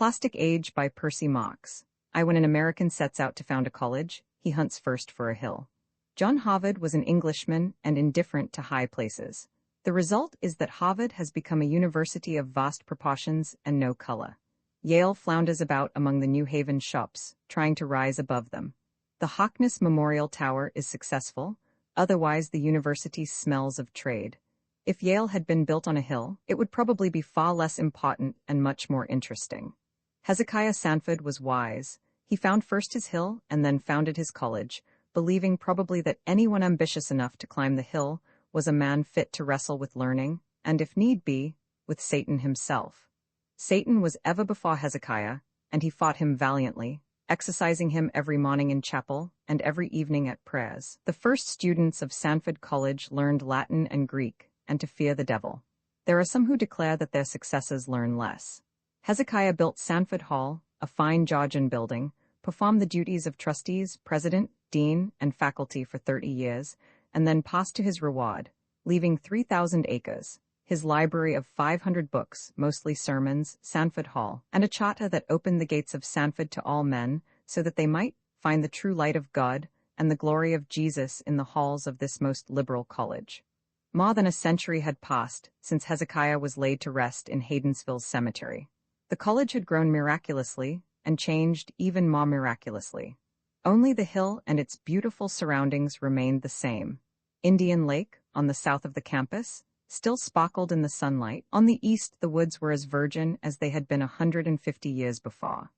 Plastic Age by Percy. When an American sets out to found a college, he hunts first for a hill. John Harvard was an Englishman and indifferent to high places. The result is that Harvard has become a university of vast proportions and no color. Yale flounders about among the New Haven shops, trying to rise above them. The Harkness Memorial Tower is successful, otherwise the university smells of trade. If Yale had been built on a hill, it would probably be far less important and much more interesting. Hezekiah Sanford was wise. He found first his hill and then founded his college, believing probably that anyone ambitious enough to climb the hill was a man fit to wrestle with learning, and if need be, with Satan himself. Satan was ever before Hezekiah, and he fought him valiantly, exercising him every morning in chapel and every evening at prayers. The first students of Sanford College learned Latin and Greek, and to fear the devil. There are some who declare that their successors learn less. Hezekiah built Sanford Hall, a fine Georgian building, performed the duties of trustees, president, dean, and faculty for 30 years, and then passed to his reward, leaving 3,000 acres, his library of 500 books, mostly sermons, Sanford Hall, and a charter that opened the gates of Sanford to all men, so that they might find the true light of God and the glory of Jesus in the halls of this most liberal college. More than a century had passed since Hezekiah was laid to rest in Haydensville's cemetery. The college had grown miraculously and changed even more miraculously. Only the hill and its beautiful surroundings remained the same. Indian Lake, on the south of the campus, still sparkled in the sunlight. On the east, the woods were as virgin as they had been 150 years before.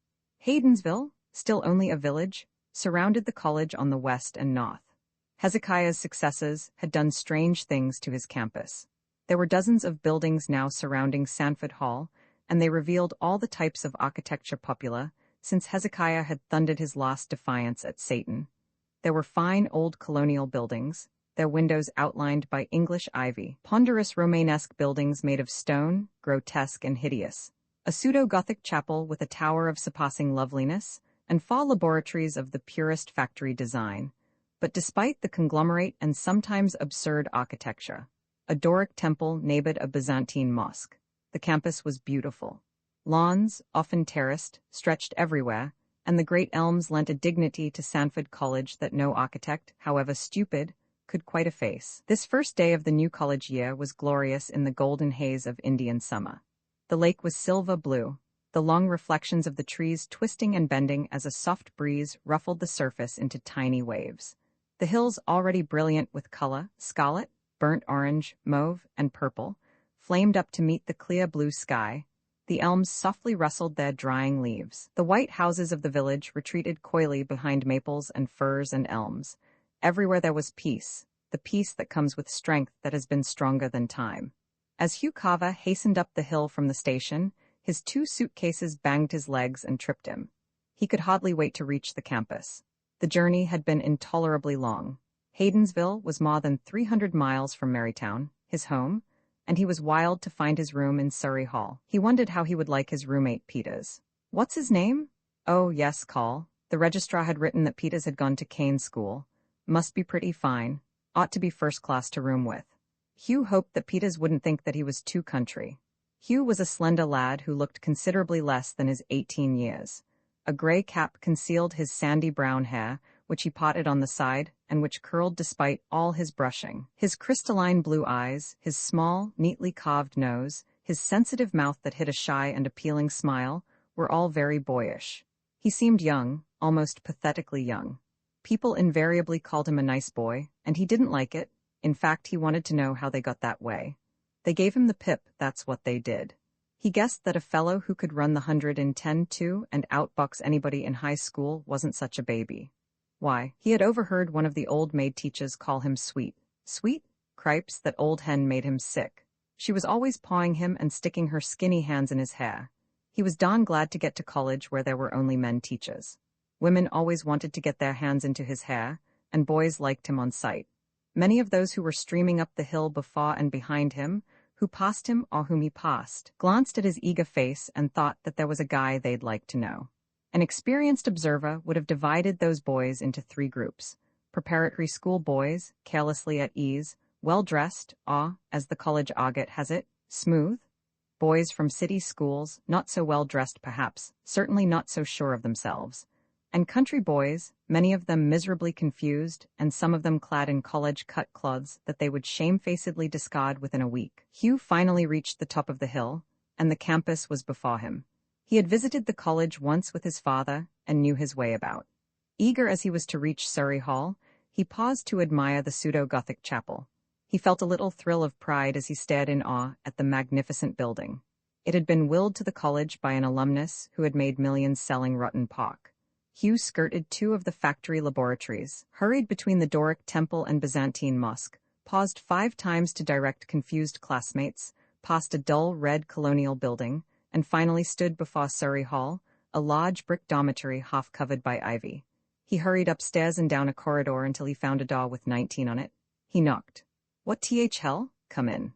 Haydensville, still only a village, surrounded the college on the west and north. Hezekiah's successors had done strange things to his campus. There were dozens of buildings now surrounding Sanford Hall, and they revealed all the types of architecture popular since Hezekiah had thundered his last defiance at Satan. There were fine old colonial buildings, their windows outlined by English ivy, ponderous Romanesque buildings made of stone, grotesque and hideous, a pseudo-Gothic chapel with a tower of surpassing loveliness, and 4 laboratories of the purest factory design. But despite the conglomerate and sometimes absurd architecture, a Doric temple neighbored a Byzantine mosque, the campus was beautiful. Lawns, often terraced, stretched everywhere, and the great elms lent a dignity to Sanford College that no architect, however stupid, could quite efface. This first day of the new college year was glorious in the golden haze of Indian summer. The lake was silver blue, the long reflections of the trees twisting and bending as a soft breeze ruffled the surface into tiny waves. The hills, already brilliant with color, scarlet, burnt orange, mauve, and purple, flamed up to meet the clear blue sky. The elms softly rustled their drying leaves. The white houses of the village retreated coyly behind maples and firs and elms. Everywhere there was peace, the peace that comes with strength that has been stronger than time. As Hugh Carver hastened up the hill from the station, his 2 suitcases banged his legs and tripped him. He could hardly wait to reach the campus. The journey had been intolerably long. Haydensville was more than 300 miles from Marytown, his home, and he was wild to find his room in Surrey Hall. He wondered how he would like his roommate Peters. What's his name? Oh, yes, Call. The registrar had written that Peters had gone to Kane School. Must be pretty fine. Ought to be first class to room with. Hugh hoped that Peters wouldn't think that he was too country. Hugh was a slender lad who looked considerably less than his 18 years. A gray cap concealed his sandy brown hair, which he parted on the side, and which curled despite all his brushing. His crystalline blue eyes, his small, neatly carved nose, his sensitive mouth that hid a shy and appealing smile, were all very boyish. He seemed young, almost pathetically young. People invariably called him a nice boy, and he didn't like it. In fact, he wanted to know how they got that way. They gave him the pip, that's what they did. He guessed that a fellow who could run the 110-2 and outbox anybody in high school wasn't such a baby. Why, he had overheard one of the old maid teachers call him sweet. Sweet? Cripes, that old hen made him sick. She was always pawing him and sticking her skinny hands in his hair. He was darn glad to get to college where there were only men teachers. Women always wanted to get their hands into his hair, and boys liked him on sight. Many of those who were streaming up the hill before and behind him, who passed him or whom he passed, glanced at his eager face and thought that there was a guy they'd like to know. An experienced observer would have divided those boys into 3 groups: preparatory school boys, carelessly at ease, well-dressed, or, as the college argot has it, smooth; boys from city schools, not so well dressed perhaps, certainly not so sure of themselves. And country boys, many of them miserably confused, and some of them clad in college-cut clothes that they would shamefacedly discard within a week. Hugh finally reached the top of the hill, and the campus was before him. He had visited the college once with his father, and knew his way about. Eager as he was to reach Surrey Hall, he paused to admire the pseudo-Gothic chapel. He felt a little thrill of pride as he stared in awe at the magnificent building. It had been willed to the college by an alumnus who had made millions selling rotten pork. Hugh skirted 2 of the factory laboratories, hurried between the Doric temple and Byzantine mosque, paused 5 times to direct confused classmates, passed a dull red colonial building, and finally stood before Surrey Hall, a large brick dormitory half covered by ivy. He hurried upstairs and down a corridor until he found a door with 19 on it. He knocked. "What hell? Come in."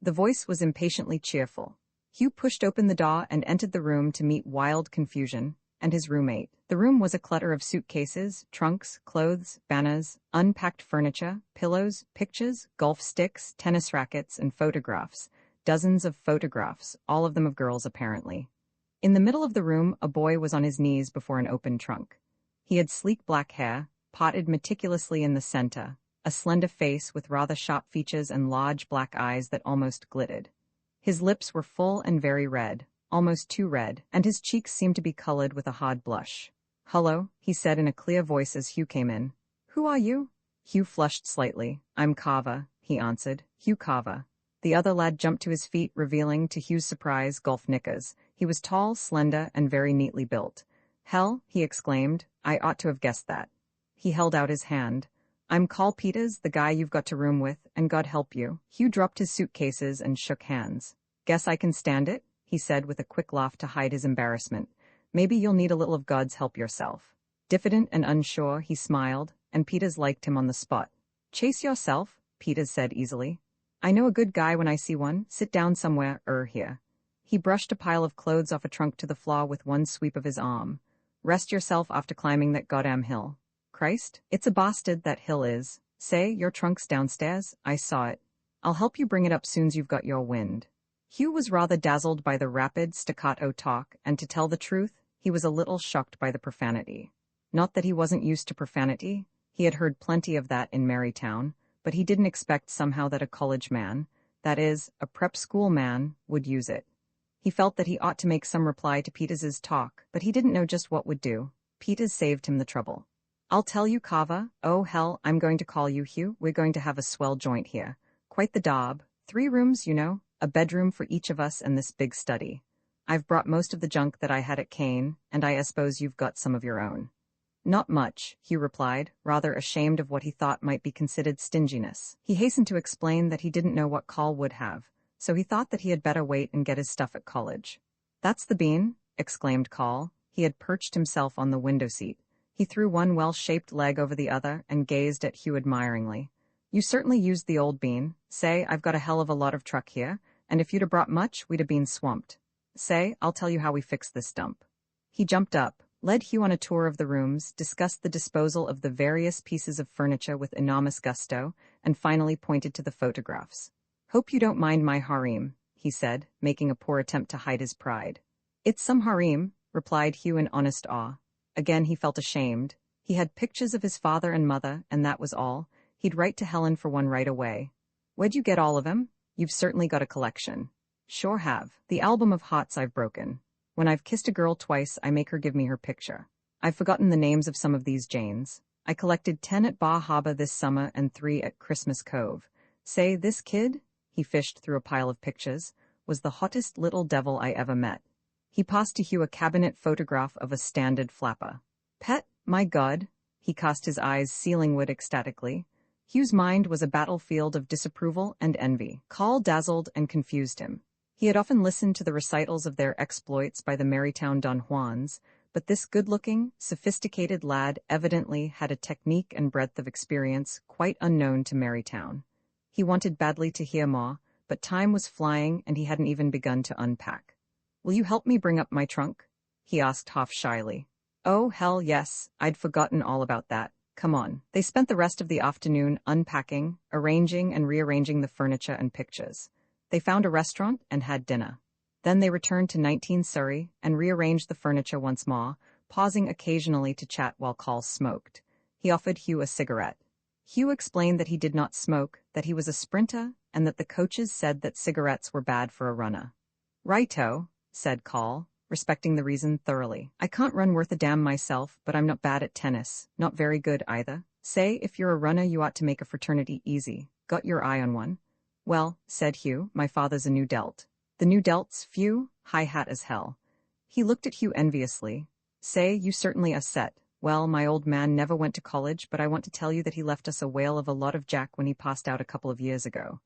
The voice was impatiently cheerful. Hugh pushed open the door and entered the room to meet wild confusion and his roommate. The room was a clutter of suitcases, trunks, clothes, banners, unpacked furniture, pillows, pictures, golf sticks, tennis rackets, and photographs. Dozens of photographs, all of them of girls apparently. In the middle of the room, a boy was on his knees before an open trunk. He had sleek black hair, parted meticulously in the center, a slender face with rather sharp features and large black eyes that almost glittered. His lips were full and very red, almost too red, and his cheeks seemed to be colored with a hard blush. "Hello," he said in a clear voice as Hugh came in. "Who are you?" Hugh flushed slightly. "I'm Carver," he answered. "Hugh Carver." The other lad jumped to his feet, revealing, to Hugh's surprise, golf knickers. He was tall, slender, and very neatly built. "Hell," he exclaimed, "I ought to have guessed that." He held out his hand. "I'm Carl Peters, the guy you've got to room with, and God help you." Hugh dropped his suitcases and shook hands. "Guess I can stand it?" he said with a quick laugh to hide his embarrassment. "Maybe you'll need a little of God's help yourself." Diffident and unsure, he smiled, and Peters liked him on the spot. "Chase yourself," Peters said easily. "I know a good guy when I see one. Sit down somewhere, here." He brushed a pile of clothes off a trunk to the floor with one sweep of his arm. "Rest yourself after climbing that goddamn hill." "Christ, it's a bastard, that hill is. Say, your trunk's downstairs, I saw it. I'll help you bring it up soon's you've got your wind." Hugh was rather dazzled by the rapid, staccato talk, and to tell the truth, he was a little shocked by the profanity. Not that he wasn't used to profanity, he had heard plenty of that in Marytown, but he didn't expect somehow that a college man, that is, a prep school man, would use it. He felt that he ought to make some reply to Peters's talk, but he didn't know just what would do. Peters saved him the trouble. "I'll tell you, Carver. Oh hell, I'm going to call you Hugh. We're going to have a swell joint here. Quite the daub. 3 rooms, you know. A bedroom for each of us and this big study. I've brought most of the junk that I had at Kane, and I suppose you've got some of your own." "Not much," Hugh replied, rather ashamed of what he thought might be considered stinginess. He hastened to explain that he didn't know what Call would have, so he thought that he had better wait and get his stuff at college. "That's the bean," exclaimed Call. He had perched himself on the window seat. He threw one well-shaped leg over the other and gazed at Hugh admiringly. "You certainly used the old bean. Say, I've got a hell of a lot of truck here, and if you'd have brought much, we'd have been swamped. Say, I'll tell you how we fix this dump." He jumped up, led Hugh on a tour of the rooms, discussed the disposal of the various pieces of furniture with enormous gusto, and finally pointed to the photographs. "Hope you don't mind my harem," he said, making a poor attempt to hide his pride. "It's some harem," replied Hugh in honest awe. Again he felt ashamed. He had pictures of his father and mother, and that was all. He'd write to Helen for one right away. "Where'd you get all of 'em? You've certainly got a collection." "Sure have. The album of hearts I've broken. When I've kissed a girl twice, I make her give me her picture. I've forgotten the names of some of these Janes. I collected 10 at Bar Harbor this summer and 3 at Christmas Cove. Say, this kid," he fished through a pile of pictures, "was the hottest little devil I ever met." He passed to Hugh a cabinet photograph of a standard flapper. "Pet, my God." He cast his eyes ceilingward ecstatically. Hugh's mind was a battlefield of disapproval and envy. Call dazzled and confused him. He had often listened to the recitals of their exploits by the Marytown Don Juans, but this good-looking, sophisticated lad evidently had a technique and breadth of experience quite unknown to Marytown. He wanted badly to hear more, but time was flying and he hadn't even begun to unpack. "Will you help me bring up my trunk?" he asked half shyly. "Oh, hell yes, I'd forgotten all about that. Come on." They spent the rest of the afternoon unpacking, arranging and rearranging the furniture and pictures. They found a restaurant and had dinner. Then they returned to 19 Surrey and rearranged the furniture once more, pausing occasionally to chat while Call smoked. He offered Hugh a cigarette. Hugh explained that he did not smoke, that he was a sprinter, and that the coaches said that cigarettes were bad for a runner. "Righto," said Call, respecting the reason thoroughly. "I can't run worth a damn myself, but I'm not bad at tennis, not very good either. Say, if you're a runner you ought to make a fraternity easy. Got your eye on one?" "Well," said Hugh, "my father's a Nu Delt." "The Nu Delts, phew, high hat as hell." He looked at Hugh enviously. "Say, you certainly are set. Well, my old man never went to college, but I want to tell you that he left us a whale of a lot of jack when he passed out a couple of years ago."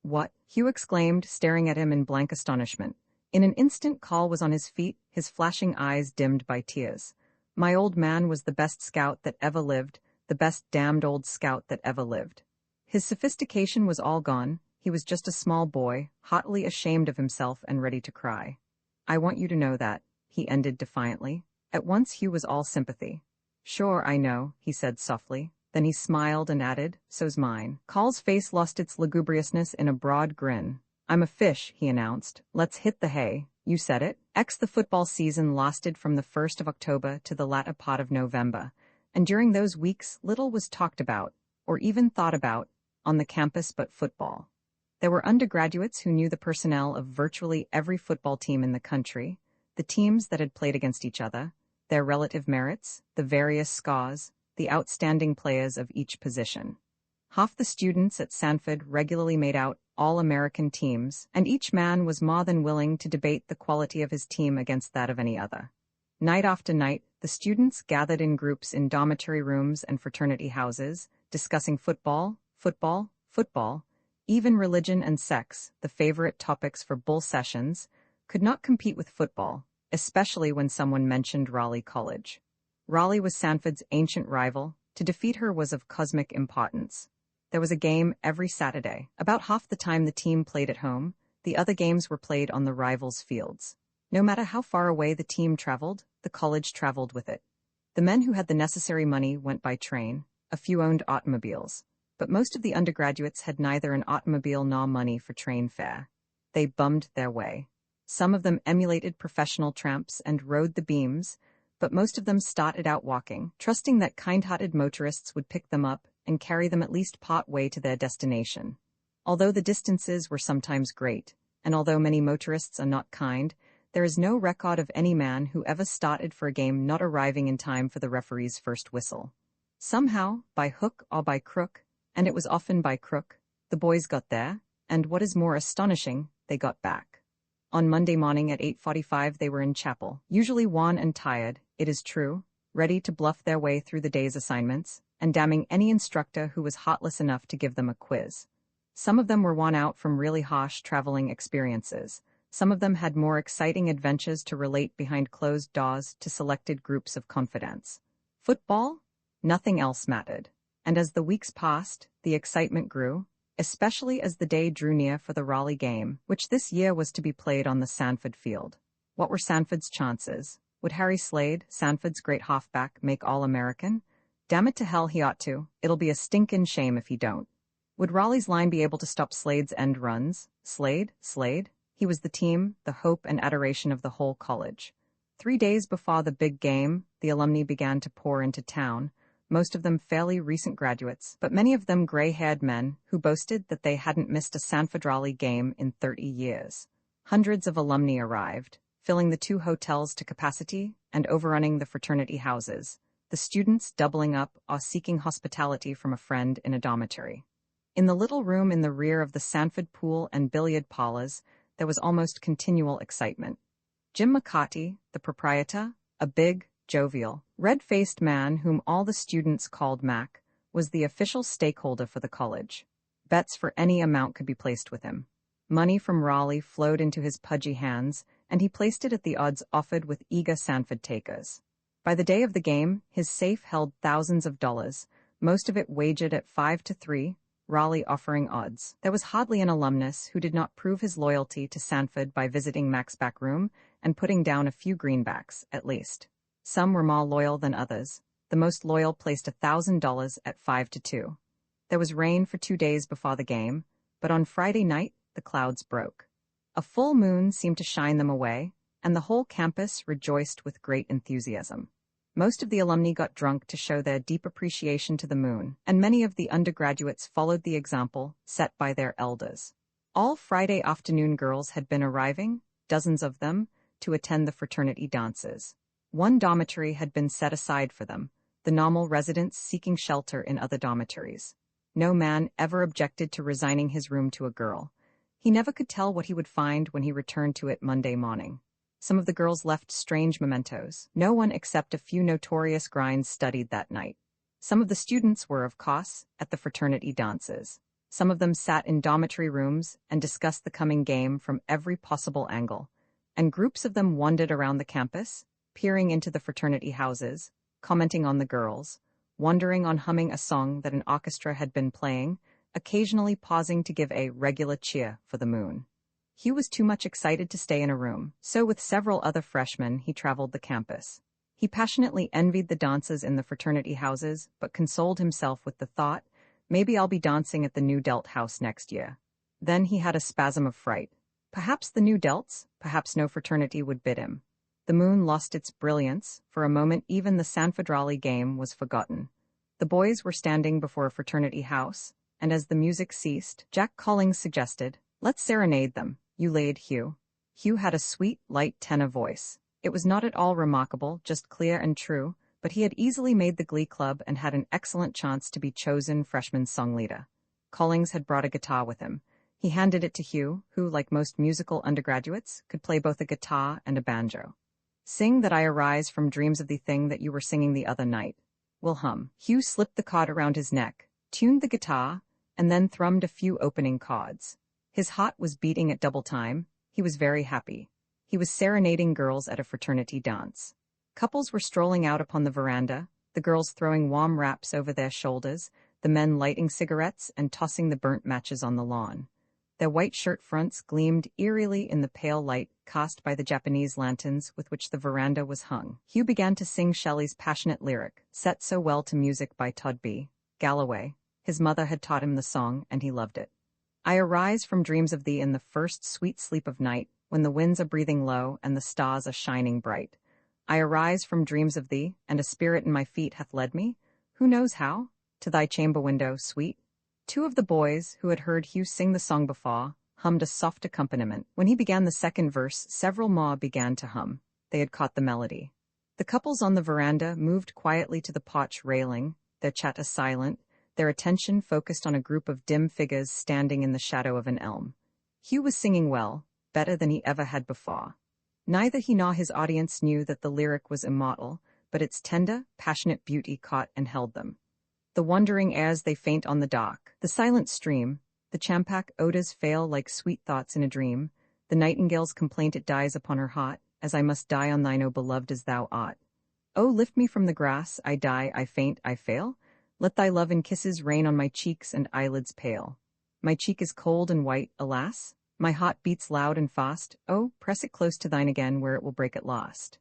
"What?" Hugh exclaimed, staring at him in blank astonishment. In an instant Call was on his feet, his flashing eyes dimmed by tears. "My old man was the best scout that ever lived, the best damned old scout that ever lived." His sophistication was all gone. He was just a small boy, haughtily ashamed of himself and ready to cry. "I want you to know that," he ended defiantly. At once Hugh was all sympathy. "Sure, I know," he said softly. Then he smiled and added, "So's mine." Call's face lost its lugubriousness in a broad grin. "I'm a fish," he announced. "Let's hit the hay." "You said it." The football season lasted from the 1st of October to the latter part of November, and during those weeks little was talked about, or even thought about, on the campus but football. There were undergraduates who knew the personnel of virtually every football team in the country, the teams that had played against each other, their relative merits, the various scars, the outstanding players of each position. Half the students at Sanford regularly made out all-American teams, and each man was more than willing to debate the quality of his team against that of any other. Night after night, the students gathered in groups in dormitory rooms and fraternity houses, discussing football, football, football. Even religion and sex, the favorite topics for bull sessions, could not compete with football, especially when someone mentioned Raleigh College. Raleigh was Sanford's ancient rival. To defeat her was of cosmic importance. There was a game every Saturday. About half the time the team played at home, the other games were played on the rivals' fields. No matter how far away the team traveled, the college traveled with it. The men who had the necessary money went by train, a few owned automobiles, but most of the undergraduates had neither an automobile nor money for train fare. They bummed their way. Some of them emulated professional tramps and rode the beams, but most of them started out walking, trusting that kind-hearted motorists would pick them up and carry them at least part way to their destination. Although the distances were sometimes great, and although many motorists are not kind, there is no record of any man who ever started for a game not arriving in time for the referee's first whistle. Somehow, by hook or by crook, and it was often by crook, the boys got there, and what is more astonishing, they got back. On Monday morning at 8:45 they were in chapel, usually wan and tired, it is true, ready to bluff their way through the day's assignments, and damning any instructor who was heartless enough to give them a quiz. Some of them were worn out from really harsh traveling experiences. Some of them had more exciting adventures to relate behind closed doors to selected groups of confidants. Football? Nothing else mattered. And as the weeks passed, the excitement grew, especially as the day drew near for the Raleigh game, which this year was to be played on the Sanford field. What were Sanford's chances? Would Harry Slade, Sanford's great halfback, make All-American? Damn it to hell he ought to. It'll be a stinkin' shame if he don't. Would Raleigh's line be able to stop Slade's end runs? Slade? He was the team, the hope and adoration of the whole college. 3 days before the big game, the alumni began to pour into town, most of them fairly recent graduates, but many of them gray-haired men who boasted that they hadn't missed a Sanford Raleigh game in 30 years. Hundreds of alumni arrived, filling the 2 hotels to capacity and overrunning the fraternity houses, the students doubling up or seeking hospitality from a friend in a dormitory. In the little room in the rear of the Sanford pool and billiard parlors, there was almost continual excitement. Jim McCarty, the proprietor, a big, jovial, red-faced man whom all the students called Mac, was the official stakeholder for the college. Bets for any amount could be placed with him. Money from Raleigh flowed into his pudgy hands, and he placed it at the odds offered with eager Sanford takers. By the day of the game, his safe held thousands of dollars, most of it wagered at 5-3, Raleigh offering odds. There was hardly an alumnus who did not prove his loyalty to Sanford by visiting Mac's back room and putting down a few greenbacks, at least. Some were more loyal than others. The most loyal placed $1,000 at 5-2. There was rain for 2 days before the game, but on Friday night, the clouds broke. A full moon seemed to shine them away, and the whole campus rejoiced with great enthusiasm. Most of the alumni got drunk to show their deep appreciation to the moon, and many of the undergraduates followed the example set by their elders. All Friday afternoon girls had been arriving, dozens of them, to attend the fraternity dances. One dormitory had been set aside for them, the normal residents seeking shelter in other dormitories. No man ever objected to resigning his room to a girl. He never could tell what he would find when he returned to it Monday morning. Some of the girls left strange mementos. No one except a few notorious grinds studied that night. Some of the students were, of course, at the fraternity dances. Some of them sat in dormitory rooms and discussed the coming game from every possible angle. And groups of them wandered around the campus, peering into the fraternity houses, commenting on the girls, wondering on humming a song that an orchestra had been playing, occasionally pausing to give a regular cheer for the moon. Hugh was too much excited to stay in a room, so with several other freshmen he traveled the campus. He passionately envied the dances in the fraternity houses, but consoled himself with the thought, maybe I'll be dancing at the new Delt house next year. Then he had a spasm of fright. Perhaps the new Delts, perhaps no fraternity would bid him. The moon lost its brilliance. For a moment even the San Federale game was forgotten. The boys were standing before a fraternity house, and as the music ceased, Jack Collings suggested, "Let's serenade them, you laid Hugh." Hugh had a sweet, light tenor voice. It was not at all remarkable, just clear and true, but he had easily made the glee club and had an excellent chance to be chosen freshman song leader. Collings had brought a guitar with him. He handed it to Hugh, who, like most musical undergraduates, could play both a guitar and a banjo. "Sing that I arise from dreams of the thing that you were singing the other night. We'll hum." Hugh slipped the cord around his neck, tuned the guitar, and then thrummed a few opening chords. His heart was beating at double time. He was very happy. He was serenading girls at a fraternity dance. Couples were strolling out upon the veranda, the girls throwing warm wraps over their shoulders, the men lighting cigarettes and tossing the burnt matches on the lawn. Their white shirt fronts gleamed eerily in the pale light cast by the Japanese lanterns with which the veranda was hung. Hugh began to sing Shelley's passionate lyric, set so well to music by Todd B. Galloway. His mother had taught him the song, and he loved it. "I arise from dreams of thee in the first sweet sleep of night, when the winds are breathing low and the stars are shining bright. I arise from dreams of thee, and a spirit in my feet hath led me, who knows how, to thy chamber window, sweet." Two of the boys, who had heard Hugh sing the song before, hummed a soft accompaniment. When he began the second verse, several more began to hum. They had caught the melody. The couples on the veranda moved quietly to the porch railing, their chatter silent, their attention focused on a group of dim figures standing in the shadow of an elm. Hugh was singing well, better than he ever had before. Neither he nor his audience knew that the lyric was immortal, but its tender, passionate beauty caught and held them. The wandering airs they faint on the dock, the silent stream, the champak odors fail like sweet thoughts in a dream, the nightingale's complaint it dies upon her heart, as I must die on thine, O beloved, as thou art. Oh, lift me from the grass, I die, I faint, I fail. Let thy love and kisses rain on my cheeks and eyelids pale. My cheek is cold and white, alas. My heart beats loud and fast. Oh, press it close to thine again, where it will break at last.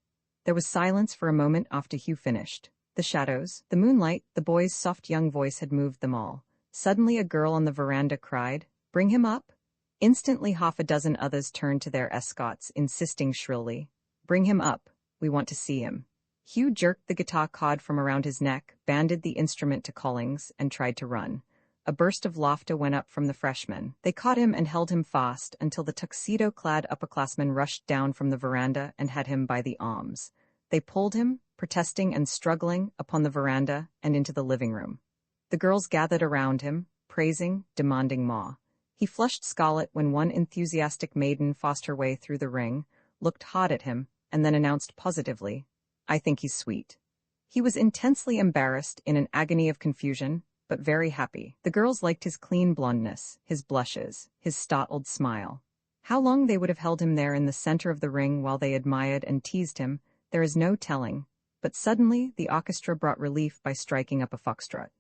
There was silence for a moment after Hugh finished. The shadows, the moonlight, the boy's soft young voice had moved them all. Suddenly a girl on the veranda cried, "Bring him up." Instantly half a dozen others turned to their escorts, insisting shrilly, "Bring him up, we want to see him." Hugh jerked the guitar cord from around his neck, banded the instrument to Collings, and tried to run. A burst of laughter went up from the freshmen. They caught him and held him fast until the tuxedo-clad upperclassmen rushed down from the veranda and had him by the arms. They pulled him, protesting and struggling, upon the veranda and into the living room. The girls gathered around him, praising, demanding more. He flushed scarlet when one enthusiastic maiden forced her way through the ring, looked hard at him, and then announced positively, "I think he's sweet." He was intensely embarrassed, in an agony of confusion, but very happy. The girls liked his clean blondness, his blushes, his startled smile. How long they would have held him there in the center of the ring while they admired and teased him, there is no telling, but suddenly the orchestra brought relief by striking up a foxtrot.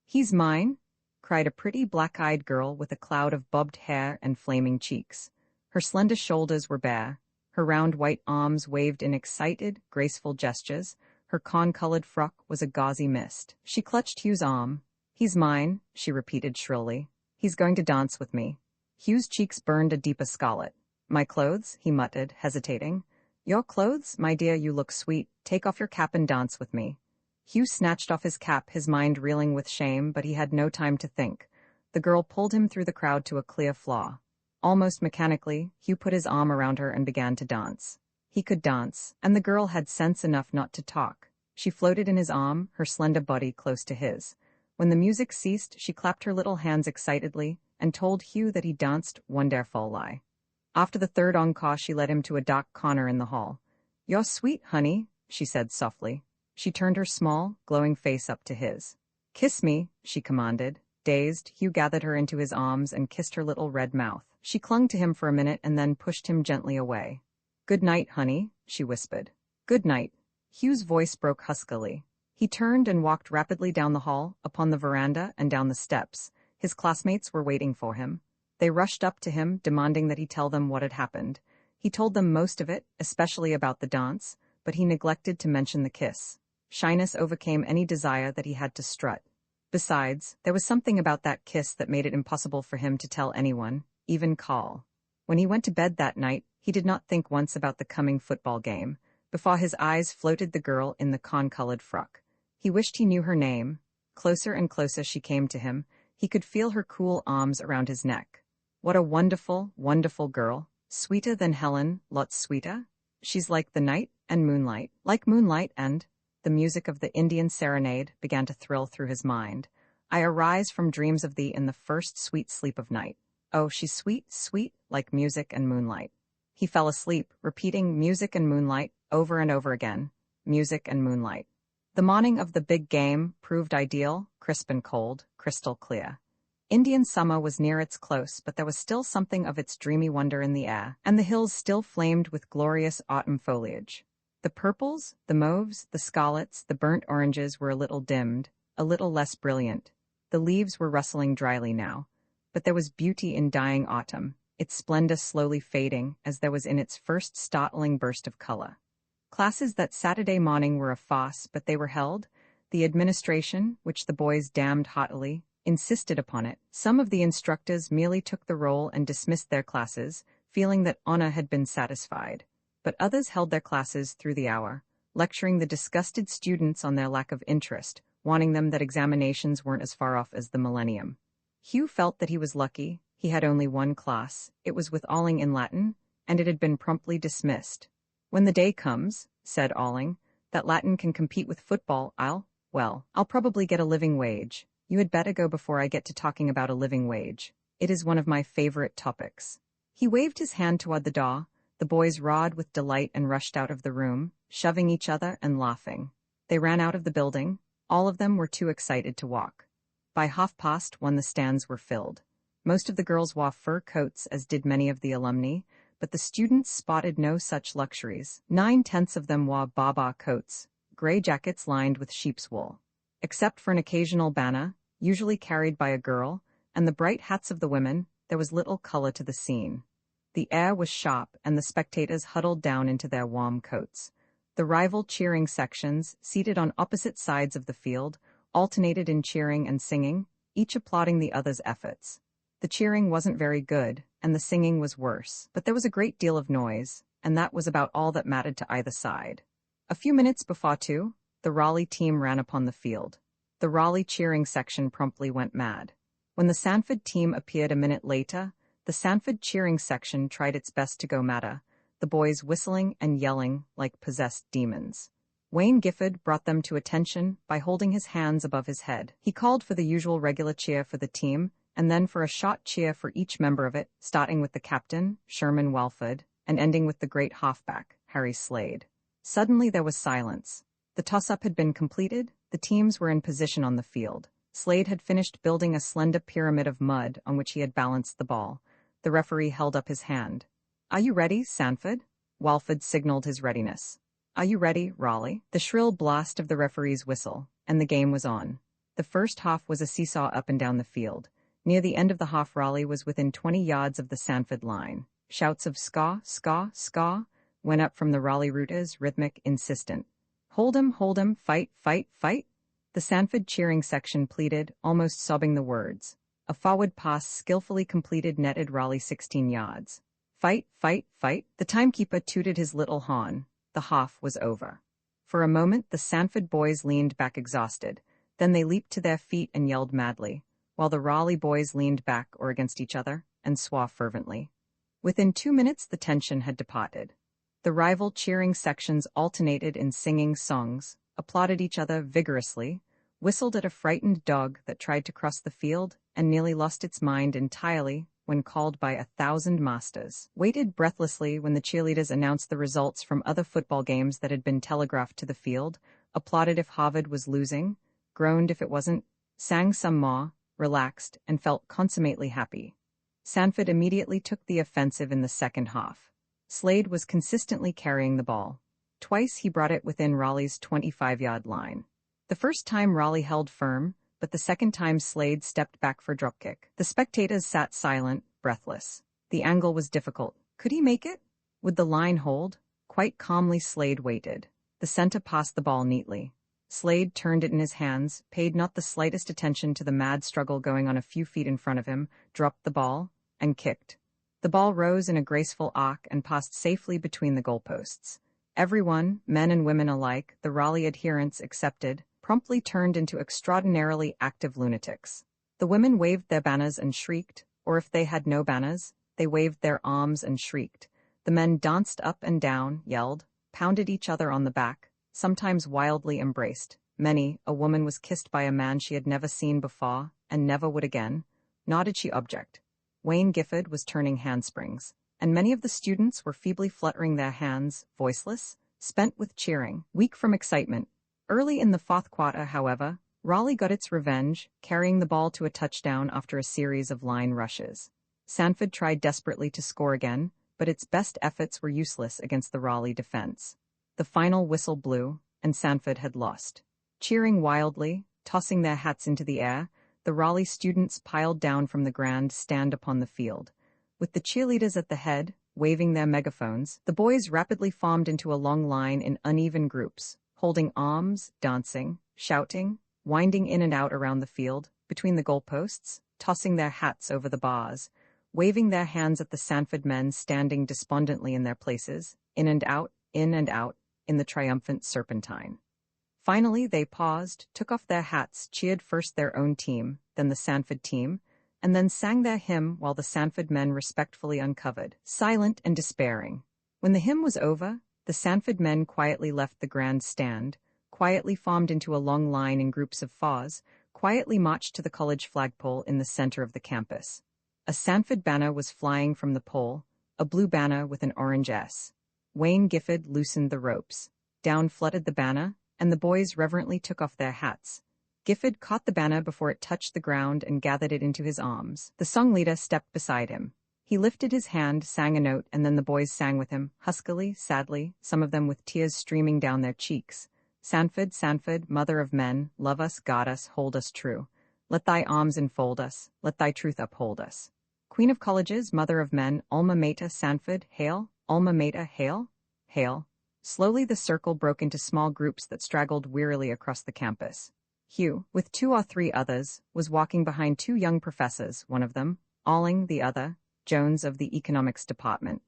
"He's mine," cried a pretty black-eyed girl with a cloud of bobbed hair and flaming cheeks. Her slender shoulders were bare, her round white arms waved in excited, graceful gestures, her corn-colored frock was a gauzy mist. She clutched Hugh's arm. "He's mine," she repeated shrilly. "He's going to dance with me." Hugh's cheeks burned a deeper scarlet. My clothes, he muttered, hesitating. Your clothes, my dear, you look sweet. Take off your cap and dance with me. Hugh snatched off his cap, his mind reeling with shame, but he had no time to think. The girl pulled him through the crowd to a clear floor. Almost mechanically, Hugh put his arm around her and began to dance. He could dance, and the girl had sense enough not to talk. She floated in his arm, her slender body close to his. When the music ceased, she clapped her little hands excitedly and told Hugh that he danced wonderfully. After the third encore, she led him to a dark corner in the hall. You're sweet, honey, she said softly. She turned her small, glowing face up to his. Kiss me, she commanded. Dazed, Hugh gathered her into his arms and kissed her little red mouth. She clung to him for a minute and then pushed him gently away. Good night, honey, she whispered. Good night. Hugh's voice broke huskily. He turned and walked rapidly down the hall, upon the veranda, and down the steps. His classmates were waiting for him. They rushed up to him, demanding that he tell them what had happened. He told them most of it, especially about the dance, but he neglected to mention the kiss. Shyness overcame any desire that he had to strut. Besides, there was something about that kiss that made it impossible for him to tell anyone, even Carl. When he went to bed that night, he did not think once about the coming football game. Before his eyes floated the girl in the corn-colored frock. He wished he knew her name. Closer and closer she came to him. He could feel her cool arms around his neck. What a wonderful, wonderful girl. Sweeter than Helen, lots sweeter. She's like the night and moonlight. Like moonlight and... The music of the Indian serenade began to thrill through his mind. I arise from dreams of thee in the first sweet sleep of night. Oh, she's sweet, sweet, like music and moonlight. He fell asleep, repeating music and moonlight over and over again. Music and moonlight. The morning of the big game proved ideal, crisp and cold, crystal clear. Indian summer was near its close, but there was still something of its dreamy wonder in the air, and the hills still flamed with glorious autumn foliage. The purples, the mauves, the scarlets, the burnt oranges were a little dimmed, a little less brilliant. The leaves were rustling dryly now. But there was beauty in dying autumn, its splendor slowly fading as there was in its first startling burst of color. Classes that Saturday morning were a farce, but they were held. The administration, which the boys damned haughtily, insisted upon it. Some of the instructors merely took the roll and dismissed their classes, feeling that honor had been satisfied. But others held their classes through the hour, lecturing the disgusted students on their lack of interest, warning them that examinations weren't as far off as the millennium. Hugh felt that he was lucky. He had only one class. It was with Alling in Latin, and it had been promptly dismissed. When the day comes, said Alling, that Latin can compete with football, I'll probably get a living wage. You had better go before I get to talking about a living wage. It is one of my favorite topics. He waved his hand toward the door. The boys roared with delight and rushed out of the room, shoving each other and laughing. They ran out of the building. All of them were too excited to walk. By 1:30 the stands were filled. Most of the girls wore fur coats, as did many of the alumni, but the students spotted no such luxuries. 9/10 of them wore baba coats, gray jackets lined with sheep's wool. Except for an occasional banner, usually carried by a girl, and the bright hats of the women, there was little color to the scene. The air was sharp, and the spectators huddled down into their warm coats. The rival cheering sections, seated on opposite sides of the field, alternated in cheering and singing, each applauding the other's efforts. The cheering wasn't very good, and the singing was worse, but there was a great deal of noise, and that was about all that mattered to either side. A few minutes before 2, the Raleigh team ran upon the field. The Raleigh cheering section promptly went mad. When the Sanford team appeared a minute later, the Sanford cheering section tried its best to go madder, the boys whistling and yelling like possessed demons. Wayne Gifford brought them to attention by holding his hands above his head. He called for the usual regular cheer for the team, and then for a shot cheer for each member of it, starting with the captain, Sherman Welford, and ending with the great halfback, Harry Slade. Suddenly there was silence. The toss-up had been completed, the teams were in position on the field. Slade had finished building a slender pyramid of mud on which he had balanced the ball. The referee held up his hand. "Are you ready, Sanford?" Walford signaled his readiness. "Are you ready, Raleigh?" The shrill blast of the referee's whistle, and the game was on. The first half was a seesaw up and down the field. Near the end of the half, Raleigh was within 20 yards of the Sanford line. Shouts of "Skaw, Skaw, Skaw" went up from the Raleigh rooters, rhythmic, insistent. Hold 'em, fight, fight, fight." The Sanford cheering section pleaded, almost sobbing the words. A forward pass skillfully completed netted Raleigh 16 yards. Fight, fight, fight. The timekeeper tooted his little horn. The half was over. For a moment, the Sanford boys leaned back exhausted. Then they leaped to their feet and yelled madly, while the Raleigh boys leaned back or against each other and swore fervently. Within 2 minutes, the tension had departed. The rival cheering sections alternated in singing songs, applauded each other vigorously, whistled at a frightened dog that tried to cross the field and nearly lost its mind entirely when called by 1,000 masters, waited breathlessly when the cheerleaders announced the results from other football games that had been telegraphed to the field, applauded if Harvard was losing, groaned if it wasn't, sang some more, relaxed, and felt consummately happy. Sanford immediately took the offensive in the second half. Slade was consistently carrying the ball. Twice he brought it within Raleigh's 25-yard line. The first time Raleigh held firm, but the second time Slade stepped back for a dropkick. The spectators sat silent, breathless. The angle was difficult. Could he make it? Would the line hold? Quite calmly Slade waited. The center passed the ball neatly. Slade turned it in his hands, paid not the slightest attention to the mad struggle going on a few feet in front of him, dropped the ball, and kicked. The ball rose in a graceful arc and passed safely between the goalposts. Everyone, men and women alike, the Raleigh adherents excepted, promptly turned into extraordinarily active lunatics. The women waved their banners and shrieked, or if they had no banners, they waved their arms and shrieked. The men danced up and down, yelled, pounded each other on the back, sometimes wildly embraced. Many, a woman was kissed by a man she had never seen before, and never would again, nor did she object. Wayne Gifford was turning handsprings, and many of the students were feebly fluttering their hands, voiceless, spent with cheering, weak from excitement. Early in the fourth quarter, however, Raleigh got its revenge, carrying the ball to a touchdown after a series of line rushes. Sanford tried desperately to score again, but its best efforts were useless against the Raleigh defense. The final whistle blew, and Sanford had lost. Cheering wildly, tossing their hats into the air, the Raleigh students piled down from the grand stand upon the field. With the cheerleaders at the head, waving their megaphones, the boys rapidly formed into a long line in uneven groups, holding arms, dancing, shouting, winding in and out around the field, between the goalposts, tossing their hats over the bars, waving their hands at the Sanford men standing despondently in their places, in and out, in the triumphant serpentine. Finally, they paused, took off their hats, cheered first their own team, then the Sanford team, and then sang their hymn while the Sanford men respectfully uncovered, silent and despairing. When the hymn was over, the Sanford men quietly left the grand stand, quietly formed into a long line in groups of fours, quietly marched to the college flagpole in the center of the campus. A Sanford banner was flying from the pole, a blue banner with an orange S. Wayne Gifford loosened the ropes. Down fluttered the banner, and the boys reverently took off their hats. Gifford caught the banner before it touched the ground and gathered it into his arms. The song leader stepped beside him. He lifted his hand, sang a note, and then the boys sang with him, huskily, sadly, some of them with tears streaming down their cheeks. Sanford, Sanford, mother of men, love us, guard us, hold us true. Let thy arms enfold us, let thy truth uphold us. Queen of colleges, mother of men, alma mater, Sanford, hail, alma mater, hail, hail. Slowly the circle broke into small groups that straggled wearily across the campus. Hugh, with 2 or 3 others, was walking behind 2 young professors, one of them, Alling, the other, Jones of the economics department.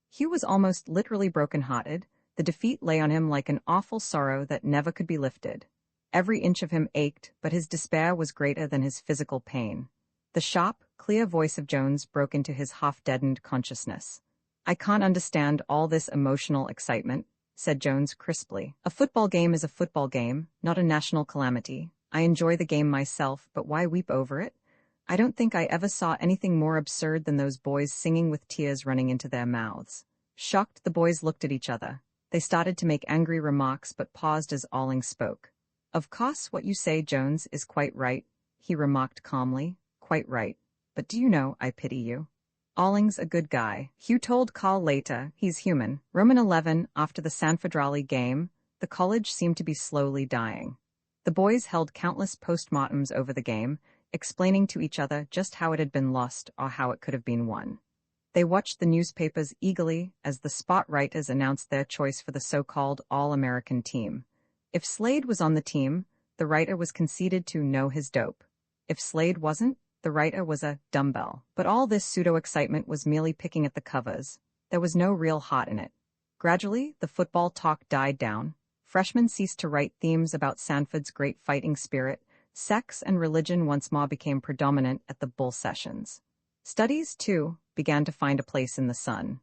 Hugh was almost literally broken-hearted. The defeat lay on him like an awful sorrow that never could be lifted. Every inch of him ached, but his despair was greater than his physical pain. The sharp, clear voice of Jones broke into his half-deadened consciousness. "I can't understand all this emotional excitement," said Jones crisply. "A football game is a football game, not a national calamity. I enjoy the game myself, but why weep over it? I don't think I ever saw anything more absurd than those boys singing with tears running into their mouths." Shocked, the boys looked at each other. They started to make angry remarks but paused as Alling spoke. "Of course, what you say, Jones, is quite right," he remarked calmly. "Quite right. But do you know, I pity you. Alling's a good guy." Hugh told Carl later, "He's human." Roman 11, after the Sanford Raleigh game, the college seemed to be slowly dying. The boys held countless postmortems over the game, explaining to each other just how it had been lost or how it could have been won. They watched the newspapers eagerly as the spot writers announced their choice for the so-called All-American team. If Slade was on the team, the writer was conceded to know his dope. If Slade wasn't, the writer was a dumbbell. But all this pseudo-excitement was merely picking at the covers. There was no real hot in it. Gradually, the football talk died down. Freshmen ceased to write themes about Sanford's great fighting spirit. Sex and religion once more became predominant at the bull sessions. Studies, too, began to find a place in the sun.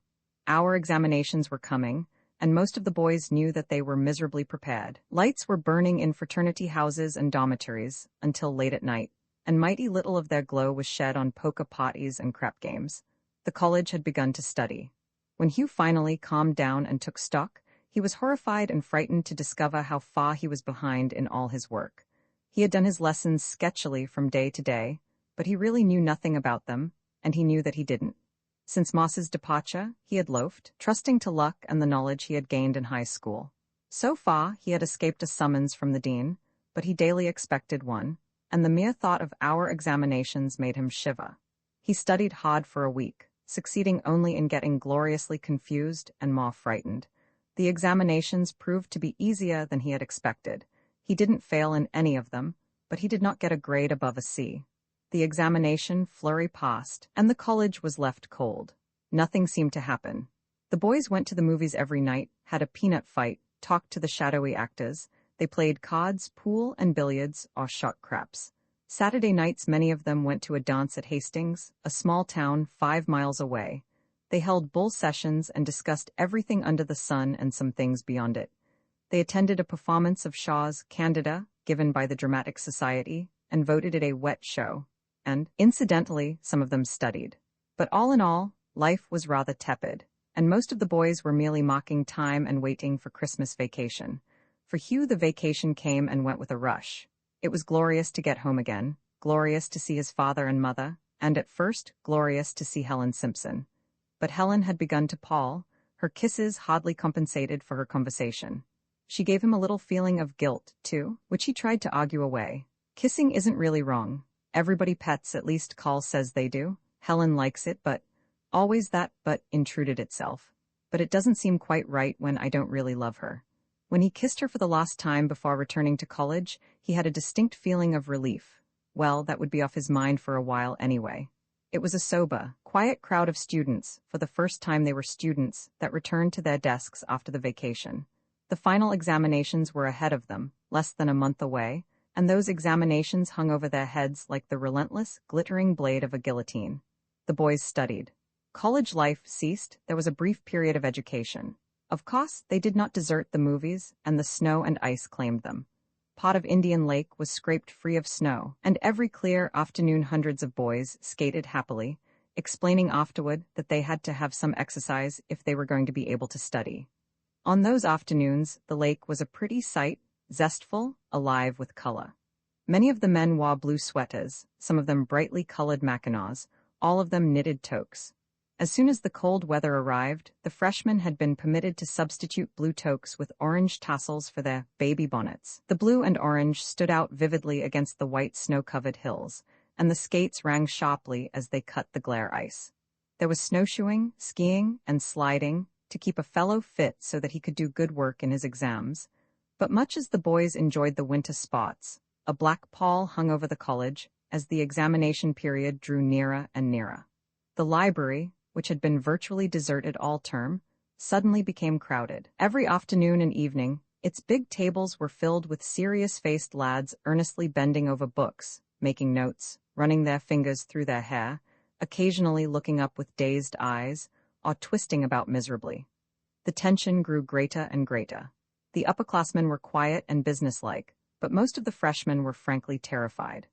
Our examinations were coming, and most of the boys knew that they were miserably prepared. Lights were burning in fraternity houses and dormitories until late at night, and mighty little of their glow was shed on polka parties and crap games. The college had begun to study. When Hugh finally calmed down and took stock, he was horrified and frightened to discover how far he was behind in all his work. He had done his lessons sketchily from day to day, but he really knew nothing about them, and he knew that he didn't. Since Moss's departure, he had loafed, trusting to luck and the knowledge he had gained in high school. So far, he had escaped a summons from the dean, but he daily expected one, and the mere thought of our examinations made him shiver. He studied hard for a week, succeeding only in getting gloriously confused and more frightened. The examinations proved to be easier than he had expected. He didn't fail in any of them, but he did not get a grade above a C. The examination flurry passed, and the college was left cold. Nothing seemed to happen. The boys went to the movies every night, had a peanut fight, talked to the shadowy actors. They played cards, pool, and billiards, or shot craps. Saturday nights many of them went to a dance at Hastings, a small town 5 miles away. They held bull sessions and discussed everything under the sun and some things beyond it. They attended a performance of Shaw's Candida, given by the Dramatic Society, and voted it a wet show. And, incidentally, some of them studied. But all in all, life was rather tepid, and most of the boys were merely marking time and waiting for Christmas vacation. For Hugh, the vacation came and went with a rush. It was glorious to get home again, glorious to see his father and mother, and at first, glorious to see Helen Simpson. But Helen had begun to pall. Her kisses hardly compensated for her conversation. She gave him a little feeling of guilt, too, which he tried to argue away. Kissing isn't really wrong. Everybody pets, at least Carl says they do. Helen likes it, but always that but intruded itself. But it doesn't seem quite right when I don't really love her. When he kissed her for the last time before returning to college, he had a distinct feeling of relief. Well, that would be off his mind for a while anyway. It was a sober, quiet crowd of students, for the first time they were students, that returned to their desks after the vacation. The final examinations were ahead of them, less than a month away, and those examinations hung over their heads like the relentless, glittering blade of a guillotine. The boys studied. College life ceased. There was a brief period of education. Of course, they did not desert the movies, and the snow and ice claimed them. Part of Indian Lake was scraped free of snow, and every clear afternoon hundreds of boys skated happily, explaining afterward that they had to have some exercise if they were going to be able to study. On those afternoons, the lake was a pretty sight, zestful, alive with color. Many of the men wore blue sweaters, some of them brightly colored mackinaws, all of them knitted toques. As soon as the cold weather arrived, the freshmen had been permitted to substitute blue toques with orange tassels for their baby bonnets. The blue and orange stood out vividly against the white snow-covered hills, and the skates rang sharply as they cut the glare ice. There was snowshoeing, skiing, and sliding, to keep a fellow fit so that he could do good work in his exams. But much as the boys enjoyed the winter spots, a black pall hung over the college as the examination period drew nearer and nearer. The library, which had been virtually deserted all term, suddenly became crowded. Every afternoon and evening, its big tables were filled with serious-faced lads earnestly bending over books, making notes, running their fingers through their hair, occasionally looking up with dazed eyes, or twisting about miserably. The tension grew greater and greater. The upperclassmen were quiet and businesslike, but most of the freshmen were frankly terrified.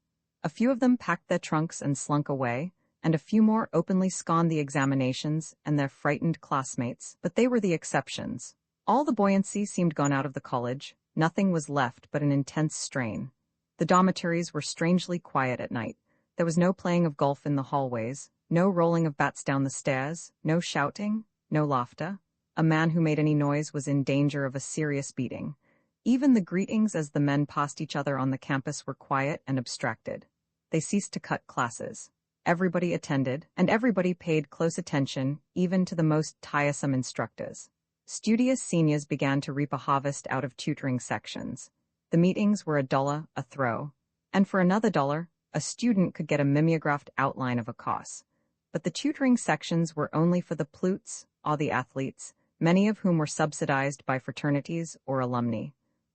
A few of them packed their trunks and slunk away, and a few more openly scorned the examinations and their frightened classmates, but they were the exceptions. All the buoyancy seemed gone out of the college. Nothing was left but an intense strain. The dormitories were strangely quiet at night. There was no playing of golf in the hallways, no rolling of bats down the stairs, no shouting, no laughter. A man who made any noise was in danger of a serious beating. Even the greetings as the men passed each other on the campus were quiet and abstracted. They ceased to cut classes. Everybody attended, and everybody paid close attention, even to the most tiresome instructors. Studious seniors began to reap a harvest out of tutoring sections. The meetings were $1 a throw, and for another $1, a student could get a mimeographed outline of a course. But the tutoring sections were only for the plutes, all the athletes, many of whom were subsidized by fraternities or alumni.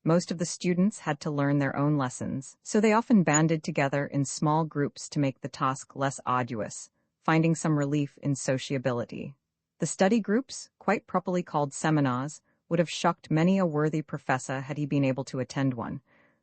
Most of the students had to learn their own lessons, so they often banded together in small groups to make the task less arduous, finding some relief in sociability. The study groups, quite properly called seminars, would have shocked many a worthy professor had he been able to attend one,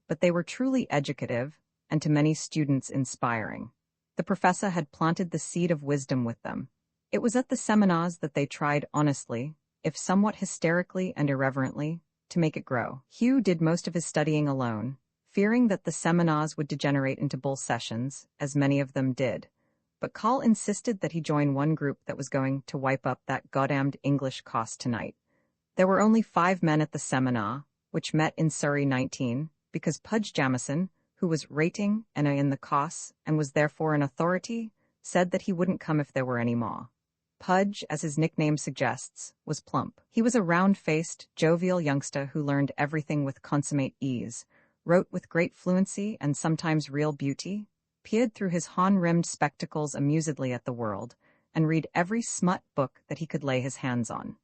but they were truly educative, and to many students inspiring. The professor had planted the seed of wisdom with them. It was at the seminars that they tried honestly, if somewhat hysterically and irreverently, to make it grow. Hugh did most of his studying alone, fearing that the seminars would degenerate into bull sessions, as many of them did. But Carl insisted that he join one group that was going to wipe up that goddamned English course tonight. There were only 5 men at the seminar, which met in Surrey 19, because Pudge Jamison, who was rating and in the course and was therefore an authority, said that he wouldn't come if there were any more. Pudge, as his nickname suggests, was plump. He was a round-faced, jovial youngster who learned everything with consummate ease, wrote with great fluency and sometimes real beauty, peered through his horn-rimmed spectacles amusedly at the world, and read every smut book that he could lay his hands on.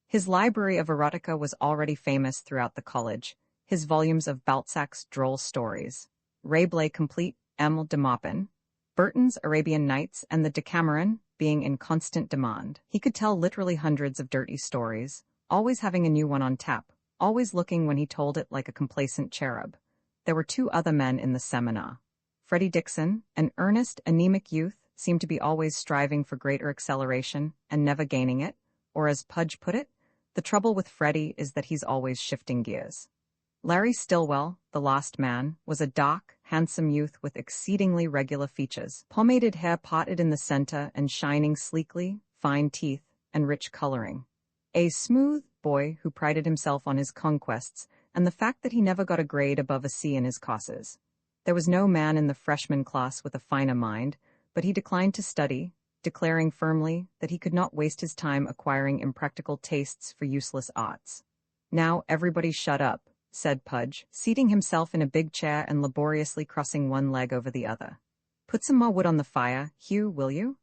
His library of erotica was already famous throughout the college, his volumes of Balzac's droll stories, Rabelais complete, Emile de Maupin, Burton's Arabian Nights, and the Decameron being in constant demand. He could tell literally hundreds of dirty stories, always having a new one on tap, always looking when he told it like a complacent cherub. There were 2 other men in the seminar. Freddie Dixon, an earnest, anemic youth, seemed to be always striving for greater acceleration and never gaining it, or as Pudge put it, the trouble with Freddie is that he's always shifting gears. Larry Stillwell, the last man, was a dark, handsome youth with exceedingly regular features, pomaded hair parted in the center and shining sleekly, fine teeth, and rich coloring. A smooth boy who prided himself on his conquests and the fact that he never got a grade above a C in his courses. There was no man in the freshman class with a finer mind, but he declined to study, declaring firmly that he could not waste his time acquiring impractical tastes for useless arts. "Now everybody shut up," said Pudge, seating himself in a big chair and laboriously crossing one leg over the other. "Put some more wood on the fire, Hugh, will you?"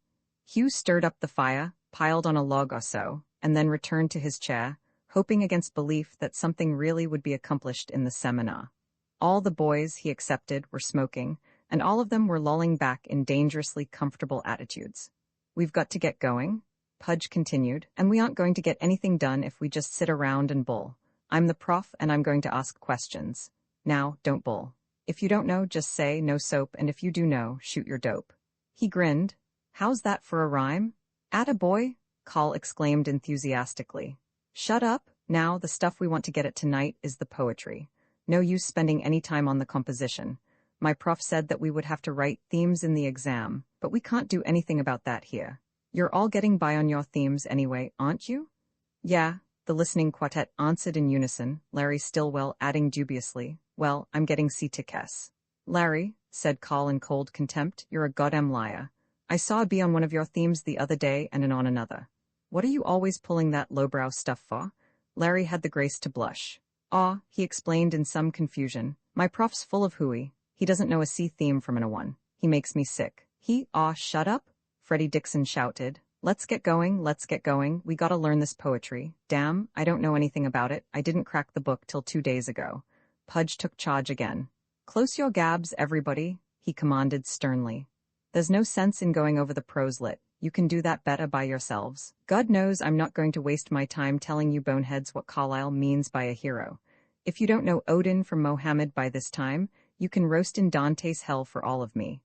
Hugh stirred up the fire, piled on a log or so, and then returned to his chair, hoping against belief that something really would be accomplished in the seminar. All the boys, he accepted, were smoking, and all of them were lolling back in dangerously comfortable attitudes. "We've got to get going," Pudge continued, "and we aren't going to get anything done if we just sit around and bull. I'm the prof, and I'm going to ask questions. Now, don't bull. If you don't know, just say no soap, and if you do know, shoot your dope." He grinned. "How's that for a rhyme?" "Atta boy," Carl exclaimed enthusiastically. "Shut up. Now, the stuff we want to get at tonight is the poetry. No use spending any time on the composition. My prof said that we would have to write themes in the exam, but we can't do anything about that here. You're all getting by on your themes anyway, aren't you?" "Yeah," the listening quartet answered in unison, Larry Stillwell adding dubiously, "Well, I'm getting C-T-K-S." "Larry," said Carl in cold contempt, "you're a goddamn liar. I saw a B on one of your themes the other day and an on another. What are you always pulling that lowbrow stuff for?" Larry had the grace to blush. "Aw," he explained in some confusion, "my prof's full of hooey. He doesn't know a C theme from an A1. He makes me sick." "Aw, shut up," Freddie Dixon shouted. Let's get going, we gotta learn this poetry. Damn, I don't know anything about it, I didn't crack the book till 2 days ago." Pudge took charge again. "Close your gabs, everybody," he commanded sternly. "There's no sense in going over the prose lit. You can do that better by yourselves. God knows I'm not going to waste my time telling you boneheads what Carlyle means by a hero. If you don't know Odin from Mohammed by this time, you can roast in Dante's hell for all of me.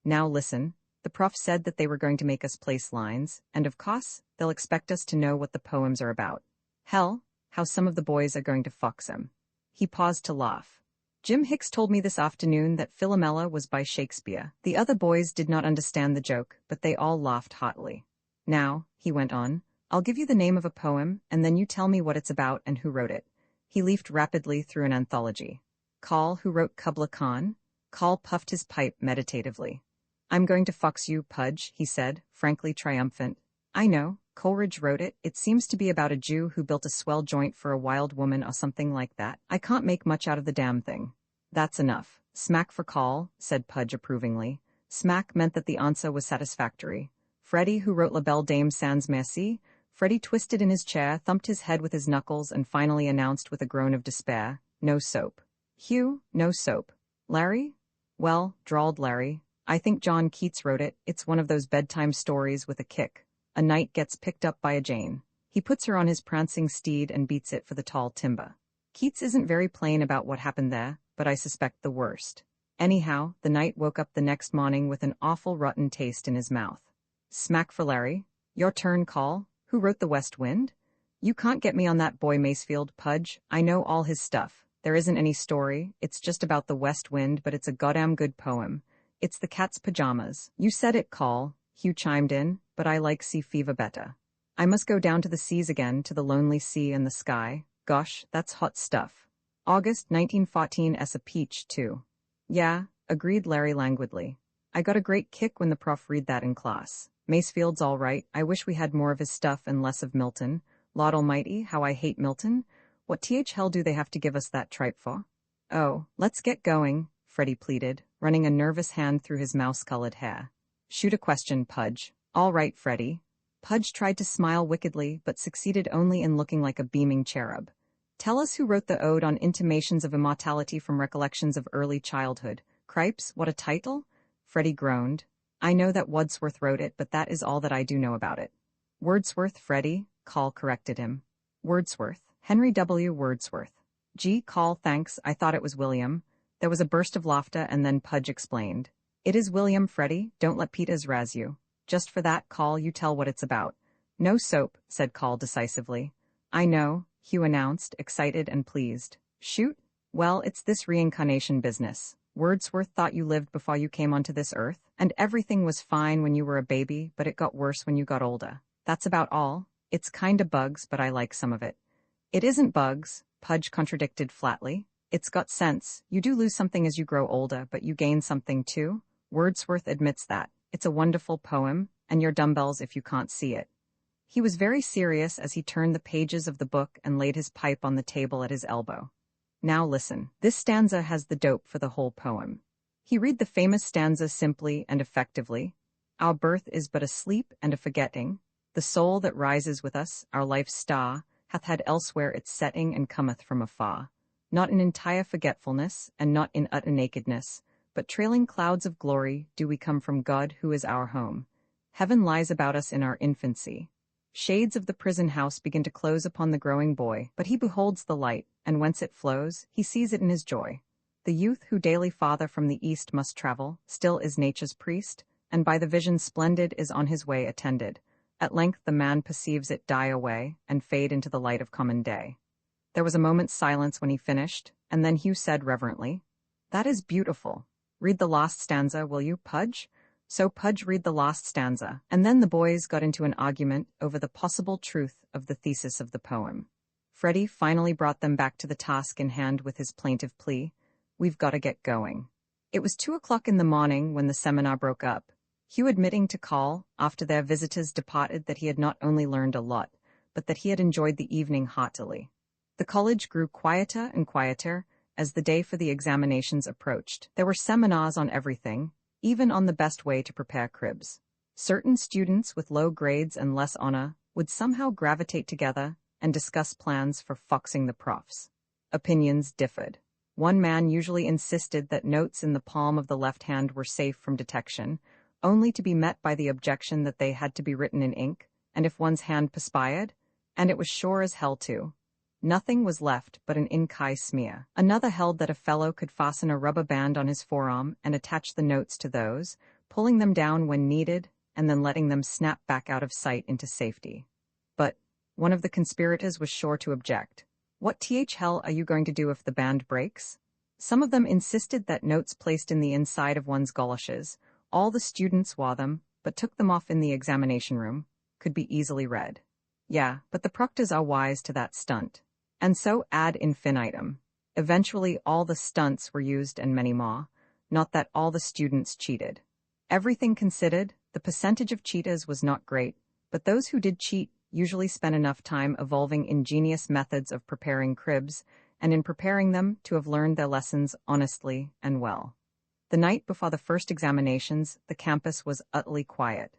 Now listen. The prof said that they were going to make us place lines, and of course, they'll expect us to know what the poems are about. Hell, how some of the boys are going to fox 'em." He paused to laugh. "Jim Hicks told me this afternoon that Philomela was by Shakespeare." The other boys did not understand the joke, but they all laughed heartily. "Now," he went on, "I'll give you the name of a poem, and then you tell me what it's about and who wrote it." He leafed rapidly through an anthology. "Carl, who wrote Kubla Khan?" Carl puffed his pipe meditatively. "I'm going to fox you, Pudge," he said, frankly triumphant. "I know, Coleridge wrote it. It seems to be about a Jew who built a swell joint for a wild woman or something like that. I can't make much out of the damn thing." "That's enough. Smack for Carl," said Pudge approvingly. Smack meant that the answer was satisfactory. "Freddie, who wrote La Belle Dame sans Merci?" Freddie twisted in his chair, thumped his head with his knuckles, and finally announced with a groan of despair, "No soap." "Hugh, no soap." "Larry?" "Well," drawled Larry, "I think John Keats wrote it. It's one of those bedtime stories with a kick. A knight gets picked up by a Jane. He puts her on his prancing steed and beats it for the tall timber." Keats isn't very plain about what happened there, but I suspect the worst. Anyhow, the knight woke up the next morning with an awful rotten taste in his mouth. Smack for Larry. "Your turn, Call. Who wrote The West Wind?" "You can't get me on that boy Macefield, Pudge. I know all his stuff. There isn't any story, it's just about the West Wind, but it's a goddamn good poem. It's the cat's pajamas." "You said it, Call," Hugh chimed in, "but I like sea fever better. I must go down to the seas again, to the lonely sea and the sky. Gosh, that's hot stuff. August 1914 as a peach, too." "Yeah," agreed Larry languidly. "I got a great kick when the prof read that in class. Macefield's all right. I wish we had more of his stuff and less of Milton. Lord almighty, how I hate Milton. What hell do they have to give us that tripe for?" "Oh, let's get going," Freddie pleaded, running a nervous hand through his mouse-colored hair. "Shoot a question, Pudge." "All right, Freddie." Pudge tried to smile wickedly, but succeeded only in looking like a beaming cherub. "Tell us who wrote the ode on intimations of immortality from recollections of early childhood." "Cripes, what a title!" Freddie groaned. "I know that Wordsworth wrote it, but that is all that I do know about it." "Wordsworth, Freddie," Call corrected him. "Wordsworth. Henry W. Wordsworth." "Gee, Call, thanks, I thought it was William." There was a burst of laughter, and then Pudge explained. "It is William, Freddie. Don't let Peters razz you. Just for that, Call, you tell what it's about." "No soap," said Call decisively. "I know," Hugh announced, excited and pleased. "Shoot? Well, it's this reincarnation business. Wordsworth thought you lived before you came onto this earth, and everything was fine when you were a baby, but it got worse when you got older. That's about all. It's kinda bugs, but I like some of it." "It isn't bugs," Pudge contradicted flatly. "It's got sense. You do lose something as you grow older, but you gain something too. Wordsworth admits that. It's a wonderful poem, and your dumbbells if you can't see it." He was very serious as he turned the pages of the book and laid his pipe on the table at his elbow. "Now listen, this stanza has the dope for the whole poem." He read the famous stanza simply and effectively. "Our birth is but a sleep and a forgetting. The soul that rises with us, our life's star, hath had elsewhere its setting and cometh from afar. Not in entire forgetfulness, and not in utter nakedness, but trailing clouds of glory do we come from God who is our home. Heaven lies about us in our infancy. Shades of the prison house begin to close upon the growing boy, but he beholds the light, and whence it flows, he sees it in his joy. The youth who daily farther from the east must travel, still is nature's priest, and by the vision splendid is on his way attended. At length the man perceives it die away, and fade into the light of common day." There was a moment's silence when he finished, and then Hugh said reverently, "That is beautiful. Read the last stanza, will you, Pudge?" So Pudge read the last stanza, and then the boys got into an argument over the possible truth of the thesis of the poem. Freddie finally brought them back to the task in hand with his plaintive plea, "We've got to get going." It was 2 o'clock in the morning when the seminar broke up, Hugh admitting to Call, after their visitors departed, that he had not only learned a lot, but that he had enjoyed the evening heartily. The college grew quieter and quieter as the day for the examinations approached. There were seminars on everything, even on the best way to prepare cribs. Certain students with low grades and less honor would somehow gravitate together and discuss plans for foxing the profs. Opinions differed. One man usually insisted that notes in the palm of the left hand were safe from detection, only to be met by the objection that they had to be written in ink, and if one's hand perspired, and it was sure as hell to. Nothing was left but an ink-eye smear. Another held that a fellow could fasten a rubber band on his forearm and attach the notes to those, pulling them down when needed, and then letting them snap back out of sight into safety. But one of the conspirators was sure to object. "What hell are you going to do if the band breaks?" Some of them insisted that notes placed in the inside of one's goloshes, all the students wore them, but took them off in the examination room, could be easily read. Yeah, but the proctors are wise to that stunt. And so ad infinitum. Eventually all the stunts were used and many more, not that all the students cheated. Everything considered, the percentage of cheaters was not great, but those who did cheat usually spent enough time evolving ingenious methods of preparing cribs, and in preparing them to have learned their lessons honestly and well. The night before the first examinations, the campus was utterly quiet.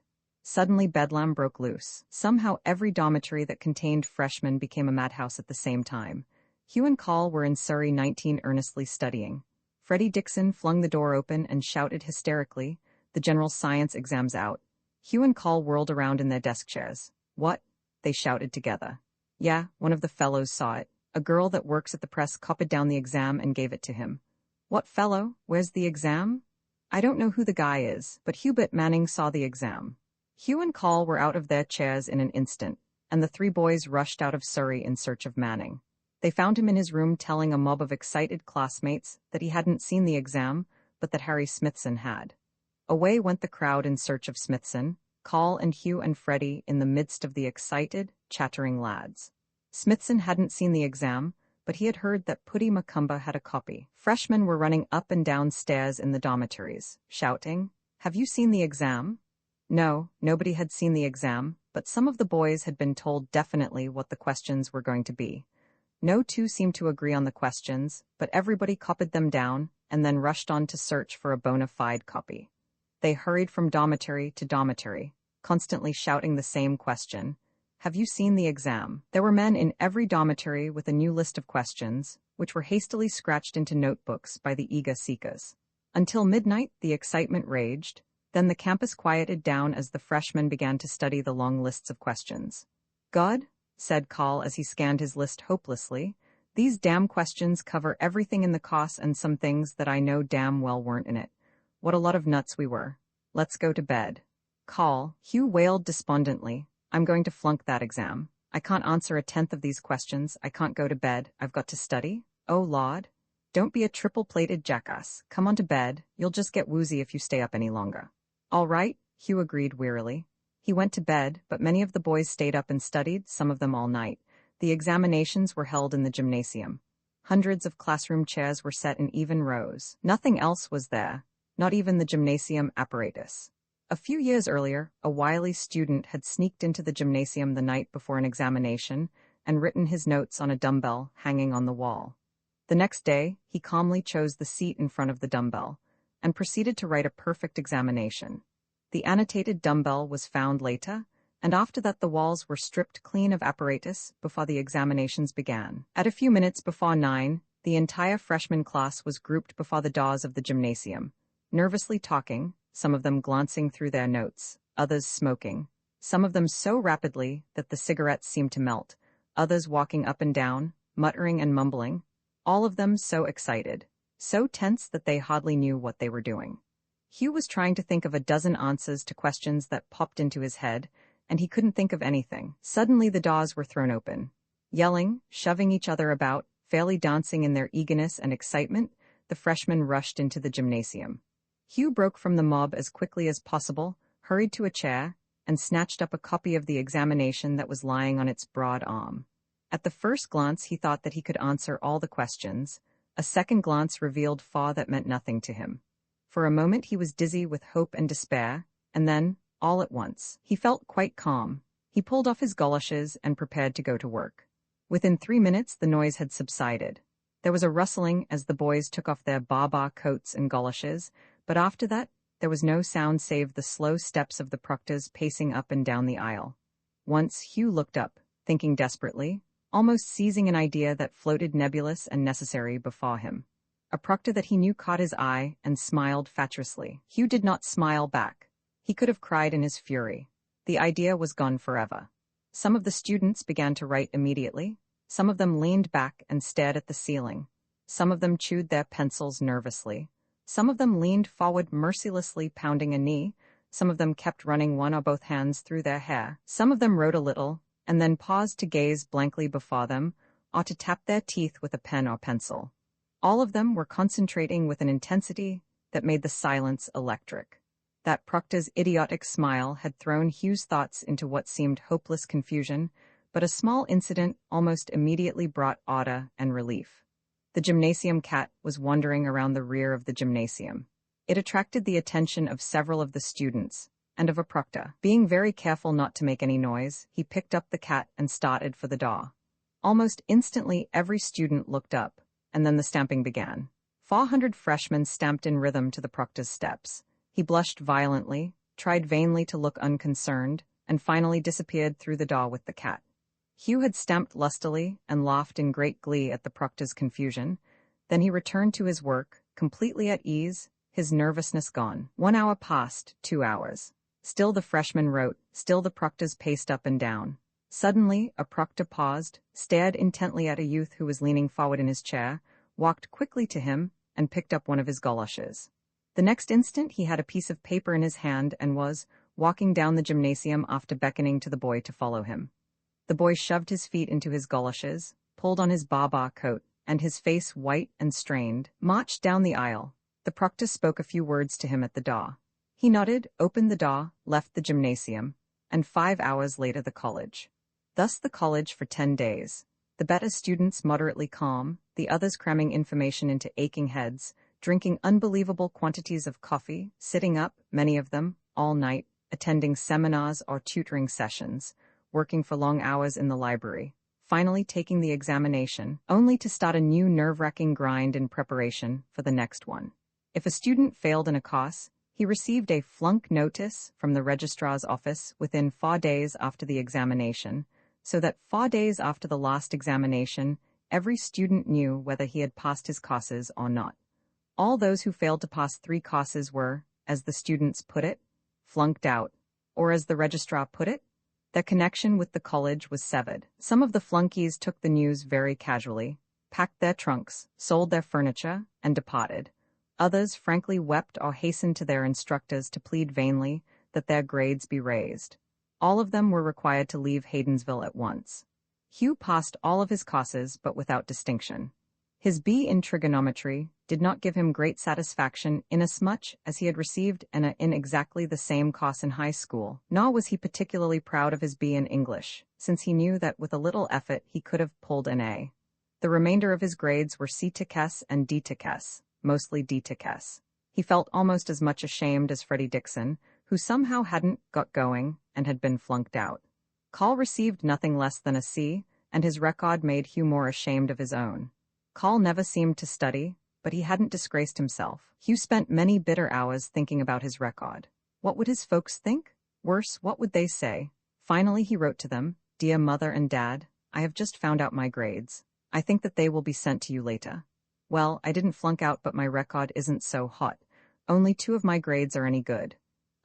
Suddenly bedlam broke loose. Somehow every dormitory that contained freshmen became a madhouse at the same time. Hugh and Call were in Surrey 19 earnestly studying. Freddie Dixon flung the door open and shouted hysterically, "The general science exam's out." Hugh and Call whirled around in their desk chairs. "What?" they shouted together. "Yeah, one of the fellows saw it. A girl that works at the press copied down the exam and gave it to him." "What fellow? Where's the exam?" "I don't know who the guy is, but Hubert Manning saw the exam." Hugh and Call were out of their chairs in an instant, and the three boys rushed out of Surrey in search of Manning. They found him in his room telling a mob of excited classmates that he hadn't seen the exam, but that Harry Smithson had. Away went the crowd in search of Smithson, Call and Hugh and Freddie in the midst of the excited, chattering lads. Smithson hadn't seen the exam, but he had heard that Putty Macumba had a copy. Freshmen were running up and down stairs in the dormitories, shouting, "Have you seen the exam?" No, nobody had seen the exam, but some of the boys had been told definitely what the questions were going to be. No two seemed to agree on the questions, but everybody copied them down and then rushed on to search for a bona fide copy. They hurried from dormitory to dormitory, constantly shouting the same question, "Have you seen the exam?" There were men in every dormitory with a new list of questions, which were hastily scratched into notebooks by the eager seekers. Until midnight, the excitement raged. Then the campus quieted down as the freshmen began to study the long lists of questions. "God," said Call as he scanned his list hopelessly, "these damn questions cover everything in the course and some things that I know damn well weren't in it. What a lot of nuts we were. Let's go to bed." "Call," Hugh wailed despondently, "I'm going to flunk that exam. I can't answer a tenth of these questions. I can't go to bed. I've got to study. Oh, Lord. Don't be a triple-plated jackass. Come on to bed. You'll just get woozy if you stay up any longer." "All right," Hugh agreed wearily. He went to bed, but many of the boys stayed up and studied, some of them all night. The examinations were held in the gymnasium. Hundreds of classroom chairs were set in even rows. Nothing else was there, not even the gymnasium apparatus. A few years earlier, a wily student had sneaked into the gymnasium the night before an examination and written his notes on a dumbbell hanging on the wall. The next day, he calmly chose the seat in front of the dumbbell and proceeded to write a perfect examination. The annotated dumbbell was found later, and after that the walls were stripped clean of apparatus before the examinations began. At a few minutes before 9, the entire freshman class was grouped before the doors of the gymnasium, nervously talking, some of them glancing through their notes, others smoking, some of them so rapidly that the cigarettes seemed to melt, others walking up and down, muttering and mumbling, all of them so excited, so tense that they hardly knew what they were doing. Hugh was trying to think of a dozen answers to questions that popped into his head, and he couldn't think of anything. Suddenly the doors were thrown open. Yelling, shoving each other about, fairly dancing in their eagerness and excitement, the freshmen rushed into the gymnasium. Hugh broke from the mob as quickly as possible, hurried to a chair, and snatched up a copy of the examination that was lying on its broad arm. At the first glance he thought that he could answer all the questions. A second glance revealed far that meant nothing to him. For a moment he was dizzy with hope and despair, and then, all at once, he felt quite calm. He pulled off his goloshes and prepared to go to work. Within 3 minutes the noise had subsided. There was a rustling as the boys took off their baba coats and goloshes, but after that there was no sound save the slow steps of the proctors pacing up and down the aisle. Once Hugh looked up, thinking desperately, almost seizing an idea that floated nebulous and necessary before him. A proctor that he knew caught his eye and smiled fatuously. Hugh did not smile back. He could have cried in his fury. The idea was gone forever. Some of the students began to write immediately. Some of them leaned back and stared at the ceiling. Some of them chewed their pencils nervously. Some of them leaned forward mercilessly pounding a knee. Some of them kept running one or both hands through their hair. Some of them wrote a little, and then paused to gaze blankly before them, or to tap their teeth with a pen or pencil. All of them were concentrating with an intensity that made the silence electric. That proctor's idiotic smile had thrown Hugh's thoughts into what seemed hopeless confusion, but a small incident almost immediately brought order and relief. The gymnasium cat was wandering around the rear of the gymnasium. It attracted the attention of several of the students, and of a proctor. Being very careful not to make any noise, he picked up the cat and started for the door. Almost instantly every student looked up, and then the stamping began. 400 freshmen stamped in rhythm to the proctor's steps. He blushed violently, tried vainly to look unconcerned, and finally disappeared through the door with the cat. Hugh had stamped lustily and laughed in great glee at the proctor's confusion. Then he returned to his work, completely at ease, his nervousness gone. 1 hour passed, 2 hours. Still the freshman wrote, still the proctors paced up and down. Suddenly, a proctor paused, stared intently at a youth who was leaning forward in his chair, walked quickly to him, and picked up one of his goloshes. The next instant he had a piece of paper in his hand and was walking down the gymnasium after beckoning to the boy to follow him. The boy shoved his feet into his goloshes, pulled on his baba coat, and his face white and strained, marched down the aisle. The proctor spoke a few words to him at the door. He nodded, opened the door, left the gymnasium, and 5 hours later the college. Thus the college for 10 days. The better students moderately calm, the others cramming information into aching heads, drinking unbelievable quantities of coffee, sitting up, many of them, all night, attending seminars or tutoring sessions, working for long hours in the library, finally taking the examination, only to start a new nerve-wracking grind in preparation for the next one. If a student failed in a course, he received a flunk notice from the registrar's office within 4 days after the examination, so that 4 days after the last examination, every student knew whether he had passed his courses or not. All those who failed to pass 3 courses were, as the students put it, flunked out, or as the registrar put it, their connection with the college was severed. Some of the flunkies took the news very casually, packed their trunks, sold their furniture, and departed. Others frankly wept or hastened to their instructors to plead vainly that their grades be raised. All of them were required to leave Haydensville at once. Hugh passed all of his courses but without distinction. His B in trigonometry did not give him great satisfaction inasmuch as he had received an A in exactly the same course in high school, nor was he particularly proud of his B in English, since he knew that with a little effort he could have pulled an A. The remainder of his grades were C-S and D-S, mostly D-S. He felt almost as much ashamed as Freddie Dixon, who somehow hadn't got going and had been flunked out. Call received nothing less than a C, and his record made Hugh more ashamed of his own. Call never seemed to study, but he hadn't disgraced himself. Hugh spent many bitter hours thinking about his record. What would his folks think? Worse, what would they say? Finally he wrote to them, "Dear Mother and Dad, I have just found out my grades. I think that they will be sent to you later. Well, I didn't flunk out, but my record isn't so hot. Only 2 of my grades are any good.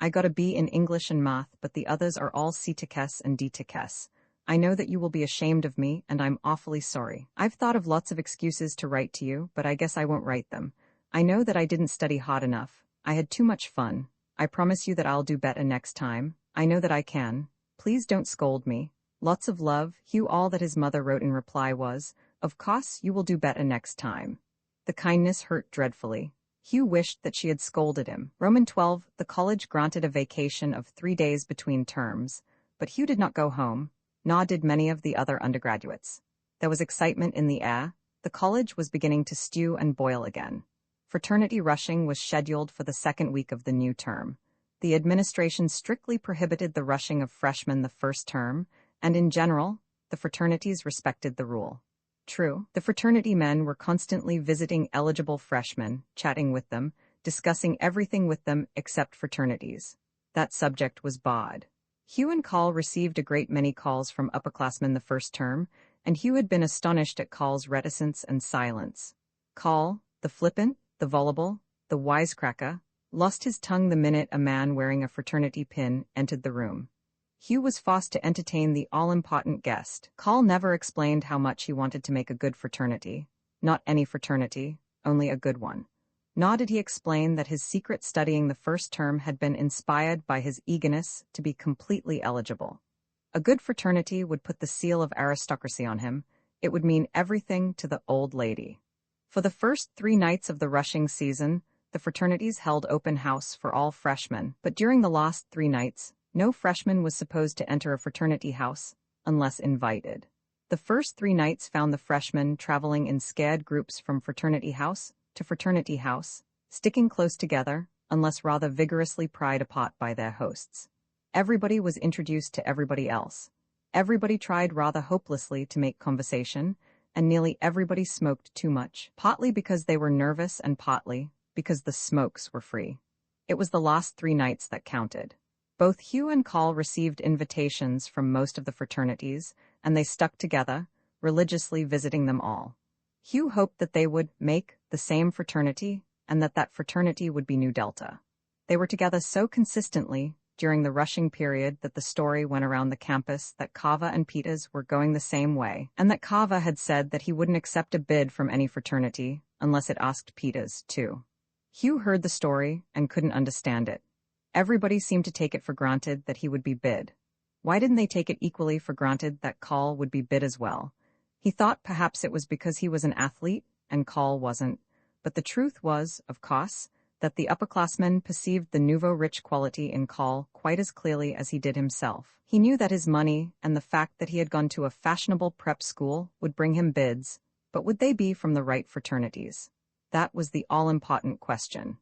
I got a B in English and math, but the others are all C-S and D-S. I know that you will be ashamed of me, and I'm awfully sorry. I've thought of lots of excuses to write to you, but I guess I won't write them. I know that I didn't study hard enough. I had too much fun. I promise you that I'll do better next time. I know that I can. Please don't scold me. Lots of love." Hugh. All that his mother wrote in reply was, "Of course, you will do better next time." The kindness hurt dreadfully. Hugh wished that she had scolded him. Roman 12, the college granted a vacation of 3 days between terms, but Hugh did not go home, nor did many of the other undergraduates. There was excitement in the air. The college was beginning to stew and boil again. Fraternity rushing was scheduled for the 2nd week of the new term. The administration strictly prohibited the rushing of freshmen the first term, and in general, the fraternities respected the rule. True, the fraternity men were constantly visiting eligible freshmen, chatting with them, discussing everything with them except fraternities. That subject was barred. Hugh and Call received a great many calls from upperclassmen the first term, and Hugh had been astonished at Call's reticence and silence. Call, the flippant, the voluble, the wisecracker, lost his tongue the minute a man wearing a fraternity pin entered the room. Hugh was forced to entertain the all-important guest. Call never explained how much he wanted to make a good fraternity. Not any fraternity, only a good one. Nor did he explain that his secret studying the first term had been inspired by his eagerness to be completely eligible. A good fraternity would put the seal of aristocracy on him. It would mean everything to the old lady. For the first 3 nights of the rushing season, the fraternities held open house for all freshmen, but during the last 3 nights, no freshman was supposed to enter a fraternity house unless invited. The first 3 nights found the freshmen traveling in scared groups from fraternity house to fraternity house, sticking close together, unless rather vigorously pried apart by their hosts. Everybody was introduced to everybody else. Everybody tried rather hopelessly to make conversation, and nearly everybody smoked too much, partly because they were nervous and partly because the smokes were free. It was the last 3 nights that counted. Both Hugh and Call received invitations from most of the fraternities, and they stuck together, religiously visiting them all. Hugh hoped that they would make the same fraternity, and that fraternity would be Nu Delta. They were together so consistently during the rushing period that the story went around the campus that Kava and Peters were going the same way, and that Kava had said that he wouldn't accept a bid from any fraternity unless it asked Peters too. Hugh heard the story and couldn't understand it. Everybody seemed to take it for granted that he would be bid. Why didn't they take it equally for granted that Call would be bid as well? He thought perhaps it was because he was an athlete and Call wasn't, but the truth was, of course, that the upperclassmen perceived the nouveau rich quality in Call quite as clearly as he did himself. He knew that his money and the fact that he had gone to a fashionable prep school would bring him bids, but would they be from the right fraternities? That was the all-important question.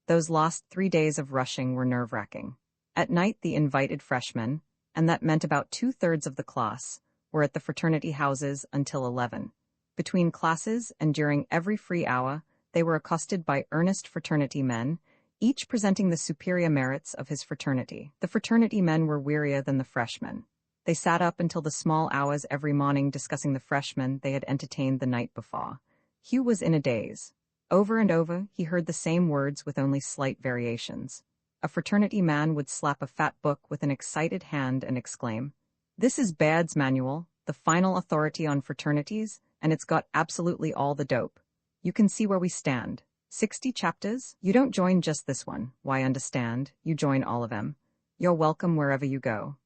Those last 3 days of rushing were nerve-wracking. At night, the invited freshmen, and that meant about 2/3 of the class, were at the fraternity houses until 11. Between classes and during every free hour, they were accosted by earnest fraternity men, each presenting the superior merits of his fraternity. The fraternity men were wearier than the freshmen. They sat up until the small hours every morning discussing the freshmen they had entertained the night before. Hugh was in a daze. Over and over, he heard the same words with only slight variations. A fraternity man would slap a fat book with an excited hand and exclaim, "This is Baird's manual, the final authority on fraternities, and it's got absolutely all the dope. You can see where we stand. 60 chapters? You don't join just this one. Why, understand, you join all of them. You're welcome wherever you go."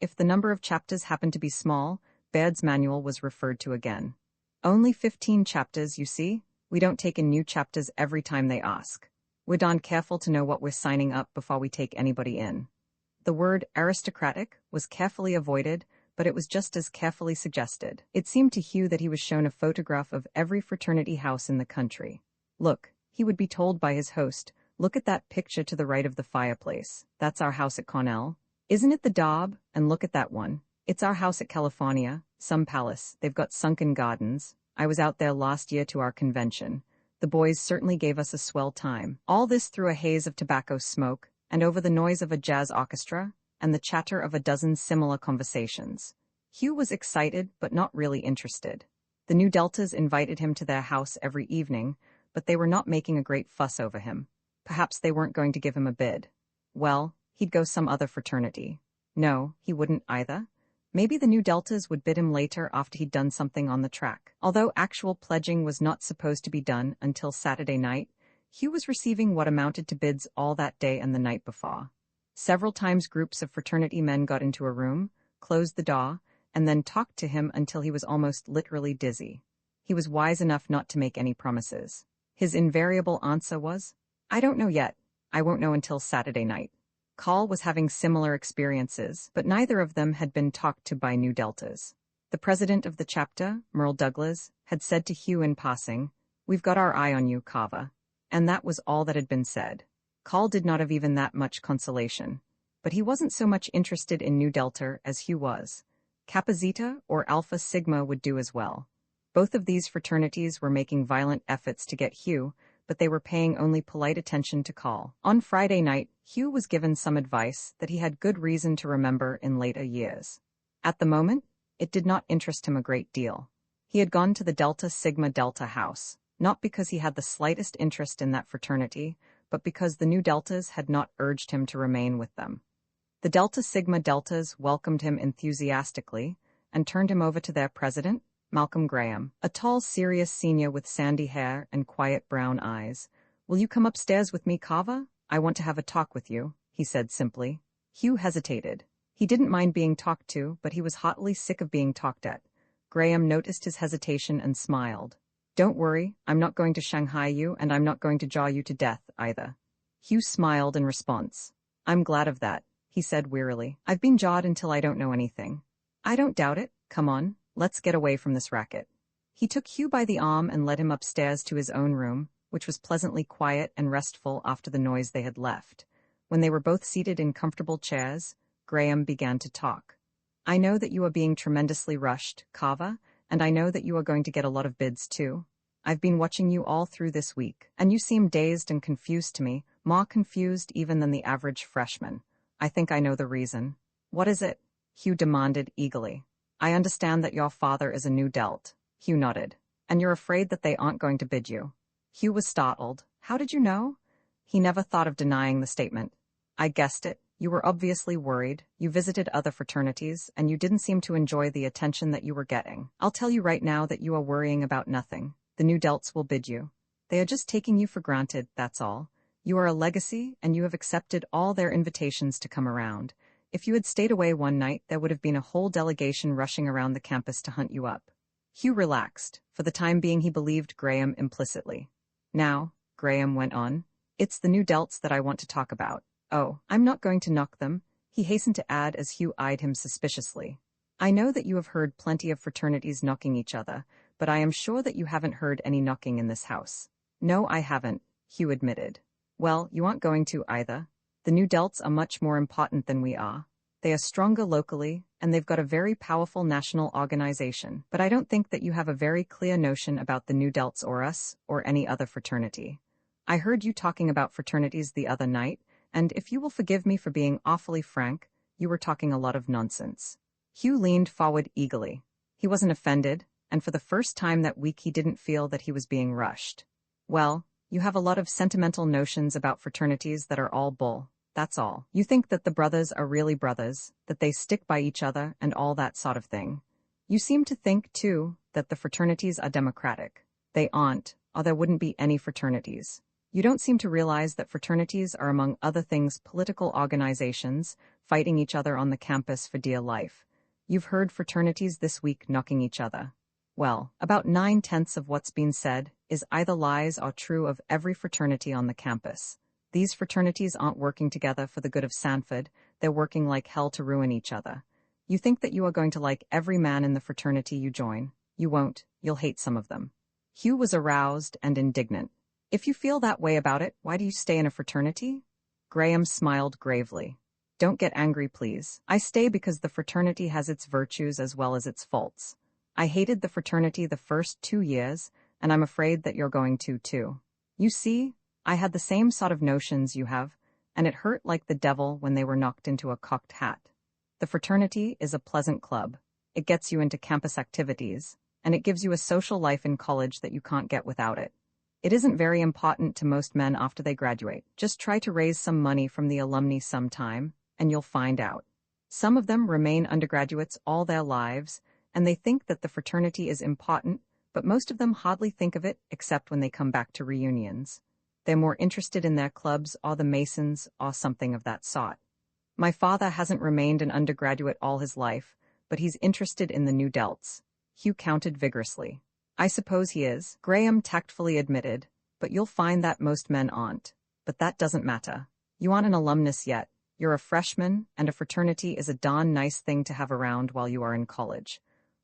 If the number of chapters happened to be small, Baird's manual was referred to again. "Only 15 chapters, you see. We don't take in new chapters every time they ask. We're darn careful to know what we're signing up before we take anybody in." The word aristocratic was carefully avoided, but it was just as carefully suggested. It seemed to Hugh that he was shown a photograph of every fraternity house in the country. Look, he would be told by his host, look at that picture to the right of the fireplace. That's our house at Cornell. Isn't it the daub? And look at that one. It's our house at California, some palace. They've got sunken gardens. I was out there last year to our convention. The boys certainly gave us a swell time. All this through a haze of tobacco smoke, and over the noise of a jazz orchestra, and the chatter of a dozen similar conversations. Hugh was excited, but not really interested. The Nu Deltas invited him to their house every evening, but they were not making a great fuss over him. Perhaps they weren't going to give him a bid. Well, he'd go some other fraternity. No, he wouldn't either. Maybe the Nu Deltas would bid him later after he'd done something on the track. Although actual pledging was not supposed to be done until Saturday night, Hugh was receiving what amounted to bids all that day and the night before. Several times groups of fraternity men got into a room, closed the door, and then talked to him until he was almost literally dizzy. He was wise enough not to make any promises. His invariable answer was, "I don't know yet. I won't know until Saturday night." Call was having similar experiences, but neither of them had been talked to by Nu Deltas. The president of the chapter, Merle Douglas, had said to Hugh in passing, "We've got our eye on you, Kava." And that was all that had been said. Call did not have even that much consolation, but he wasn't so much interested in Nu Delta as Hugh was. Kappa Zeta or Alpha Sigma would do as well. Both of these fraternities were making violent efforts to get Hugh, but they were paying only polite attention to Call. On Friday night, Hugh was given some advice that he had good reason to remember in later years. At the moment, it did not interest him a great deal. He had gone to the Delta Sigma Delta house, not because he had the slightest interest in that fraternity, but because the Nu Deltas had not urged him to remain with them. The Delta Sigma Deltas welcomed him enthusiastically and turned him over to their president, Malcolm Graham, a tall, serious senior with sandy hair and quiet brown eyes. "Will you come upstairs with me, Kava? I want to have a talk with you," he said simply. Hugh hesitated. He didn't mind being talked to, but he was heartily sick of being talked at. Graham noticed his hesitation and smiled. "Don't worry, I'm not going to Shanghai you, and I'm not going to jaw you to death, either." Hugh smiled in response. "I'm glad of that," he said wearily. "I've been jawed until I don't know anything." "I don't doubt it. Come on, let's get away from this racket." He took Hugh by the arm and led him upstairs to his own room, which was pleasantly quiet and restful after the noise they had left. When they were both seated in comfortable chairs, Graham began to talk. "I know that you are being tremendously rushed, Kava, and I know that you are going to get a lot of bids too. I've been watching you all through this week, and you seem dazed and confused to me, more confused even than the average freshman. I think I know the reason. What is it? Hugh demanded eagerly. I understand that your father is a new Delt. Hugh nodded. And you're afraid that they aren't going to bid you. Hugh was startled. How did you know? He never thought of denying the statement. I guessed it. You were obviously worried. You visited other fraternities, and you didn't seem to enjoy the attention that you were getting. I'll tell you right now that you are worrying about nothing. The new Delts will bid you. They are just taking you for granted, that's all. You are a legacy, and you have accepted all their invitations to come around. If you had stayed away one night, there would have been a whole delegation rushing around the campus to hunt you up. Hugh relaxed. For the time being, he believed Graham implicitly. Now, Graham went on, it's the new Delts that I want to talk about. Oh, I'm not going to knock them, he hastened to add as Hugh eyed him suspiciously. I know that you have heard plenty of fraternities knocking each other, but I am sure that you haven't heard any knocking in this house. No, I haven't, Hugh admitted. Well, you aren't going to either. The new Delts are much more important than we are. They are stronger locally, and they've got a very powerful national organization, but I don't think that you have a very clear notion about the new Delts or us, or any other fraternity. I heard you talking about fraternities the other night, and if you will forgive me for being awfully frank, you were talking a lot of nonsense. Hugh leaned forward eagerly. He wasn't offended, and for the first time that week he didn't feel that he was being rushed. Well, you have a lot of sentimental notions about fraternities that are all bull, that's all. You think that the brothers are really brothers, that they stick by each other and all that sort of thing. You seem to think, too, that the fraternities are democratic. They aren't, or there wouldn't be any fraternities. You don't seem to realize that fraternities are, among other things, political organizations, fighting each other on the campus for dear life. You've heard fraternities this week knocking each other. Well, about 9/10 of what's been said is either lies or true of every fraternity on the campus. These fraternities aren't working together for the good of Sanford, they're working like hell to ruin each other. You think that you are going to like every man in the fraternity you join. You won't, you'll hate some of them. Hugh was aroused and indignant. If you feel that way about it, why do you stay in a fraternity? Graham smiled gravely. Don't get angry, please. I stay because the fraternity has its virtues as well as its faults. I hated the fraternity the first 2 years, and I'm afraid that you're going to, too. You see, I had the same sort of notions you have, and it hurt like the devil when they were knocked into a cocked hat. The fraternity is a pleasant club. It gets you into campus activities, and it gives you a social life in college that you can't get without it. It isn't very important to most men after they graduate. Just try to raise some money from the alumni sometime, and you'll find out. Some of them remain undergraduates all their lives, and they think that the fraternity is important, but most of them hardly think of it except when they come back to reunions. They're more interested in their clubs or the Masons or something of that sort. My father hasn't remained an undergraduate all his life, but he's interested in the new Delts. Hugh counted vigorously. I suppose he is, Graham tactfully admitted, but you'll find that most men aren't. But that doesn't matter. You aren't an alumnus yet. You're a freshman, and a fraternity is a darn nice thing to have around while you are in college.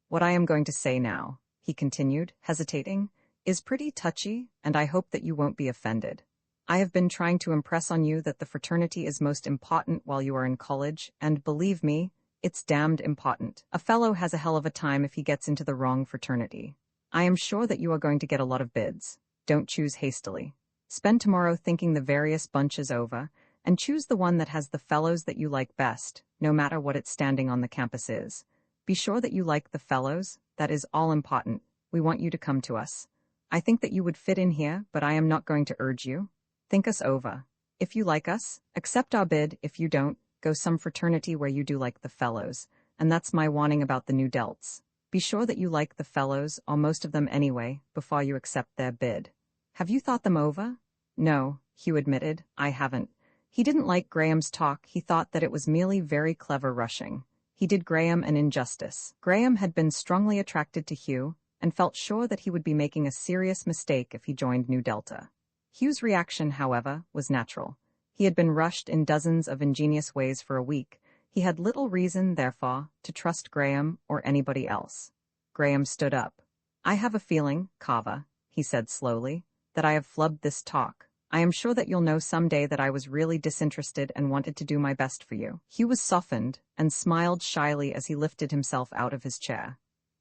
What I am going to say now, he continued, hesitating, is pretty touchy, and I hope that you won't be offended. I have been trying to impress on you that the fraternity is most important while you are in college, and believe me, it's damned important. A fellow has a hell of a time if he gets into the wrong fraternity. I am sure that you are going to get a lot of bids. Don't choose hastily. Spend tomorrow thinking the various bunches over, and choose the one that has the fellows that you like best, no matter what its standing on the campus is. Be sure that you like the fellows. That is all important. We want you to come to us. I think that you would fit in here, but I am not going to urge you. Think us over. If you like us, accept our bid. If you don't, go some fraternity where you do like the fellows, and that's my warning about the new Delts. Be sure that you like the fellows, or most of them anyway, before you accept their bid. Have you thought them over? No, Hugh admitted, I haven't. He didn't like Graham's talk. He thought that it was merely very clever rushing. He did Graham an injustice. Graham had been strongly attracted to Hugh, and felt sure that he would be making a serious mistake if he joined Nu Delta. Hugh's reaction, however, was natural. He had been rushed in dozens of ingenious ways for a week. He had little reason, therefore, to trust Graham or anybody else. Graham stood up. I have a feeling, Kava, he said slowly, that I have flubbed this talk. I am sure that you'll know someday that I was really disinterested and wanted to do my best for you. Hugh was softened and smiled shyly as he lifted himself out of his chair.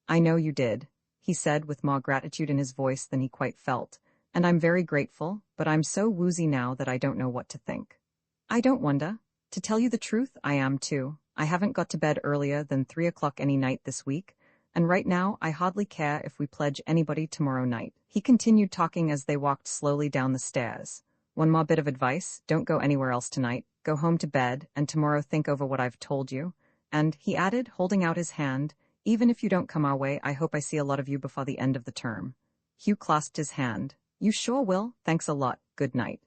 I know you did. he said with more gratitude in his voice than he quite felt, and I'm very grateful, but I'm so woozy now that I don't know what to think. I don't wonder. To tell you the truth, I am too. I haven't got to bed earlier than 3 o'clock any night this week, and right now I hardly care if we pledge anybody tomorrow night. He continued talking as they walked slowly down the stairs. One more bit of advice, don't go anywhere else tonight, go home to bed, and tomorrow think over what I've told you. And, he added, holding out his hand, even if you don't come our way, I hope I see a lot of you before the end of the term. Hugh clasped his hand. You sure will, thanks a lot, good night.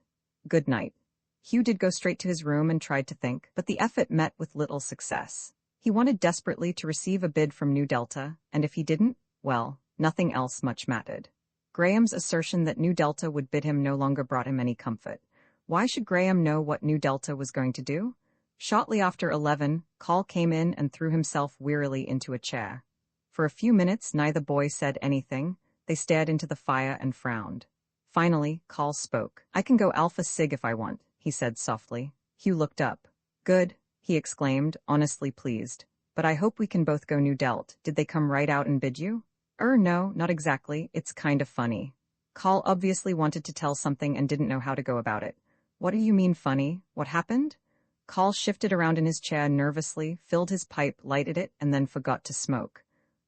Good night. Hugh did go straight to his room and tried to think, but the effort met with little success. He wanted desperately to receive a bid from New Delta, and if he didn't, well, nothing else much mattered. Graham's assertion that New Delta would bid him no longer brought him any comfort. Why should Graham know what New Delta was going to do? Shortly after 11, Call came in and threw himself wearily into a chair. For a few minutes neither boy said anything. They stared into the fire and frowned. Finally, Call spoke. I can go Alpha Sig if I want, he said softly. Hugh looked up. Good, he exclaimed, honestly pleased. But I hope we can both go New Delt. Did they come right out and bid you? No, not exactly, it's kind of funny. Call obviously wanted to tell something and didn't know how to go about it. What do you mean funny? What happened? Call shifted around in his chair nervously, filled his pipe, lighted it, and then forgot to smoke.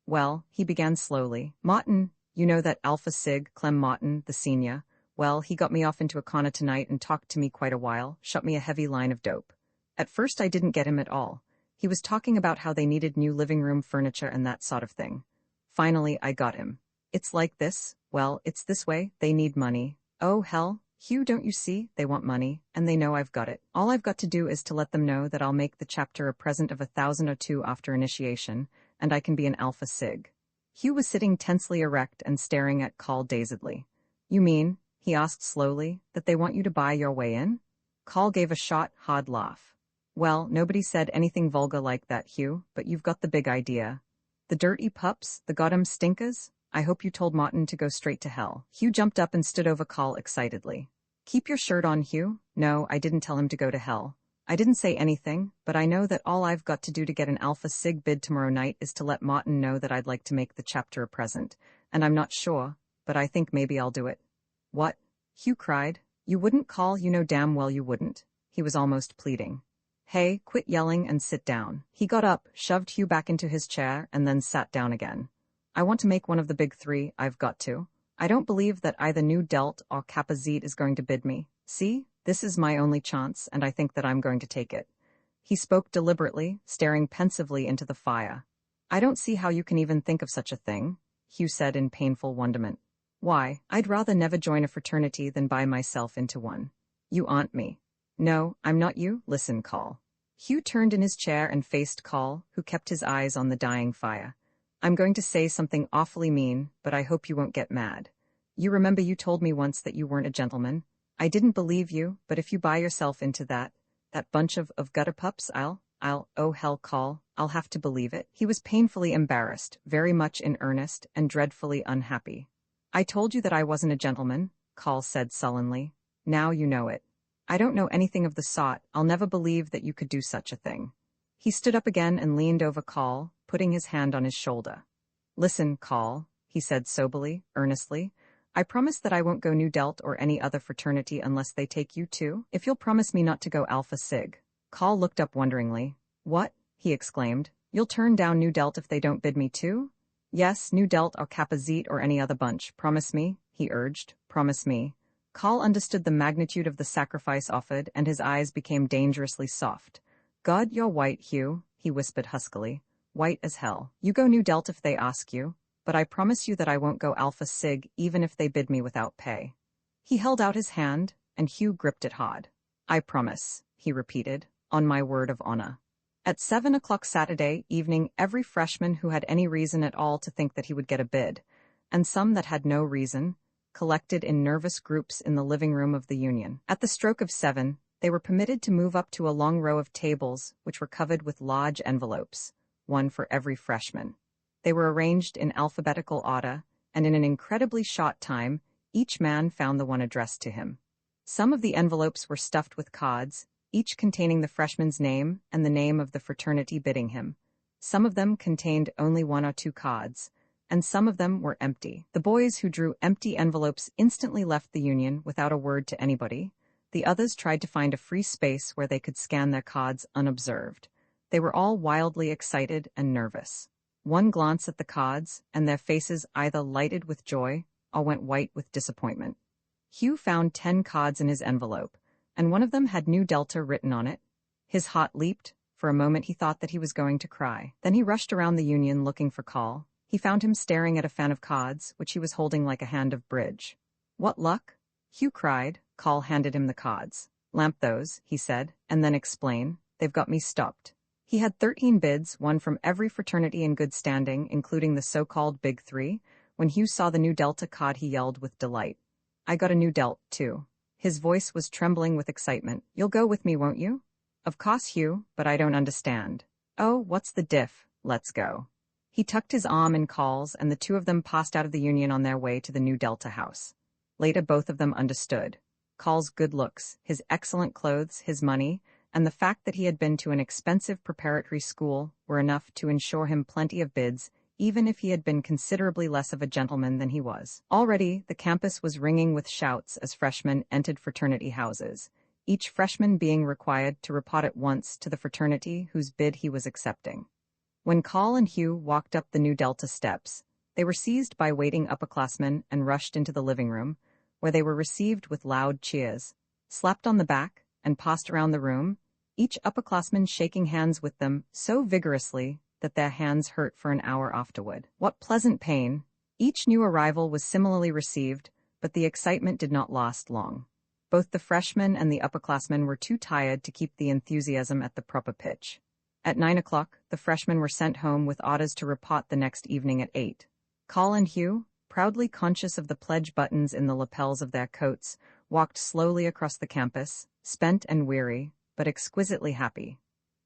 Well, he began slowly. Martin, you know that Alpha Sig, Clem Martin, the senior. Well, he got me off into a corner tonight and talked to me quite a while, shot me a heavy line of dope. At first I didn't get him at all. He was talking about how they needed new living room furniture and that sort of thing. Finally, I got him. It's like this. Well, it's this way. They need money. Oh, hell. Hugh, don't you see? They want money, and they know I've got it. All I've got to do is to let them know that I'll make the chapter a present of 1,000 or 2 after initiation, and I can be an Alpha Sig. Hugh was sitting tensely erect and staring at Call dazedly. You mean, he asked slowly, that they want you to buy your way in? Call gave a short, hard laugh. Well, nobody said anything vulgar like that, Hugh, but you've got the big idea. The dirty pups, the goddamn stinkers? I hope you told Martin to go straight to hell. Hugh jumped up and stood over Call excitedly. Keep your shirt on, Hugh. No, I didn't tell him to go to hell. I didn't say anything, but I know that all I've got to do to get an Alpha Sig bid tomorrow night is to let Martin know that I'd like to make the chapter a present, and I'm not sure, but I think maybe I'll do it. What? Hugh cried. You wouldn't, Call, you know damn well you wouldn't. He was almost pleading. Hey, quit yelling and sit down. He got up, shoved Hugh back into his chair, and then sat down again. I want to make one of the big 3, I've got to. I don't believe that either New Delt or Kappa Zete is going to bid me. See, this is my only chance, and I think that I'm going to take it. He spoke deliberately, staring pensively into the fire. I don't see how you can even think of such a thing, Hugh said in painful wonderment. Why, I'd rather never join a fraternity than buy myself into one. You aren't me. No, I'm not you. Listen, Call. Hugh turned in his chair and faced Call, who kept his eyes on the dying fire. I'm going to say something awfully mean, but I hope you won't get mad. You remember you told me once that you weren't a gentleman? I didn't believe you, but if you buy yourself into that bunch of gutter pups, oh hell, Call, I'll have to believe it. He was painfully embarrassed, very much in earnest, and dreadfully unhappy. I told you that I wasn't a gentleman, Call said sullenly. Now you know it. I don't know anything of the sort. I'll never believe that you could do such a thing. He stood up again and leaned over Call, putting his hand on his shoulder. Listen, Call, he said soberly, earnestly. I promise that I won't go New Delt or any other fraternity unless they take you too, if you'll promise me not to go Alpha Sig. Call looked up wonderingly. What? He exclaimed. You'll turn down New Delt if they don't bid me too? Yes, New Delt or Kappa Zete or any other bunch. Promise me, he urged. Promise me. Call understood the magnitude of the sacrifice offered, and his eyes became dangerously soft. God, you're white, Hugh, he whispered huskily. White as hell. You go New Delt if they ask you, but I promise you that I won't go Alpha Sig even if they bid me without pay. He held out his hand, and Hugh gripped it hard. I promise, he repeated, on my word of honor. At 7 o'clock Saturday evening, every freshman who had any reason at all to think that he would get a bid, and some that had no reason, collected in nervous groups in the living room of the Union. At the stroke of 7, they were permitted to move up to a long row of tables which were covered with large envelopes, one for every freshman. They were arranged in alphabetical order, and in an incredibly short time, each man found the one addressed to him. Some of the envelopes were stuffed with cards, each containing the freshman's name and the name of the fraternity bidding him. Some of them contained only 1 or 2 cards, and some of them were empty. The boys who drew empty envelopes instantly left the union without a word to anybody. The others tried to find a free space where they could scan their cards unobserved. They were all wildly excited and nervous. One glance at the cards, and their faces either lighted with joy or went white with disappointment. Hugh found 10 cards in his envelope, and one of them had New Delta written on it. His heart leaped. For a moment he thought that he was going to cry. Then he rushed around the union looking for Carl. He found him staring at a fan of cards, which he was holding like a hand of bridge. "What luck?" Hugh cried. Carl handed him the cards. "Lamp those," he said, "and then explain. They've got me stopped." He had 13 bids, one from every fraternity in good standing, including the so-called Big Three. When Hugh saw the New Delta card, he yelled with delight. "I got a New Delt, too." His voice was trembling with excitement. "You'll go with me, won't you?" "Of course, Hugh, but I don't understand." "Oh, what's the diff? Let's go." He tucked his arm in Carl's, and the two of them passed out of the union on their way to the New Delta house. Later, both of them understood. Carl's good looks, his excellent clothes, his money, and the fact that he had been to an expensive preparatory school were enough to ensure him plenty of bids, even if he had been considerably less of a gentleman than he was. Already, the campus was ringing with shouts as freshmen entered fraternity houses, each freshman being required to report at once to the fraternity whose bid he was accepting. When Carl and Hugh walked up the New Delta steps, they were seized by waiting upperclassmen and rushed into the living room, where they were received with loud cheers, slapped on the back, and passed around the room, each upperclassman shaking hands with them so vigorously that their hands hurt for an hour afterward. What pleasant pain! Each new arrival was similarly received, but the excitement did not last long. Both the freshmen and the upperclassmen were too tired to keep the enthusiasm at the proper pitch. At 9 o'clock, the freshmen were sent home with orders to report the next evening at 8. Carl and Hugh, proudly conscious of the pledge buttons in the lapels of their coats, walked slowly across the campus, spent and weary, but exquisitely happy.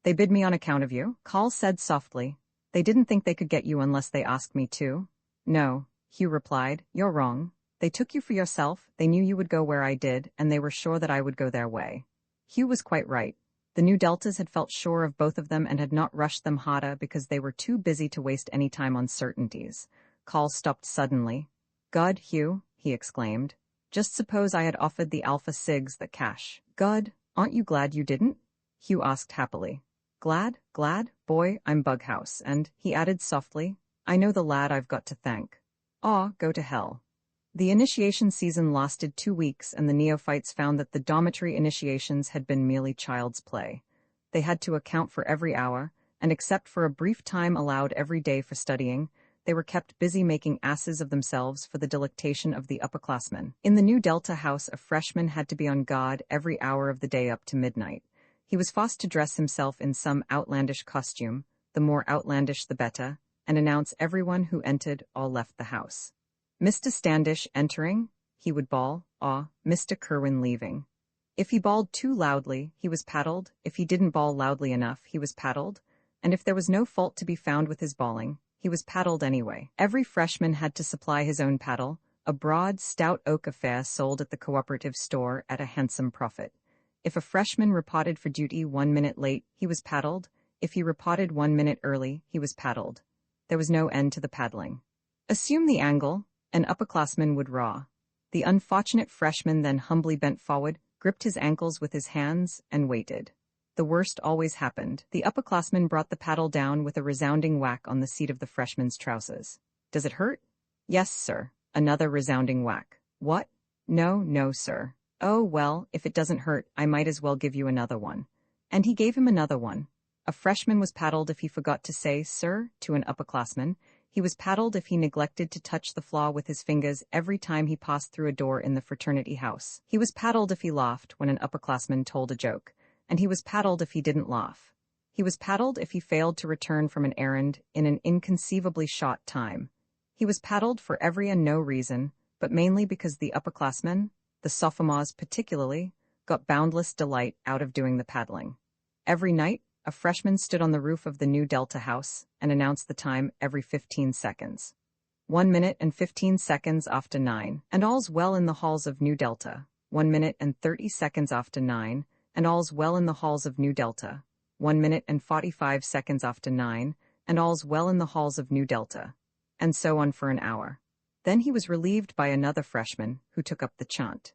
"They bid me on account of you," Carl said softly. "They didn't think they could get you unless they asked me to." "No," Hugh replied, "you're wrong. They took you for yourself, they knew you would go where I did, and they were sure that I would go their way." Hugh was quite right. The New Deltas had felt sure of both of them and had not rushed them harder because they were too busy to waste any time on certainties. Carl stopped suddenly. "God, Hugh," he exclaimed. "Just suppose I had offered the Alpha Sigs the cash." "God, aren't you glad you didn't?" Hugh asked happily. "Glad? Glad? Boy, I'm Bughouse, and," he added softly, "I know the lad I've got to thank." "Aw, go to hell." The initiation season lasted 2 weeks, and the neophytes found that the dormitory initiations had been merely child's play. They had to account for every hour, and except for a brief time allowed every day for studying, they were kept busy making asses of themselves for the delectation of the upperclassmen. In the New Delta house, a freshman had to be on guard every hour of the day up to midnight. He was forced to dress himself in some outlandish costume, the more outlandish the better, and announce everyone who entered or left the house. "Mr. Standish entering," he would bawl, or "Mr. Kerwin leaving." If he bawled too loudly, he was paddled. If he didn't bawl loudly enough, he was paddled. And if there was no fault to be found with his bawling, he was paddled anyway. Every freshman had to supply his own paddle, a broad, stout oak affair sold at the cooperative store at a handsome profit. If a freshman reported for duty 1 minute late, he was paddled. If he reported 1 minute early, he was paddled. There was no end to the paddling. "Assume the angle," an upperclassman would raw. The unfortunate freshman then humbly bent forward, gripped his ankles with his hands, and waited. The worst always happened. The upperclassman brought the paddle down with a resounding whack on the seat of the freshman's trousers. "Does it hurt?" "Yes, sir." Another resounding whack. "What?" "No, no, sir." "Oh, well, if it doesn't hurt, I might as well give you another one." And he gave him another one. A freshman was paddled if he forgot to say, "sir," to an upperclassman. He was paddled if he neglected to touch the floor with his fingers every time he passed through a door in the fraternity house. He was paddled if he laughed when an upperclassman told a joke, and he was paddled if he didn't laugh. He was paddled if he failed to return from an errand in an inconceivably short time. He was paddled for every and no reason, but mainly because the upperclassmen, the sophomores particularly, got boundless delight out of doing the paddling. Every night, a freshman stood on the roof of the New Delta house and announced the time every 15 seconds. 1 minute and 15 seconds after 9, and all's well in the halls of New Delta. 1 minute and 30 seconds after 9, and all's well in the halls of New Delta. 1 minute and 45 seconds after 9, and all's well in the halls of New Delta. and so on for an hour. Then he was relieved by another freshman, who took up the chant.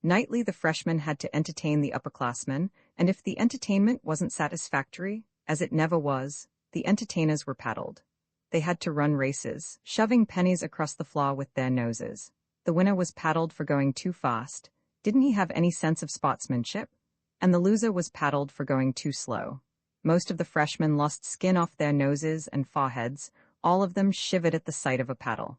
Nightly the freshmen had to entertain the upperclassmen, and if the entertainment wasn't satisfactory, as it never was, the entertainers were paddled. They had to run races, shoving pennies across the floor with their noses. The winner was paddled for going too fast. Didn't he have any sense of sportsmanship? And the loser was paddled for going too slow. Most of the freshmen lost skin off their noses and foreheads. All of them shivered at the sight of a paddle.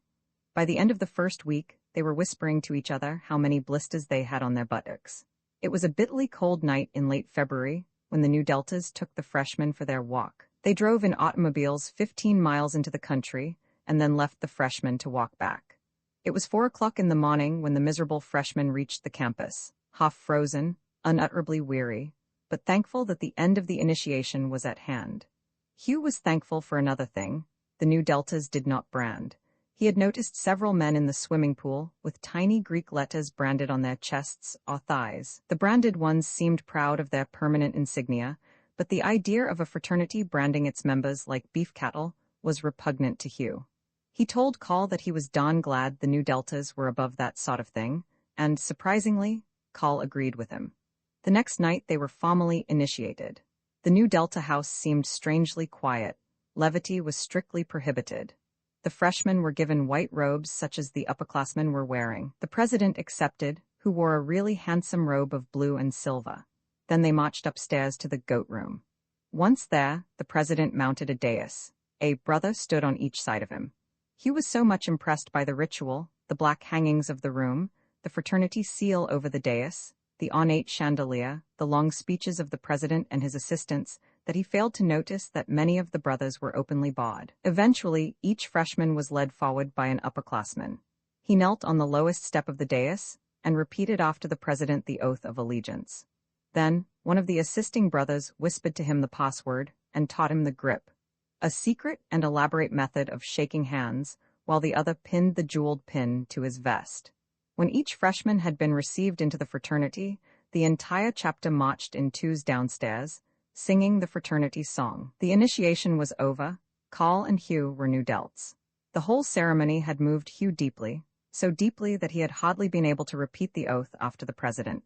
By the end of the first week, they were whispering to each other how many blisters they had on their buttocks. It was a bitterly cold night in late February when the Nu Deltas took the freshmen for their walk. They drove in automobiles 15 miles into the country and then left the freshmen to walk back. It was 4 o'clock in the morning when the miserable freshmen reached the campus, half frozen, unutterably weary, but thankful that the end of the initiation was at hand. Hugh was thankful for another thing. The Nu Deltas did not brand. He had noticed several men in the swimming pool with tiny Greek letters branded on their chests or thighs. The branded ones seemed proud of their permanent insignia, but the idea of a fraternity branding its members like beef cattle was repugnant to Hugh. He told Call that he was darn glad the Nu Deltas were above that sort of thing, and, surprisingly, Call agreed with him. The next night they were formally initiated. The Nu Delta house seemed strangely quiet. Levity was strictly prohibited. The freshmen were given white robes such as the upperclassmen were wearing. The president accepted, who wore a really handsome robe of blue and silver. Then they marched upstairs to the goat room. Once there, the president mounted a dais. A brother stood on each side of him. Hugh was so much impressed by the ritual, the black hangings of the room, the fraternity seal over the dais, the ornate chandelier, the long speeches of the president and his assistants, that he failed to notice that many of the brothers were openly bawd. Eventually, each freshman was led forward by an upperclassman. He knelt on the lowest step of the dais and repeated after the president the oath of allegiance. Then, one of the assisting brothers whispered to him the password and taught him the grip, a secret and elaborate method of shaking hands, while the other pinned the jeweled pin to his vest. When each freshman had been received into the fraternity, the entire chapter marched in twos downstairs, singing the fraternity song. The initiation was over. Call and Hugh were Nu Delts. The whole ceremony had moved Hugh deeply, so deeply that he had hardly been able to repeat the oath after the president.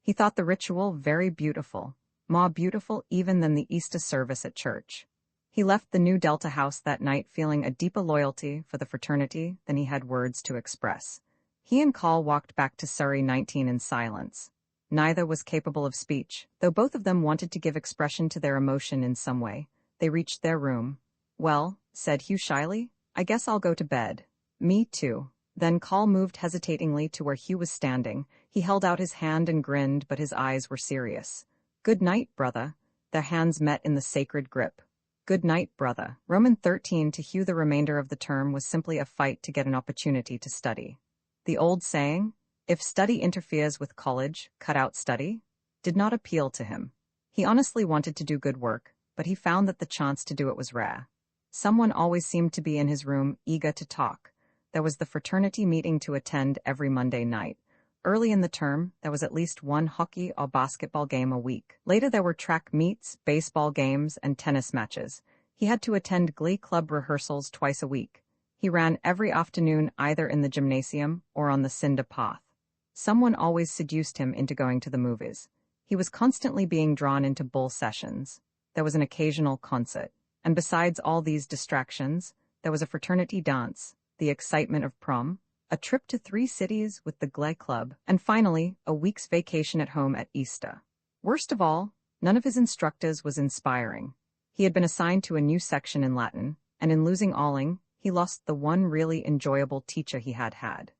He thought the ritual very beautiful, more beautiful even than the Easter service at church. He left the Nu Delta house that night feeling a deeper loyalty for the fraternity than he had words to express. He and Call walked back to Surrey 19 in silence. Neither was capable of speech, though both of them wanted to give expression to their emotion in some way. They reached their room. "Well," said Hugh shyly, "I guess I'll go to bed." "Me too." Then Call moved hesitatingly to where Hugh was standing. He held out his hand and grinned, but his eyes were serious. "Good night, brother." Their hands met in the sacred grip. "Good night, brother." Roman 13 to Hugh the remainder of the term was simply a fight to get an opportunity to study. The old saying, "If study interferes with college, cut out study," did not appeal to him. He honestly wanted to do good work, but he found that the chance to do it was rare. Someone always seemed to be in his room, eager to talk. There was the fraternity meeting to attend every Monday night. Early in the term, there was at least one hockey or basketball game a week. Later there were track meets, baseball games, and tennis matches. He had to attend glee club rehearsals twice a week. He ran every afternoon either in the gymnasium or on the cinder path. Someone always seduced him into going to the movies. He was constantly being drawn into bull sessions. There was an occasional concert. And besides all these distractions, there was a fraternity dance, the excitement of prom, a trip to 3 cities with the Glee Club, and finally, a week's vacation at home at Easter. Worst of all, none of his instructors was inspiring. He had been assigned to a new section in Latin, and in losing Alling, he lost the one really enjoyable teacher he had had.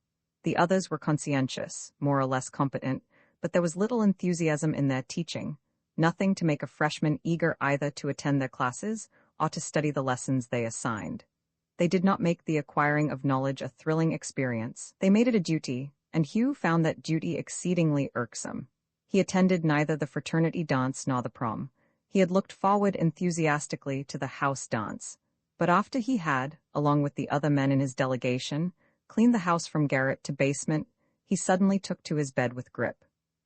The others were conscientious, more or less competent, but there was little enthusiasm in their teaching, nothing to make a freshman eager either to attend their classes or to study the lessons they assigned. They did not make the acquiring of knowledge a thrilling experience. They made it a duty, and Hugh found that duty exceedingly irksome. He attended neither the fraternity dance nor the prom. He had looked forward enthusiastically to the house dance, but after he had, along with the other men in his delegation, cleaned the house from garret to basement, he suddenly took to his bed with grip.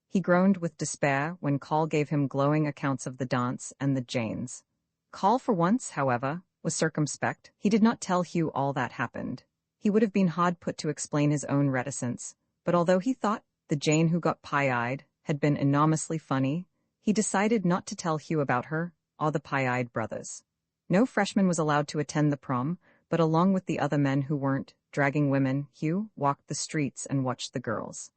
He groaned with despair when Call gave him glowing accounts of the dance and the Janes. Call, for once, however, was circumspect. He did not tell Hugh all that happened. He would have been hard put to explain his own reticence, but although he thought the Jane who got pie-eyed had been enormously funny, he decided not to tell Hugh about her or the pie-eyed brothers. No freshman was allowed to attend the prom, but along with the other men who weren't dragging women, Hugh walked the streets and watched the girls.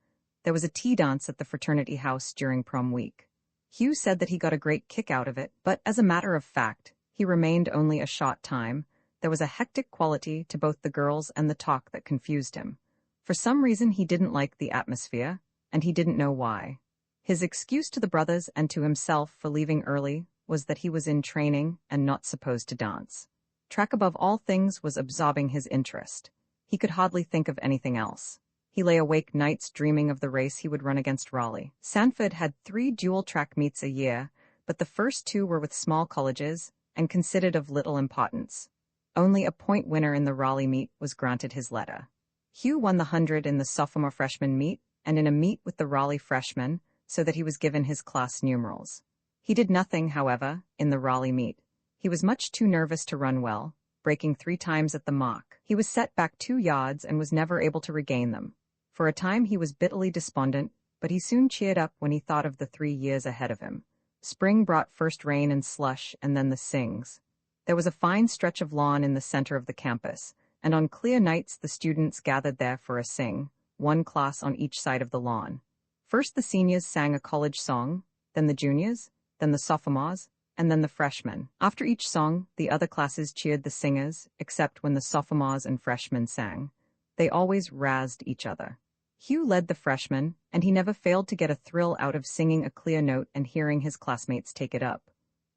There was a tea dance at the fraternity house during prom week. Hugh said that he got a great kick out of it, but as a matter of fact, he remained only a short time. There was a hectic quality to both the girls and the talk that confused him. For some reason he didn't like the atmosphere, and he didn't know why. His excuse to the brothers and to himself for leaving early was that he was in training and not supposed to dance. Track above all things was absorbing his interest. He could hardly think of anything else. He lay awake nights dreaming of the race he would run against Raleigh. Sanford had 3 dual-track meets a year, but the first 2 were with small colleges and considered of little importance. Only a point winner in the Raleigh meet was granted his letter. Hugh won the 100 in the sophomore-freshman meet and in a meet with the Raleigh freshmen, so that he was given his class numerals. He did nothing, however, in the Raleigh meet. He was much too nervous to run well, breaking 3 times at the mark. He was set back 2 yards and was never able to regain them. For a time he was bitterly despondent, but he soon cheered up when he thought of the 3 years ahead of him. Spring brought first rain and slush and then the sings. There was a fine stretch of lawn in the center of the campus, and on clear nights the students gathered there for a sing, 1 class on each side of the lawn. First the seniors sang a college song, then the juniors, then the sophomores, and then the freshmen. After each song, the other classes cheered the singers, except when the sophomores and freshmen sang. They always razzed each other. Hugh led the freshmen, and he never failed to get a thrill out of singing a clear note and hearing his classmates take it up.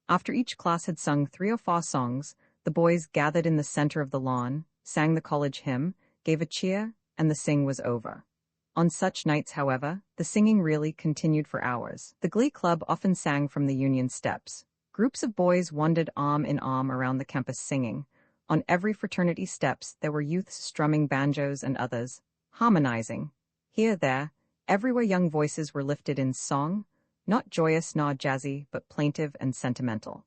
After each class had sung 3 or 4 songs, the boys gathered in the center of the lawn, sang the college hymn, gave a cheer, and the sing was over. On such nights, however, the singing really continued for hours. The Glee Club often sang from the Union steps. Groups of boys wandered arm in arm around the campus singing. On every fraternity steps there were youths strumming banjos and others, harmonizing. Here, there, everywhere young voices were lifted in song, not joyous nor jazzy, but plaintive and sentimental.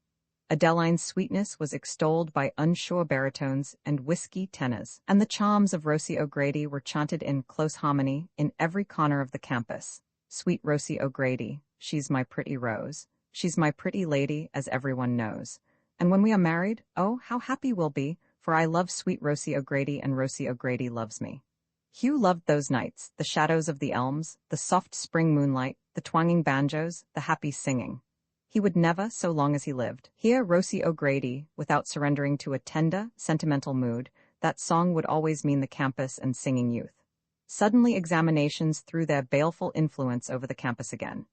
Adeline's sweetness was extolled by unsure baritones and whiskey tenors, and the charms of Rosie O'Grady were chanted in close harmony in every corner of the campus. Sweet Rosie O'Grady, she's my pretty rose, she's my pretty lady, as everyone knows. And when we are married, oh, how happy we'll be, for I love sweet Rosie O'Grady and Rosie O'Grady loves me. Hugh loved those nights, the shadows of the elms, the soft spring moonlight, the twanging banjos, the happy singing. He would never, so long as he lived, hear Rosie O'Grady without surrendering to a tender, sentimental mood. That song would always mean the campus and singing youth. Suddenly examinations threw their baleful influence over the campus again.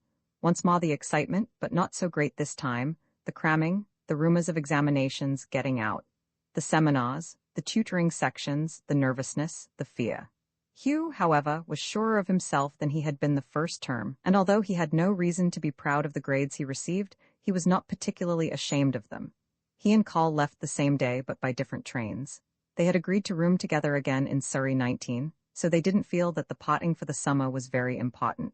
Once more the excitement, but not so great this time, the cramming, the rumors of examinations getting out, the seminars, the tutoring sections, the nervousness, the fear. Hugh, however, was surer of himself than he had been the first term, and although he had no reason to be proud of the grades he received, he was not particularly ashamed of them. He and Call left the same day but by different trains. They had agreed to room together again in Surrey 19, so they didn't feel that the parting for the summer was very important.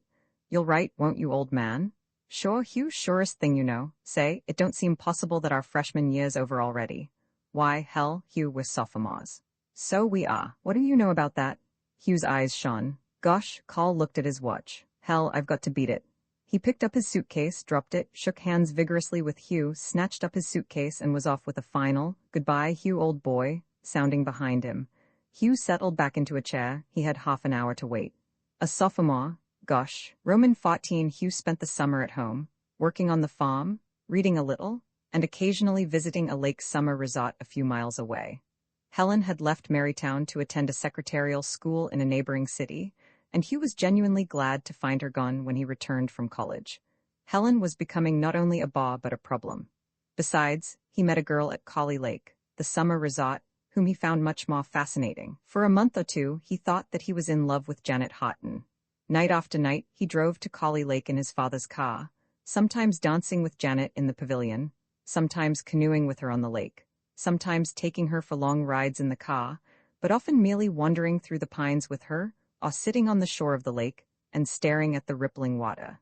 You'll write, won't you, old man? Sure, Hugh, surest thing you know. Say, it don't seem possible that our freshman year's over already. Why, hell, Hugh, we're sophomores. So we are. What do you know about that? Hugh's eyes shone. Gosh, Call looked at his watch. Hell, I've got to beat it. He picked up his suitcase, dropped it, shook hands vigorously with Hugh, snatched up his suitcase and was off with a final, "Goodbye, Hugh, old boy," sounding behind him. Hugh settled back into a chair. He had half an hour to wait. A sophomore. Gosh. Roman 14. Hugh spent the summer at home, working on the farm, reading a little, and occasionally visiting a lake summer resort a few miles away. Helen had left Marytown to attend a secretarial school in a neighboring city, and Hugh was genuinely glad to find her gone when he returned from college. Helen was becoming not only a bore but a problem. Besides, he met a girl at Collie Lake, the summer resort, whom he found much more fascinating. For a month or 2, he thought that he was in love with Janet Houghton. Night after night, he drove to Collie Lake in his father's car, sometimes dancing with Janet in the pavilion, sometimes canoeing with her on the lake, sometimes taking her for long rides in the car, but often merely wandering through the pines with her, or sitting on the shore of the lake and staring at the rippling water.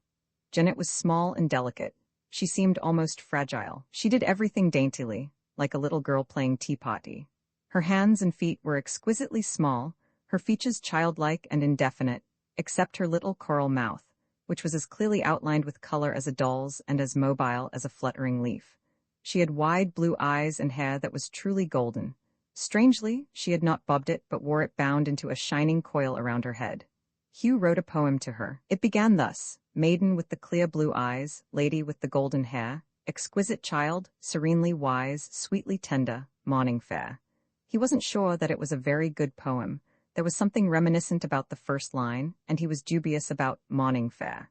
Janet was small and delicate. She seemed almost fragile. She did everything daintily, like a little girl playing tea-potty. Her hands and feet were exquisitely small, her features childlike and indefinite, except her little coral mouth, which was as clearly outlined with color as a doll's and as mobile as a fluttering leaf. She had wide blue eyes and hair that was truly golden. Strangely, she had not bobbed it but wore it bound into a shining coil around her head. Hugh wrote a poem to her. It began thus: maiden with the clear blue eyes, lady with the golden hair, exquisite child, serenely wise, sweetly tender, morning fair. He wasn't sure that it was a very good poem. There was something reminiscent about the first line, and he was dubious about morning fair.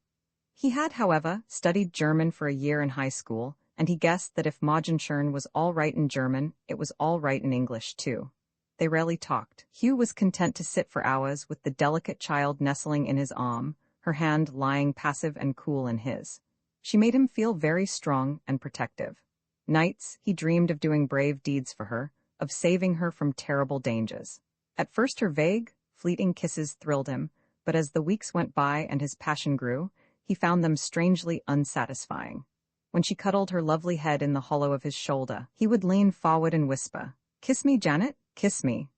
He had, however, studied German for a year in high school, and he guessed that if Morgenstern was all right in German, it was all right in English too. They rarely talked. Hugh was content to sit for hours with the delicate child nestling in his arm, her hand lying passive and cool in his. She made him feel very strong and protective. Nights, he dreamed of doing brave deeds for her, of saving her from terrible dangers. At first her vague, fleeting kisses thrilled him, but as the weeks went by and his passion grew, he found them strangely unsatisfying. When she cuddled her lovely head in the hollow of his shoulder, he would lean forward and whisper, "Kiss me, Janet, kiss me."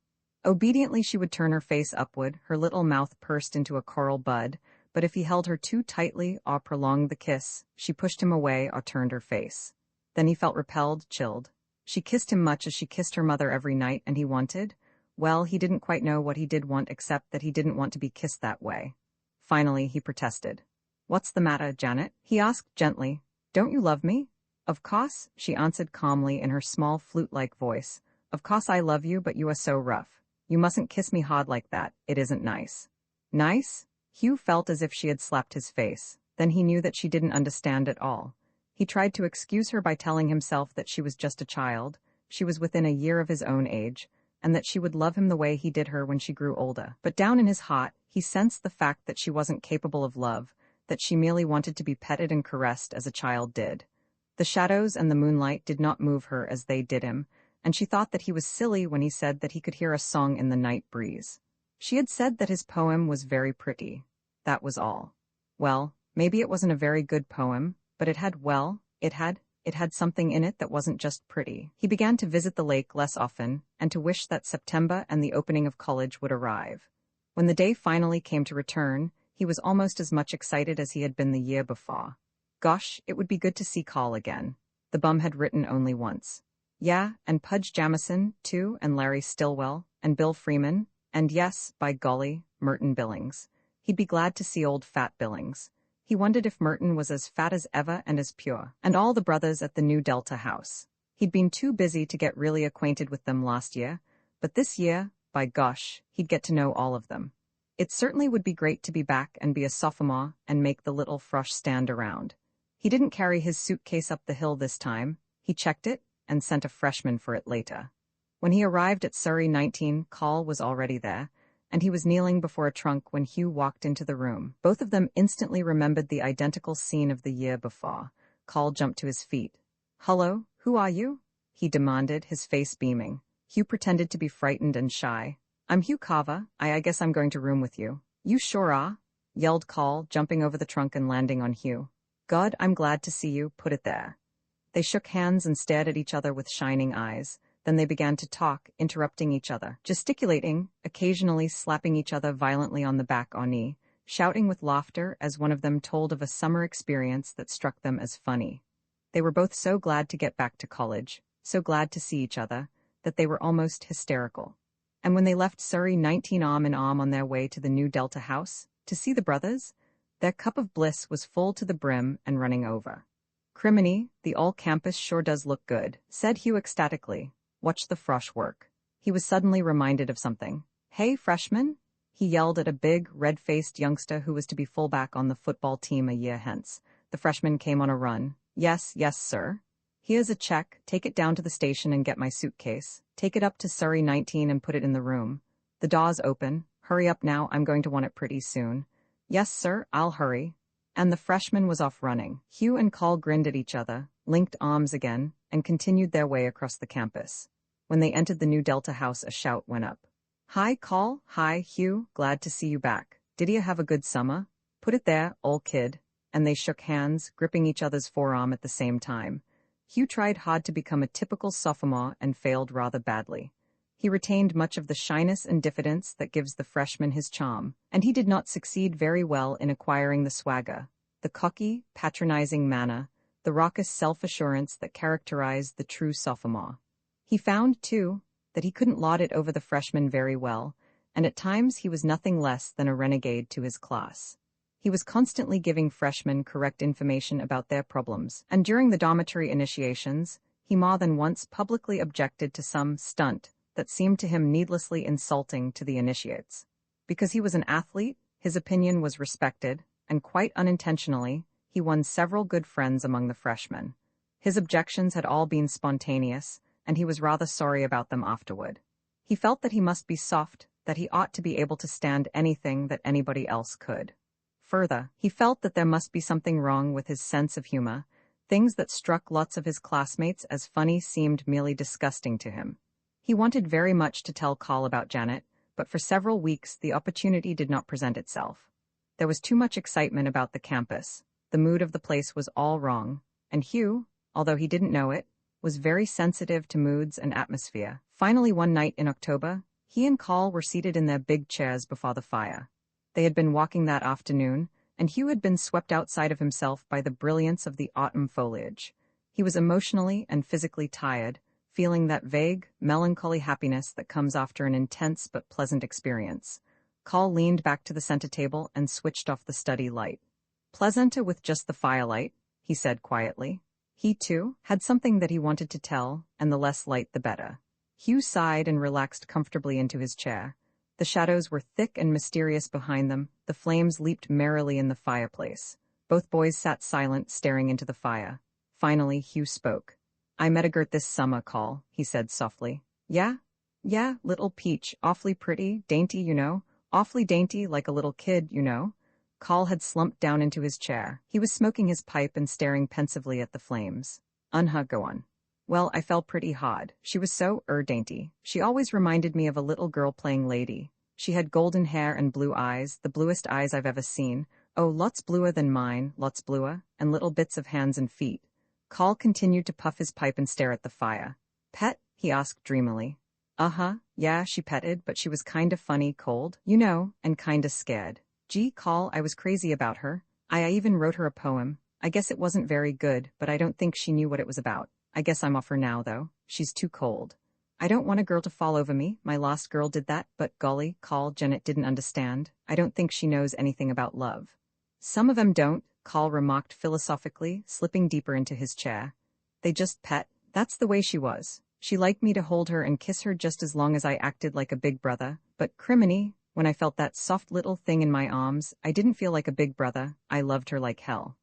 Obediently she would turn her face upward, her little mouth pursed into a coral bud, but if he held her too tightly or prolonged the kiss, she pushed him away or turned her face. Then he felt repelled, chilled. She kissed him much as she kissed her mother every night, and he wanted, well, he didn't quite know what he did want except that he didn't want to be kissed that way. Finally, he protested. "What's the matter, Janet?" he asked gently. "Don't you love me?" "Of course," she answered calmly in her small flute-like voice. "Of course I love you, but you are so rough. You mustn't kiss me hard like that. It isn't nice." Nice? Hugh felt as if she had slapped his face. Then he knew that she didn't understand at all. He tried to excuse her by telling himself that she was just a child, she was within a year of his own age, and that she would love him the way he did her when she grew older. But down in his heart, he sensed the fact that she wasn't capable of love, that she merely wanted to be petted and caressed as a child did. The shadows and the moonlight did not move her as they did him, and she thought that he was silly when he said that he could hear a song in the night breeze. She had said that his poem was very pretty. That was all. Well, maybe it wasn't a very good poem, but it had something in it that wasn't just pretty. He began to visit the lake less often, and to wish that September and the opening of college would arrive. When the day finally came to return, he was almost as much excited as he had been the year before. Gosh, it would be good to see Carl again. The bum had written only once. Yeah, and Pudge Jamison, too, and Larry Stillwell, and Bill Freeman, and yes, by golly, Merton Billings. He'd be glad to see old fat Billings. He wondered if Merton was as fat as ever and as pure, and all the brothers at the new Delta house. He'd been too busy to get really acquainted with them last year, but this year, by gosh, he'd get to know all of them. It certainly would be great to be back and be a sophomore and make the little frosh stand around. He didn't carry his suitcase up the hill this time. He checked it and sent a freshman for it later. When he arrived at Surrey 19, Carl was already there, and he was kneeling before a trunk when Hugh walked into the room. Both of them instantly remembered the identical scene of the year before. Carl jumped to his feet. "Hello, who are you?" he demanded, his face beaming. Hugh pretended to be frightened and shy. "I'm Hugh Carver. I guess I'm going to room with you." "You sure are," yelled Carl, jumping over the trunk and landing on Hugh. "God, I'm glad to see you. Put it there." They shook hands and stared at each other with shining eyes. Then they began to talk, interrupting each other, gesticulating, occasionally slapping each other violently on the back or knee, shouting with laughter as one of them told of a summer experience that struck them as funny. They were both so glad to get back to college, so glad to see each other, that they were almost hysterical. And when they left Surrey 19 arm in arm on their way to the new Delta house, to see the brothers, their cup of bliss was full to the brim and running over. "Criminy, the all-campus sure does look good," said Hugh ecstatically. "Watch the frosh work." He was suddenly reminded of something. "Hey, freshman!" he yelled at a big, red-faced youngster who was to be fullback on the football team a year hence. The freshman came on a run. Yes, sir. "Here's a check. Take it down to the station and get my suitcase. Take it up to Surrey 19 and put it in the room. The door's open. Hurry up now, I'm going to want it pretty soon." "Yes, sir, I'll hurry." And the freshman was off running. Hugh and Carl grinned at each other, linked arms again, and continued their way across the campus. When they entered the new Delta house, a shout went up. "Hi, Carl. Hi, Hugh. Glad to see you back. Did you have a good summer?" "Put it there, old kid." And they shook hands, gripping each other's forearm at the same time. Hugh tried hard to become a typical sophomore and failed rather badly. He retained much of the shyness and diffidence that gives the freshman his charm, and he did not succeed very well in acquiring the swagger, the cocky, patronizing manner, the raucous self-assurance that characterized the true sophomore. He found, too, that he couldn't laud it over the freshmen very well, and at times he was nothing less than a renegade to his class. He was constantly giving freshmen correct information about their problems, and during the dormitory initiations, he more than once publicly objected to some stunt that seemed to him needlessly insulting to the initiates. Because he was an athlete, his opinion was respected, and quite unintentionally, he won several good friends among the freshmen. His objections had all been spontaneous, and he was rather sorry about them afterward. He felt that he must be soft, that he ought to be able to stand anything that anybody else could. Further, he felt that there must be something wrong with his sense of humor. Things that struck lots of his classmates as funny seemed merely disgusting to him. He wanted very much to tell Carl about Janet, but for several weeks the opportunity did not present itself. There was too much excitement about the campus. The mood of the place was all wrong, and Hugh, although he didn't know it, was very sensitive to moods and atmosphere. Finally, one night in October, he and Carl were seated in their big chairs before the fire. They had been walking that afternoon, and Hugh had been swept outside of himself by the brilliance of the autumn foliage. He was emotionally and physically tired, feeling that vague, melancholy happiness that comes after an intense but pleasant experience. Carl leaned back to the center table and switched off the study light. "Pleasanter with just the firelight," he said quietly. He, too, had something that he wanted to tell, and the less light the better. Hugh sighed and relaxed comfortably into his chair. The shadows were thick and mysterious behind them. The flames leaped merrily in the fireplace. Both boys sat silent, staring into the fire. Finally, Hugh spoke. "I met a girl this summer, Carl," he said softly. "Yeah? Yeah, little peach, awfully pretty, dainty, you know. Awfully dainty, like a little kid, you know." Carl had slumped down into his chair. He was smoking his pipe and staring pensively at the flames. Go on." "Well, I fell pretty hard. She was so dainty. She always reminded me of a little girl playing lady. She had golden hair and blue eyes, the bluest eyes I've ever seen. Oh, lots bluer than mine, lots bluer, and little bits of hands and feet." Carl continued to puff his pipe and stare at the fire. "Pet?" he asked dreamily. Yeah, she petted, but she was kinda funny, cold, you know, and kinda scared. Gee, Carl, I was crazy about her. I even wrote her a poem. I guess it wasn't very good, but I don't think she knew what it was about. I guess I'm off her now, though. She's too cold. I don't want a girl to fall over me. My last girl did that, but golly, Carl, Janet didn't understand. I don't think she knows anything about love." "Some of them don't," Carl remarked philosophically, slipping deeper into his chair. "They just pet. That's the way she was. She liked me to hold her and kiss her just as long as I acted like a big brother. But criminy, when I felt that soft little thing in my arms, I didn't feel like a big brother. I loved her like hell.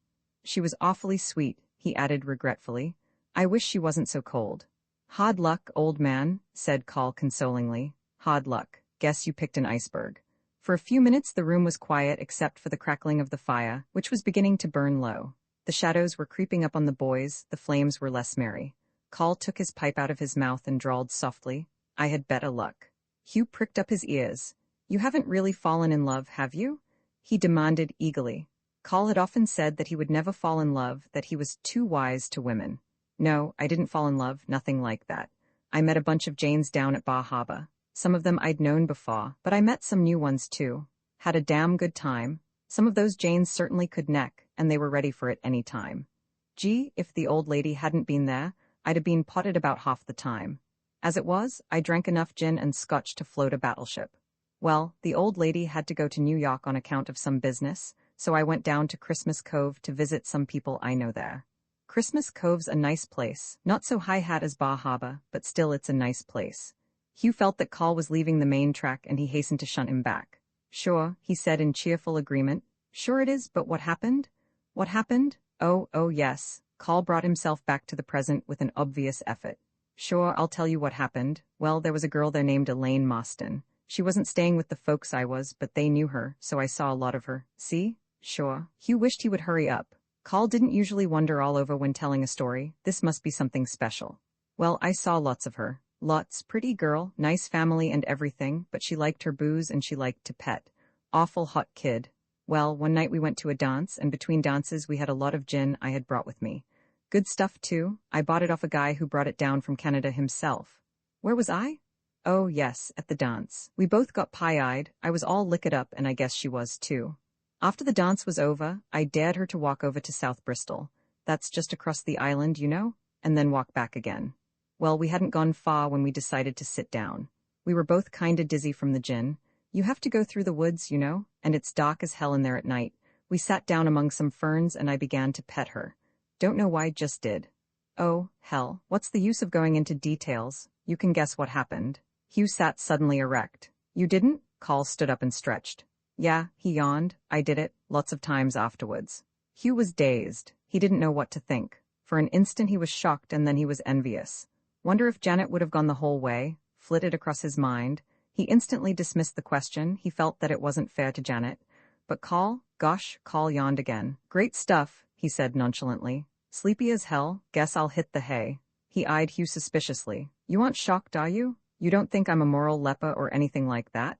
She was awfully sweet," he added regretfully. "I wish she wasn't so cold." "Hard luck, old man," said Carl consolingly. "Hard luck. Guess you picked an iceberg." For a few minutes the room was quiet except for the crackling of the fire, which was beginning to burn low. The shadows were creeping up on the boys, the flames were less merry. Carl took his pipe out of his mouth and drawled softly, "I had better luck." Hugh pricked up his ears. "You haven't really fallen in love, have you?" he demanded eagerly. Carl had often said that he would never fall in love, that he was too wise to women. "No, I didn't fall in love, nothing like that. I met a bunch of Janes down at Bar Harbor. Some of them I'd known before, but I met some new ones too. Had a damn good time. Some of those Janes certainly could neck, and they were ready for it any time. Gee, if the old lady hadn't been there, I'd have been potted about half the time. As it was, I drank enough gin and scotch to float a battleship. Well, the old lady had to go to New York on account of some business, so I went down to Christmas Cove to visit some people I know there. Christmas Cove's a nice place, not so high-hat as Bar Harbor, but still it's a nice place." Hugh felt that Carl was leaving the main track and he hastened to shunt him back. "Sure," he said in cheerful agreement. "Sure it is, but what happened?" "What happened? Oh, yes." Carl brought himself back to the present with an obvious effort. "Sure, I'll tell you what happened. Well, there was a girl there named Elaine Marston. She wasn't staying with the folks I was, but they knew her, so I saw a lot of her. See? Sure." Hugh wished he would hurry up. Carl didn't usually wander all over when telling a story. This must be something special. "Well, I saw lots of her. Lots. Pretty girl, nice family and everything, but she liked her booze and she liked to pet. Awful hot kid. Well, one night we went to a dance, and between dances we had a lot of gin I had brought with me. Good stuff too. I bought it off a guy who brought it down from Canada himself. Where was I? Oh yes, at the dance. We both got pie-eyed, I was all licked up and I guess she was too. After the dance was over, I dared her to walk over to South Bristol. That's just across the island, you know, and then walk back again. Well, we hadn't gone far when we decided to sit down. We were both kinda dizzy from the gin. You have to go through the woods, you know, and it's dark as hell in there at night. We sat down among some ferns and I began to pet her. Don't know why, just did. Oh, hell, what's the use of going into details? You can guess what happened. Hugh sat suddenly erect. You didn't? Carl stood up and stretched. Yeah, he yawned. I did it, lots of times afterwards. Hugh was dazed. He didn't know what to think. For an instant he was shocked and then he was envious. Wonder if Janet would have gone the whole way, flitted across his mind. He instantly dismissed the question. He felt that it wasn't fair to Janet. But Carl, gosh, Carl yawned again. Great stuff, he said nonchalantly. Sleepy as hell, guess I'll hit the hay. He eyed Hugh suspiciously. You aren't shocked, are you? You don't think I'm a moral leper or anything like that?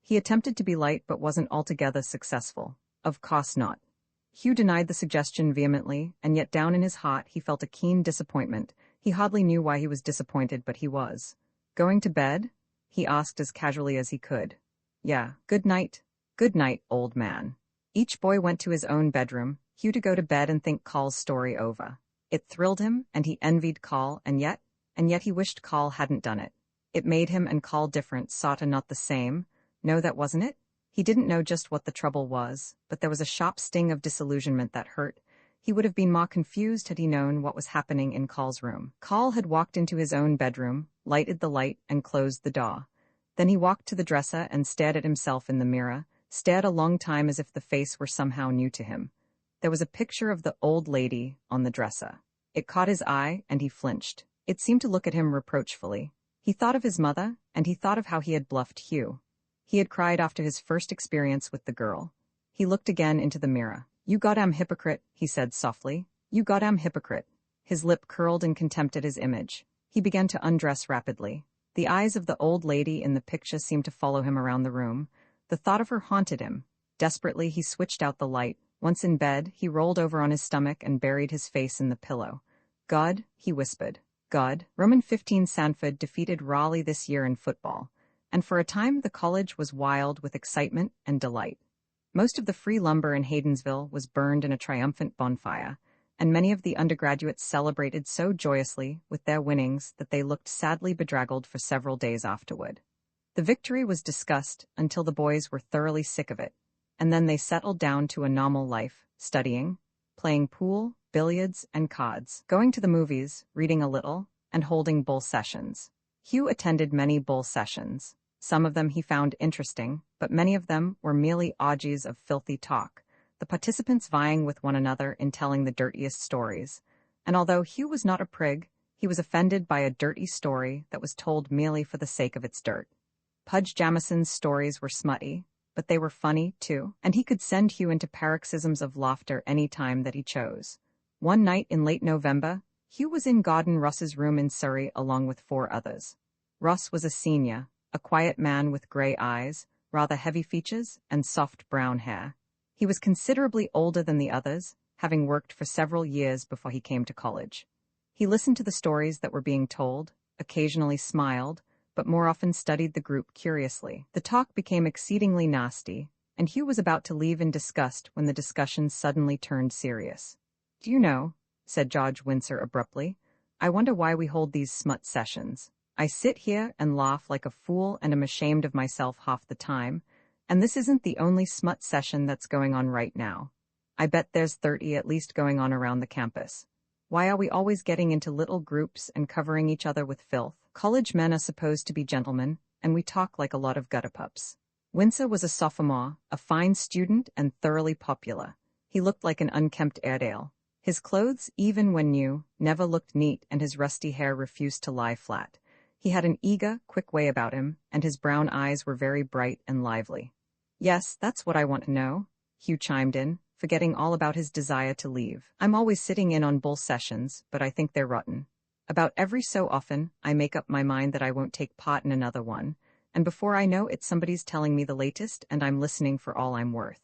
He attempted to be light but wasn't altogether successful. Of course not. Hugh denied the suggestion vehemently, and yet down in his heart he felt a keen disappointment. He hardly knew why he was disappointed, but he was. Going to bed? He asked as casually as he could. Yeah, good night. Good night, old man. Each boy went to his own bedroom, Hugh to go to bed and think Carl's story over. It thrilled him, and he envied Carl, and yet he wished Carl hadn't done it. It made him and Carl different, sorta not the same. No, that wasn't it. He didn't know just what the trouble was, but there was a sharp sting of disillusionment that hurt. He would have been more confused had he known what was happening in Carl's room. Carl had walked into his own bedroom, lighted the light, and closed the door. Then he walked to the dresser and stared at himself in the mirror, stared a long time as if the face were somehow new to him. There was a picture of the old lady on the dresser. It caught his eye, and he flinched. It seemed to look at him reproachfully. He thought of his mother, and he thought of how he had bluffed Hugh. He had cried after his first experience with the girl. He looked again into the mirror. You goddamn hypocrite, he said softly. You goddamn hypocrite. His lip curled in contempt at his image. He began to undress rapidly. The eyes of the old lady in the picture seemed to follow him around the room. The thought of her haunted him. Desperately, he switched out the light. Once in bed, he rolled over on his stomach and buried his face in the pillow. God, he whispered. God, Roman 15 Sanford defeated Raleigh this year in football. And for a time the college was wild with excitement and delight. Most of the free lumber in Haydensville was burned in a triumphant bonfire, and many of the undergraduates celebrated so joyously with their winnings that they looked sadly bedraggled for several days afterward. The victory was discussed until the boys were thoroughly sick of it, and then they settled down to a normal life, studying, playing pool, billiards, and cards, going to the movies, reading a little, and holding bull sessions. Hugh attended many bull sessions. Some of them he found interesting, but many of them were merely orgies of filthy talk, the participants vying with one another in telling the dirtiest stories. And although Hugh was not a prig, he was offended by a dirty story that was told merely for the sake of its dirt. Pudge Jamison's stories were smutty, but they were funny, too, and he could send Hugh into paroxysms of laughter any time that he chose. One night in late November, Hugh was in Gordon Russ's room in Surrey along with 4 others. Russ was a senior, a quiet man with gray eyes, rather heavy features, and soft brown hair. He was considerably older than the others, having worked for several years before he came to college. He listened to the stories that were being told, occasionally smiled, but more often studied the group curiously. The talk became exceedingly nasty, and Hugh was about to leave in disgust when the discussion suddenly turned serious. Do you know, said George Windsor abruptly, I wonder why we hold these smut sessions. I sit here and laugh like a fool and am ashamed of myself half the time, and this isn't the only smut session that's going on right now. I bet there's 30 at least going on around the campus. Why are we always getting into little groups and covering each other with filth? College men are supposed to be gentlemen, and we talk like a lot of gutter-pups. Windsor was a sophomore, a fine student and thoroughly popular. He looked like an unkempt Airedale. His clothes, even when new, never looked neat, and his rusty hair refused to lie flat. He had an eager, quick way about him, and his brown eyes were very bright and lively. Yes, that's what I want to know, Hugh chimed in, forgetting all about his desire to leave. I'm always sitting in on bull sessions, but I think they're rotten. About every so often, I make up my mind that I won't take part in another one, and before I know it somebody's telling me the latest and I'm listening for all I'm worth.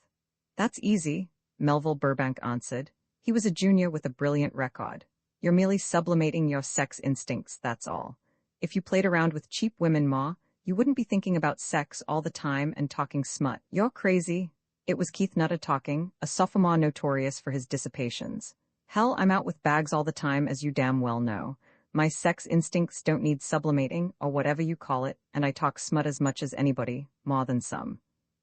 That's easy, Melville Burbank answered. He was a junior with a brilliant record. You're merely sublimating your sex instincts, that's all. If you played around with cheap women, Ma, you wouldn't be thinking about sex all the time and talking smut. You're crazy. It was Keith Nutter talking, a sophomore notorious for his dissipations. Hell, I'm out with bags all the time, as you damn well know. My sex instincts don't need sublimating, or whatever you call it, and I talk smut as much as anybody, more than some.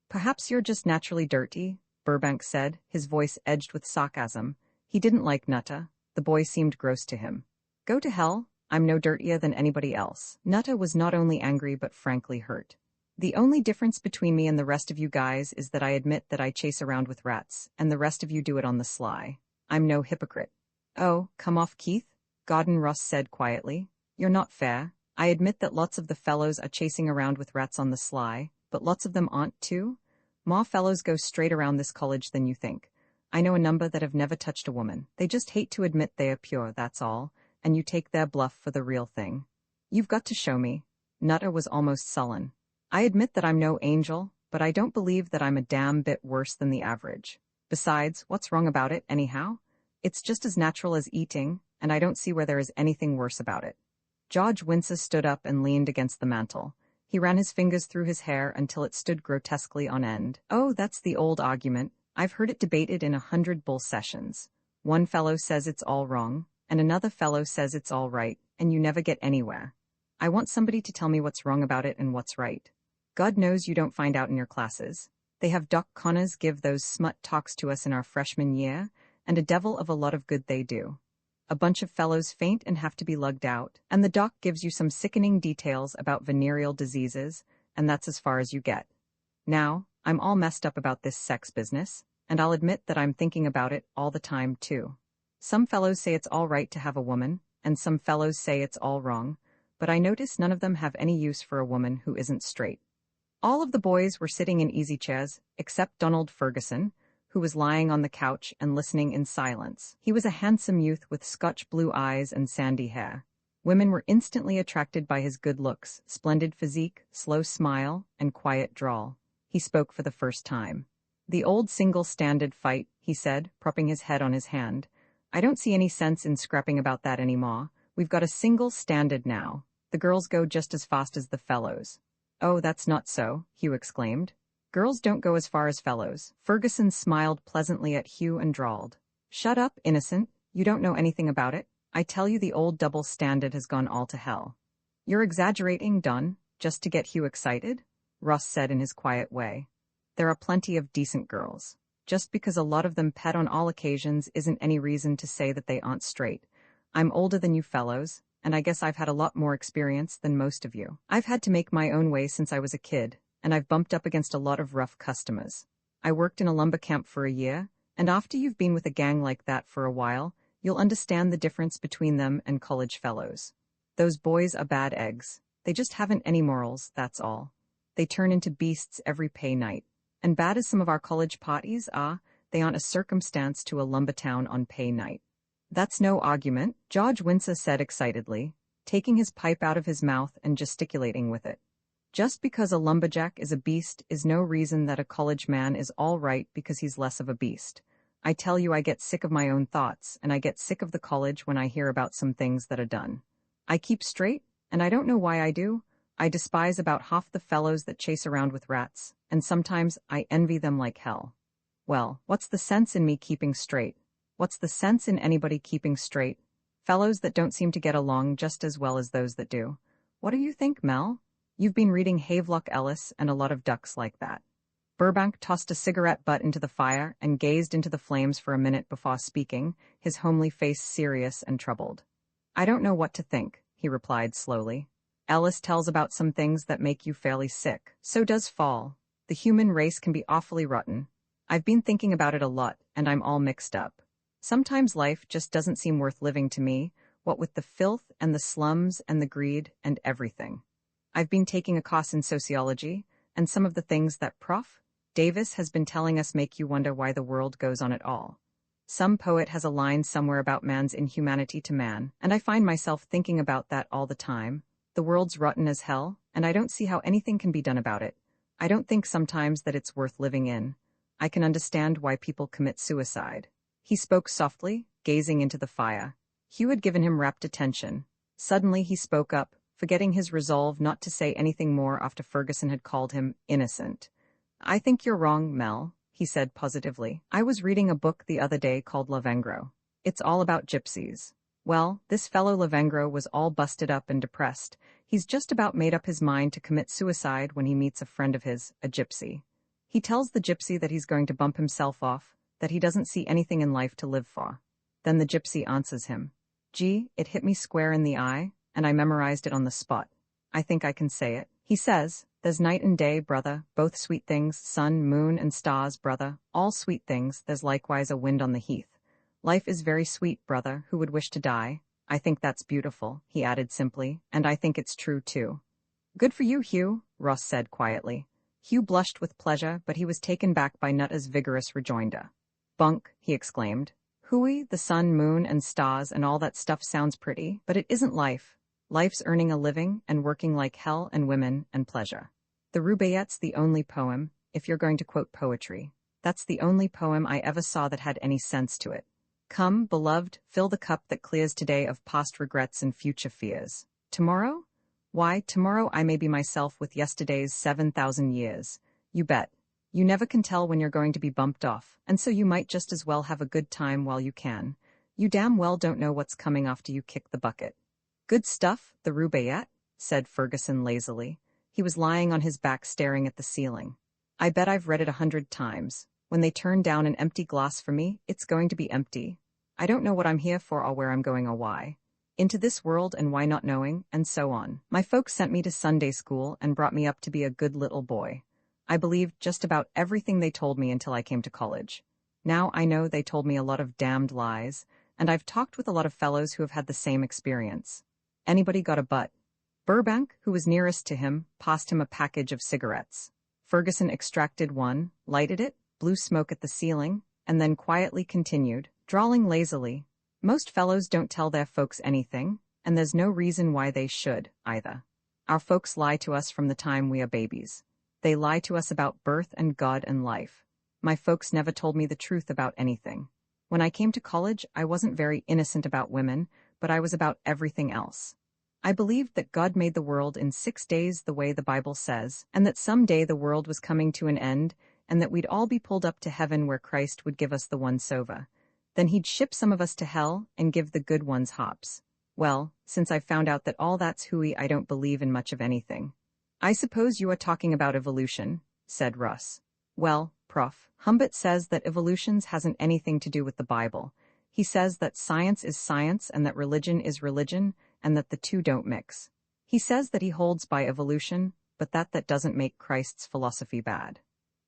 Perhaps you're just naturally dirty, Burbank said, his voice edged with sarcasm. He didn't like Nutter. The boy seemed gross to him. Go to hell. I'm no dirtier than anybody else. Nutter was not only angry but frankly hurt. The only difference between me and the rest of you guys is that I admit that I chase around with rats, and the rest of you do it on the sly. I'm no hypocrite. Oh, come off, Keith, Gordon Ross said quietly. You're not fair. I admit that lots of the fellows are chasing around with rats on the sly, but lots of them aren't too. More fellows go straight around this college than you think. I know a number that have never touched a woman. They just hate to admit they are pure, that's all, and you take their bluff for the real thing. You've got to show me. Nutter was almost sullen. I admit that I'm no angel, but I don't believe that I'm a damn bit worse than the average. Besides, what's wrong about it, anyhow? It's just as natural as eating, and I don't see where there is anything worse about it. George Windsor stood up and leaned against the mantel. He ran his fingers through his hair until it stood grotesquely on end. Oh, that's the old argument. I've heard it debated in 100 bull sessions. One fellow says it's all wrong, and another fellow says it's all right, and you never get anywhere. I want somebody to tell me what's wrong about it and what's right. God knows you don't find out in your classes. They have Doc Connors give those smut talks to us in our freshman year, and a devil of a lot of good they do. A bunch of fellows faint and have to be lugged out, and the doc gives you some sickening details about venereal diseases, and that's as far as you get. Now, I'm all messed up about this sex business, and I'll admit that I'm thinking about it all the time, too. Some fellows say it's all right to have a woman, and some fellows say it's all wrong, but I notice none of them have any use for a woman who isn't straight. All of the boys were sitting in easy chairs, except Donald Ferguson, who was lying on the couch and listening in silence. He was a handsome youth with Scotch blue eyes and sandy hair. Women were instantly attracted by his good looks, splendid physique, slow smile, and quiet drawl. He spoke for the first time. The old single-standard fight, he said, propping his head on his hand. I don't see any sense in scrapping about that anymore. We've got a single standard now. The girls go just as fast as the fellows. Oh, that's not so, Hugh exclaimed. Girls don't go as far as fellows. Ferguson smiled pleasantly at Hugh and drawled. Shut up, innocent. You don't know anything about it. I tell you the old double standard has gone all to hell. You're exaggerating, Don, just to get Hugh excited, Ross said in his quiet way. There are plenty of decent girls. Just because a lot of them pet on all occasions isn't any reason to say that they aren't straight. I'm older than you fellows, and I guess I've had a lot more experience than most of you. I've had to make my own way since I was a kid, and I've bumped up against a lot of rough customers. I worked in a lumber camp for a year, and after you've been with a gang like that for a while, you'll understand the difference between them and college fellows. Those boys are bad eggs. They just haven't any morals, that's all. They turn into beasts every pay night. And bad as some of our college parties are, they aren't a circumstance to a lumber town on pay night. That's no argument, George Windsor said excitedly, taking his pipe out of his mouth and gesticulating with it. Just because a lumberjack is a beast is no reason that a college man is all right because he's less of a beast. I tell you, I get sick of my own thoughts, and I get sick of the college when I hear about some things that are done. I keep straight, and I don't know why I do. I despise about half the fellows that chase around with rats, and sometimes I envy them like hell. Well, what's the sense in me keeping straight? What's the sense in anybody keeping straight? Fellows that don't seem to get along just as well as those that do. What do you think, Mel? You've been reading Havelock Ellis and a lot of ducks like that. Burbank tossed a cigarette butt into the fire and gazed into the flames for a minute before speaking, his homely face serious and troubled. I don't know what to think, he replied slowly. Ellis tells about some things that make you fairly sick. So does Fall. The human race can be awfully rotten. I've been thinking about it a lot, and I'm all mixed up. Sometimes life just doesn't seem worth living to me, what with the filth and the slums and the greed and everything. I've been taking a course in sociology, and some of the things that Prof. Davis has been telling us make you wonder why the world goes on at all. Some poet has a line somewhere about man's inhumanity to man, and I find myself thinking about that all the time. The world's rotten as hell, and I don't see how anything can be done about it. I don't think sometimes that it's worth living in. I can understand why people commit suicide. He spoke softly, gazing into the fire. Hugh had given him rapt attention. Suddenly he spoke up, forgetting his resolve not to say anything more after Ferguson had called him innocent. "I think you're wrong, Mel," he said positively. "I was reading a book the other day called Lavengro. It's all about gypsies. Well, this fellow Lavengro was all busted up and depressed. He's just about made up his mind to commit suicide when he meets a friend of his, a gypsy. He tells the gypsy that he's going to bump himself off, that he doesn't see anything in life to live for. Then the gypsy answers him. Gee, it hit me square in the eye, and I memorized it on the spot. I think I can say it. He says, 'There's night and day, brother, both sweet things, sun, moon, and stars, brother, all sweet things, there's likewise a wind on the heath. Life is very sweet, brother, who would wish to die?' I think that's beautiful," he added simply, "and I think it's true too." "Good for you, Hugh," Ross said quietly. Hugh blushed with pleasure, but he was taken back by Nutta's vigorous rejoinder. "Bunk," he exclaimed. "Hooey, the sun, moon, and stars and all that stuff sounds pretty, but it isn't life. Life's earning a living and working like hell and women and pleasure. The Rubaiyat's the only poem, if you're going to quote poetry. That's the only poem I ever saw that had any sense to it. Come, beloved, fill the cup that clears today of past regrets and future fears. Tomorrow? Why, tomorrow I may be myself with yesterday's 7,000 years. You bet. You never can tell when you're going to be bumped off, and so you might just as well have a good time while you can. You damn well don't know what's coming after you kick the bucket." "Good stuff, the Rubaiyat," said Ferguson lazily. He was lying on his back staring at the ceiling. "I bet I've read it 100 times. When they turn down an empty glass for me, it's going to be empty. I don't know what I'm here for or where I'm going or why. Into this world and why not knowing, and so on. My folks sent me to Sunday school and brought me up to be a good little boy. I believed just about everything they told me until I came to college. Now I know they told me a lot of damned lies, and I've talked with a lot of fellows who have had the same experience. Anybody got a butt?" Burbank, who was nearest to him, passed him a package of cigarettes. Ferguson extracted one, lighted it, blew smoke at the ceiling, and then quietly continued, drawling lazily. "Most fellows don't tell their folks anything, and there's no reason why they should, either. Our folks lie to us from the time we are babies. They lie to us about birth and God and life. My folks never told me the truth about anything. When I came to college, I wasn't very innocent about women, but I was about everything else. I believed that God made the world in 6 days the way the Bible says, and that someday the world was coming to an end, and that we'd all be pulled up to heaven where Christ would give us the once-over. Then he'd ship some of us to hell and give the good ones hops. Well, since I've found out that all that's hooey, I don't believe in much of anything." "I suppose you are talking about evolution," said Russ. "Well, Prof. Humbert says that evolutions hasn't anything to do with the Bible. He says that science is science and that religion is religion, and that the two don't mix. He says that he holds by evolution, but that doesn't make Christ's philosophy bad."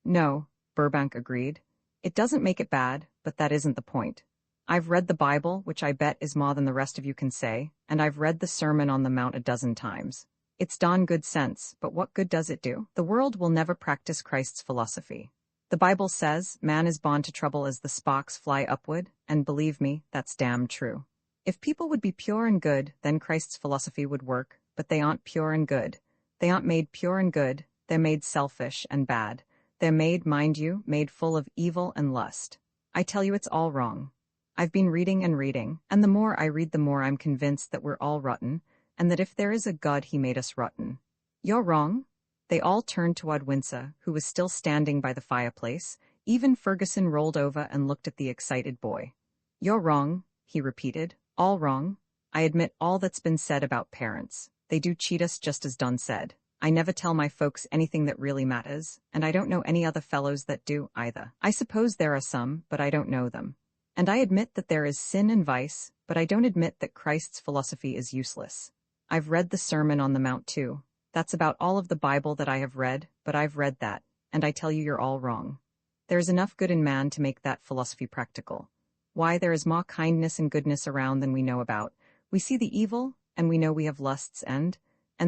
"No," Burbank agreed. "It doesn't make it bad, but that isn't the point. I've read the Bible, which I bet is more than the rest of you can say, and I've read the Sermon on the Mount a dozen times. It's darn good sense, but what good does it do? The world will never practice Christ's philosophy. The Bible says man is born to trouble as the sparks fly upward, and believe me, that's damn true. If people would be pure and good, then Christ's philosophy would work, but they aren't pure and good. They aren't made pure and good, they're made selfish and bad. They're made, mind you, made full of evil and lust. I tell you it's all wrong. I've been reading and reading, and the more I read the more I'm convinced that we're all rotten, and that if there is a God he made us rotten." "You're wrong." They all turned toward Windsor, who was still standing by the fireplace. Even Ferguson rolled over and looked at the excited boy. "You're wrong," he repeated. "All wrong. I admit all that's been said about parents. They do cheat us just as Don said. I never tell my folks anything that really matters, and I don't know any other fellows that do, either. I suppose there are some, but I don't know them. And I admit that there is sin and vice, but I don't admit that Christ's philosophy is useless. I've read the Sermon on the Mount too. That's about all of the Bible that I have read, but I've read that, and I tell you you're all wrong. There is enough good in man to make that philosophy practical. Why, there is more kindness and goodness around than we know about. We see the evil, and we know we have lusts and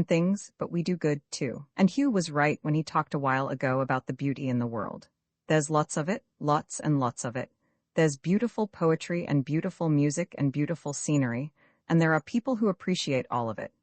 things, but we do good too. And Hugh was right when he talked a while ago about the beauty in the world. There's lots of it, lots and lots of it. There's beautiful poetry and beautiful music and beautiful scenery, and there are people who appreciate all of it.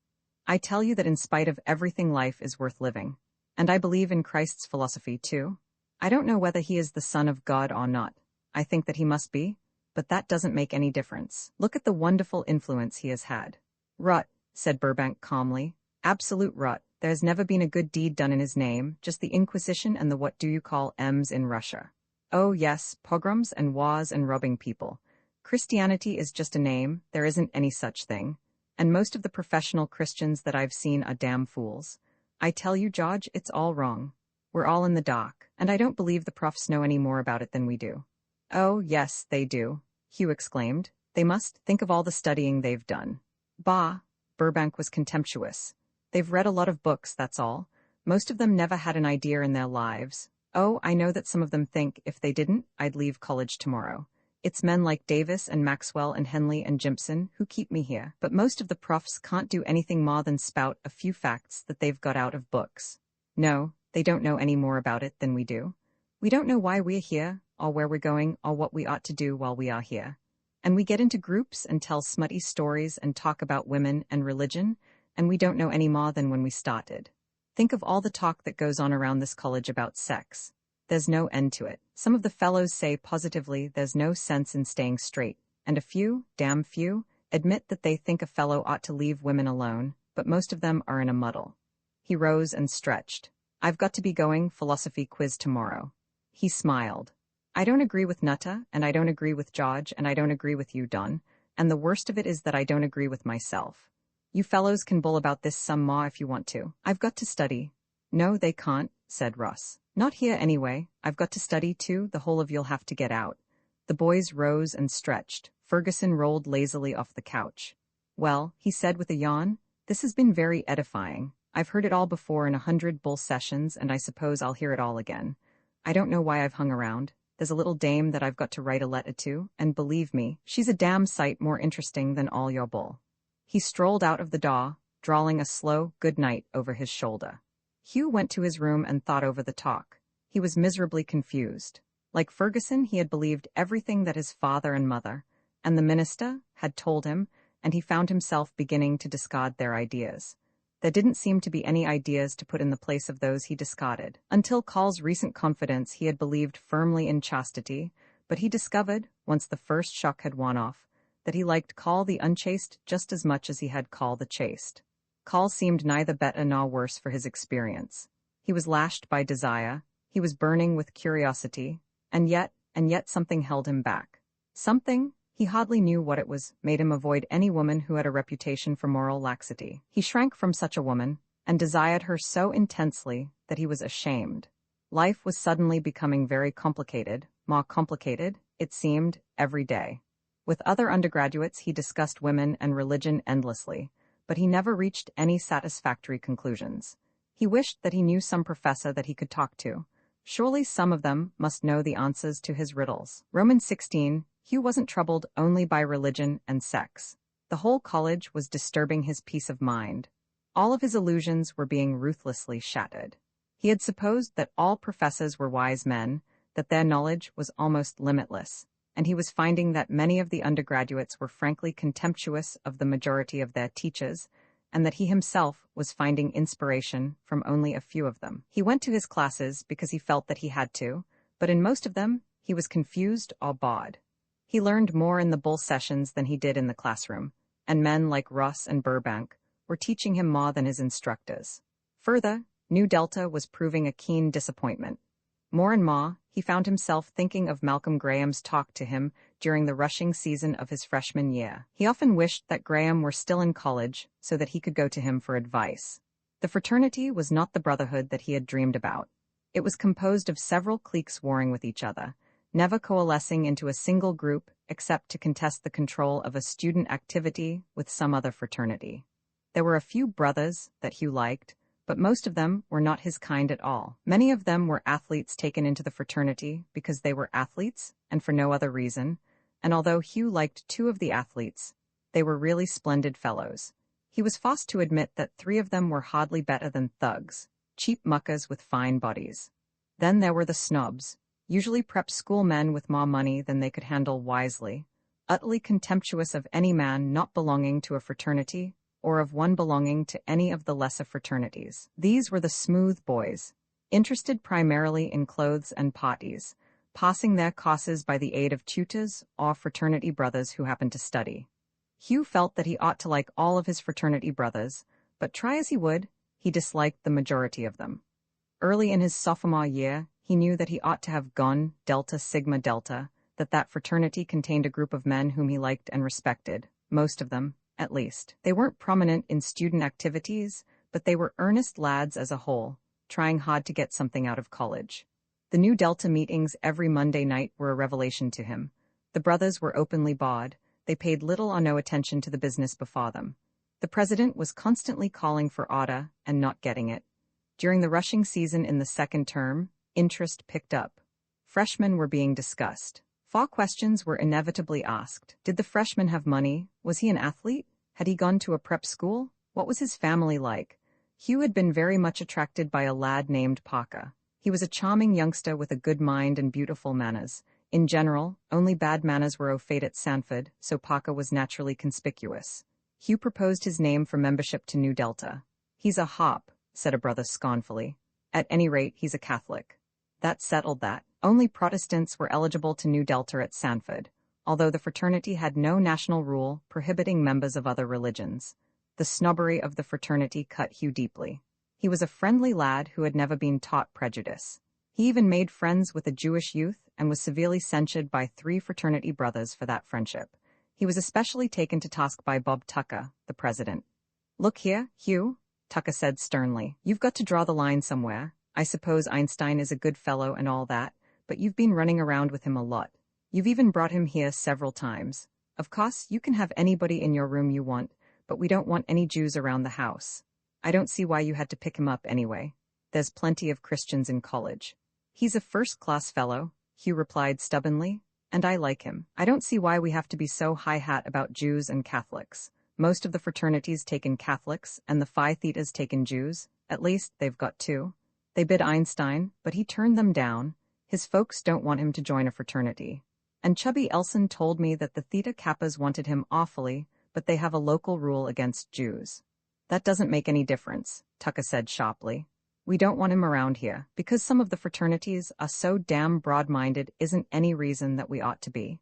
I tell you that in spite of everything, life is worth living. And I believe in Christ's philosophy too. I don't know whether he is the Son of God or not. I think that he must be, but that doesn't make any difference. Look at the wonderful influence he has had. Rot, said Burbank calmly. Absolute rot. There has never been a good deed done in his name, just the Inquisition and the what do you call M's in Russia. Oh yes, pogroms and wars and robbing people. Christianity is just a name, there isn't any such thing. And most of the professional Christians that I've seen are damn fools. I tell you, George, it's all wrong. We're all in the dark, and I don't believe the profs know any more about it than we do. Oh, yes, they do, Hugh exclaimed. They must think of all the studying they've done. Bah, Burbank was contemptuous. They've read a lot of books, that's all. Most of them never had an idea in their lives. Oh, I know that some of them think, if they didn't, I'd leave college tomorrow. It's men like Davis and Maxwell and Henley and Jimpson who keep me here, but most of the profs can't do anything more than spout a few facts that they've got out of books. No, they don't know any more about it than we do. We don't know why we're here, or where we're going, or what we ought to do while we are here. And we get into groups and tell smutty stories and talk about women and religion, and we don't know any more than when we started. Think of all the talk that goes on around this college about sex. There's no end to it. Some of the fellows say positively there's no sense in staying straight, and a few, damn few, admit that they think a fellow ought to leave women alone, but most of them are in a muddle. He rose and stretched. I've got to be going philosophy quiz tomorrow. He smiled. I don't agree with Nutta, and I don't agree with George, and I don't agree with you, Don, and the worst of it is that I don't agree with myself. You fellows can bull about this some more if you want to. I've got to study. No, they can't, said Russ. Not here anyway. I've got to study too, the whole of you'll have to get out. The boys rose and stretched. Ferguson rolled lazily off the couch. Well, he said with a yawn, this has been very edifying. I've heard it all before in 100 bull sessions, and I suppose I'll hear it all again. I don't know why I've hung around. There's a little dame that I've got to write a letter to, and believe me, she's a damn sight more interesting than all your bull. He strolled out of the door, drawling a slow good night over his shoulder. Hugh went to his room and thought over the talk. He was miserably confused. Like Ferguson, he had believed everything that his father and mother, and the minister, had told him, and he found himself beginning to discard their ideas. There didn't seem to be any ideas to put in the place of those he discarded. Until Call's recent confidence, he had believed firmly in chastity, but he discovered, once the first shock had worn off, that he liked Call the unchaste just as much as he had Call the chaste. Call seemed neither better nor worse for his experience. He was lashed by desire, he was burning with curiosity, and yet something held him back. Something, he hardly knew what it was, made him avoid any woman who had a reputation for moral laxity. He shrank from such a woman, and desired her so intensely that he was ashamed. Life was suddenly becoming very complicated, more complicated, it seemed, every day. With other undergraduates he discussed women and religion endlessly, but he never reached any satisfactory conclusions. He wished that he knew some professor that he could talk to. Surely some of them must know the answers to his riddles. Romans 16, Hugh wasn't troubled only by religion and sex. The whole college was disturbing his peace of mind. All of his illusions were being ruthlessly shattered. He had supposed that all professors were wise men, that their knowledge was almost limitless, and he was finding that many of the undergraduates were frankly contemptuous of the majority of their teachers, and that he himself was finding inspiration from only a few of them. He went to his classes because he felt that he had to, but in most of them, he was confused or bored. He learned more in the bull sessions than he did in the classroom, and men like Ross and Burbank were teaching him more than his instructors. Further, Nu Delta was proving a keen disappointment. More and more, he found himself thinking of Malcolm Graham's talk to him during the rushing season of his freshman year. He often wished that Graham were still in college so that he could go to him for advice. The fraternity was not the brotherhood that he had dreamed about. It was composed of several cliques warring with each other, never coalescing into a single group except to contest the control of a student activity with some other fraternity. There were a few brothers that Hugh liked, but most of them were not his kind at all. Many of them were athletes taken into the fraternity because they were athletes and for no other reason, and although Hugh liked two of the athletes, they were really splendid fellows. He was forced to admit that three of them were hardly better than thugs, cheap muckers with fine bodies. Then there were the snobs, usually prep school men with more money than they could handle wisely, utterly contemptuous of any man not belonging to a fraternity or of one belonging to any of the lesser fraternities. These were the smooth boys, interested primarily in clothes and parties, passing their courses by the aid of tutors or fraternity brothers who happened to study. Hugh felt that he ought to like all of his fraternity brothers, but try as he would, he disliked the majority of them. Early in his sophomore year, he knew that he ought to have gone Delta Sigma Delta, that fraternity contained a group of men whom he liked and respected, most of them, at least. They weren't prominent in student activities, but they were earnest lads as a whole, trying hard to get something out of college. The new Delta meetings every Monday night were a revelation to him. The brothers were openly bawd. They paid little or no attention to the business before them. The president was constantly calling for order and not getting it. During the rushing season in the second term, interest picked up. Freshmen were being discussed. 4 questions were inevitably asked. Did the freshman have money? Was he an athlete? Had he gone to a prep school? What was his family like? Hugh had been very much attracted by a lad named Parker. He was a charming youngster with a good mind and beautiful manners. In general, only bad manners were au fait at Sanford, so Parker was naturally conspicuous. Hugh proposed his name for membership to Nu Delta. "He's a hop," said a brother scornfully. "At any rate, he's a Catholic." That settled that. Only Protestants were eligible to Nu Delta at Sanford, although the fraternity had no national rule prohibiting members of other religions. The snobbery of the fraternity cut Hugh deeply. He was a friendly lad who had never been taught prejudice. He even made friends with a Jewish youth and was severely censured by 3 fraternity brothers for that friendship. He was especially taken to task by Bob Tucker, the president. "Look here, Hugh," Tucker said sternly. "You've got to draw the line somewhere. I suppose Einstein is a good fellow and all that, but you've been running around with him a lot. You've even brought him here several times. Of course, you can have anybody in your room you want, but we don't want any Jews around the house. I don't see why you had to pick him up anyway. There's plenty of Christians in college." "He's a first-class fellow," Hugh replied stubbornly, "and I like him. I don't see why we have to be so high-hat about Jews and Catholics. Most of the fraternities take in Catholics, and the Phi Thetas take in Jews. At least, they've got 2. They bid Einstein, but he turned them down. His folks don't want him to join a fraternity. And Chubby Elson told me that the Theta Kappas wanted him awfully, but they have a local rule against Jews." "That doesn't make any difference," Tucker said sharply. "We don't want him around here. Because some of the fraternities are so damn broad-minded isn't any reason that we ought to be.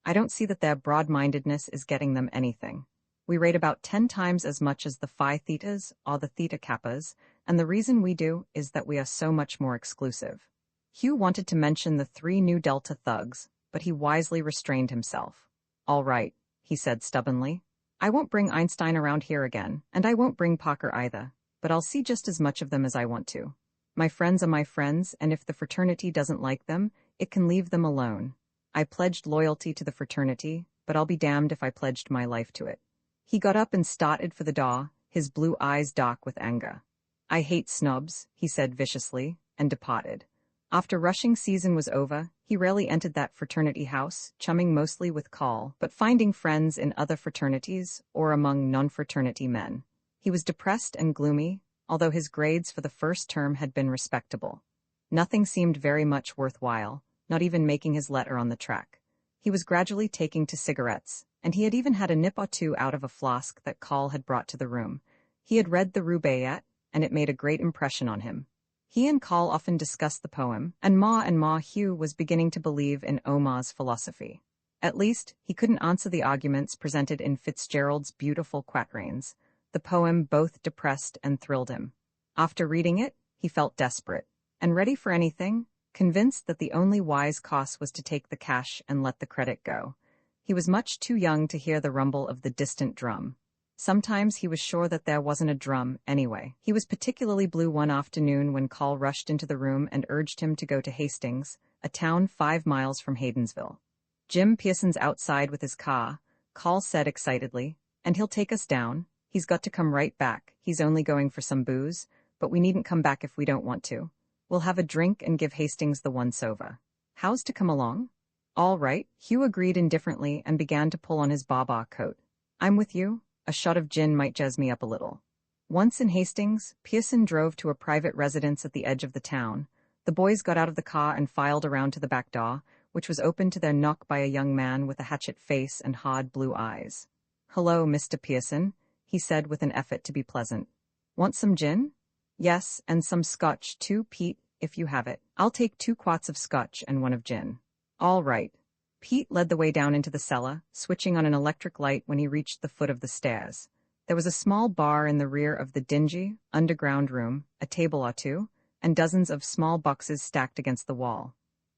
I don't see that their broad-mindedness is getting them anything. We rate about 10 times as much as the Phi Thetas or the Theta Kappas, and the reason we do is that we are so much more exclusive." Hugh wanted to mention the 3 Nu Delta thugs, but he wisely restrained himself. "All right," he said stubbornly. "I won't bring Einstein around here again, and I won't bring Parker either, but I'll see just as much of them as I want to. My friends are my friends, and if the fraternity doesn't like them, it can leave them alone. I pledged loyalty to the fraternity, but I'll be damned if I pledged my life to it." He got up and started for the door, his blue eyes dark with anger. "I hate snobs," he said viciously, and departed. After rushing season was over, he rarely entered that fraternity house, chumming mostly with Call, but finding friends in other fraternities or among non-fraternity men. He was depressed and gloomy, although his grades for the first term had been respectable. Nothing seemed very much worthwhile, not even making his letter on the track. He was gradually taking to cigarettes, and he had even had a nip or 2 out of a flask that Call had brought to the room. He had read the Rubaiyat, and it made a great impression on him. He and Call often discussed the poem, and Ma Hugh was beginning to believe in Omar's philosophy. At least, he couldn't answer the arguments presented in Fitzgerald's beautiful quatrains. The poem both depressed and thrilled him. After reading it, he felt desperate, and ready for anything, convinced that the only wise course was to take the cash and let the credit go. He was much too young to hear the rumble of the distant drum. Sometimes he was sure that there wasn't a drum, anyway. He was particularly blue one afternoon when Call rushed into the room and urged him to go to Hastings, a town 5 miles from Haydensville. "Jim Pearson's outside with his car," Call said excitedly, "and he'll take us down. He's got to come right back. He's only going for some booze, but we needn't come back if we don't want to. We'll have a drink and give Hastings the once-over. How's to come along?" "All right," Hugh agreed indifferently and began to pull on his baba coat. "I'm with you. A shot of gin might jazz me up a little." Once in Hastings, Pearson drove to a private residence at the edge of the town. The boys got out of the car and filed around to the back door, which was opened to their knock by a young man with a hatchet face and hard blue eyes. "Hello, Mr. Pearson," he said with an effort to be pleasant. "Want some gin?" "Yes, and some scotch too, Pete," if you have it. I'll take 2 quarts of scotch and 1 of gin. All right. Pete led the way down into the cellar, switching on an electric light when he reached the foot of the stairs. There was a small bar in the rear of the dingy, underground room, a table or two, and dozens of small boxes stacked against the wall.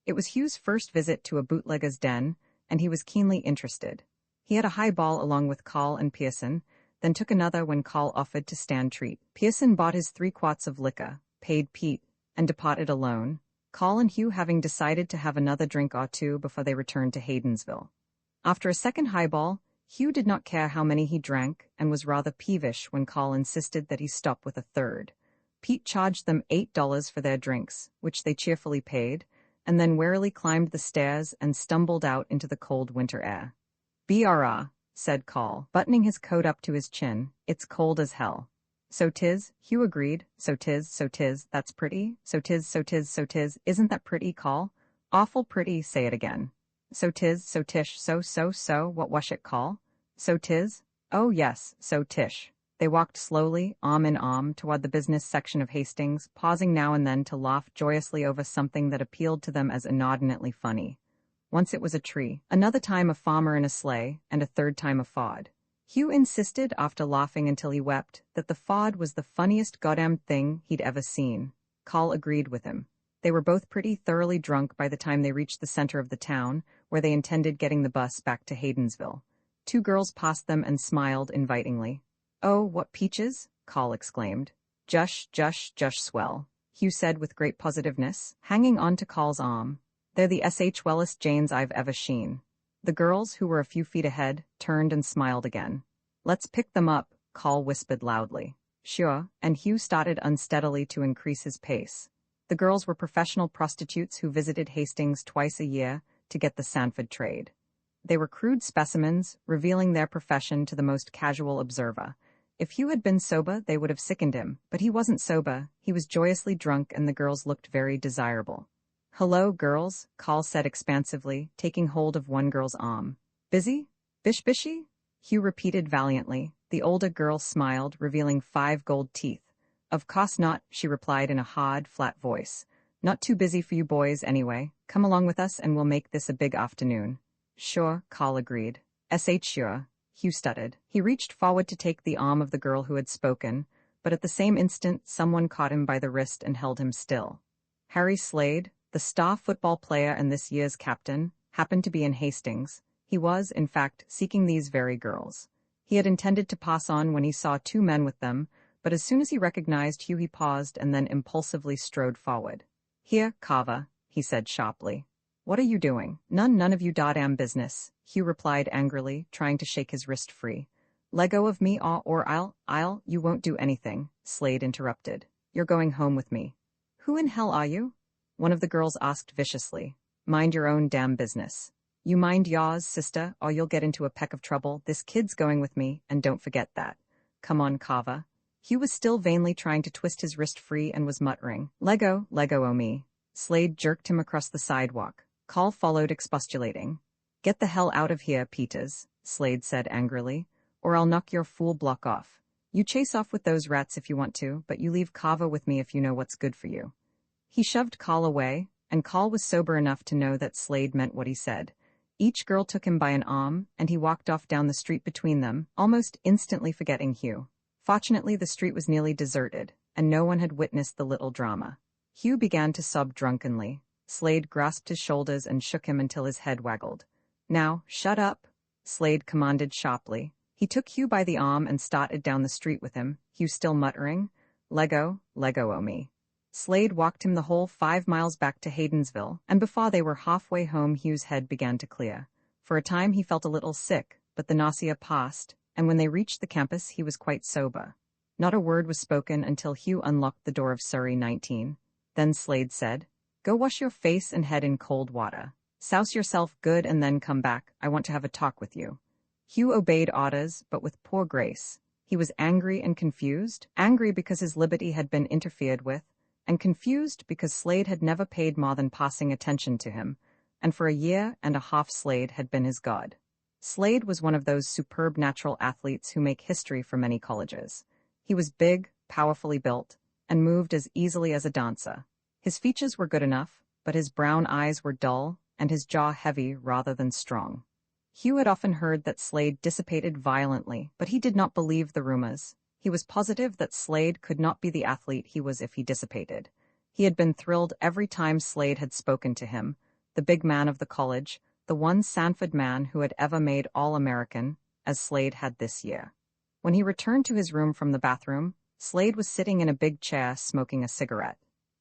It was Hugh's first visit to a bootlegger's den, and he was keenly interested. He had a highball along with Carl and Pearson, then took another when Carl offered to stand treat. Pearson bought his 3 quarts of liquor, paid Pete, and departed alone, Carl and Hugh having decided to have another drink or two before they returned to Haydensville. After a second highball, Hugh did not care how many he drank and was rather peevish when Carl insisted that he stop with a third. Pete charged them $8 for their drinks, which they cheerfully paid, and then warily climbed the stairs and stumbled out into the cold winter air. "Brrr," said Carl, buttoning his coat up to his chin, "it's cold as hell." "So 'tis," Hugh agreed. "So 'tis, that's pretty. So 'tis, isn't that pretty, Carl? Awful pretty, say it again." "So 'tis, so tish, so, what wash it, Carl? So 'tis? Oh yes, so tish." They walked slowly, arm in arm, toward the business section of Hastings, pausing now and then to laugh joyously over something that appealed to them as inordinately funny. Once it was a tree, another time a farmer in a sleigh, and a third time a fod. Hugh insisted, after laughing until he wept, that the fod was the funniest goddamn thing he'd ever seen. Carl agreed with him. They were both pretty thoroughly drunk by the time they reached the center of the town, where they intended getting the bus back to Haydensville. 2 girls passed them and smiled invitingly. "Oh, what peaches!" Carl exclaimed. Jush, swell," Hugh said with great positiveness, hanging on to Carl's arm. "They're the wellest Janes I've ever seen." The girls, who were a few feet ahead, turned and smiled again. "Let's pick them up," Carl whispered loudly. "Sure," and Hugh started unsteadily to increase his pace. The girls were professional prostitutes who visited Hastings twice a year to get the Sanford trade. They were crude specimens, revealing their profession to the most casual observer. If Hugh had been sober, they would have sickened him, but he wasn't sober, he was joyously drunk, and the girls looked very desirable. "Hello, girls," Carl said expansively, taking hold of one girl's arm. "Busy? Bish-bishy?" Hugh repeated valiantly. The older girl smiled, revealing 5 gold teeth. "Of course not," she replied in a hard, flat voice. "Not too busy for you boys, anyway. Come along with us and we'll make this a big afternoon." "Sure," Carl agreed. Sure," Hugh stuttered. He reached forward to take the arm of the girl who had spoken, but at the same instant someone caught him by the wrist and held him still. Harry Slade, the star football player and this year's captain, happened to be in Hastings. He was, in fact, seeking these very girls. He had intended to pass on when he saw 2 men with them, but as soon as he recognized Hugh he paused and then impulsively strode forward. "Here, Carver," he said sharply. "What are you doing?" None of you damn business," Hugh replied angrily, trying to shake his wrist free. "Let go of me or I'll, you won't do anything," Slade interrupted. "You're going home with me." "Who in hell are you?" one of the girls asked viciously. "Mind your own damn business." "You mind yours, sister, or you'll get into a peck of trouble. This kid's going with me, and don't forget that." "Come on, Carver." Hugh was still vainly trying to twist his wrist free and was muttering, Lego, oh me." Slade jerked him across the sidewalk. Carl followed, expostulating. "Get the hell out of here, Peters," Slade said angrily, "or I'll knock your fool block off. You chase off with those rats if you want to, but you leave Carver with me if you know what's good for you." He shoved Carl away, and Carl was sober enough to know that Slade meant what he said. Each girl took him by an arm, and he walked off down the street between them, almost instantly forgetting Hugh. Fortunately, the street was nearly deserted, and no one had witnessed the little drama. Hugh began to sob drunkenly. Slade grasped his shoulders and shook him until his head waggled. "Now, shut up," Slade commanded sharply. He took Hugh by the arm and started down the street with him, Hugh still muttering, Lego, oh me." Slade walked him the whole 5 miles back to Haydensville, and before they were halfway home Hugh's head began to clear. For a time he felt a little sick, but the nausea passed, and when they reached the campus he was quite sober. Not a word was spoken until Hugh unlocked the door of Surrey 19. Then Slade said, "Go wash your face and head in cold water. Souse yourself good and then come back. I want to have a talk with you." Hugh obeyed orders, but with poor grace. He was angry and confused, angry because his liberty had been interfered with, and confused because Slade had never paid more than passing attention to him, and for a year and a half Slade had been his god. Slade was one of those superb natural athletes who make history for many colleges. He was big, powerfully built, and moved as easily as a dancer. His features were good enough, but his brown eyes were dull, and his jaw heavy rather than strong. Hugh had often heard that Slade dissipated violently, but he did not believe the rumors. He was positive that Slade could not be the athlete he was if he dissipated. He had been thrilled every time Slade had spoken to him, the big man of the college, the one Sanford man who had ever made All-American, as Slade had this year. When he returned to his room from the bathroom, Slade was sitting in a big chair smoking a cigarette.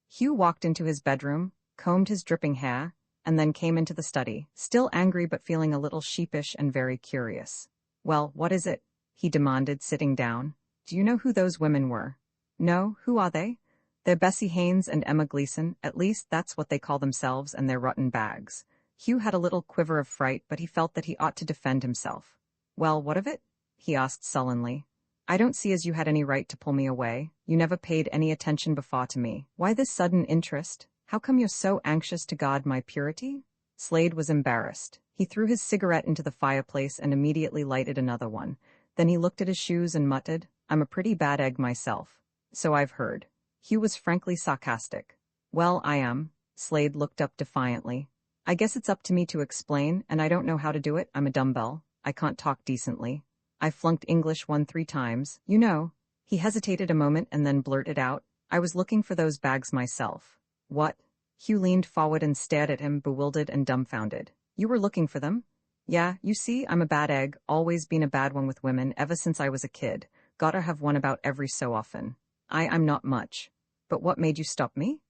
Hugh walked into his bedroom, combed his dripping hair, and then came into the study, still angry but feeling a little sheepish and very curious. "Well, what is it?" he demanded, sitting down. "Do you know who those women were?" "No, who are they?" "They're Bessie Haynes and Emma Gleason, at least that's what they call themselves, and they're rotten bags." Hugh had a little quiver of fright, but he felt that he ought to defend himself. "Well, what of it?" he asked sullenly. "I don't see as you had any right to pull me away. You never paid any attention before to me. Why this sudden interest? How come you're so anxious to guard my purity?" Slade was embarrassed. He threw his cigarette into the fireplace and immediately lighted another one. Then he looked at his shoes and muttered, "I'm a pretty bad egg myself." "So I've heard." Hugh was frankly sarcastic. "Well, I am." Slade looked up defiantly. "I guess it's up to me to explain, and I don't know how to do it. I'm a dumbbell. I can't talk decently. I flunked English 3 times, you know." He hesitated a moment and then blurted out, "I was looking for those bags myself." "What?" Hugh leaned forward and stared at him, bewildered and dumbfounded. "You were looking for them?" "Yeah, you see, I'm a bad egg, always been a bad one with women ever since I was a kid. Gotta have one about every so often. I'm not much. But what made you stop me?"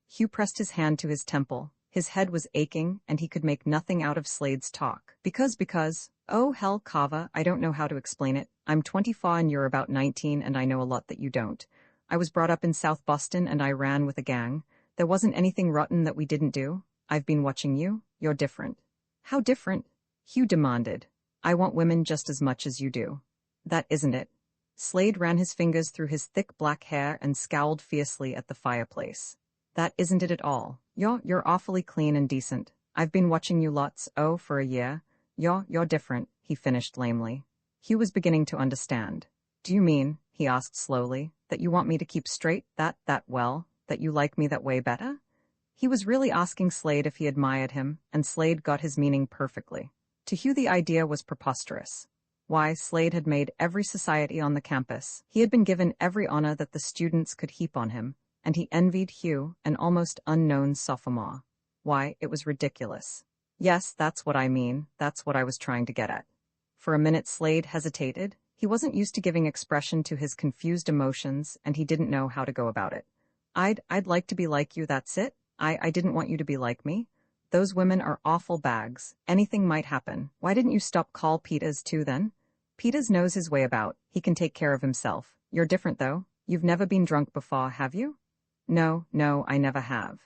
Hugh pressed his hand to his temple. His head was aching, and he could make nothing out of Slade's talk. Because, oh hell, Carver, I don't know how to explain it. I'm 24 and you're about 19, and I know a lot that you don't. I was brought up in South Boston and I ran with a gang. There wasn't anything rotten that we didn't do. I've been watching you. You're different." "How different?" Hugh demanded. "I want women just as much as you do." "That isn't it." Slade ran his fingers through his thick black hair and scowled fiercely at the fireplace. "That isn't it at all. You're awfully clean and decent. I've been watching you lots, for a year. You're different," he finished lamely. Hugh was beginning to understand. "Do you mean," he asked slowly, "that you want me to keep straight, that you like me that way better?" He was really asking Slade if he admired him, and Slade got his meaning perfectly. To Hugh the idea was preposterous. Why, Slade had made every society on the campus. He had been given every honor that the students could heap on him, and he envied Hugh, an almost unknown sophomore. Why, it was ridiculous. "Yes, that's what I mean. That's what I was trying to get at." For a minute Slade hesitated. He wasn't used to giving expression to his confused emotions, and he didn't know how to go about it. I'd like to be like you, that's it. I didn't want you to be like me. Those women are awful bags. Anything might happen. Why didn't you stop Carl Peters too then? Peters knows his way about. He can take care of himself. You're different though. You've never been drunk before, have you?" No, I never have."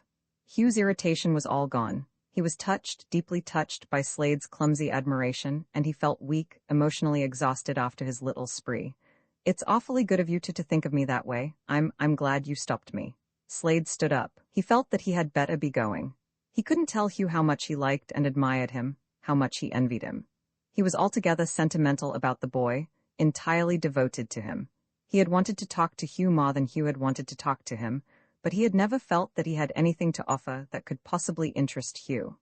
Hugh's irritation was all gone. He was touched, deeply touched by Slade's clumsy admiration, and he felt weak, emotionally exhausted after his little spree. "It's awfully good of you to think of me that way. I'm glad you stopped me." Slade stood up. He felt that he had better be going. He couldn't tell Hugh how much he liked and admired him, how much he envied him. He was altogether sentimental about the boy, entirely devoted to him. He had wanted to talk to Hugh more than Hugh had wanted to talk to him, but he had never felt that he had anything to offer that could possibly interest Hugh.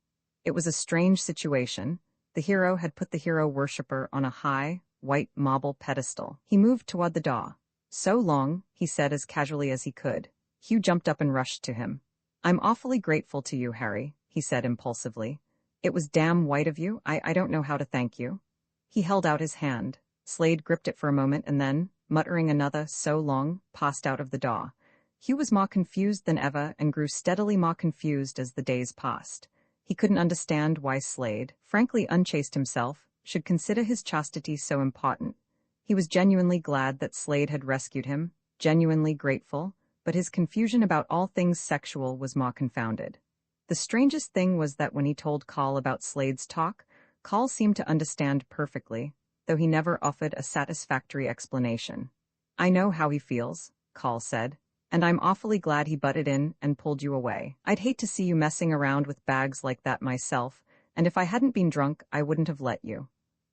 It was a strange situation. The hero had put the hero worshipper on a high, white marble pedestal. He moved toward the door. "So long," he said as casually as he could. Hugh jumped up and rushed to him. "I'm awfully grateful to you, Harry," he said impulsively. "It was damn white of you. I don't know how to thank you." He held out his hand. Slade gripped it for a moment and then, muttering another "so long," passed out of the door. Hugh was more confused than ever and grew steadily more confused as the days passed. He couldn't understand why Slade, frankly unchaste himself, should consider his chastity so important. He was genuinely glad that Slade had rescued him, genuinely grateful, but his confusion about all things sexual was more confounded. The strangest thing was that when he told Carl about Slade's talk, Carl seemed to understand perfectly, though he never offered a satisfactory explanation. "I know how he feels," Carl said, "and I'm awfully glad he butted in and pulled you away. I'd hate to see you messing around with bags like that myself, and if I hadn't been drunk, I wouldn't have let you.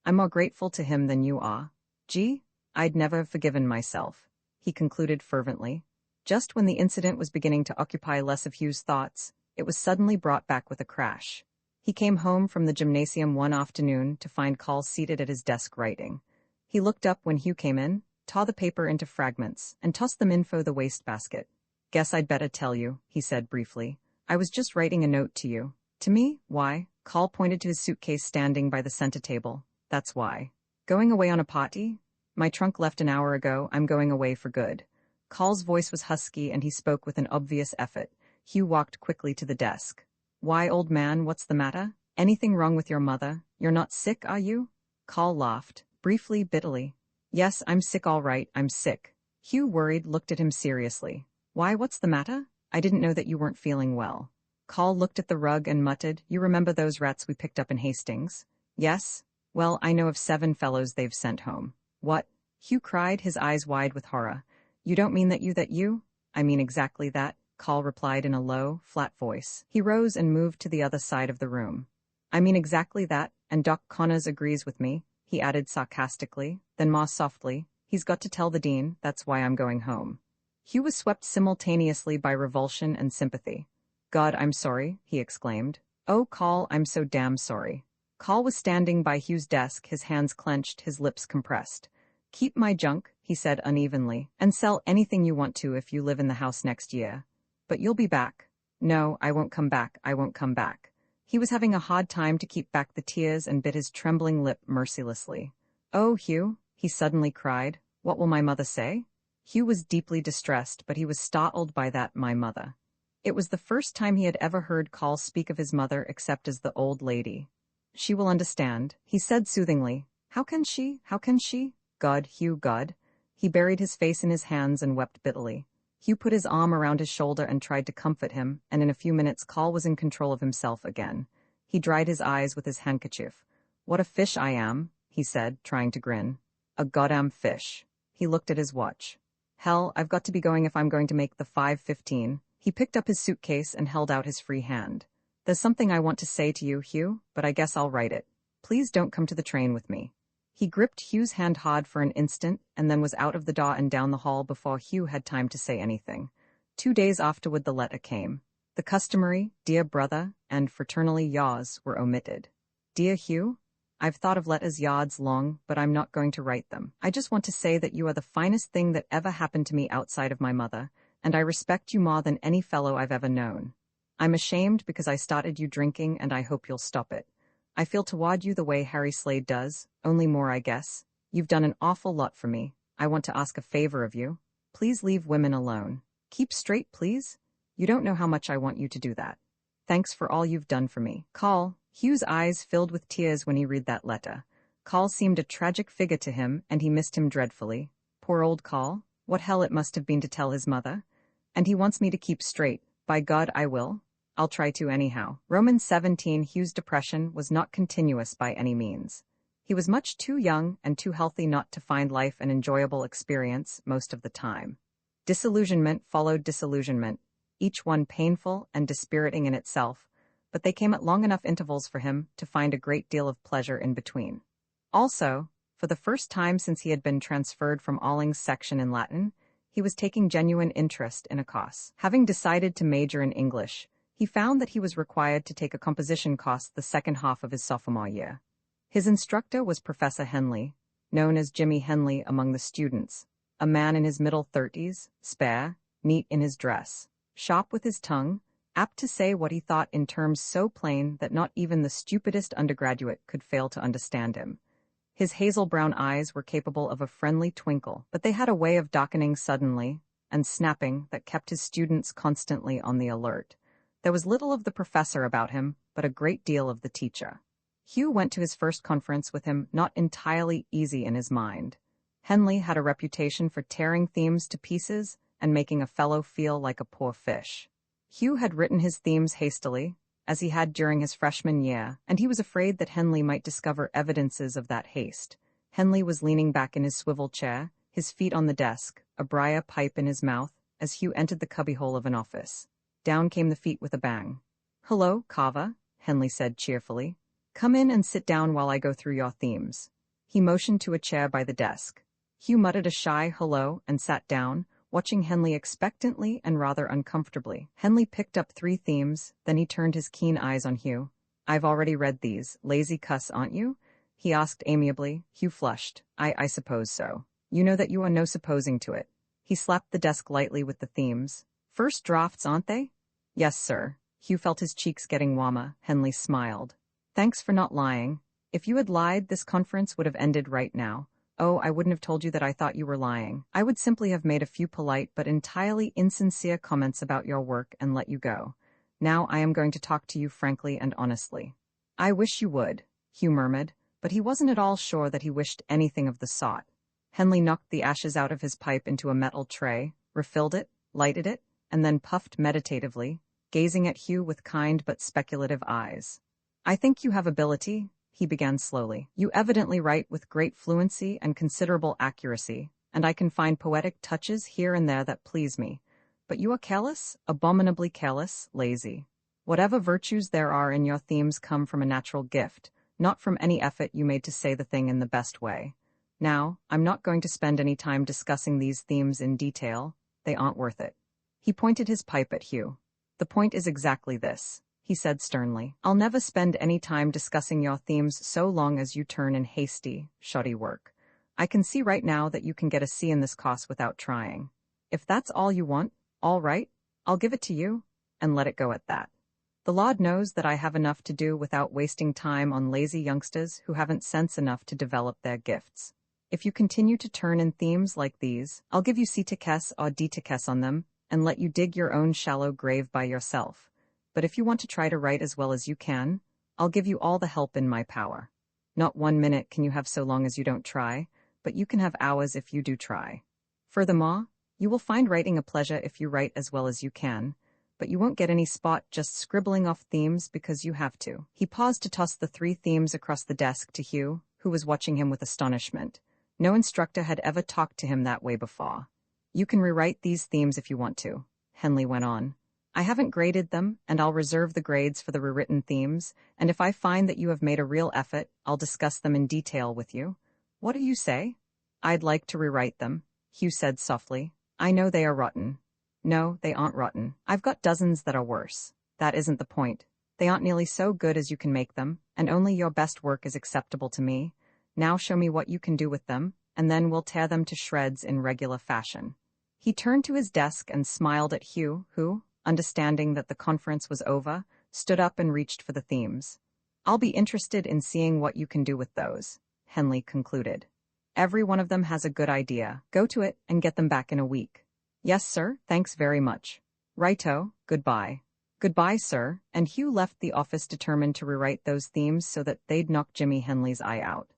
I'm more grateful to him than you are. Gee, I'd never have forgiven myself," he concluded fervently. Just when the incident was beginning to occupy less of Hugh's thoughts, it was suddenly brought back with a crash. He came home from the gymnasium one afternoon to find Carl seated at his desk writing. He looked up when Hugh came in, tore the paper into fragments, and tossed them in the wastebasket. "Guess I'd better tell you," he said briefly. "I was just writing a note to you." "To me? Why?" Carl pointed to his suitcase standing by the center table. "That's why. Going away on a party? My trunk left an hour ago. I'm going away for good." Carl's voice was husky and he spoke with an obvious effort. Hugh walked quickly to the desk. "Why, old man, what's the matter? Anything wrong with your mother? You're not sick, are you?" Carl laughed, briefly, bitterly. "Yes, I'm sick, all right, I'm sick." Hugh, worried, looked at him seriously. "Why, what's the matter? I didn't know that you weren't feeling well." Carl looked at the rug and muttered, "You remember those rats we picked up in Hastings?" "Yes. Well, I know of 7 fellows they've sent home." "What?" Hugh cried, his eyes wide with horror. "You don't mean that you?" "I mean exactly that," Carl replied in a low, flat voice. He rose and moved to the other side of the room. "I mean exactly that, and Doc Connors agrees with me," he added sarcastically, then more softly, "He's got to tell the dean, that's why I'm going home." Hugh was swept simultaneously by revulsion and sympathy. "God, I'm sorry," he exclaimed. "Oh, Carl, I'm so damn sorry." Carl was standing by Hugh's desk, his hands clenched, his lips compressed. "Keep my junk," he said unevenly, "and sell anything you want to if you live in the house next year. But you'll be back." "No, I won't come back, I won't come back." He was having a hard time to keep back the tears and bit his trembling lip mercilessly. "Oh, Hugh," he suddenly cried, "what will my mother say?" Hugh was deeply distressed, but he was startled by that "my mother." It was the first time he had ever heard Carl speak of his mother except as the old lady. "She will understand," he said soothingly. How can she? How can she?" "God, Hugh, God." He buried his face in his hands and wept bitterly. Hugh put his arm around his shoulder and tried to comfort him, and in a few minutes Carl was in control of himself again. He dried his eyes with his handkerchief. "What a fish I am," he said, trying to grin. "A goddamn fish." He looked at his watch. "Hell, I've got to be going if I'm going to make the 5:15. He picked up his suitcase and held out his free hand. "There's something I want to say to you, Hugh, but I guess I'll write it. Please don't come to the train with me." He gripped Hugh's hand hard for an instant and then was out of the door and down the hall before Hugh had time to say anything. 2 days afterward the letter came. The customary, "Dear brother," and fraternally yours were omitted. "Dear Hugh, I've thought of letters yards long, but I'm not going to write them. I just want to say that you are the finest thing that ever happened to me outside of my mother, and I respect you more than any fellow I've ever known. I'm ashamed because I started you drinking and I hope you'll stop it. I feel toward you the way Harry Slade does, only more I guess. You've done an awful lot for me. I want to ask a favor of you. Please leave women alone. Keep straight, please. You don't know how much I want you to do that. Thanks for all you've done for me. Carl." Hugh's eyes filled with tears when he read that letter. Carl seemed a tragic figure to him, and he missed him dreadfully. Poor old Carl. What hell it must have been to tell his mother. And he wants me to keep straight. By God, I will. I'll try to anyhow. Romans 17. Hugh's depression was not continuous by any means. He was much too young and too healthy not to find life an enjoyable experience most of the time. Disillusionment followed disillusionment, each one painful and dispiriting in itself, but they came at long enough intervals for him to find a great deal of pleasure in between. Also, for the first time since he had been transferred from Alling's section in Latin, he was taking genuine interest in a course. Having decided to major in English, he found that he was required to take a composition course the second half of his sophomore year. His instructor was Professor Henley, known as Jimmy Henley among the students, a man in his middle 30s, spare, neat in his dress, sharp with his tongue, apt to say what he thought in terms so plain that not even the stupidest undergraduate could fail to understand him. His hazel-brown eyes were capable of a friendly twinkle, but they had a way of darkening suddenly and snapping that kept his students constantly on the alert. There was little of the professor about him, but a great deal of the teacher. Hugh went to his first conference with him not entirely easy in his mind. Henley had a reputation for tearing themes to pieces and making a fellow feel like a poor fish. Hugh had written his themes hastily, as he had during his freshman year, and he was afraid that Henley might discover evidences of that haste. Henley was leaning back in his swivel chair, his feet on the desk, a briar pipe in his mouth, as Hugh entered the cubbyhole of an office. Down came the feet with a bang. "Hello, Kava," Henley said cheerfully. "Come in and sit down while I go through your themes." He motioned to a chair by the desk. Hugh muttered a shy hello and sat down, watching Henley expectantly and rather uncomfortably. Henley picked up 3 themes, then he turned his keen eyes on Hugh. "I've already read these. Lazy cuss, aren't you?" he asked amiably. Hugh flushed. I suppose so. You know that you are no supposing to it. He slapped the desk lightly with the themes. "First drafts, aren't they?" "Yes, sir." Hugh felt his cheeks getting warmer. Henley smiled. "Thanks for not lying. If you had lied, this conference would have ended right now." "Oh, I wouldn't have told you that I thought you were lying. I would simply have made a few polite but entirely insincere comments about your work and let you go. Now I am going to talk to you frankly and honestly." "I wish you would," Hugh murmured, but he wasn't at all sure that he wished anything of the sort. Henley knocked the ashes out of his pipe into a metal tray, refilled it, lighted it, and then puffed meditatively, gazing at Hugh with kind but speculative eyes. "I think you have ability," he began slowly. "You evidently write with great fluency and considerable accuracy, and I can find poetic touches here and there that please me. But you are careless, abominably careless, lazy. Whatever virtues there are in your themes come from a natural gift, not from any effort you made to say the thing in the best way. Now, I'm not going to spend any time discussing these themes in detail. They aren't worth it." He pointed his pipe at Hugh. "The point is exactly this," he said sternly. "I'll never spend any time discussing your themes so long as you turn in hasty, shoddy work. I can see right now that you can get a C in this course without trying. If that's all you want, all right, I'll give it to you, and let it go at that. The Lord knows that I have enough to do without wasting time on lazy youngsters who haven't sense enough to develop their gifts. If you continue to turn in themes like these, I'll give you C to Kess or D to Kess on them, and let you dig your own shallow grave by yourself. But if you want to try to write as well as you can, I'll give you all the help in my power. Not 1 minute can you have so long as you don't try, but you can have hours if you do try. Furthermore, you will find writing a pleasure if you write as well as you can, but you won't get any spot just scribbling off themes because you have to." He paused to toss the 3 themes across the desk to Hugh, who was watching him with astonishment. No instructor had ever talked to him that way before. "You can rewrite these themes if you want to," Henley went on. "I haven't graded them, and I'll reserve the grades for the rewritten themes, and if I find that you have made a real effort, I'll discuss them in detail with you. What do you say?" "I'd like to rewrite them," Hugh said softly. "I know they are rotten." "No, they aren't rotten. I've got dozens that are worse. That isn't the point. They aren't nearly so good as you can make them, and only your best work is acceptable to me. Now show me what you can do with them, and then we'll tear them to shreds in regular fashion." He turned to his desk and smiled at Hugh, who, understanding that the conference was over, stood up and reached for the themes. "I'll be interested in seeing what you can do with those," Henley concluded. "Every one of them has a good idea. Go to it and get them back in a week." "Yes, sir, thanks very much." "Righto, goodbye." "Goodbye, sir," and Hugh left the office determined to rewrite those themes so that they'd knock Jimmy Henley's eye out.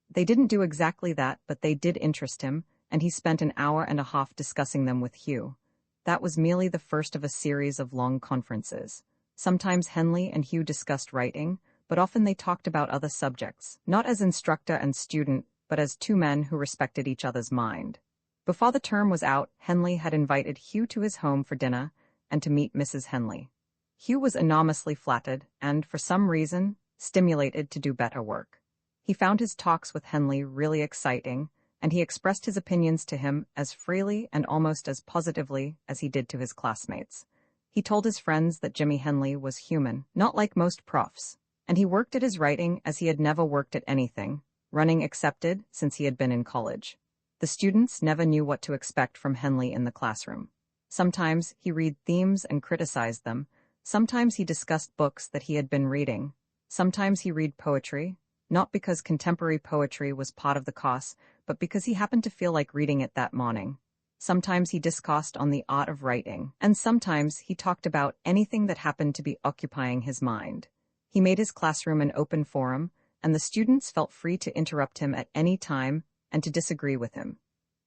They didn't do exactly that, but they did interest him, and he spent an hour and a half discussing them with Hugh. That was merely the first of a series of long conferences. Sometimes Henley and Hugh discussed writing, but often they talked about other subjects, not as instructor and student, but as 2 men who respected each other's mind. Before the term was out, Henley had invited Hugh to his home for dinner and to meet Mrs. Henley. Hugh was enormously flattered and, for some reason, stimulated to do better work. He found his talks with Henley really exciting, and he expressed his opinions to him as freely and almost as positively as he did to his classmates. He told his friends that Jimmy Henley was human, not like most profs, and he worked at his writing as he had never worked at anything, running excepted since he had been in college. The students never knew what to expect from Henley in the classroom. Sometimes he read themes and criticized them. Sometimes he discussed books that he had been reading. Sometimes he read poetry, not because contemporary poetry was part of the course, but because he happened to feel like reading it that morning. Sometimes he discoursed on the art of writing, and sometimes he talked about anything that happened to be occupying his mind. He made his classroom an open forum, and the students felt free to interrupt him at any time and to disagree with him.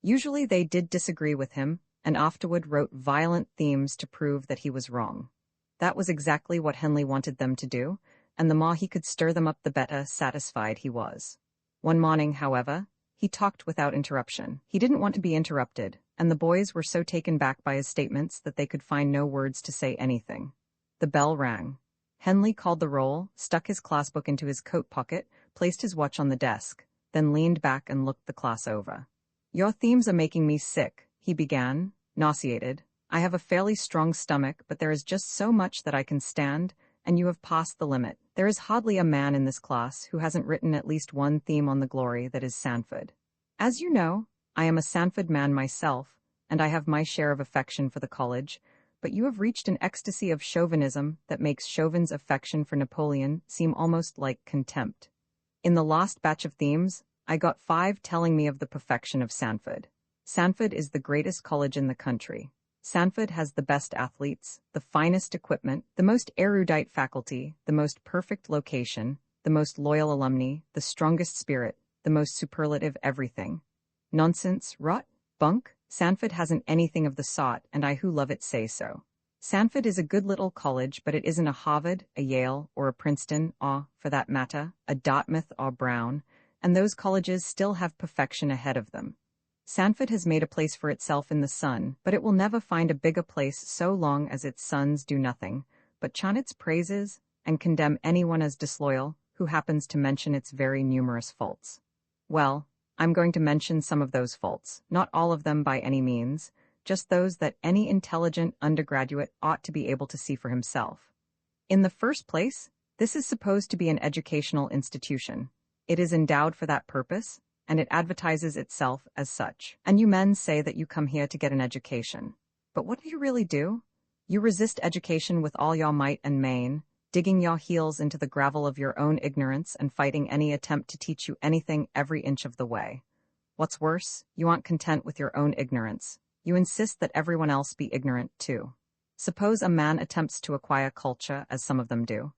Usually they did disagree with him, and afterward wrote violent themes to prove that he was wrong. That was exactly what Henley wanted them to do, and the more he could stir them up the better satisfied he was. One morning, however, he talked without interruption. He didn't want to be interrupted, and the boys were so taken back by his statements that they could find no words to say anything. The bell rang. Henley called the roll, stuck his classbook into his coat pocket, placed his watch on the desk, then leaned back and looked the class over. "Your themes are making me sick," he began, nauseated. I have a fairly strong stomach, but there is just so much that I can stand, and you have passed the limit. There is hardly a man in this class who hasn't written at least one theme on the glory that is Sanford. As you know, I am a Sanford man myself, and I have my share of affection for the college, but you have reached an ecstasy of chauvinism that makes Chauvin's affection for Napoleon seem almost like contempt. In the last batch of themes, I got 5 telling me of the perfection of Sanford. Sanford is the greatest college in the country. Sanford has the best athletes, the finest equipment, the most erudite faculty, the most perfect location, the most loyal alumni, the strongest spirit, the most superlative everything. Nonsense, rot, bunk. Sanford hasn't anything of the sort, and I who love it say so. Sanford is a good little college, but it isn't a Harvard, a Yale, or a Princeton, or, for that matter, a Dartmouth or Brown, and those colleges still have perfection ahead of them. Sanford has made a place for itself in the sun, but it will never find a bigger place so long as its sons do nothing but chant its praises and condemn anyone as disloyal who happens to mention its very numerous faults. Well, I'm going to mention some of those faults, not all of them by any means, just those that any intelligent undergraduate ought to be able to see for himself. In the first place, this is supposed to be an educational institution. It is endowed for that purpose, and it advertises itself as such. And you men say that you come here to get an education. But what do you really do? You resist education with all your might and main, digging your heels into the gravel of your own ignorance and fighting any attempt to teach you anything every inch of the way. What's worse, you aren't content with your own ignorance. You insist that everyone else be ignorant too. Suppose a man attempts to acquire culture, as some of them do.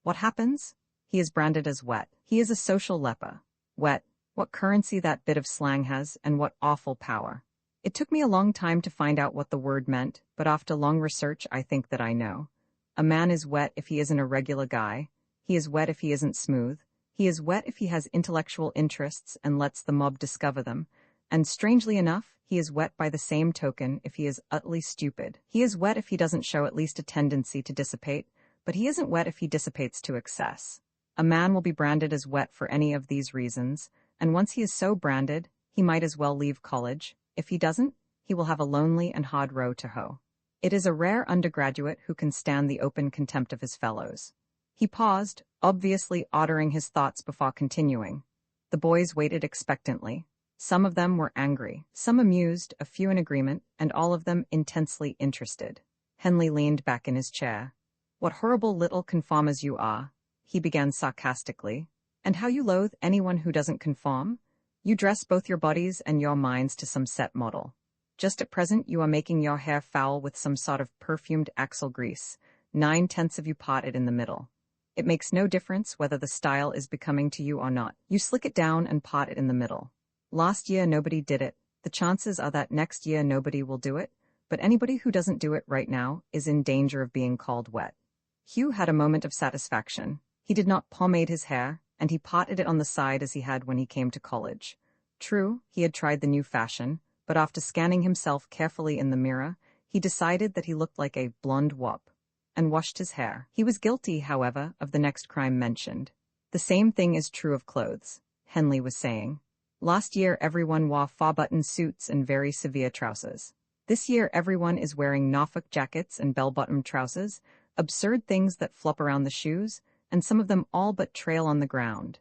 What happens? He is branded as wet. He is a social leper. Wet. What currency that bit of slang has, and what awful power. It took me a long time to find out what the word meant, but after long research I think that I know. A man is wet if he isn't a regular guy. He is wet if he isn't smooth. He is wet if he has intellectual interests and lets the mob discover them. And strangely enough, he is wet by the same token if he is utterly stupid. He is wet if he doesn't show at least a tendency to dissipate, but he isn't wet if he dissipates to excess. A man will be branded as wet for any of these reasons, and once he is so branded, he might as well leave college. If he doesn't, he will have a lonely and hard row to hoe. It is a rare undergraduate who can stand the open contempt of his fellows. He paused, obviously ordering his thoughts before continuing. The boys waited expectantly. Some of them were angry, some amused, a few in agreement, and all of them intensely interested. Henley leaned back in his chair. "What horrible little conformers you are," he began sarcastically. "And how you loathe anyone who doesn't conform? You dress both your bodies and your minds to some set model. Just at present you are making your hair foul with some sort of perfumed axle grease. 9/10 of you pot it in the middle. It makes no difference whether the style is becoming to you or not. You slick it down and pot it in the middle. Last year nobody did it. The chances are that next year nobody will do it, but anybody who doesn't do it right now is in danger of being called wet." Hugh had a moment of satisfaction. He did not pomade his hair, and he potted it on the side as he had when he came to college. True, he had tried the new fashion, but after scanning himself carefully in the mirror, he decided that he looked like a blonde wop, and washed his hair. He was guilty, however, of the next crime mentioned. "The same thing is true of clothes," Henley was saying. "Last year everyone wore far-button suits and very severe trousers. This year everyone is wearing Norfolk jackets and bell-bottom trousers, absurd things that flop around the shoes, and some of them all but trail on the ground.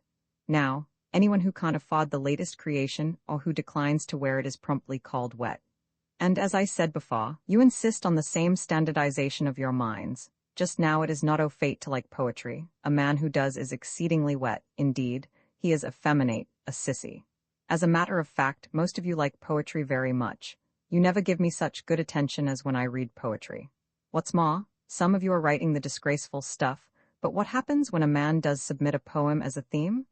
Now, anyone who can't afford the latest creation or who declines to wear it is promptly called wet. And as I said before, you insist on the same standardization of your minds. Just now it is not au fait to like poetry. A man who does is exceedingly wet. Indeed, he is effeminate, a sissy. As a matter of fact, most of you like poetry very much. You never give me such good attention as when I read poetry. What's more, some of you are writing the disgraceful stuff, but what happens when a man does submit a poem as a theme?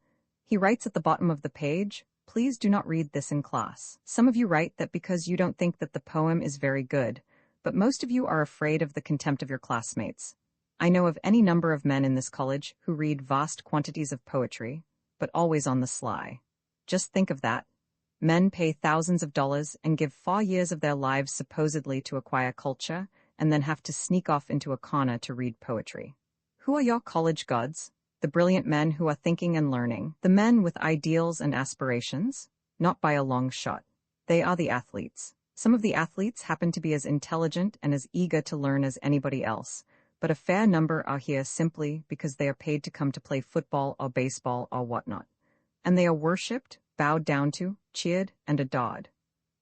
He writes at the bottom of the page, "Please do not read this in class." Some of you write that because you don't think that the poem is very good, but most of you are afraid of the contempt of your classmates. I know of any number of men in this college who read vast quantities of poetry, but always on the sly. Just think of that. Men pay thousands of dollars and give 4 years of their lives supposedly to acquire culture, and then have to sneak off into a corner to read poetry. Who are your college gods? The brilliant men who are thinking and learning, the men with ideals and aspirations? Not by a long shot. They are the athletes. Some of the athletes happen to be as intelligent and as eager to learn as anybody else, but a fair number are here simply because they are paid to come to play football or baseball or whatnot. And they are worshipped, bowed down to, cheered, and adored.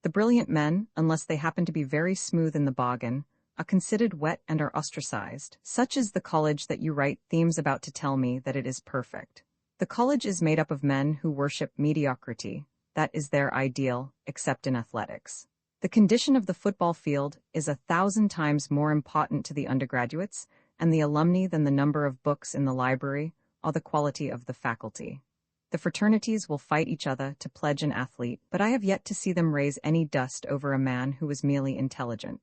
The brilliant men, unless they happen to be very smooth in the bargain, are considered wet and are ostracized. Such is the college that you write themes about to tell me that it is perfect. The college is made up of men who worship mediocrity. That is their ideal, except in athletics. The condition of the football field is 1,000 times more important to the undergraduates and the alumni than the number of books in the library or the quality of the faculty. The fraternities will fight each other to pledge an athlete, but I have yet to see them raise any dust over a man who is merely intelligent.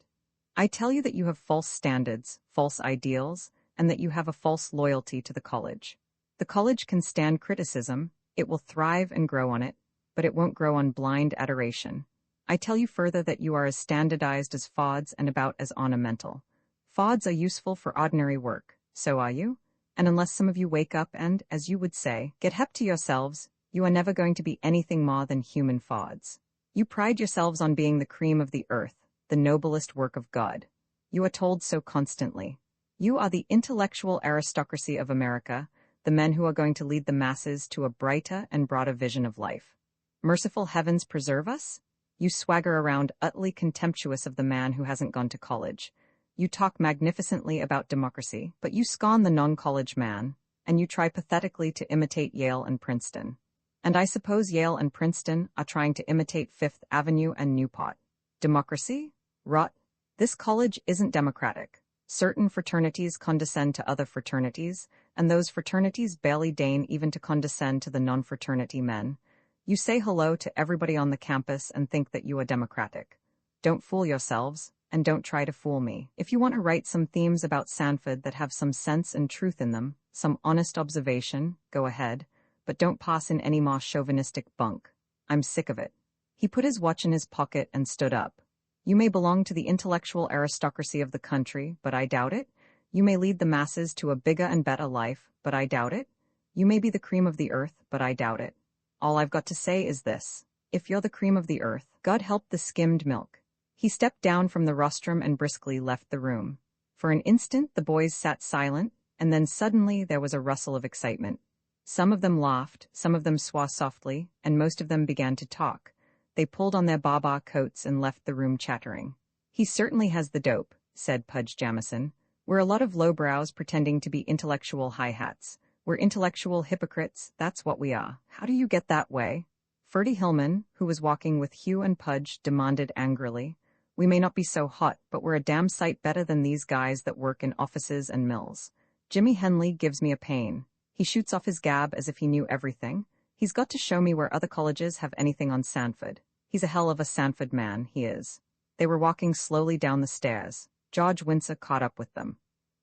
I tell you that you have false standards, false ideals, and that you have a false loyalty to the college. The college can stand criticism, it will thrive and grow on it, but it won't grow on blind adoration. I tell you further that you are as standardized as fauds and about as ornamental. Fauds are useful for ordinary work, so are you, and unless some of you wake up and, as you would say, get hep to yourselves, you are never going to be anything more than human fauds. You pride yourselves on being the cream of the earth, the noblest work of God. You are told so constantly. You are the intellectual aristocracy of America, the men who are going to lead the masses to a brighter and broader vision of life. Merciful heavens preserve us? You swagger around utterly contemptuous of the man who hasn't gone to college. You talk magnificently about democracy, but you scorn the non-college man, and you try pathetically to imitate Yale and Princeton. And I suppose Yale and Princeton are trying to imitate Fifth Avenue and Newport. Democracy? Rot. This college isn't democratic. Certain fraternities condescend to other fraternities, and those fraternities barely deign even to condescend to the non-fraternity men. You say hello to everybody on the campus and think that you are democratic. Don't fool yourselves, and don't try to fool me. If you want to write some themes about Sanford that have some sense and truth in them, some honest observation, go ahead, but don't pass in any more chauvinistic bunk. I'm sick of it. He put his watch in his pocket and stood up. You may belong to the intellectual aristocracy of the country, but I doubt it. You may lead the masses to a bigger and better life, but I doubt it. You may be the cream of the earth, but I doubt it. All I've got to say is this. If you're the cream of the earth, God help the skimmed milk. He stepped down from the rostrum and briskly left the room. For an instant the boys sat silent, and then suddenly there was a rustle of excitement. Some of them laughed, some of them swore softly, and most of them began to talk. They pulled on their baba coats and left the room chattering. He certainly has the dope, said Pudge Jamison. We're a lot of lowbrows pretending to be intellectual hi-hats. We're intellectual hypocrites, that's what we are. How do you get that way? Ferdy Hillman, who was walking with Hugh and Pudge, demanded angrily. We may not be so hot, but we're a damn sight better than these guys that work in offices and mills. Jimmy Henley gives me a pain. He shoots off his gab as if he knew everything. He's got to show me where other colleges have anything on Sanford. He's a hell of a Sanford man, he is. They were walking slowly down the stairs. George Windsor caught up with them.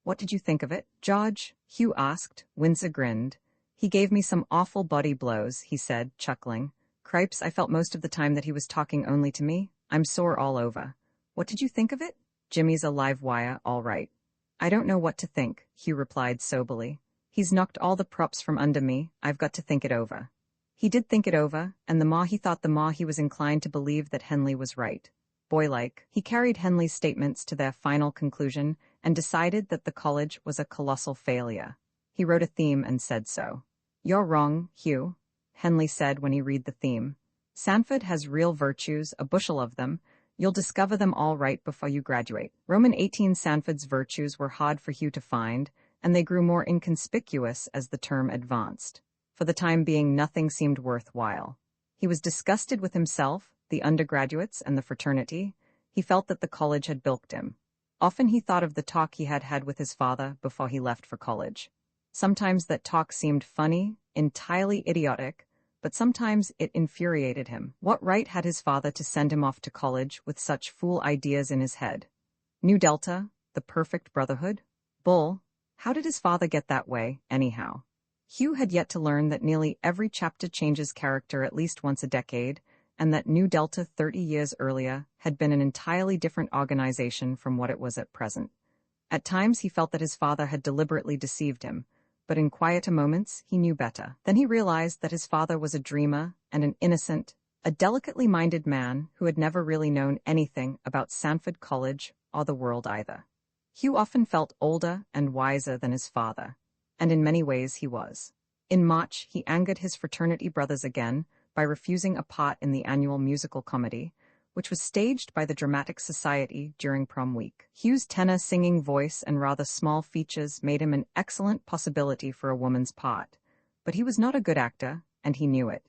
What did you think of it, George? Hugh asked. Windsor grinned. He gave me some awful body blows, he said, chuckling. Cripes, I felt most of the time that he was talking only to me. I'm sore all over. What did you think of it? Jimmy's a live wire, all right. I don't know what to think, Hugh replied soberly. He's knocked all the props from under me. I've got to think it over. He did think it over, and the more he thought, the more he was inclined to believe that Henley was right. Boylike, he carried Henley's statements to their final conclusion and decided that the college was a colossal failure. He wrote a theme and said so. You're wrong, Hugh, Henley said when he read the theme. Sanford has real virtues, a bushel of them. You'll discover them all right before you graduate. Roman 18 Sanford's virtues were hard for Hugh to find, and they grew more inconspicuous as the term advanced. For the time being, nothing seemed worthwhile. He was disgusted with himself, the undergraduates, and the fraternity. He felt that the college had bilked him. Often he thought of the talk he had had with his father before he left for college. Sometimes that talk seemed funny, entirely idiotic, but sometimes it infuriated him. What right had his father to send him off to college with such fool ideas in his head? Nu Delta, the perfect brotherhood? Bull. How did his father get that way, anyhow? Hugh had yet to learn that nearly every chapter changes character at least once a decade, and that Nu Delta 30 years earlier had been an entirely different organization from what it was at present. At times he felt that his father had deliberately deceived him, but in quieter moments he knew better. Then he realized that his father was a dreamer and an innocent, a delicately minded man who had never really known anything about Sanford College or the world either. Hugh often felt older and wiser than his father, and in many ways he was. In March, he angered his fraternity brothers again by refusing a part in the annual musical comedy, which was staged by the Dramatic Society during prom week. Hugh's tenor singing voice and rather small features made him an excellent possibility for a woman's part, but he was not a good actor, and he knew it.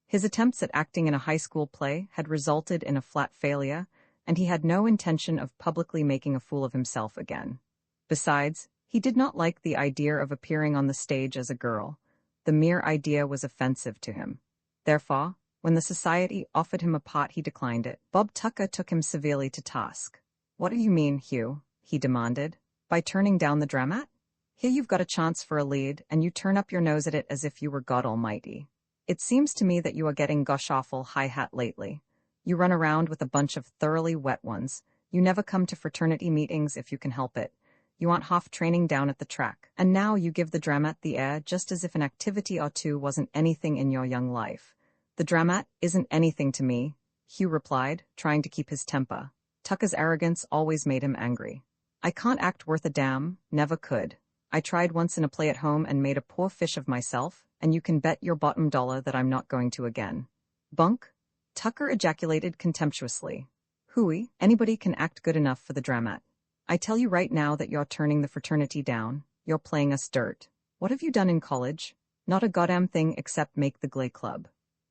His attempts at acting in a high school play had resulted in a flat failure, and he had no intention of publicly making a fool of himself again. Besides, he did not like the idea of appearing on the stage as a girl. The mere idea was offensive to him. Therefore, when the society offered him a part, he declined it. Bob Tucker took him severely to task. "What do you mean, Hugh?" he demanded. "By turning down the dramat? Here you've got a chance for a lead, and you turn up your nose at it as if you were God Almighty. It seems to me that you are getting gosh-awful high-hat lately. You run around with a bunch of thoroughly wet ones. You never come to fraternity meetings if you can help it. You aren't half training down at the track. And now you give the dramat the air just as if an activity or two wasn't anything in your young life." "The dramat isn't anything to me," Hugh replied, trying to keep his temper. Tucker's arrogance always made him angry. "I can't act worth a damn, never could. I tried once in a play at home and made a poor fish of myself, and you can bet your bottom dollar that I'm not going to again." "Bunk?" Tucker ejaculated contemptuously. "Hooey, anybody can act good enough for the dramat. I tell you right now that you're turning the fraternity down. You're playing us dirt. What have you done in college? Not a goddamn thing except make the Glee Club.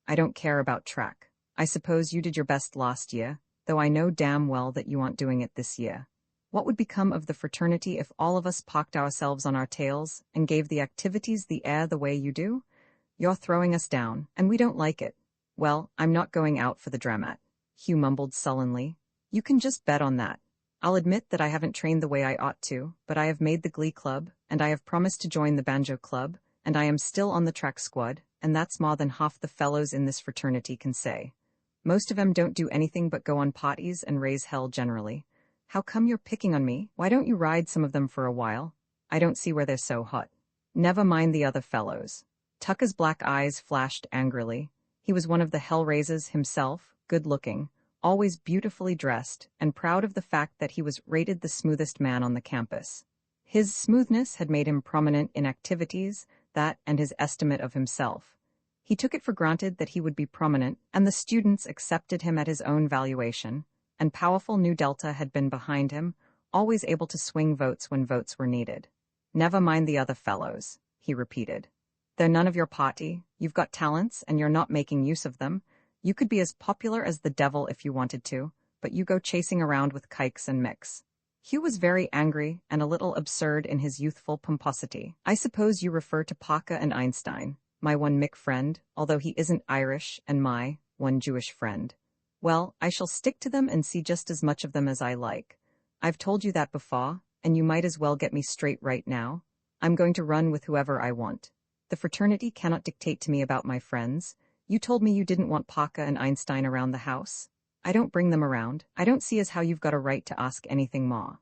I don't care about track. I suppose you did your best last year, though I know damn well that you aren't doing it this year. What would become of the fraternity if all of us parked ourselves on our tails and gave the activities the air the way you do? You're throwing us down, and we don't like it." "Well, I'm not going out for the dramat," Hugh mumbled sullenly. "You can just bet on that. I'll admit that I haven't trained the way I ought to, but I have made the Glee Club, and I have promised to join the Banjo Club, and I am still on the track squad, and that's more than half the fellows in this fraternity can say. Most of them don't do anything but go on parties and raise hell generally. How come you're picking on me? Why don't you ride some of them for a while? I don't see where they're so hot." "Never mind the other fellows." Tucker's black eyes flashed angrily. He was one of the Hellraisers himself, good-looking, always beautifully dressed, and proud of the fact that he was rated the smoothest man on the campus. His smoothness had made him prominent in activities, that and his estimate of himself. He took it for granted that he would be prominent, and the students accepted him at his own valuation, and powerful Nu Delta had been behind him, always able to swing votes when votes were needed. "Never mind the other fellows," he repeated. "They're none of your party. You've got talents, and you're not making use of them. You could be as popular as the devil if you wanted to, but you go chasing around with kikes and micks." Hugh was very angry and a little absurd in his youthful pomposity. "I suppose you refer to Parker and Einstein, my one Mick friend, although he isn't Irish, and my one Jewish friend. Well, I shall stick to them and see just as much of them as I like. I've told you that before, and you might as well get me straight right now. I'm going to run with whoever I want. The fraternity cannot dictate to me about my friends. You told me you didn't want Parker and Einstein around the house. I don't bring them around. I don't see as how you've got a right to ask anything more.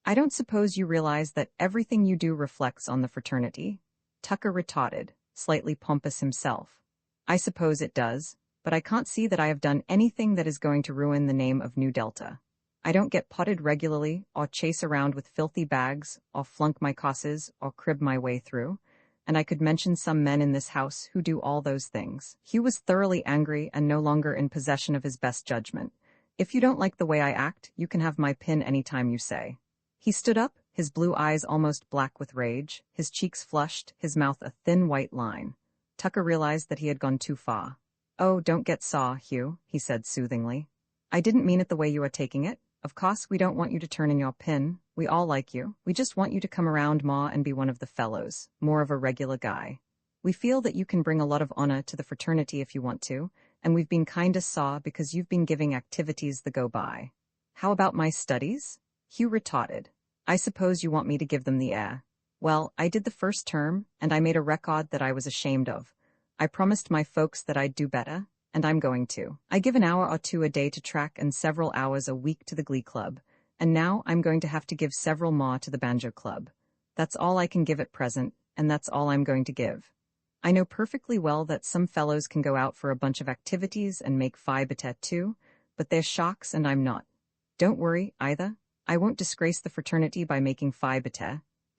I don't suppose you realize that everything you do reflects on the fraternity?" Tucker retorted, slightly pompous himself. "I suppose it does, but I can't see that I have done anything that is going to ruin the name of Nu Delta. I don't get potted regularly, or chase around with filthy bags, or flunk my courses, or crib my way through, and I could mention some men in this house who do all those things." Hugh was thoroughly angry and no longer in possession of his best judgment. "If you don't like the way I act, you can have my pin any time you say." He stood up, his blue eyes almost black with rage, his cheeks flushed, his mouth a thin white line. Tucker realized that he had gone too far. "Oh, don't get sore, Hugh," he said soothingly. "I didn't mean it the way you are taking it. Of course, we don't want you to turn in your pin. We all like you. We just want you to come around more and be one of the fellows, more of a regular guy. We feel that you can bring a lot of honor to the fraternity if you want to, and we've been kinda sore because you've been giving activities the go-by." "How about my studies?" Hugh retorted. "I suppose you want me to give them the air. Well, I did the first term, and I made a record that I was ashamed of. I promised my folks that I'd do better, and I'm going to. I give an hour or two a day to track and several hours a week to the Glee Club, and now I'm going to have to give several more to the Banjo Club. That's all I can give at present, and that's all I'm going to give. I know perfectly well that some fellows can go out for a bunch of activities and make five too, but they're shocks and I'm not. Don't worry, either. I won't disgrace the fraternity by making five,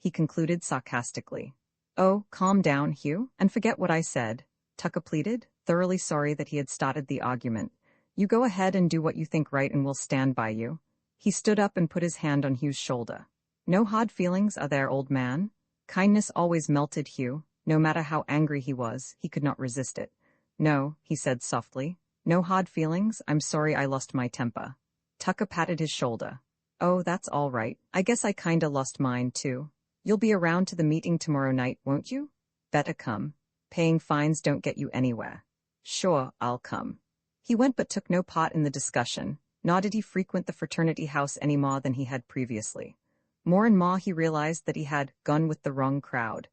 he concluded sarcastically. Oh, calm down, Hugh, and forget what I said, Tucker pleaded, thoroughly sorry that he had started the argument. You go ahead and do what you think right and we'll stand by you. He stood up and put his hand on Hugh's shoulder. No hard feelings, are there, old man? Kindness always melted Hugh. No matter how angry he was, he could not resist it. No, he said softly. No hard feelings, I'm sorry I lost my temper. Tucker patted his shoulder. Oh, that's all right. I guess I kinda lost mine, too. You'll be around to the meeting tomorrow night, won't you? Better come. Paying fines don't get you anywhere. Sure, I'll come. He went but took no part in the discussion, nor did he frequent the fraternity house any more than he had previously. More and more he realized that he had gone with the wrong crowd,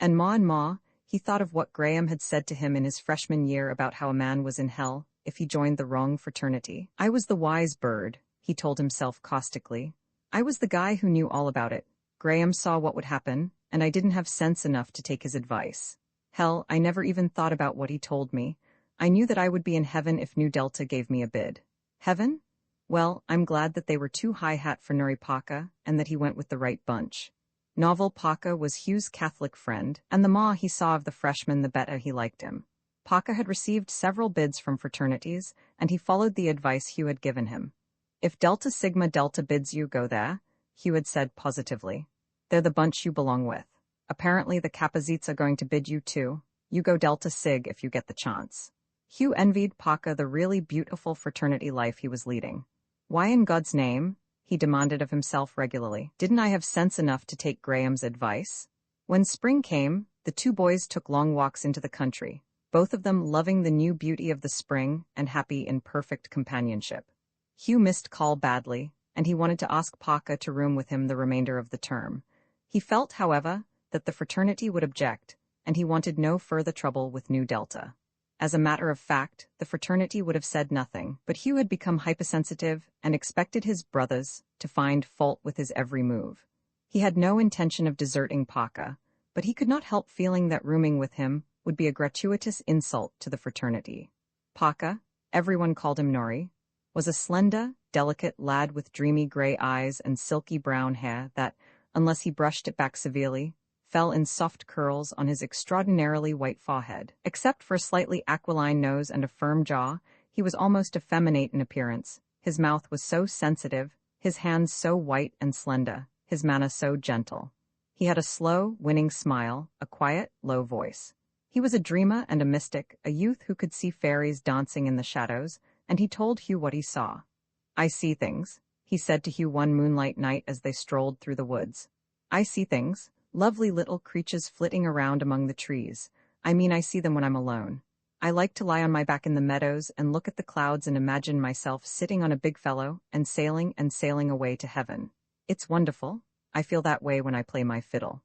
and more he thought of what Graham had said to him in his freshman year about how a man was in hell if he joined the wrong fraternity. I was the wise bird, he told himself caustically. I was the guy who knew all about it. Graham saw what would happen, and I didn't have sense enough to take his advice. Hell, I never even thought about what he told me. I knew that I would be in heaven if Nu Delta gave me a bid. Heaven? Well, I'm glad that they were too high-hat for Nuri Parker, and that he went with the right bunch. Novel Parker was Hugh's Catholic friend, and the more he saw of the freshman the better he liked him. Parker had received several bids from fraternities, and he followed the advice Hugh had given him. If Delta Sigma Delta bids you, go there, Hugh had said positively. They're the bunch you belong with. Apparently the Kapazites are going to bid you too. You go Delta Sig if you get the chance. Hugh envied Parker the really beautiful fraternity life he was leading. Why in God's name, he demanded of himself regularly, didn't I have sense enough to take Graham's advice? When spring came, the two boys took long walks into the country, both of them loving the new beauty of the spring and happy in perfect companionship. Hugh missed Call badly, and he wanted to ask Parker to room with him the remainder of the term. He felt, however, that the fraternity would object, and he wanted no further trouble with Nu Delta. As a matter of fact, the fraternity would have said nothing, but Hugh had become hypersensitive and expected his brothers to find fault with his every move. He had no intention of deserting Parker, but he could not help feeling that rooming with him would be a gratuitous insult to the fraternity. Parker, everyone called him Nuri, was a slender, delicate lad with dreamy gray eyes and silky brown hair that, unless he brushed it back severely, fell in soft curls on his extraordinarily white forehead. Except for a slightly aquiline nose and a firm jaw, he was almost effeminate in appearance. His mouth was so sensitive, his hands so white and slender, his manner so gentle. He had a slow, winning smile, a quiet, low voice. He was a dreamer and a mystic, a youth who could see fairies dancing in the shadows, and he told Hugh what he saw. I see things, he said to Hugh one moonlight night as they strolled through the woods. I see things. Lovely little creatures flitting around among the trees. I mean, I see them when I'm alone. I like to lie on my back in the meadows and look at the clouds and imagine myself sitting on a big fellow and sailing away to heaven. It's wonderful. I feel that way when I play my fiddle.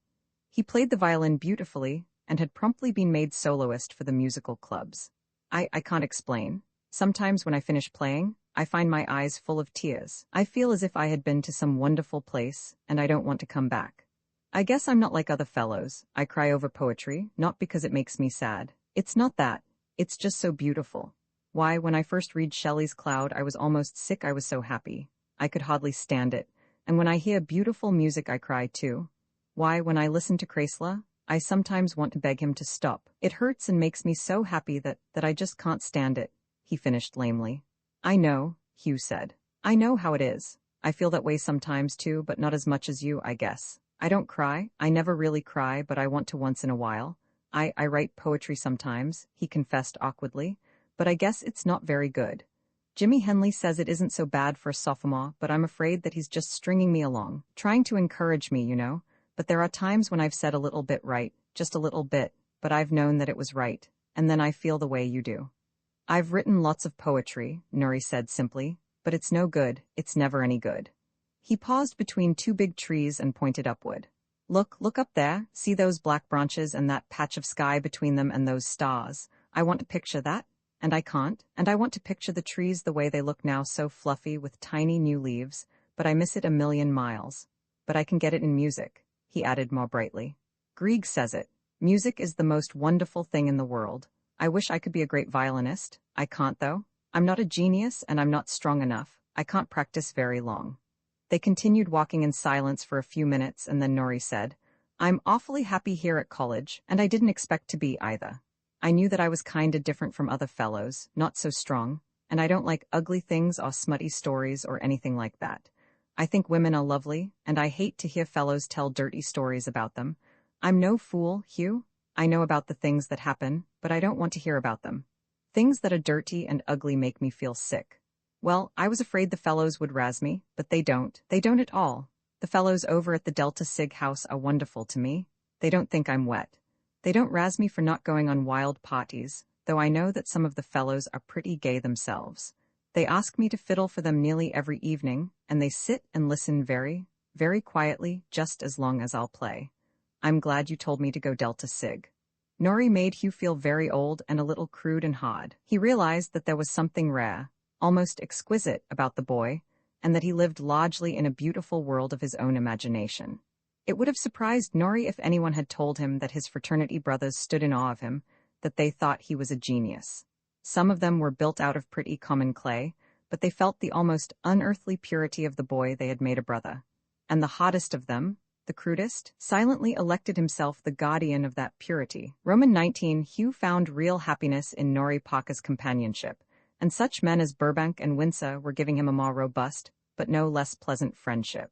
He played the violin beautifully and had promptly been made soloist for the musical clubs. I can't explain. Sometimes when I finish playing, I find my eyes full of tears. I feel as if I had been to some wonderful place and I don't want to come back. I guess I'm not like other fellows. I cry over poetry, not because it makes me sad. It's not that. It's just so beautiful. Why, when I first read Shelley's Cloud, I was almost sick. I was so happy. I could hardly stand it. And when I hear beautiful music, I cry too. Why, when I listen to Chrysler, I sometimes want to beg him to stop. It hurts and makes me so happy that I just can't stand it, he finished lamely. I know, Hugh said. I know how it is. I feel that way sometimes too, but not as much as you, I guess. I don't cry. I never really cry, but I want to once in a while. I write poetry sometimes, he confessed awkwardly, but I guess it's not very good. Jimmy Henley says it isn't so bad for a sophomore, but I'm afraid that he's just stringing me along, trying to encourage me, you know. But there are times when I've said a little bit right, just a little bit, but I've known that it was right, and then I feel the way you do. I've written lots of poetry, Nuri said simply, but it's no good, it's never any good. He paused between two big trees and pointed upward. Look up there, see those black branches and that patch of sky between them and those stars. I want to picture that, and I can't, and I want to picture the trees the way they look now, so fluffy with tiny new leaves, but I miss it a million miles. But I can get it in music, he added more brightly. Grieg says it. Music is the most wonderful thing in the world. I wish I could be a great violinist. I can't though. I'm not a genius and I'm not strong enough. I can't practice very long. They continued walking in silence for a few minutes and then Nori said, I'm awfully happy here at college, and I didn't expect to be either. I knew that I was kinda different from other fellows, not so strong, and I don't like ugly things or smutty stories or anything like that. I think women are lovely, and I hate to hear fellows tell dirty stories about them. I'm no fool, Hugh. I know about the things that happen, but I don't want to hear about them. Things that are dirty and ugly make me feel sick. Well, I was afraid the fellows would razz me, but they don't. They don't at all. The fellows over at the Delta Sig house are wonderful to me. They don't think I'm wet. They don't razz me for not going on wild parties, though I know that some of the fellows are pretty gay themselves. They ask me to fiddle for them nearly every evening, and they sit and listen very, very quietly just as long as I'll play. I'm glad you told me to go Delta Sig. Nori made Hugh feel very old and a little crude and hard. He realized that there was something rare, almost exquisite about the boy, and that he lived largely in a beautiful world of his own imagination. It would have surprised Nori if anyone had told him that his fraternity brothers stood in awe of him, that they thought he was a genius. Some of them were built out of pretty common clay, but they felt the almost unearthly purity of the boy they had made a brother. And the hottest of them, the crudest, silently elected himself the guardian of that purity. Roman 19, Hugh found real happiness in Nori Parker's companionship, and such men as Burbank and Windsor were giving him a more robust, but no less pleasant friendship.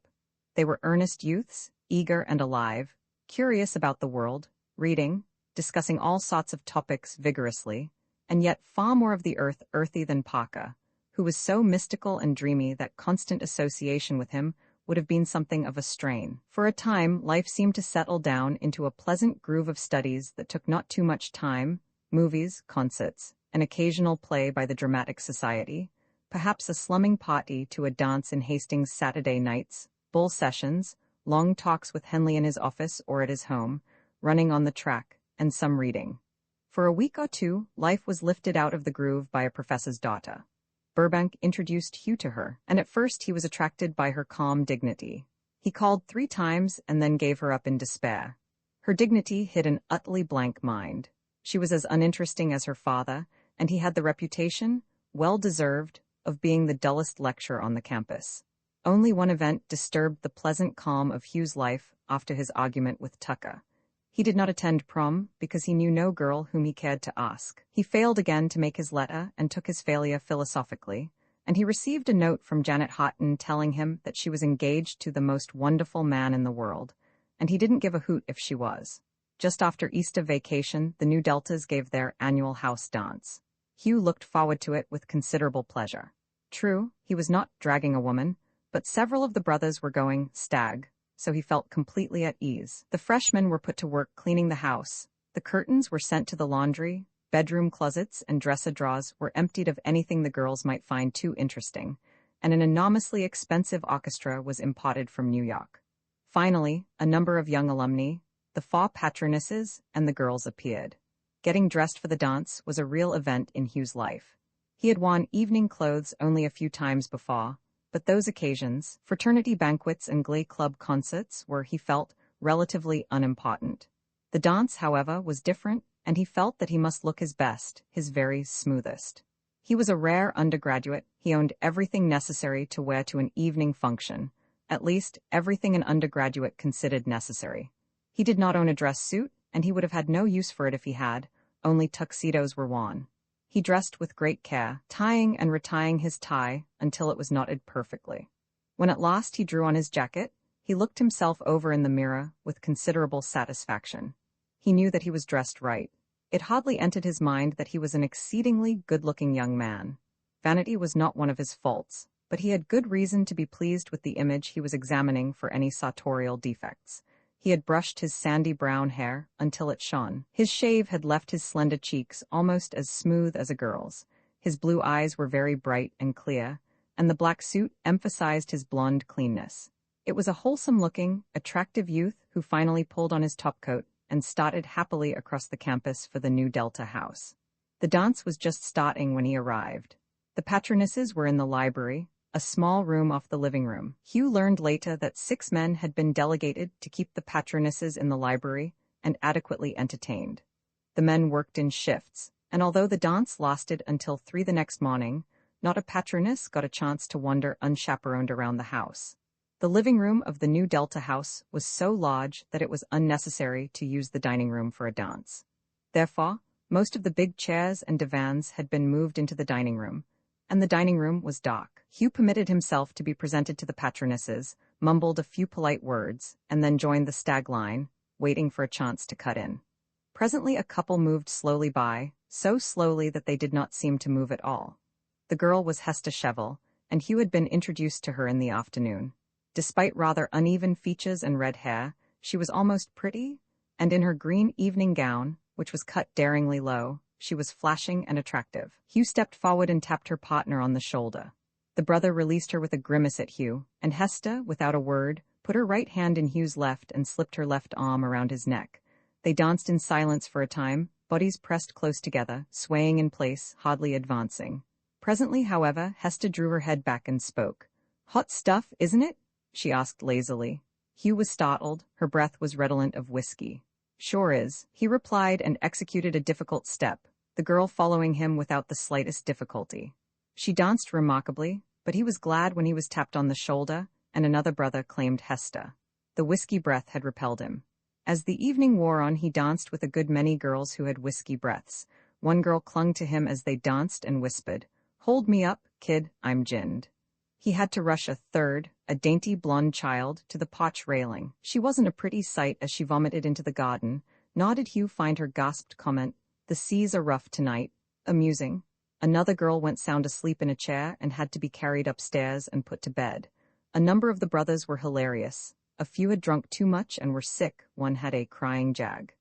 They were earnest youths, eager and alive, curious about the world, reading, discussing all sorts of topics vigorously, and yet far more of the earthy than Parker, who was so mystical and dreamy that constant association with him would have been something of a strain. For a time, life seemed to settle down into a pleasant groove of studies that took not too much time, movies, concerts, an occasional play by the Dramatic Society, perhaps a slumming party to a dance in Hastings Saturday nights, bull sessions, long talks with Henley in his office or at his home, running on the track, and some reading. For a week or two, life was lifted out of the groove by a professor's daughter. Burbank introduced Hugh to her, and at first he was attracted by her calm dignity. He called 3 times and then gave her up in despair. Her dignity hid an utterly blank mind. She was as uninteresting as her father, and he had the reputation, well-deserved, of being the dullest lecturer on the campus. Only one event disturbed the pleasant calm of Hugh's life after his argument with Tucker. He did not attend prom because he knew no girl whom he cared to ask. He failed again to make his letter and took his failure philosophically, and he received a note from Janet Houghton telling him that she was engaged to the most wonderful man in the world, and he didn't give a hoot if she was. Just after Easter vacation, the New Deltas gave their annual house dance. Hugh looked forward to it with considerable pleasure. True, he was not dragging a woman, but several of the brothers were going stag, so he felt completely at ease. The freshmen were put to work cleaning the house. The curtains were sent to the laundry, bedroom closets and dresser drawers were emptied of anything the girls might find too interesting, and an enormously expensive orchestra was imported from New York. Finally, a number of young alumni, the 4 patronesses, and the girls appeared. Getting dressed for the dance was a real event in Hugh's life. He had worn evening clothes only a few times before, but those occasions, fraternity banquets and glee club concerts, were, he felt, relatively unimportant. The dance, however, was different, and he felt that he must look his best, his very smoothest. He was a rare undergraduate. He owned everything necessary to wear to an evening function, at least everything an undergraduate considered necessary. He did not own a dress suit, and he would have had no use for it if he had, only tuxedos were worn. He dressed with great care, tying and retying his tie until it was knotted perfectly. When at last he drew on his jacket, he looked himself over in the mirror with considerable satisfaction. He knew that he was dressed right. It hardly entered his mind that he was an exceedingly good-looking young man. Vanity was not one of his faults, but he had good reason to be pleased with the image he was examining for any sartorial defects. He had brushed his sandy brown hair until it shone. His shave had left his slender cheeks almost as smooth as a girl's. His blue eyes were very bright and clear, and the black suit emphasized his blonde cleanness. It was a wholesome-looking, attractive youth who finally pulled on his topcoat and started happily across the campus for the New Delta house. The dance was just starting when he arrived. The patronesses were in the library, a small room off the living room. Hugh learned later that 6 men had been delegated to keep the patronesses in the library and adequately entertained. The men worked in shifts, and although the dance lasted until 3 the next morning, not a patroness got a chance to wander unchaperoned around the house. The living room of the new Delta house was so large that it was unnecessary to use the dining room for a dance. Therefore, most of the big chairs and divans had been moved into the dining room, and the dining room was dark. Hugh permitted himself to be presented to the patronesses, mumbled a few polite words, and then joined the stag line, waiting for a chance to cut in. Presently a couple moved slowly by, so slowly that they did not seem to move at all. The girl was Hesta Cheval, and Hugh had been introduced to her in the afternoon. Despite rather uneven features and red hair, she was almost pretty, and in her green evening gown, which was cut daringly low, she was flashing and attractive. Hugh stepped forward and tapped her partner on the shoulder. The brother released her with a grimace at Hugh, and Hesta, without a word, put her right hand in Hugh's left and slipped her left arm around his neck. They danced in silence for a time, bodies pressed close together, swaying in place, hardly advancing. Presently, however, Hesta drew her head back and spoke. "Hot stuff, isn't it?" she asked lazily. Hugh was startled, her breath was redolent of whiskey. "Sure is," he replied and executed a difficult step, the girl following him without the slightest difficulty. She danced remarkably, but he was glad when he was tapped on the shoulder, and another brother claimed Hesta. The whiskey breath had repelled him. As the evening wore on, he danced with a good many girls who had whiskey breaths. One girl clung to him as they danced and whispered, "Hold me up, kid, I'm ginned." He had to rush a third, a dainty blonde child, to the porch railing. She wasn't a pretty sight as she vomited into the garden, nor did Hugh find her gasped comment, "The seas are rough tonight," amusing. Another girl went sound asleep in a chair and had to be carried upstairs and put to bed. A number of the brothers were hilarious. A few had drunk too much and were sick, one had a crying jag.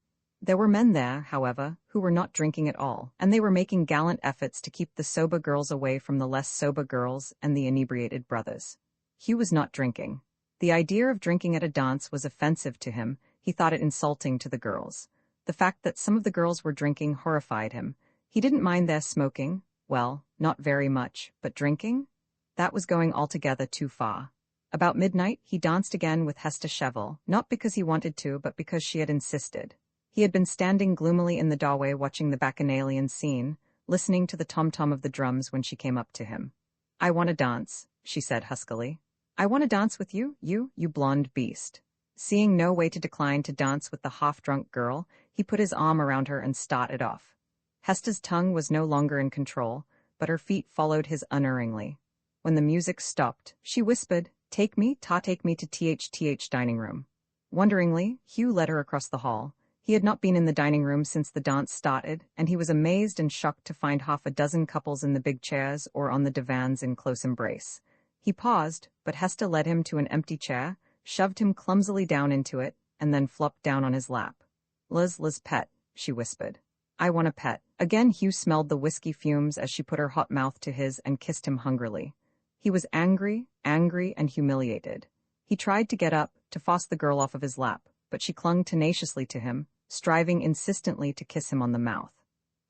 There were men there, however, who were not drinking at all, and they were making gallant efforts to keep the sober girls away from the less sober girls and the inebriated brothers. Hugh was not drinking. The idea of drinking at a dance was offensive to him, he thought it insulting to the girls. The fact that some of the girls were drinking horrified him. He didn't mind their smoking, well, not very much, but drinking? That was going altogether too far. About midnight, he danced again with Hesta Cheval, not because he wanted to, but because she had insisted. He had been standing gloomily in the doorway watching the bacchanalian scene, listening to the tom-tom of the drums when she came up to him. "I want to dance," she said huskily. "I want to dance with you, you blonde beast." Seeing no way to decline to dance with the half-drunk girl, he put his arm around her and started off. Hesta's tongue was no longer in control, but her feet followed his unerringly. When the music stopped, she whispered, take me to THTH dining room." Wonderingly, Hugh led her across the hall. He had not been in the dining room since the dance started, and he was amazed and shocked to find half a dozen couples in the big chairs or on the divans in close embrace. He paused, but Hesta led him to an empty chair, shoved him clumsily down into it, and then flopped down on his lap. Liz pet," she whispered. "I want a pet." Again Hugh smelled the whiskey fumes as she put her hot mouth to his and kissed him hungrily. He was angry and humiliated. He tried to get up, to force the girl off of his lap, but she clung tenaciously to him, striving insistently to kiss him on the mouth.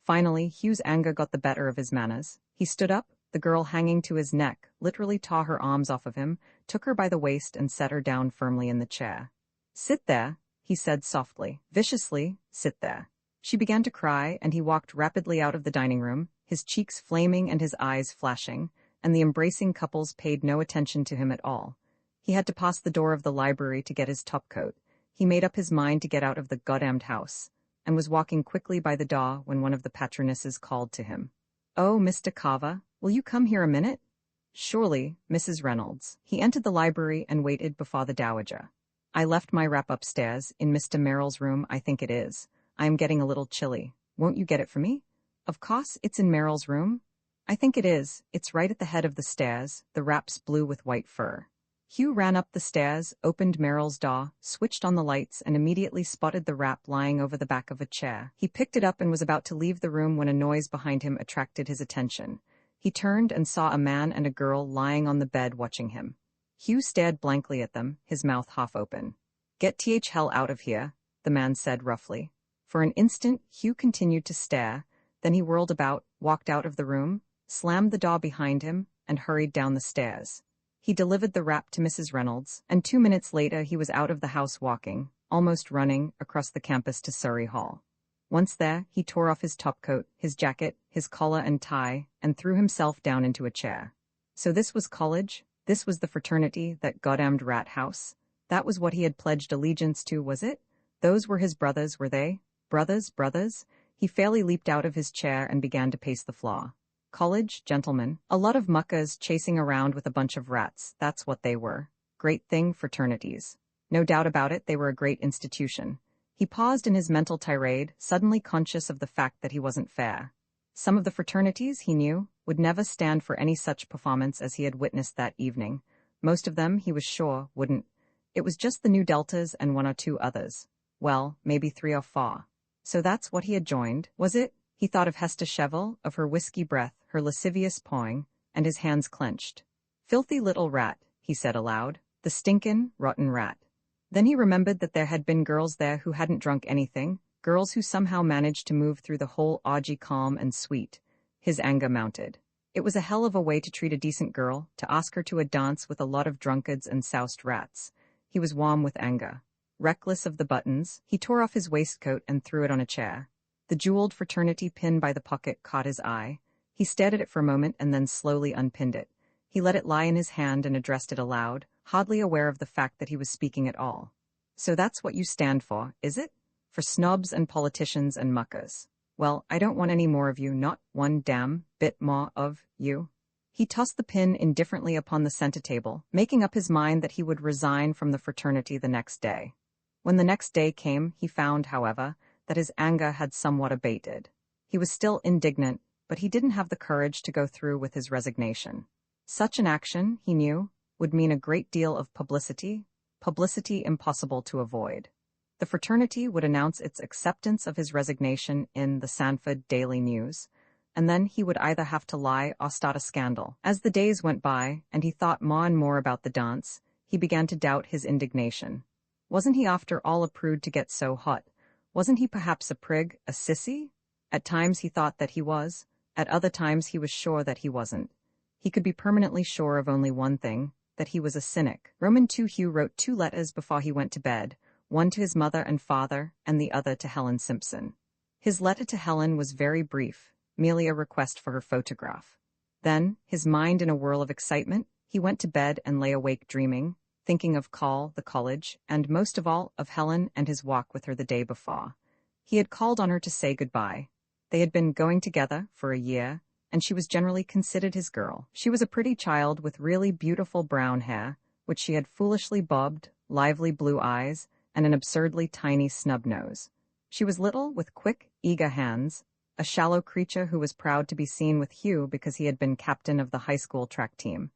Finally, Hugh's anger got the better of his manners. He stood up, the girl hanging to his neck, literally tore her arms off of him, took her by the waist and set her down firmly in the chair. "Sit there," he said softly, viciously, "sit there." She began to cry, and he walked rapidly out of the dining room, his cheeks flaming and his eyes flashing, and the embracing couples paid no attention to him at all. He had to pass the door of the library to get his topcoat. He made up his mind to get out of the goddamned house, and was walking quickly by the door when one of the patronesses called to him. "Oh, Mr. Carver, will you come here a minute?" "Surely, Mrs. Reynolds." He entered the library and waited before the dowager. "I left my wrap upstairs, in Mr. Merrill's room, I think it is. I am getting a little chilly. Won't you get it for me?" "Of course, it's in Merrill's room." "I think it is. It's right at the head of the stairs. The wrap's blue with white fur." Hugh ran up the stairs, opened Merrill's door, switched on the lights, and immediately spotted the wrap lying over the back of a chair. He picked it up and was about to leave the room when a noise behind him attracted his attention. He turned and saw a man and a girl lying on the bed watching him. Hugh stared blankly at them, his mouth half open. "Get th hell out of here," the man said roughly. For an instant, Hugh continued to stare, then he whirled about, walked out of the room, slammed the door behind him, and hurried down the stairs. He delivered the wrap to Mrs. Reynolds, and 2 minutes later he was out of the house walking, almost running across the campus to Surrey Hall. Once there, he tore off his topcoat, his jacket, his collar and tie, and threw himself down into a chair. So this was college? This was the fraternity, that goddamned rat house? That was what he had pledged allegiance to, was it? Those were his brothers, were they? Brothers? He fairly leaped out of his chair and began to pace the floor. College, gentlemen. A lot of muckers chasing around with a bunch of rats, that's what they were. Great thing, fraternities. No doubt about it, they were a great institution. He paused in his mental tirade, suddenly conscious of the fact that he wasn't fair. Some of the fraternities, he knew, would never stand for any such performance as he had witnessed that evening. Most of them, he was sure, wouldn't. It was just the New Deltas and one or two others. Well, maybe 3 or 4. So that's what he had joined, was it? He thought of Hester Cheval, of her whiskey breath, her lascivious pawing, and his hands clenched. Filthy little rat, he said aloud. The stinkin', rotten rat. Then he remembered that there had been girls there who hadn't drunk anything, girls who somehow managed to move through the whole orgy calm and sweet. His anger mounted. It was a hell of a way to treat a decent girl, to ask her to a dance with a lot of drunkards and soused rats. He was warm with anger. Reckless of the buttons, he tore off his waistcoat and threw it on a chair. The jeweled fraternity pin by the pocket caught his eye. He stared at it for a moment and then slowly unpinned it. He let it lie in his hand and addressed it aloud, hardly aware of the fact that he was speaking at all. So that's what you stand for, is it? For snobs and politicians and muckers. Well, I don't want any more of you, not one damn bit more of you. He tossed the pin indifferently upon the center table, making up his mind that he would resign from the fraternity the next day. When the next day came, he found, however, that his anger had somewhat abated. He was still indignant, but he didn't have the courage to go through with his resignation. Such an action, he knew, would mean a great deal of publicity impossible to avoid. The fraternity would announce its acceptance of his resignation in the Sanford Daily News, and then he would either have to lie or start a scandal. As the days went by, and he thought more and more about the dance, he began to doubt his indignation. Wasn't he after all a prude to get so hot? Wasn't he perhaps a prig, a sissy? At times he thought that he was, at other times he was sure that he wasn't. He could be permanently sure of only one thing, that he was a cynic. Roman II Hugh wrote 2 letters before he went to bed, one to his mother and father, and the other to Helen Simpson. His letter to Helen was very brief, merely a request for her photograph. Then, his mind in a whirl of excitement, he went to bed and lay awake dreaming, thinking of the college, and most of all, of Helen and his walk with her the day before. He had called on her to say goodbye. They had been going together for a year, and she was generally considered his girl. She was a pretty child with really beautiful brown hair, which she had foolishly bobbed, lively blue eyes, and an absurdly tiny snub nose. She was little, with quick, eager hands, a shallow creature who was proud to be seen with Hugh because he had been captain of the high school track team.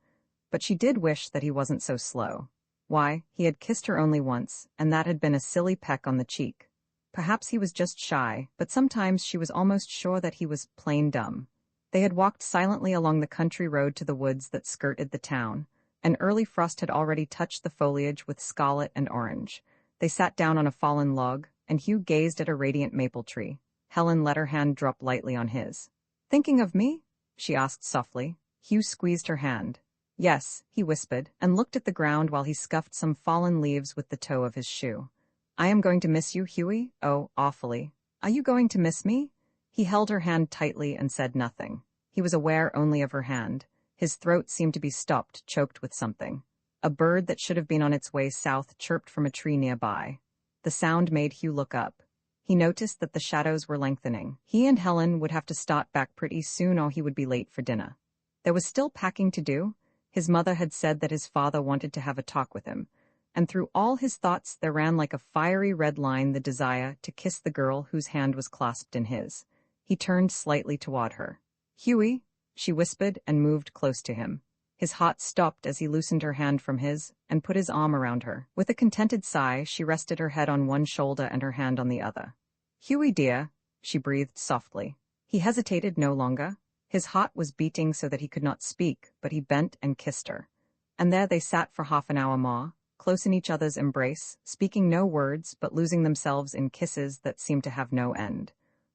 But she did wish that he wasn't so slow. Why, he had kissed her only once, and that had been a silly peck on the cheek. Perhaps he was just shy, but sometimes she was almost sure that he was plain dumb. They had walked silently along the country road to the woods that skirted the town. An early frost had already touched the foliage with scarlet and orange. They sat down on a fallen log, and Hugh gazed at a radiant maple tree. Helen let her hand drop lightly on his. "Thinking of me?" she asked softly. Hugh squeezed her hand. "Yes," he whispered, and looked at the ground while he scuffed some fallen leaves with the toe of his shoe. "I am going to miss you, Hughie. Oh, awfully." "Are you going to miss me?" He held her hand tightly and said nothing. He was aware only of her hand. His throat seemed to be stopped, choked with something. A bird that should have been on its way south chirped from a tree nearby. The sound made Hugh look up. He noticed that the shadows were lengthening. He and Helen would have to start back pretty soon or he would be late for dinner. There was still packing to do. His mother had said that his father wanted to have a talk with him, and through all his thoughts there ran like a fiery red line the desire to kiss the girl whose hand was clasped in his. He turned slightly toward her. "Hughie," she whispered and moved close to him. His heart stopped as he loosened her hand from his and put his arm around her. With a contented sigh, she rested her head on one shoulder and her hand on the other. "Hughie dear," she breathed softly. He hesitated no longer. His heart was beating so that he could not speak, but he bent and kissed her. And there they sat for half an hour more, close in each other's embrace, speaking no words but losing themselves in kisses that seemed to have no end.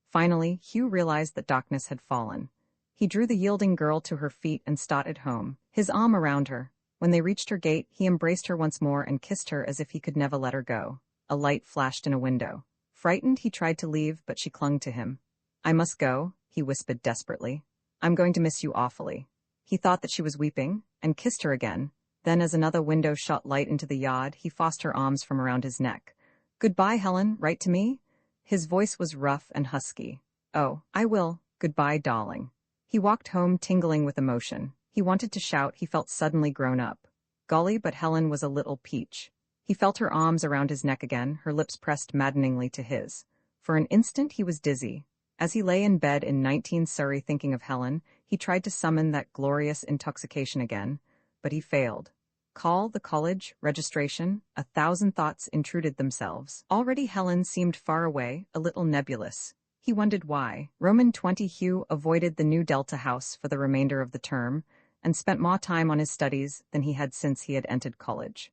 Finally, Hugh realized that darkness had fallen. He drew the yielding girl to her feet and started home, his arm around her. When they reached her gate, he embraced her once more and kissed her as if he could never let her go. A light flashed in a window. Frightened, he tried to leave, but she clung to him. "I must go," he whispered desperately. "I'm going to miss you awfully." He thought that she was weeping, and kissed her again. Then, as another window shot light into the yard, he forced her arms from around his neck. "Goodbye, Helen, write to me?" His voice was rough and husky. "Oh, I will. Goodbye, darling." He walked home tingling with emotion. He wanted to shout, he felt suddenly grown up. Golly, but Helen was a little peach. He felt her arms around his neck again, her lips pressed maddeningly to his. For an instant he was dizzy. As he lay in bed in 19 Surrey thinking of Helen, he tried to summon that glorious intoxication again, but he failed. Call, the college, registration, 1,000 thoughts intruded themselves. Already Helen seemed far away, a little nebulous. He wondered why. Roman 20 Hugh avoided the new Delta house for the remainder of the term, and spent more time on his studies than he had since he had entered college.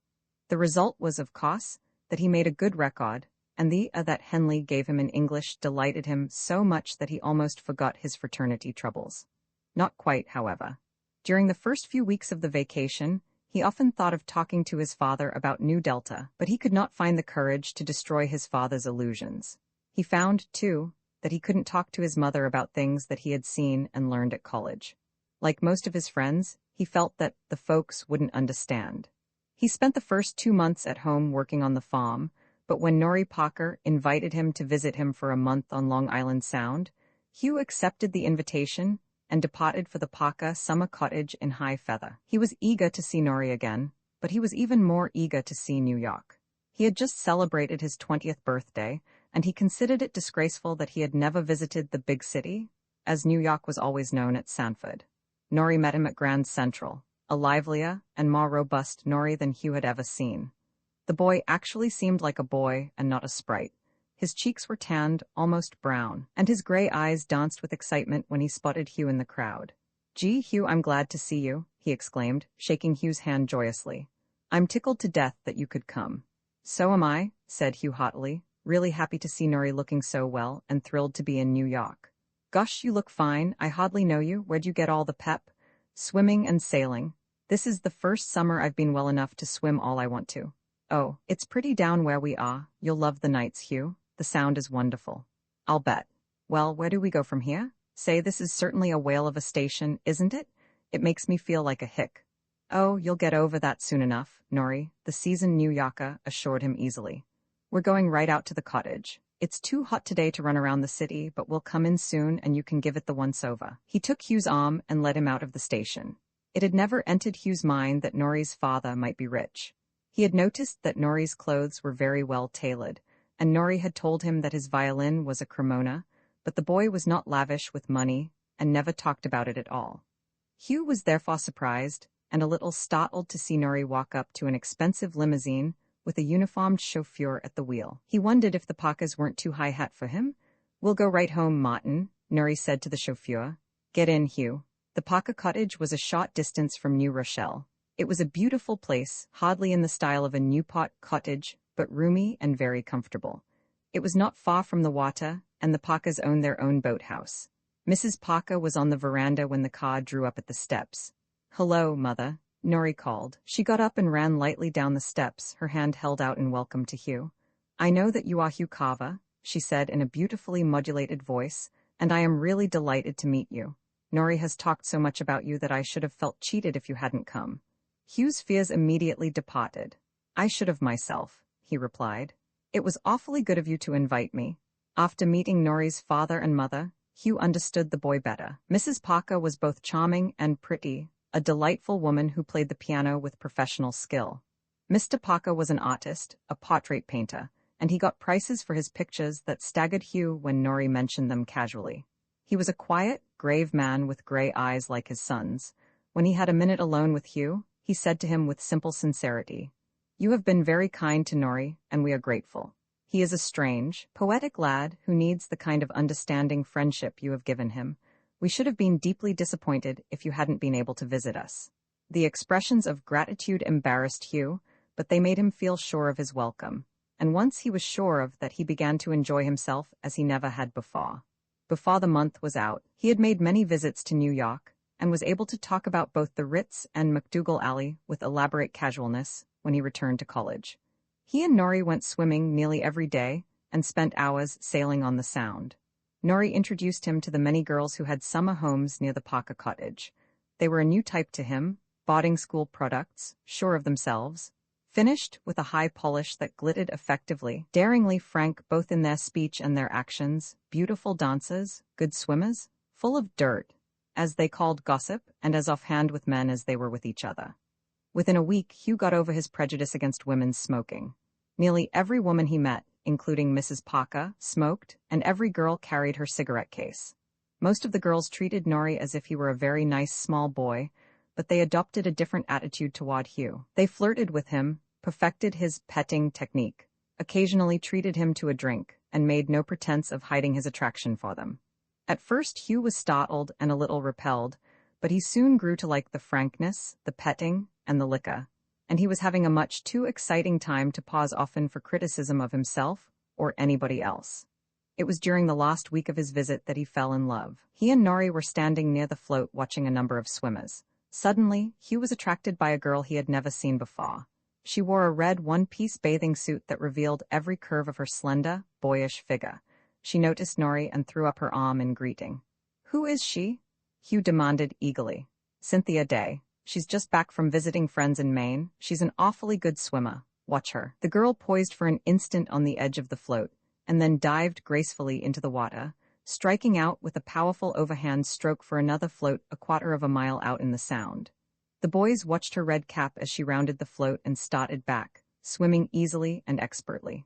The result was, of course, that he made a good record, and the that Henley gave him in English delighted him so much that he almost forgot his fraternity troubles. Not quite, however. During the first few weeks of the vacation, he often thought of talking to his father about New Delta, but he could not find the courage to destroy his father's illusions. He found, too, that he couldn't talk to his mother about things that he had seen and learned at college. Like most of his friends, he felt that the folks wouldn't understand. He spent the first 2 months at home working on the farm, but when Norrie Parker invited him to visit him for a month on Long Island Sound, Hugh accepted the invitation and departed for the Parker summer cottage in High Feather. He was eager to see Norrie again, but he was even more eager to see New York. He had just celebrated his 20th birthday, and he considered it disgraceful that he had never visited the big city, as New York was always known at Sanford. Norrie met him at Grand Central, a livelier and more robust Norrie than Hugh had ever seen. The boy actually seemed like a boy and not a sprite. His cheeks were tanned, almost brown, and his gray eyes danced with excitement when he spotted Hugh in the crowd. "Gee, Hugh, I'm glad to see you," he exclaimed, shaking Hugh's hand joyously. "I'm tickled to death that you could come." "So am I," said Hugh haughtily, really happy to see Norrie looking so well and thrilled to be in New York. "Gosh, you look fine. I hardly know you. Where'd you get all the pep?" "Swimming and sailing. This is the first summer I've been well enough to swim all I want to." "Oh, it's pretty down where we are. You'll love the nights, Hugh. The sound is wonderful." "I'll bet." "Well, where do we go from here?" "Say, this is certainly a whale of a station, isn't it? It makes me feel like a hick." "Oh, you'll get over that soon enough, Norrie," the seasoned New Yorker assured him easily. "We're going right out to the cottage. It's too hot today to run around the city, but we'll come in soon and you can give it the once-over." He took Hugh's arm and led him out of the station. It had never entered Hugh's mind that Norrie's father might be rich. He had noticed that Norrie's clothes were very well tailored, and Norrie had told him that his violin was a Cremona, but the boy was not lavish with money and never talked about it at all. Hugh was therefore surprised and a little startled to see Norrie walk up to an expensive limousine with a uniformed chauffeur at the wheel. He wondered if the Parkers weren't too high hat for him. "We'll go right home, Martin," Norrie said to the chauffeur. "Get in, Hugh." The Parker cottage was a short distance from New Rochelle. It was a beautiful place, hardly in the style of a Newport cottage, but roomy and very comfortable. It was not far from the water, and the Parkers owned their own boathouse. Mrs. Parker was on the veranda when the car drew up at the steps. "Hello, Mother," Norrie called. She got up and ran lightly down the steps, her hand held out in welcome to Hugh. "I know that you are Hugh Carver," she said in a beautifully modulated voice, "and I am really delighted to meet you. Norrie has talked so much about you that I should have felt cheated if you hadn't come." Hugh's fears immediately departed. "I should have myself," he replied. "It was awfully good of you to invite me." After meeting Norrie's father and mother, Hugh understood the boy better. Mrs. Parker was both charming and pretty, a delightful woman who played the piano with professional skill. Mr. Parker was an artist, a portrait painter, and he got prices for his pictures that staggered Hugh when Norrie mentioned them casually. He was a quiet, grave man with gray eyes like his son's. When he had a minute alone with Hugh, he said to him with simple sincerity, "You have been very kind to Norrie, and we are grateful. He is a strange, poetic lad who needs the kind of understanding friendship you have given him. We should have been deeply disappointed if you hadn't been able to visit us." The expressions of gratitude embarrassed Hugh, but they made him feel sure of his welcome, and once he was sure of that, he began to enjoy himself as he never had before. Before the month was out, he had made many visits to New York, and was able to talk about both the Ritz and MacDougal Alley with elaborate casualness when he returned to college. He and Nori went swimming nearly every day and spent hours sailing on the Sound. Nori introduced him to the many girls who had summer homes near the Parker cottage. They were a new type to him, boarding school products, sure of themselves, finished with a high polish that glittered effectively, daringly frank both in their speech and their actions, beautiful dancers, good swimmers, full of dirt, as they called gossip, and as offhand with men as they were with each other. Within a week, Hugh got over his prejudice against women's smoking. Nearly every woman he met, including Mrs. Parker, smoked, and every girl carried her cigarette case. Most of the girls treated Nori as if he were a very nice small boy, but they adopted a different attitude toward Hugh. They flirted with him, perfected his petting technique, occasionally treated him to a drink, and made no pretense of hiding his attraction for them. At first, Hugh was startled and a little repelled, but he soon grew to like the frankness, the petting, and the liquor, and he was having a much too exciting time to pause often for criticism of himself or anybody else. It was during the last week of his visit that he fell in love. He and Nori were standing near the float watching a number of swimmers. Suddenly, Hugh was attracted by a girl he had never seen before. She wore a red one-piece bathing suit that revealed every curve of her slender, boyish figure. She noticed Nori and threw up her arm in greeting. "Who is she?" Hugh demanded eagerly. "Cynthia Day. She's just back from visiting friends in Maine. She's an awfully good swimmer. Watch her." The girl poised for an instant on the edge of the float, and then dived gracefully into the water, striking out with a powerful overhand stroke for another float a quarter of a mile out in the Sound. The boys watched her red cap as she rounded the float and started back, swimming easily and expertly.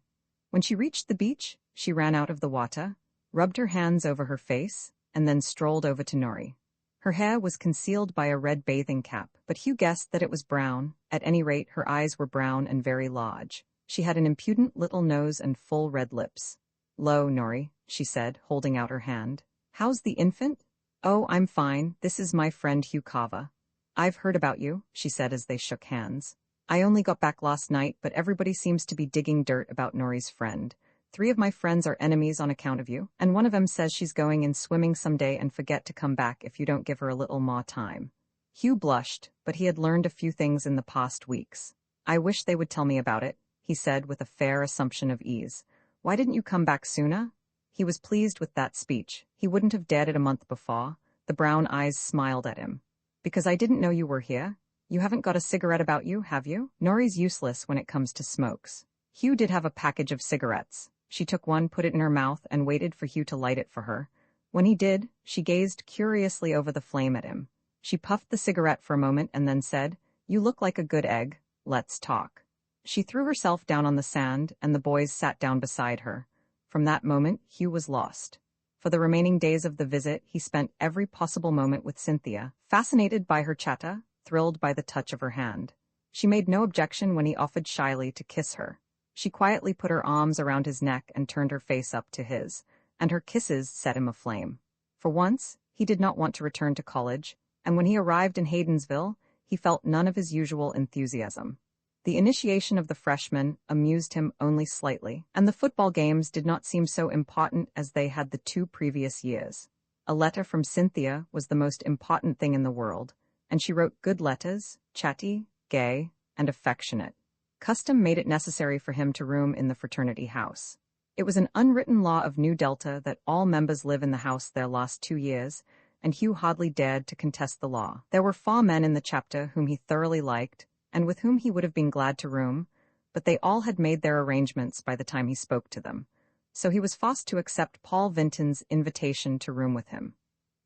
When she reached the beach, she ran out of the water, rubbed her hands over her face, and then strolled over to Nori. Her hair was concealed by a red bathing cap, but Hugh guessed that it was brown. At any rate, her eyes were brown and very large. She had an impudent little nose and full red lips. "Lo, Nori," she said, holding out her hand. "How's the infant?" "Oh, I'm fine. This is my friend Hugh Carver." "I've heard about you," she said as they shook hands. "I only got back last night, but everybody seems to be digging dirt about Nori's friend. 3 of my friends are enemies on account of you, and one of 'em says she's going in swimming someday and forget to come back if you don't give her a little more time." Hugh blushed, but he had learned a few things in the past weeks. "I wish they would tell me about it," he said with a fair assumption of ease. "Why didn't you come back sooner?" He was pleased with that speech. He wouldn't have dared it a month before. The brown eyes smiled at him. "Because I didn't know you were here. You haven't got a cigarette about you, have you?" Nori's useless when it comes to smokes. Hugh did have a package of cigarettes. She took one, put it in her mouth, and waited for Hugh to light it for her. When he did, she gazed curiously over the flame at him. She puffed the cigarette for a moment and then said, "You look like a good egg. Let's talk." She threw herself down on the sand, and the boys sat down beside her. From that moment, Hugh was lost. For the remaining days of the visit, he spent every possible moment with Cynthia, fascinated by her chatter, thrilled by the touch of her hand. She made no objection when he offered shyly to kiss her. She quietly put her arms around his neck and turned her face up to his, and her kisses set him aflame. For once, he did not want to return to college, and when he arrived in Haydensville, he felt none of his usual enthusiasm. The initiation of the freshmen amused him only slightly, and the football games did not seem so important as they had the 2 previous years. A letter from Cynthia was the most important thing in the world, and she wrote good letters, chatty, gay, and affectionate. Custom made it necessary for him to room in the fraternity house. It was an unwritten law of Nu Delta that all members live in the house their last 2 years, and Hugh hardly dared to contest the law. There were 4 men in the chapter whom he thoroughly liked, and with whom he would have been glad to room, but they all had made their arrangements by the time he spoke to them. So he was forced to accept Paul Vinton's invitation to room with him.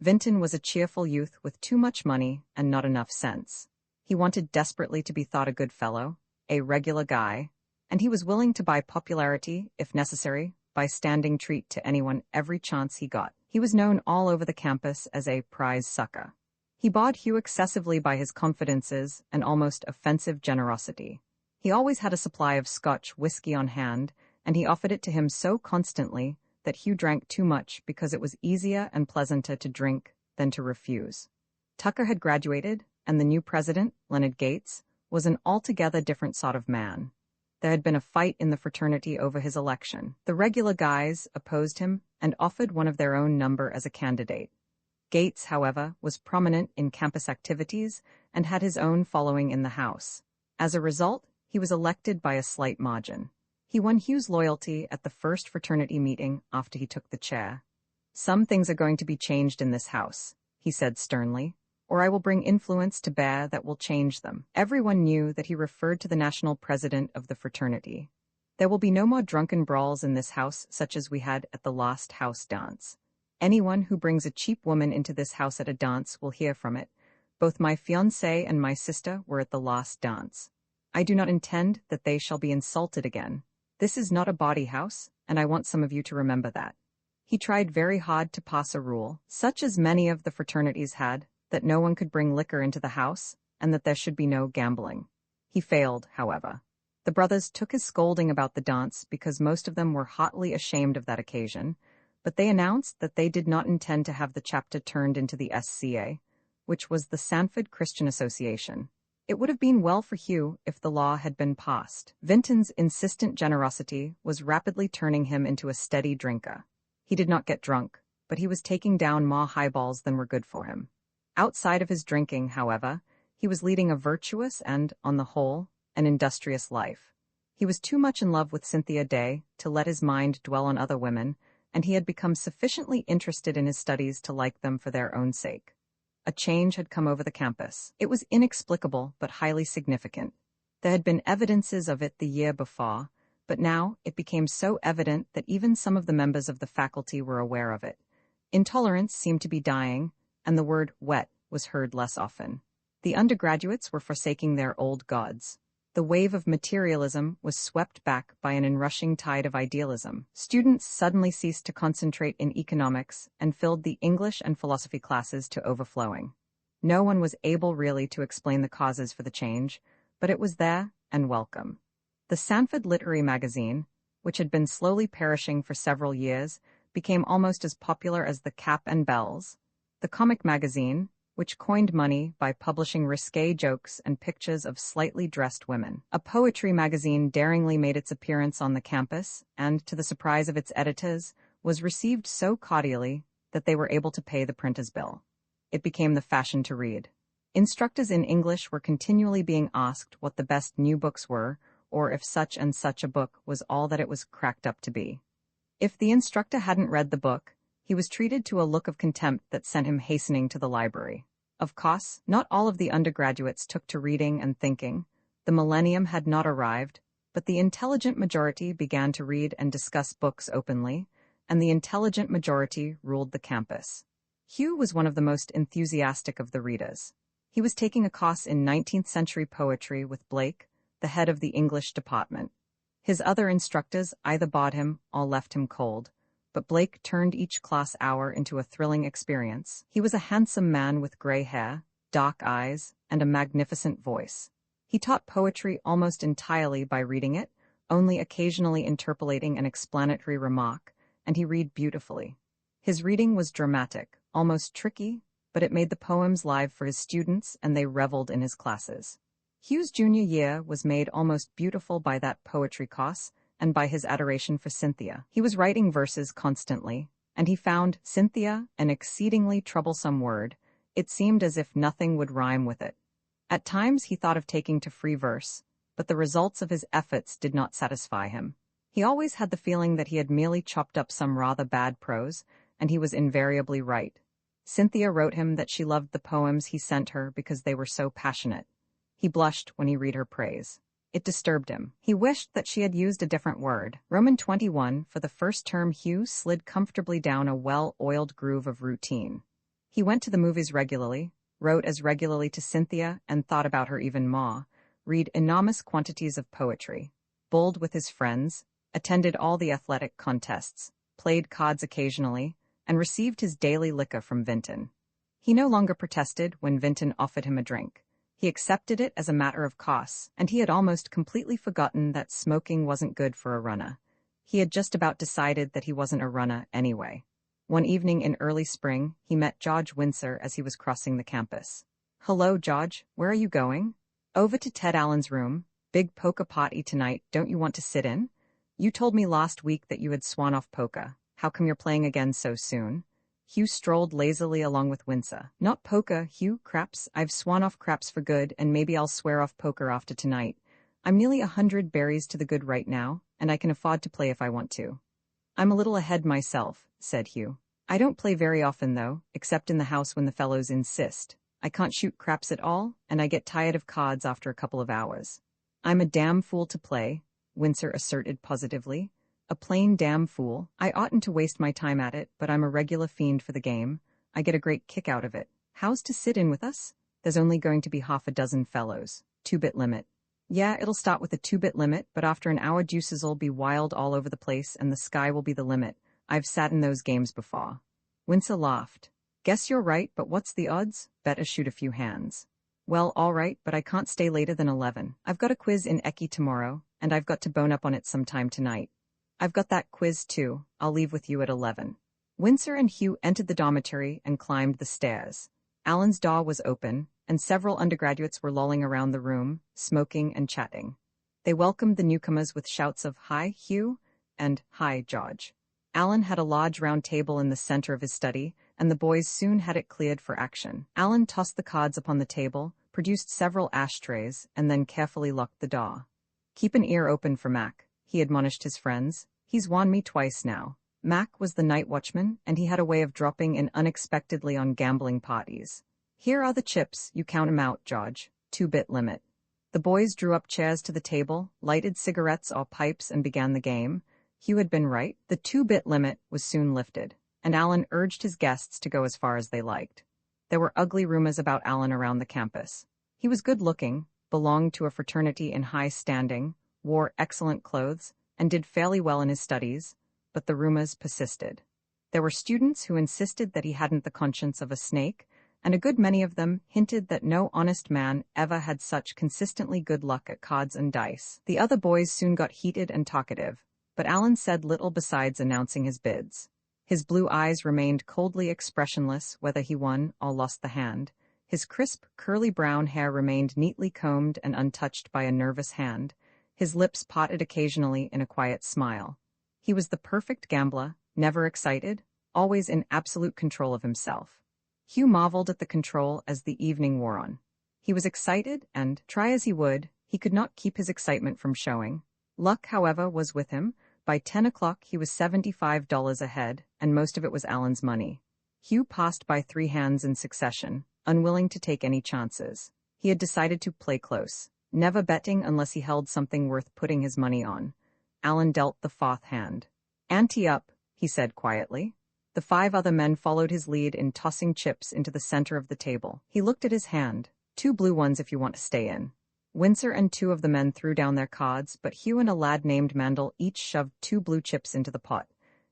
Vinton was a cheerful youth with too much money and not enough sense. He wanted desperately to be thought a good fellow, a regular guy, and he was willing to buy popularity, if necessary, by standing treat to anyone every chance he got. He was known all over the campus as a prize sucker. He bawed Hugh excessively by his confidences and almost offensive generosity. He always had a supply of Scotch whiskey on hand, and he offered it to him so constantly that Hugh drank too much because it was easier and pleasanter to drink than to refuse. Tucker had graduated, and the new president, Leonard Gates, was an altogether different sort of man. There had been a fight in the fraternity over his election. The regular guys opposed him and offered one of their own number as a candidate. Gates, however, was prominent in campus activities and had his own following in the house. As a result, he was elected by a slight margin. He won Hugh's loyalty at the first fraternity meeting after he took the chair. "Some things are going to be changed in this house," he said sternly, "or I will bring influence to bear that will change them." Everyone knew that he referred to the national president of the fraternity. "There will be no more drunken brawls in this house such as we had at the last house dance. Anyone who brings a cheap woman into this house at a dance will hear from it. Both my fiancée and my sister were at the last dance. I do not intend that they shall be insulted again. This is not a bawdy house, and I want some of you to remember that." He tried very hard to pass a rule, such as many of the fraternities had, that no one could bring liquor into the house, and that there should be no gambling. He failed, however. The brothers took his scolding about the dance because most of them were hotly ashamed of that occasion, but they announced that they did not intend to have the chapter turned into the SCA, which was the Sanford Christian Association. It would have been well for Hugh if the law had been passed. Vinton's insistent generosity was rapidly turning him into a steady drinker. He did not get drunk, but he was taking down more highballs than were good for him. Outside of his drinking, however, he was leading a virtuous and, on the whole, an industrious life. He was too much in love with Cynthia Day to let his mind dwell on other women, and he had become sufficiently interested in his studies to like them for their own sake. A change had come over the campus. It was inexplicable but highly significant. There had been evidences of it the year before, but now it became so evident that even some of the members of the faculty were aware of it. Intolerance seemed to be dying, and the word wet was heard less often. The undergraduates were forsaking their old gods. The wave of materialism was swept back by an inrushing tide of idealism. Students suddenly ceased to concentrate in economics and filled the English and philosophy classes to overflowing. No one was able really to explain the causes for the change, but it was there and welcome. The Sanford Literary Magazine, which had been slowly perishing for several years, became almost as popular as the Cap and Bells. The Comic Magazine, which coined money by publishing risque jokes and pictures of slightly dressed women. A poetry magazine daringly made its appearance on the campus, and, to the surprise of its editors, was received so cordially that they were able to pay the printer's bill. It became the fashion to read. Instructors in English were continually being asked what the best new books were, or if such and such a book was all that it was cracked up to be. If the instructor hadn't read the book, he was treated to a look of contempt that sent him hastening to the library. Of course, not all of the undergraduates took to reading and thinking. The millennium had not arrived, but the intelligent majority began to read and discuss books openly, and the intelligent majority ruled the campus. Hugh was one of the most enthusiastic of the readers. He was taking a course in 19th-century poetry with Blake, the head of the English department. His other instructors either bawed him or left him cold, but Blake turned each class hour into a thrilling experience. He was a handsome man with gray hair, dark eyes, and a magnificent voice. He taught poetry almost entirely by reading it, only occasionally interpolating an explanatory remark, and he read beautifully. His reading was dramatic, almost tricky, but it made the poems live for his students, and they reveled in his classes. Hugh's junior year was made almost beautiful by that poetry course, and by his adoration for Cynthia. He was writing verses constantly, and he found Cynthia an exceedingly troublesome word. It seemed as if nothing would rhyme with it. At times he thought of taking to free verse, but the results of his efforts did not satisfy him. He always had the feeling that he had merely chopped up some rather bad prose, and he was invariably right. Cynthia wrote him that she loved the poems he sent her because they were so passionate. He blushed when he read her praise. It disturbed him. He wished that she had used a different word. Roman 21, for the first term, Hugh slid comfortably down a well-oiled groove of routine. He went to the movies regularly, wrote as regularly to Cynthia and thought about her even more, read enormous quantities of poetry, bowled with his friends, attended all the athletic contests, played cards occasionally, and received his daily liquor from Vinton. He no longer protested when Vinton offered him a drink. He accepted it as a matter of course, and he had almost completely forgotten that smoking wasn't good for a runner. He had just about decided that he wasn't a runner anyway. One evening in early spring, he met George Windsor as he was crossing the campus. "Hello, George, where are you going?" "Over to Ted Allen's room. Big poker party tonight, don't you want to sit in? You told me last week that you had swan off poker. How come you're playing again so soon?" Hugh strolled lazily along with Windsor. "Not poker, Hugh, craps. I've swan off craps for good, and maybe I'll swear off poker after tonight. I'm nearly 100 berries to the good right now, and I can afford to play if I want to. I'm a little ahead myself, said Hugh. I don't play very often though, except in the house when the fellows insist. I can't shoot craps at all, and I get tired of cards after a couple of hours. I'm a damn fool to play, Windsor asserted positively. A plain damn fool. I oughtn't to waste my time at it, but I'm a regular fiend for the game. I get a great kick out of it. How's to sit in with us? There's only going to be half a dozen fellows. 2-bit limit. Yeah, it'll start with a 2-bit limit, but after an hour juices'll be wild all over the place and the sky will be the limit. I've sat in those games before. Windsor laughed. Guess you're right, but what's the odds? Better shoot a few hands. Well, all right, but I can't stay later than 11. I've got a quiz in Ecce tomorrow, and I've got to bone up on it sometime tonight. I've got that quiz too. I'll leave with you at 11. Windsor and Hugh entered the dormitory and climbed the stairs. Alan's door was open, and several undergraduates were lolling around the room, smoking and chatting. They welcomed the newcomers with shouts of "Hi, Hugh," and "Hi, George." Alan had a large round table in the center of his study, and the boys soon had it cleared for action. Alan tossed the cards upon the table, produced several ashtrays, and then carefully locked the door. "Keep an ear open for Mac," he admonished his friends. "He's won me twice now." Mac was the night watchman, and he had a way of dropping in unexpectedly on gambling parties. "Here are the chips, you count 'em out, George. 2-bit limit." The boys drew up chairs to the table, lighted cigarettes or pipes, and began the game. Hugh had been right. The 2-bit limit was soon lifted, and Alan urged his guests to go as far as they liked. There were ugly rumors about Alan around the campus. He was good-looking, belonged to a fraternity in high standing, wore excellent clothes, and did fairly well in his studies, but the rumors persisted. There were students who insisted that he hadn't the conscience of a snake, and a good many of them hinted that no honest man ever had such consistently good luck at cards and dice. The other boys soon got heated and talkative, but Alan said little besides announcing his bids. His blue eyes remained coldly expressionless whether he won or lost the hand. His crisp, curly brown hair remained neatly combed and untouched by a nervous hand. His lips parted occasionally in a quiet smile. He was the perfect gambler, never excited, always in absolute control of himself. Hugh marveled at the control as the evening wore on. He was excited, and, try as he would, he could not keep his excitement from showing. Luck, however, was with him. By 10 o'clock he was $75 ahead, and most of it was Alan's money. Hugh passed by 3 hands in succession, unwilling to take any chances. He had decided to play close, never betting unless he held something worth putting his money on. Alan dealt the 4th hand. "Ante up," he said quietly. The 5 other men followed his lead in tossing chips into the center of the table. He looked at his hand. 2 blue ones if you want to stay in. Windsor and 2 of the men threw down their cards, but Hugh and a lad named Mandel each shoved 2 blue chips into the pot.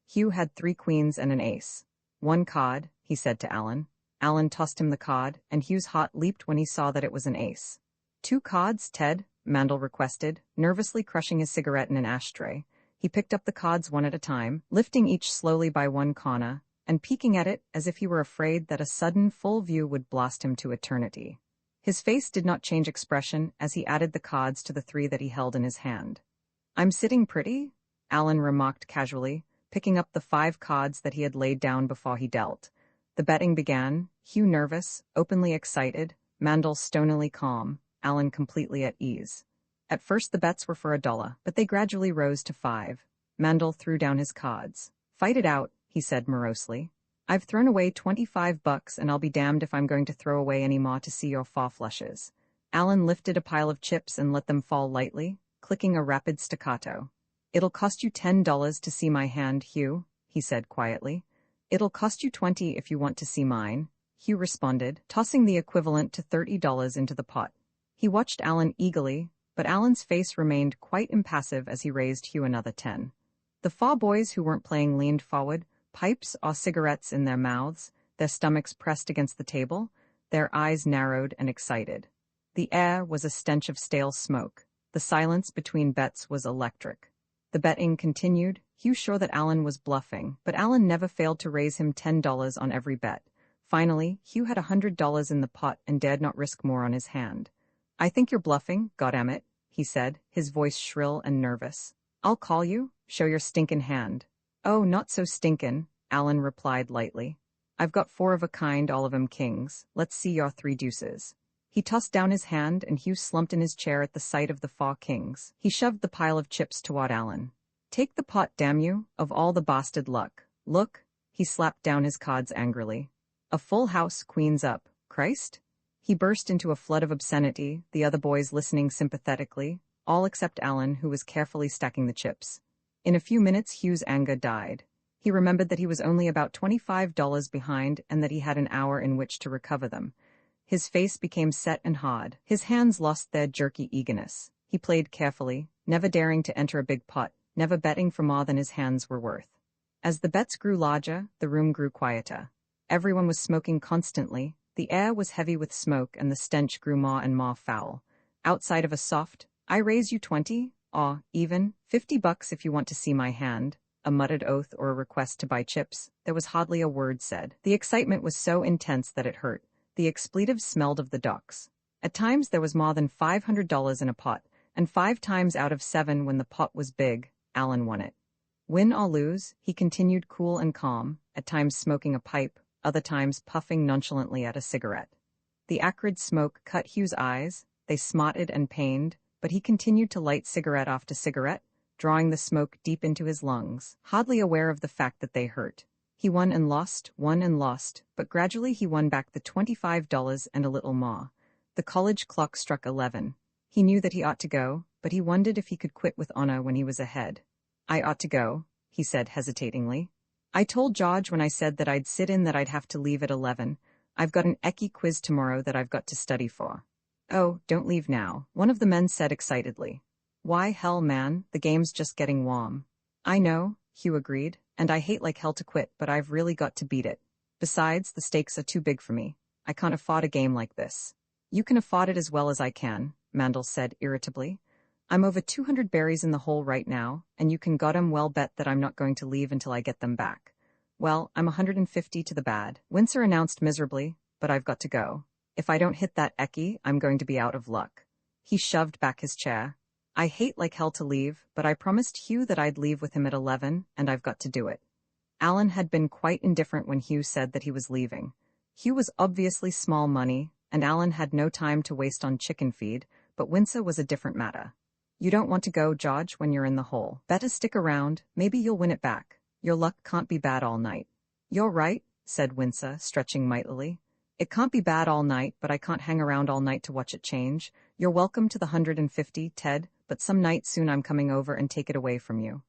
Hugh had 3 queens and an ace. "1 card," he said to Alan. Alan tossed him the card, and Hugh's heart leaped when he saw that it was an ace. "2 cards, Ted," Mandel requested, nervously crushing his cigarette in an ashtray. He picked up the cards one at a time, lifting each slowly by one corner, and peeking at it as if he were afraid that a sudden full view would blast him to eternity. His face did not change expression as he added the cards to the 3 that he held in his hand. "I'm sitting pretty," Alan remarked casually, picking up the 5 cards that he had laid down before he dealt. The betting began, Hugh nervous, openly excited, Mandel stonily calm, Alan completely at ease. At first the bets were for $1, but they gradually rose to 5. Mandel threw down his cards. "Fight it out," he said morosely. "I've thrown away $25, and I'll be damned if I'm going to throw away any more to see your 4 flushes." Alan lifted a pile of chips and let them fall lightly, clicking a rapid staccato. "It'll cost you $10 to see my hand, Hugh," he said quietly. "It'll cost you $20 if you want to see mine," Hugh responded, tossing the equivalent to $30 into the pot. He watched Alan eagerly, but Alan's face remained quite impassive as he raised Hugh another 10. The 4 boys who weren't playing leaned forward, pipes or cigarettes in their mouths, their stomachs pressed against the table, their eyes narrowed and excited. The air was a stench of stale smoke. The silence between bets was electric. The betting continued, Hugh sure that Alan was bluffing, but Alan never failed to raise him $10 on every bet. Finally, Hugh had $100 in the pot and dared not risk more on his hand. "I think you're bluffing, goddammit," he said, his voice shrill and nervous. "I'll call you. Show your stinkin' hand." "Oh, not so stinkin'," Alan replied lightly. "I've got 4 of a kind, all of 'em kings. Let's see your 3 deuces." He tossed down his hand and Hugh slumped in his chair at the sight of the 4 kings. He shoved the pile of chips toward Alan. "Take the pot, damn you, of all the bastard luck. Look." He slapped down his cards angrily. "A full house, queens up. Christ?" He burst into a flood of obscenity, the other boys listening sympathetically, all except Alan, who was carefully stacking the chips. In a few minutes Hugh's anger died. He remembered that he was only about $25 behind and that he had an hour in which to recover them. His face became set and hard. His hands lost their jerky eagerness. He played carefully, never daring to enter a big pot, never betting for more than his hands were worth. As the bets grew larger, the room grew quieter. Everyone was smoking constantly. The air was heavy with smoke and the stench grew more and more foul. Outside of a soft, "I raise you 20, or even $50 if you want to see my hand," a muttered oath or a request to buy chips, there was hardly a word said. The excitement was so intense that it hurt. The expletives smelled of the docks. At times there was more than $500 in a pot, and 5 times out of 7 when the pot was big, Alan won it. Win or lose, he continued cool and calm, at times smoking a pipe, other times puffing nonchalantly at a cigarette. The acrid smoke cut Hugh's eyes, they smarted and pained, but he continued to light cigarette after cigarette, drawing the smoke deep into his lungs, hardly aware of the fact that they hurt. He won and lost, but gradually he won back the $25 and a little more. The college clock struck 11. He knew that he ought to go, but he wondered if he could quit with honor when he was ahead. "I ought to go," he said hesitatingly. "I told George when I said that I'd sit in that I'd have to leave at 11. I've got an eccy quiz tomorrow that I've got to study for." "Oh, don't leave now," one of the men said excitedly. "Why, hell, man, the game's just getting warm." "I know," Hugh agreed, "and I hate like hell to quit, but I've really got to beat it. Besides, the stakes are too big for me. I can't afford a game like this." "You can afford it as well as I can," Mandel said irritably. "I'm over 200 berries in the hole right now, and you can goddamn well bet that I'm not going to leave until I get them back." "Well, I'm 150 to the bad," Windsor announced miserably, "but I've got to go. If I don't hit that eccy, I'm going to be out of luck." He shoved back his chair. "I hate like hell to leave, but I promised Hugh that I'd leave with him at 11, and I've got to do it." Alan had been quite indifferent when Hugh said that he was leaving. Hugh was obviously small money, and Alan had no time to waste on chicken feed, but Windsor was a different matter. "You don't want to go, George, when you're in the hole. Better stick around, maybe you'll win it back. Your luck can't be bad all night." "You're right," said Windsor, stretching mightily. "It can't be bad all night, but I can't hang around all night to watch it change. You're welcome to the 150, Ted, but some night soon I'm coming over and take it away from you."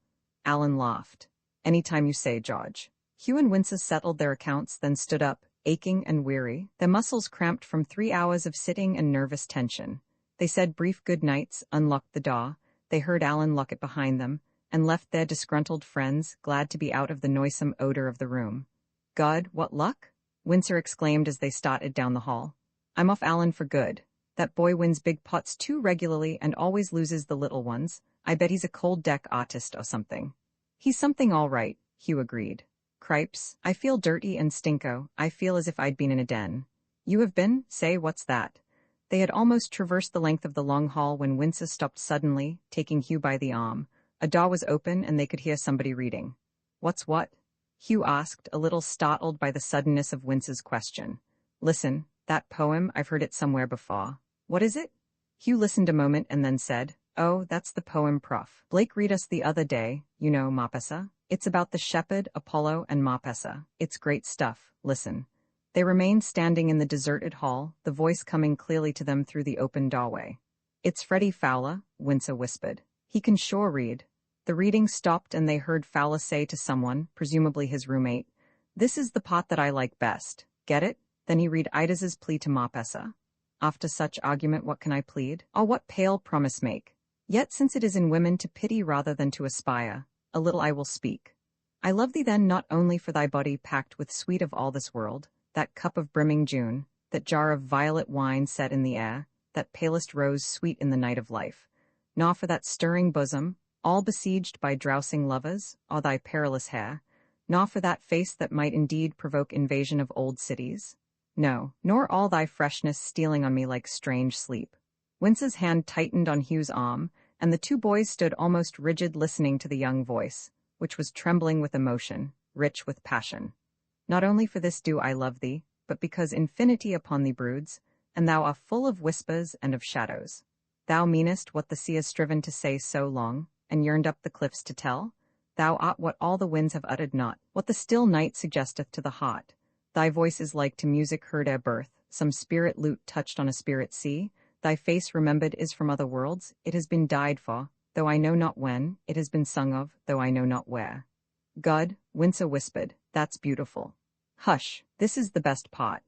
Alan laughed. "Anytime you say, George." Hugh and Windsor settled their accounts, then stood up, aching and weary, their muscles cramped from 3 hours of sitting and nervous tension. They said brief good nights, unlocked the door, they heard Alan lock it behind them, and left their disgruntled friends, glad to be out of the noisome odor of the room. "God, what luck?" Windsor exclaimed as they started down the hall. "I'm off Alan for good. That boy wins big pots too regularly and always loses the little ones. I bet he's a cold deck artist or something." "He's something all right," Hugh agreed. "Cripes, I feel dirty and stinko. I feel as if I'd been in a den." "You have been? Say, what's that?" They had almost traversed the length of the long hall when Windsor stopped suddenly, taking Hugh by the arm. A door was open and they could hear somebody reading. "What's what?" Hugh asked, a little startled by the suddenness of Windsor's question. "Listen, that poem, I've heard it somewhere before." "What is it?" Hugh listened a moment and then said, "Oh, that's the poem Prof. Blake read us the other day, you know, Mapesa. It's about the shepherd, Apollo, and Mapesa. It's great stuff, listen." They remained standing in the deserted hall, the voice coming clearly to them through the open doorway. "It's Freddie Fowler," Windsor whispered. "He can sure read." The reading stopped and they heard Fowler say to someone, presumably his roommate, "This is the pot that I like best. Get it?" Then he read Idas's plea to Mapesa. "After such argument what can I plead? Or what pale promise make? Yet since it is in women to pity rather than to aspire, a little I will speak. I love thee then not only for thy body packed with sweet of all this world, that cup of brimming June, that jar of violet wine set in the air, that palest rose sweet in the night of life, nor for that stirring bosom, all besieged by drowsing lovers, or thy perilous hair, nor for that face that might indeed provoke invasion of old cities. No, nor all thy freshness stealing on me like strange sleep." Windsor's hand tightened on Hugh's arm, and the two boys stood almost rigid listening to the young voice, which was trembling with emotion, rich with passion. "Not only for this do I love thee, but because infinity upon thee broods, and thou art full of whispers and of shadows. Thou meanest what the sea has striven to say so long, and yearned up the cliffs to tell? Thou art what all the winds have uttered not, what the still night suggesteth to the heart. Thy voice is like to music heard ere birth, some spirit lute touched on a spirit sea. Thy face remembered is from other worlds, it has been died for, though I know not when, it has been sung of, though I know not where. God, Windsor whispered, that's beautiful. Hush, this is the best part.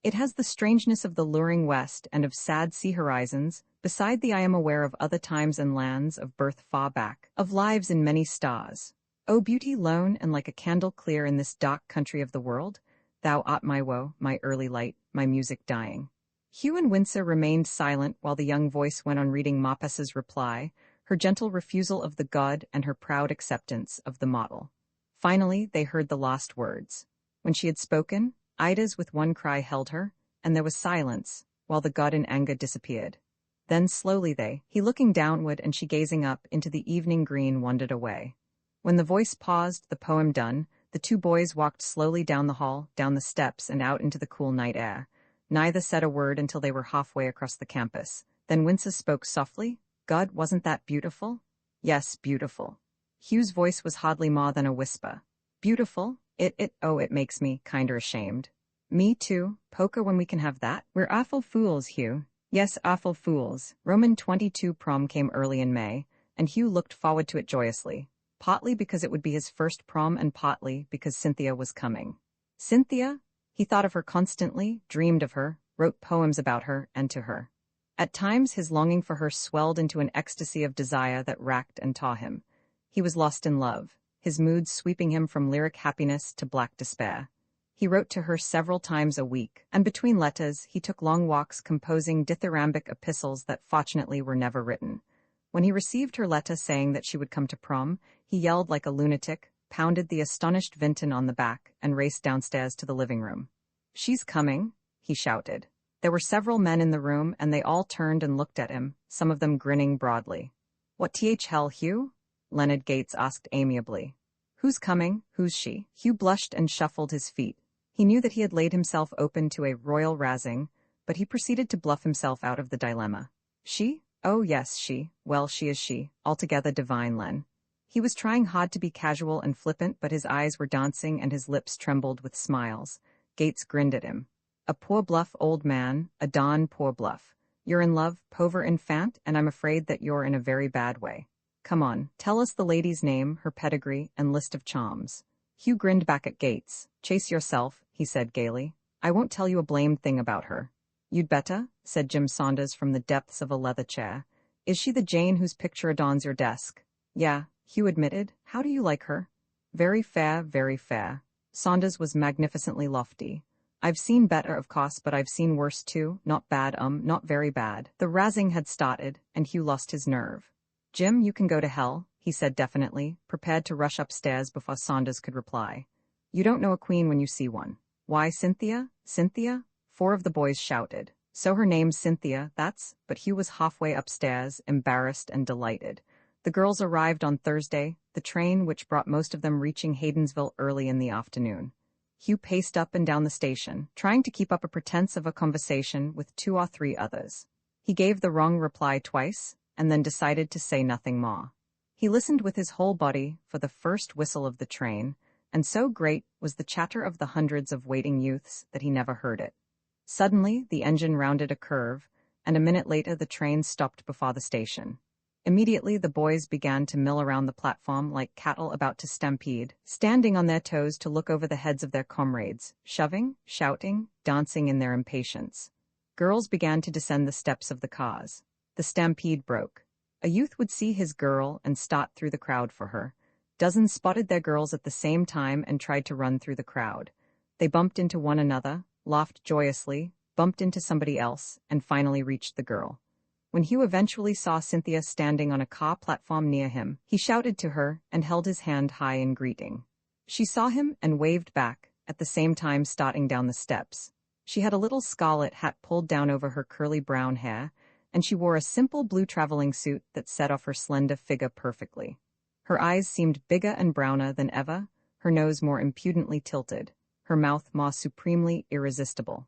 It has the strangeness of the luring west and of sad sea horizons. Beside thee I am aware of other times and lands, of birth far back, of lives in many stars. O beauty lone and like a candle clear in this dark country of the world, thou art my woe, my early light, my music dying. Hugh and Windsor remained silent while the young voice went on reading Mapas's reply, her gentle refusal of the god and her proud acceptance of the model. Finally, they heard the last words. When she had spoken, Ida's with one cry held her, and there was silence, while the god in anger disappeared. Then slowly he looking downward and she gazing up into the evening green, wandered away. When the voice paused, the poem done, the two boys walked slowly down the hall, down the steps, and out into the cool night air. Neither said a word until they were halfway across the campus. Then Windsor spoke softly. God, wasn't that beautiful? Yes, beautiful. Hugh's voice was hardly more than a whisper. Beautiful? It makes me kinder ashamed. Me too. Poker when we can have that? We're awful fools, Hugh. Yes, awful fools. Roman 22 prom came early in May, and Hugh looked forward to it joyously. Partly because it would be his first prom and partly because Cynthia was coming. Cynthia? He thought of her constantly, dreamed of her, wrote poems about her and to her. At times his longing for her swelled into an ecstasy of desire that racked and tore him. He was lost in love, his moods sweeping him from lyric happiness to black despair. He wrote to her several times a week, and between letters he took long walks composing dithyrambic epistles that fortunately were never written. When he received her letter saying that she would come to prom, he yelled like a lunatic, pounded the astonished Vinton on the back, and raced downstairs to the living room. She's coming, he shouted. There were several men in the room, and they all turned and looked at him, some of them grinning broadly. What hell, Hugh? Leonard Gates asked amiably. Who's coming? Who's she? Hugh blushed and shuffled his feet. He knew that he had laid himself open to a royal razzing, but he proceeded to bluff himself out of the dilemma. She? Oh yes, she. Well, she is she. Altogether divine, Len. He was trying hard to be casual and flippant, but his eyes were dancing and his lips trembled with smiles. Gates grinned at him. A poor bluff, old man, a darn poor bluff. You're in love, pauvre infant, and I'm afraid that you're in a very bad way. Come on, tell us the lady's name, her pedigree, and list of charms. Hugh grinned back at Gates. Chase yourself, he said gaily. I won't tell you a blamed thing about her. You'd better, said Jim Saunders from the depths of a leather chair. Is she the Jane whose picture adorns your desk? Yeah, Hugh admitted. How do you like her? Very fair, very fair. Saunders was magnificently lofty. I've seen better, of course, but I've seen worse too. Not bad, not very bad. The razzing had started, and Hugh lost his nerve. Jim, you can go to hell, he said definitely, prepared to rush upstairs before Saunders could reply. You don't know a queen when you see one. Why, Cynthia? Cynthia? 4 of the boys shouted. So her name's Cynthia, that's... But Hugh was halfway upstairs, embarrassed and delighted. The girls arrived on Thursday, the train which brought most of them reaching Haydensville early in the afternoon. Hugh paced up and down the station, trying to keep up a pretense of a conversation with 2 or 3 others. He gave the wrong reply twice, and then decided to say nothing more. He listened with his whole body for the first whistle of the train, and so great was the chatter of the hundreds of waiting youths that he never heard it. Suddenly, the engine rounded a curve, and a minute later the train stopped before the station. Immediately, the boys began to mill around the platform like cattle about to stampede, standing on their toes to look over the heads of their comrades, shoving, shouting, dancing in their impatience. Girls began to descend the steps of the cars. The stampede broke. A youth would see his girl and start through the crowd for her. Dozens spotted their girls at the same time and tried to run through the crowd. They bumped into one another, laughed joyously, bumped into somebody else, and finally reached the girl. When Hugh eventually saw Cynthia standing on a car platform near him, he shouted to her and held his hand high in greeting. She saw him and waved back, at the same time starting down the steps. She had a little scarlet hat pulled down over her curly brown hair, and she wore a simple blue traveling suit that set off her slender figure perfectly. Her eyes seemed bigger and browner than ever, her nose more impudently tilted, her mouth more supremely irresistible.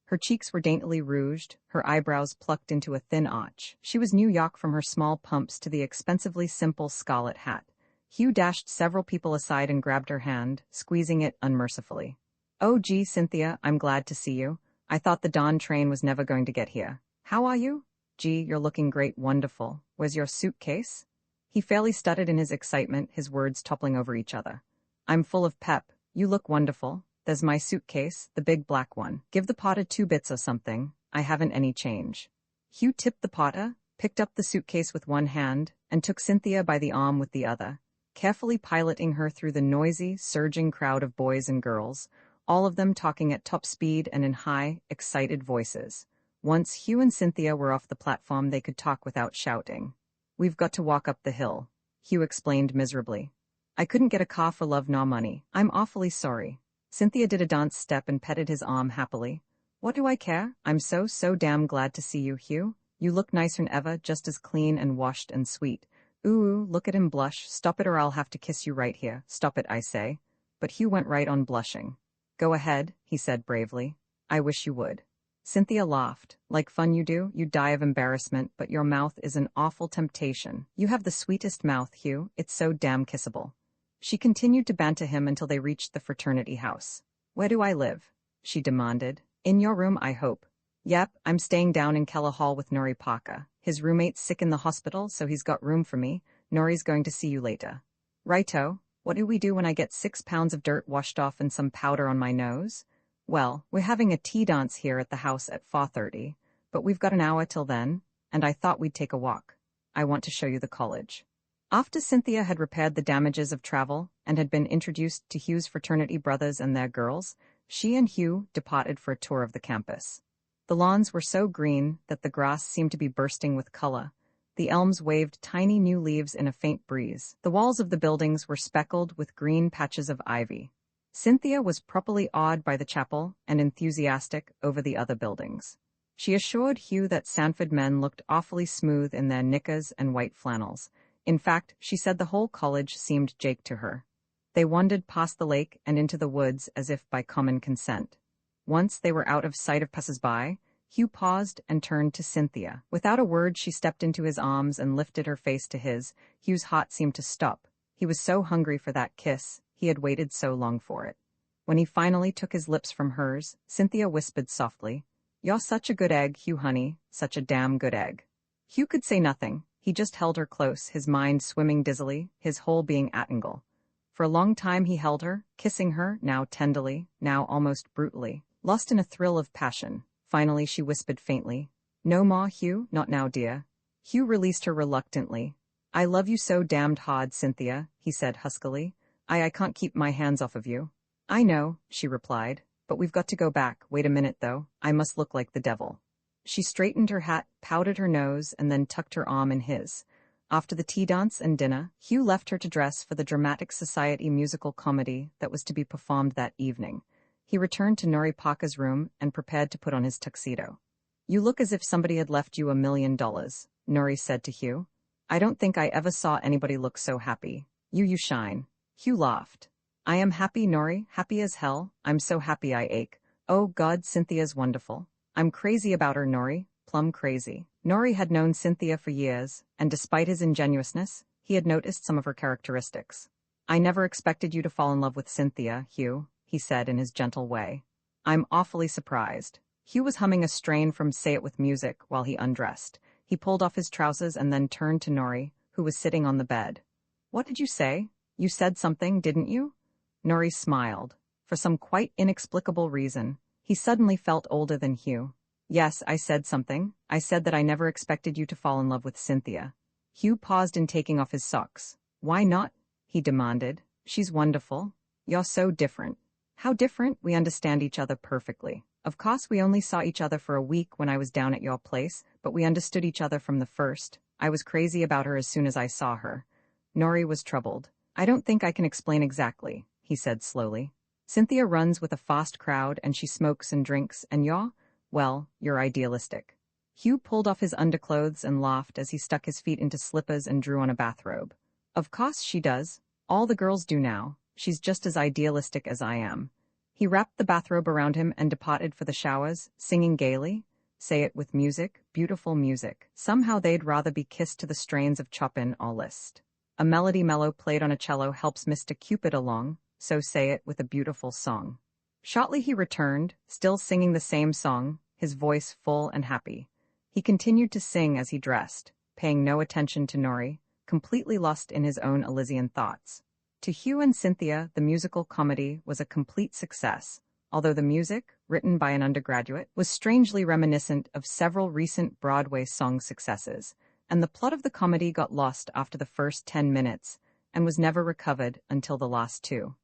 Her cheeks were daintily rouged, her eyebrows plucked into a thin arch. She was New York from her small pumps to the expensively simple scarlet hat. Hugh dashed several people aside and grabbed her hand, squeezing it unmercifully. "Oh gee, Cynthia, I'm glad to see you. I thought the dawn train was never going to get here. How are you? Gee, you're looking great, wonderful. Where's your suitcase?" He fairly stuttered in his excitement, his words toppling over each other. "I'm full of pep. You look wonderful. There's my suitcase, the big black one. Give the potter 2 bits or something. I haven't any change." Hugh tipped the potter, picked up the suitcase with one hand, and took Cynthia by the arm with the other, carefully piloting her through the noisy, surging crowd of boys and girls, all of them talking at top speed and in high, excited voices. Once Hugh and Cynthia were off the platform, they could talk without shouting. "We've got to walk up the hill," Hugh explained miserably. "I couldn't get a car for love nor money. I'm awfully sorry." Cynthia did a dance step and petted his arm happily. "What do I care? I'm so damn glad to see you, Hugh. You look nicer than ever, just as clean and washed and sweet. Ooh, look at him blush. Stop it or I'll have to kiss you right here. Stop it, I say." But Hugh went right on blushing. "Go ahead," he said bravely. "I wish you would." Cynthia laughed. "Like fun you do, you die of embarrassment, but your mouth is an awful temptation. You have the sweetest mouth, Hugh. It's so damn kissable." She continued to banter him until they reached the fraternity house. "Where do I live?" she demanded. "In your room, I hope." "Yep, I'm staying down in Keller Hall with Norrie Parker. His roommate's sick in the hospital, so he's got room for me. Norrie's going to see you later." "Righto. What do we do when I get 6 pounds of dirt washed off and some powder on my nose?" "Well, we're having a tea dance here at the house at 4:30, but we've got an hour till then, and I thought we'd take a walk. I want to show you the college." After Cynthia had repaired the damages of travel and had been introduced to Hugh's fraternity brothers and their girls, she and Hugh departed for a tour of the campus. The lawns were so green that the grass seemed to be bursting with color. The elms waved tiny new leaves in a faint breeze. The walls of the buildings were speckled with green patches of ivy. Cynthia was properly awed by the chapel and enthusiastic over the other buildings. She assured Hugh that Sanford men looked awfully smooth in their knickers and white flannels. In fact, she said the whole college seemed Jake to her. They wandered past the lake and into the woods as if by common consent. Once they were out of sight of passers-by, Hugh paused and turned to Cynthia. Without a word, she stepped into his arms and lifted her face to his. Hugh's heart seemed to stop. He was so hungry for that kiss. He had waited so long for it. When he finally took his lips from hers, Cynthia whispered softly, "You're such a good egg, Hugh honey, such a damn good egg." Hugh could say nothing. He just held her close, his mind swimming dizzily, his whole being at angle. For a long time he held her, kissing her, now tenderly, now almost brutally, lost in a thrill of passion. Finally she whispered faintly, "No more, Hugh, not now, dear." Hugh released her reluctantly. "I love you so damned hard, Cynthia," he said huskily. I can't keep my hands off of you." "I know," she replied, "but we've got to go back. Wait a minute, though. I must look like the devil." She straightened her hat, powdered her nose, and then tucked her arm in his. After the tea dance and dinner, Hugh left her to dress for the dramatic society musical comedy that was to be performed that evening. He returned to Norrie Parker's room and prepared to put on his tuxedo. "You look as if somebody had left you $1 million, Norrie said to Hugh. "I don't think I ever saw anybody look so happy. You shine." Hugh laughed. "I am happy, Norrie, happy as hell. I'm so happy I ache. Oh God, Cynthia's wonderful. I'm crazy about her, Norrie, plumb crazy." Norrie had known Cynthia for years, and despite his ingenuousness, he had noticed some of her characteristics. "I never expected you to fall in love with Cynthia, Hugh," he said in his gentle way. "I'm awfully surprised." Hugh was humming a strain from Say It With Music while he undressed. He pulled off his trousers and then turned to Norrie, who was sitting on the bed. "What did you say? You said something, didn't you?" Norrie smiled. For some quite inexplicable reason, he suddenly felt older than Hugh. "Yes, I said something. I said that I never expected you to fall in love with Cynthia." Hugh paused in taking off his socks. "Why not?" he demanded. "She's wonderful. You're so different." "How different? We understand each other perfectly. Of course, we only saw each other for a week when I was down at your place, but we understood each other from the first. I was crazy about her as soon as I saw her." Norrie was troubled. "I don't think I can explain exactly," he said slowly. "Cynthia runs with a fast crowd and she smokes and drinks, and you're idealistic." Hugh pulled off his underclothes and laughed as he stuck his feet into slippers and drew on a bathrobe. "Of course she does. All the girls do now. She's just as idealistic as I am." He wrapped the bathrobe around him and departed for the showers, singing gaily, "Say it with music, beautiful music. Somehow they'd rather be kissed," to the strains of Chopin or Liszt. A melody mellow played on a cello helps Mr. Cupid along, so say it with a beautiful song. Shortly he returned, still singing the same song, his voice full and happy. He continued to sing as he dressed, paying no attention to Nori, completely lost in his own Elysian thoughts. To Hugh and Cynthia, the musical comedy was a complete success, although the music, written by an undergraduate, was strangely reminiscent of several recent Broadway song successes, and the plot of the comedy got lost after the first 10 minutes and was never recovered until the last two.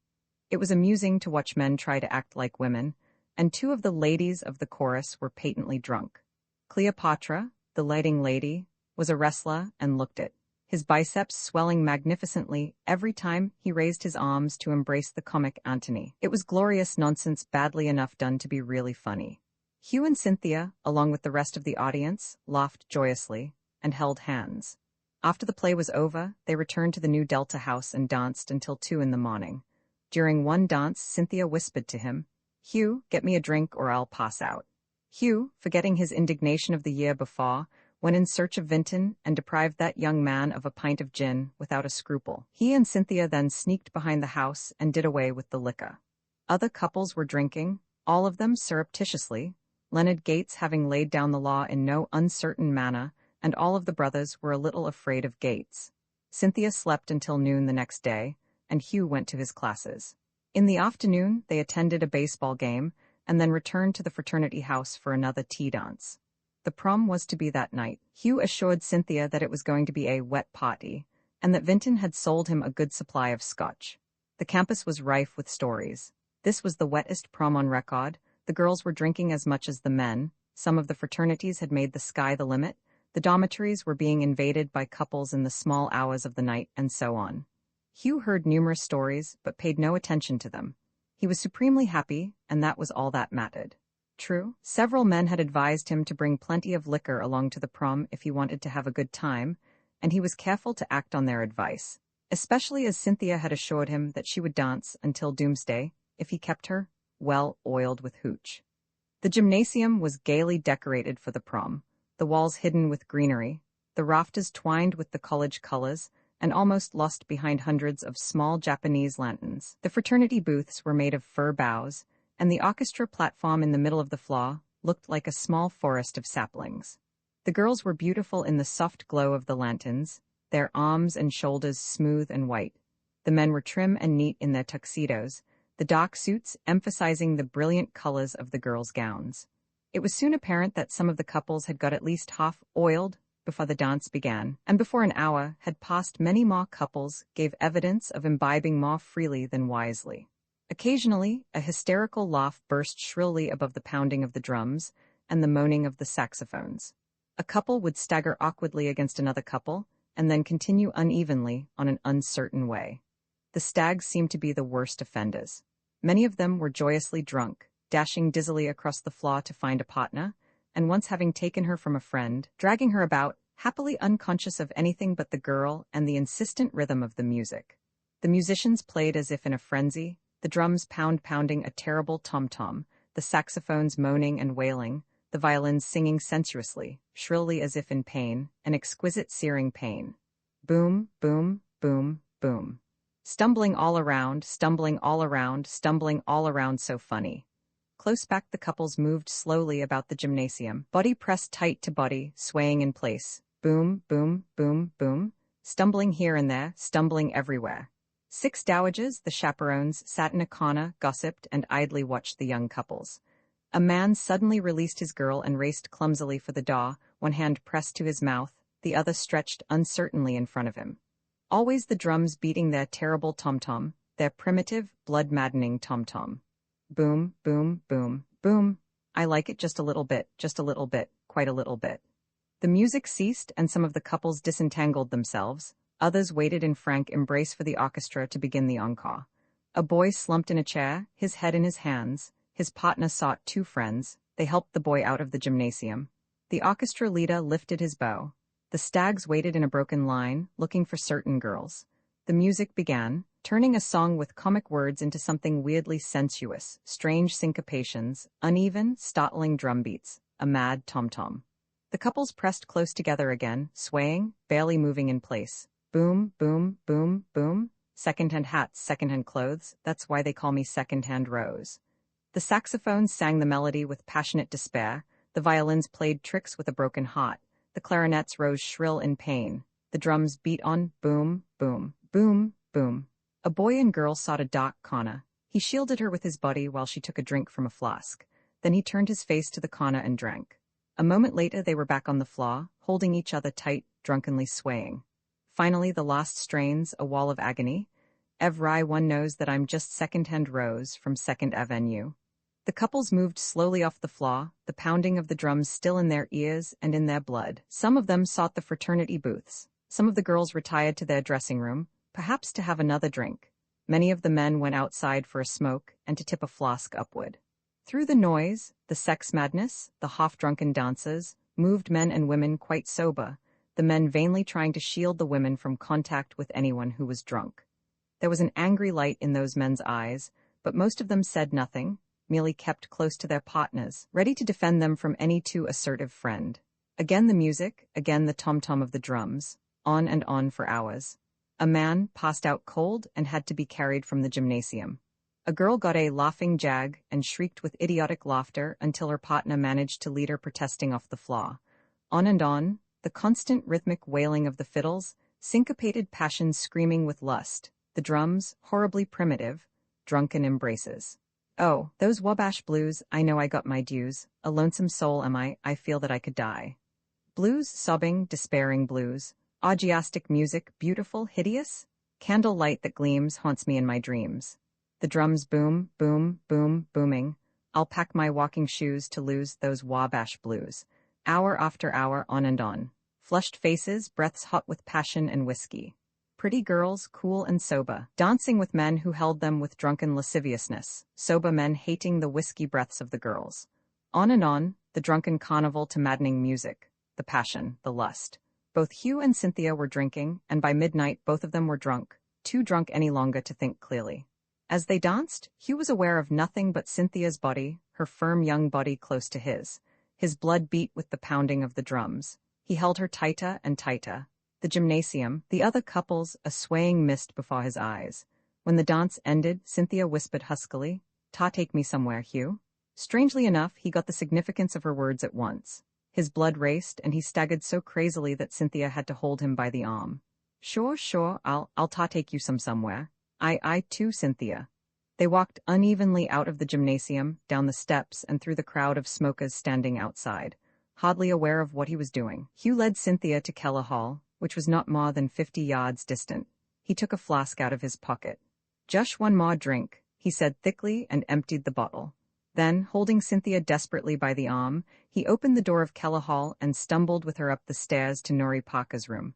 It was amusing to watch men try to act like women, and two of the ladies of the chorus were patently drunk. Cleopatra, the leading lady, was a wrestler and looked it, his biceps swelling magnificently every time he raised his arms to embrace the comic Antony. It was glorious nonsense badly enough done to be really funny. Hugh and Cynthia, along with the rest of the audience, laughed joyously and held hands. After the play was over, they returned to the new Delta house and danced until 2 in the morning. During one dance, Cynthia whispered to him, "Hugh, get me a drink or I'll pass out." Hugh, forgetting his indignation of the year before, went in search of Vinton and deprived that young man of a pint of gin without a scruple. He and Cynthia then sneaked behind the house and did away with the liquor. Other couples were drinking, all of them surreptitiously, Leonard Gates having laid down the law in no uncertain manner, and all of the brothers were a little afraid of Gates. Cynthia slept until noon the next day, and Hugh went to his classes. In the afternoon, they attended a baseball game, and then returned to the fraternity house for another tea dance. The prom was to be that night. Hugh assured Cynthia that it was going to be a wet party, and that Vinton had sold him a good supply of scotch. The campus was rife with stories. This was the wettest prom on record. The girls were drinking as much as the men. Some of the fraternities had made the sky the limit. The dormitories were being invaded by couples in the small hours of the night, and so on. Hugh heard numerous stories, but paid no attention to them. He was supremely happy, and that was all that mattered. True, several men had advised him to bring plenty of liquor along to the prom if he wanted to have a good time, and he was careful to act on their advice, especially as Cynthia had assured him that she would dance until doomsday if he kept her well oiled with hooch. The gymnasium was gaily decorated for the prom, the walls hidden with greenery, the rafters twined with the college colors, and almost lost behind hundreds of small Japanese lanterns. The fraternity booths were made of fir boughs, and the orchestra platform in the middle of the floor looked like a small forest of saplings. The girls were beautiful in the soft glow of the lanterns, their arms and shoulders smooth and white. The men were trim and neat in their tuxedos, the dark suits emphasizing the brilliant colors of the girls' gowns. It was soon apparent that some of the couples had got at least half oiled before the dance began, and before an hour had passed many more couples gave evidence of imbibing more freely than wisely. Occasionally, a hysterical laugh burst shrilly above the pounding of the drums and the moaning of the saxophones. A couple would stagger awkwardly against another couple, and then continue unevenly on an uncertain way. The stags seemed to be the worst offenders. Many of them were joyously drunk, dashing dizzily across the floor to find a partner, and once having taken her from a friend, dragging her about, happily unconscious of anything but the girl and the insistent rhythm of the music. The musicians played as if in a frenzy, the drums pounding a terrible tom-tom, the saxophones moaning and wailing, the violins singing sensuously, shrilly as if in pain, an exquisite searing pain. Boom, boom, boom, boom. Stumbling all around, stumbling all around, stumbling all around, so funny. Close back the couples moved slowly about the gymnasium, body pressed tight to body, swaying in place. Boom, boom, boom, boom. Stumbling here and there, stumbling everywhere. 6 dowagers, the chaperones, sat in a corner, gossiped, and idly watched the young couples. A man suddenly released his girl and raced clumsily for the door, one hand pressed to his mouth, the other stretched uncertainly in front of him. Always the drums beating their terrible tom-tom, their primitive, blood-maddening tom-tom. Boom, boom, boom, boom. I like it just a little bit, quite a little bit. The music ceased and some of the couples disentangled themselves. Others waited in frank embrace for the orchestra to begin the encore. A boy slumped in a chair, his head in his hands. His partner sought 2 friends. They helped the boy out of the gymnasium. The orchestra leader lifted his bow. The stags waited in a broken line, looking for certain girls. The music began. turning a song with comic words into something weirdly sensuous, strange syncopations, uneven, startling drum beats, a mad tom-tom. The couples pressed close together again, swaying, barely moving in place. Boom, boom, boom, boom. Second-hand hats, second-hand clothes, that's why they call me Second-Hand Rose. The saxophones sang the melody with passionate despair, the violins played tricks with a broken heart, the clarinets rose shrill in pain, the drums beat on boom, boom, boom, boom. A boy and girl sought a dark corner. He shielded her with his body while she took a drink from a flask. Then he turned his face to the corner and drank. A moment later they were back on the floor, holding each other tight, drunkenly swaying. Finally the last strains, a wall of agony. Every one knows that I'm just Second-Hand Rose from Second Avenue. The couples moved slowly off the floor, the pounding of the drums still in their ears and in their blood. Some of them sought the fraternity booths. Some of the girls retired to their dressing room, perhaps to have another drink. Many of the men went outside for a smoke and to tip a flask upward. Through the noise, the sex madness, the half-drunken dances, moved men and women quite sober, the men vainly trying to shield the women from contact with anyone who was drunk. There was an angry light in those men's eyes, but most of them said nothing, merely kept close to their partners, ready to defend them from any too assertive friend. Again the music, again the tom-tom of the drums, on and for hours. A man passed out cold and had to be carried from the gymnasium. A girl got a laughing jag and shrieked with idiotic laughter until her partner managed to lead her protesting off the floor. On and on, the constant rhythmic wailing of the fiddles, syncopated passions screaming with lust, the drums, horribly primitive, drunken embraces. Oh, those Wabash blues, I know I got my dues, a lonesome soul am I feel that I could die. Blues, sobbing, despairing blues, orgiastic music, beautiful, hideous, candle light that gleams haunts me in my dreams. The drums boom, boom, boom, booming. I'll pack my walking shoes to lose those Wabash blues. Hour after hour, on and on. Flushed faces, breaths hot with passion and whiskey. Pretty girls, cool and sober, dancing with men who held them with drunken lasciviousness, sober men hating the whiskey breaths of the girls. On and on, the drunken carnival to maddening music, the passion, the lust. Both Hugh and Cynthia were drinking, and by midnight both of them were drunk, too drunk any longer to think clearly. As they danced, Hugh was aware of nothing but Cynthia's body, her firm young body close to his. His blood beat with the pounding of the drums. He held her tighter and tighter. The gymnasium, the other couples, a swaying mist before his eyes. When the dance ended, Cynthia whispered huskily, take me somewhere, Hugh." Strangely enough, he got the significance of her words at once. His blood raced, and he staggered so crazily that Cynthia had to hold him by the arm. Sure, I'll take you somewhere. I too, Cynthia." They walked unevenly out of the gymnasium, down the steps, and through the crowd of smokers standing outside, hardly aware of what he was doing. Hugh led Cynthia to Keller Hall, which was not more than 50 yards distant. He took a flask out of his pocket. "Just one more drink," he said thickly, and emptied the bottle. Then, holding Cynthia desperately by the arm, he opened the door of Keller Hall and stumbled with her up the stairs to Norrie Parker's room.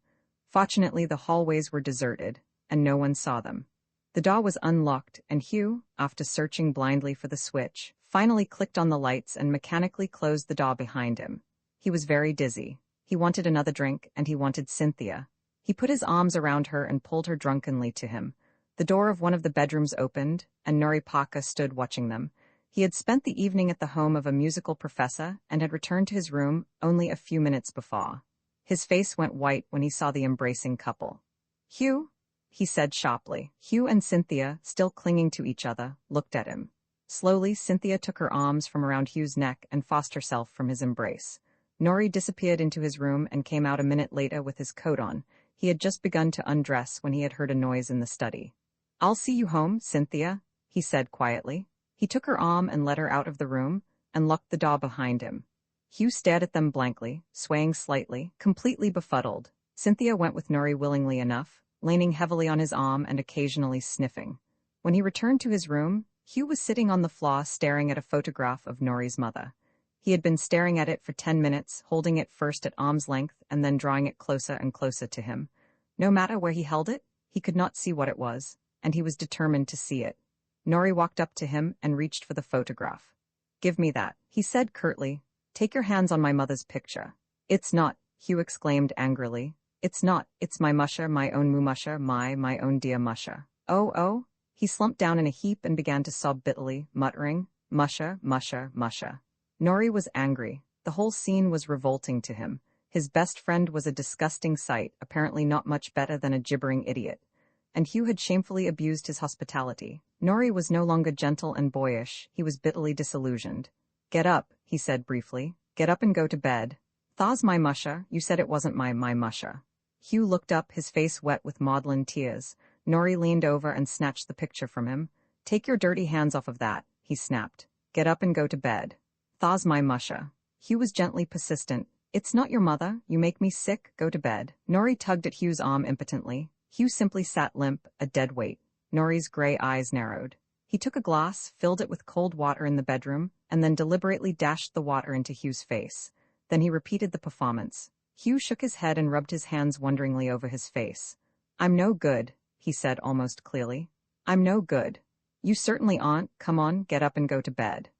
Fortunately, the hallways were deserted, and no one saw them. The door was unlocked, and Hugh, after searching blindly for the switch, finally clicked on the lights and mechanically closed the door behind him. He was very dizzy. He wanted another drink, and he wanted Cynthia. He put his arms around her and pulled her drunkenly to him. The door of one of the bedrooms opened, and Norrie Parker stood watching them. He had spent the evening at the home of a musical professor and had returned to his room only a few minutes before. His face went white when he saw the embracing couple. "Hugh," he said sharply. Hugh and Cynthia, still clinging to each other, looked at him. Slowly, Cynthia took her arms from around Hugh's neck and forced herself from his embrace. Norrie disappeared into his room and came out a minute later with his coat on. He had just begun to undress when he had heard a noise in the study. "I'll see you home, Cynthia," he said quietly. He took her arm and led her out of the room, and locked the door behind him. Hugh stared at them blankly, swaying slightly, completely befuddled. Cynthia went with Norrie willingly enough, leaning heavily on his arm and occasionally sniffing. When he returned to his room, Hugh was sitting on the floor staring at a photograph of Norrie's mother. He had been staring at it for 10 minutes, holding it first at arm's length and then drawing it closer and closer to him. No matter where he held it, he could not see what it was, and he was determined to see it. Norrie walked up to him and reached for the photograph. "Give me that," he said curtly. "Take your hands on my mother's picture." "It's not," Hugh exclaimed angrily. "It's not. It's my musher, my own moo musher, my own dear musher." Oh, oh. He slumped down in a heap and began to sob bitterly, muttering, "Musha, musha, musha." Nori was angry. The whole scene was revolting to him. His best friend was a disgusting sight, apparently not much better than a gibbering idiot. And Hugh had shamefully abused his hospitality. Nori was no longer gentle and boyish, he was bitterly disillusioned. "Get up," he said briefly. "Get up and go to bed." "Tha's my musha, you said it wasn't my musha." Hugh looked up, his face wet with maudlin tears. Nori leaned over and snatched the picture from him. "Take your dirty hands off of that," he snapped. "Get up and go to bed." "Tha's my musha." Hugh was gently persistent. "It's not your mother, you make me sick, go to bed." Nori tugged at Hugh's arm impotently. Hugh simply sat limp, a dead weight. Nori's gray eyes narrowed. He took a glass, filled it with cold water in the bedroom, and then deliberately dashed the water into Hugh's face. Then he repeated the performance. Hugh shook his head and rubbed his hands wonderingly over his face. "I'm no good," he said almost clearly. "I'm no good." "You certainly aren't. Come on, get up and go to bed."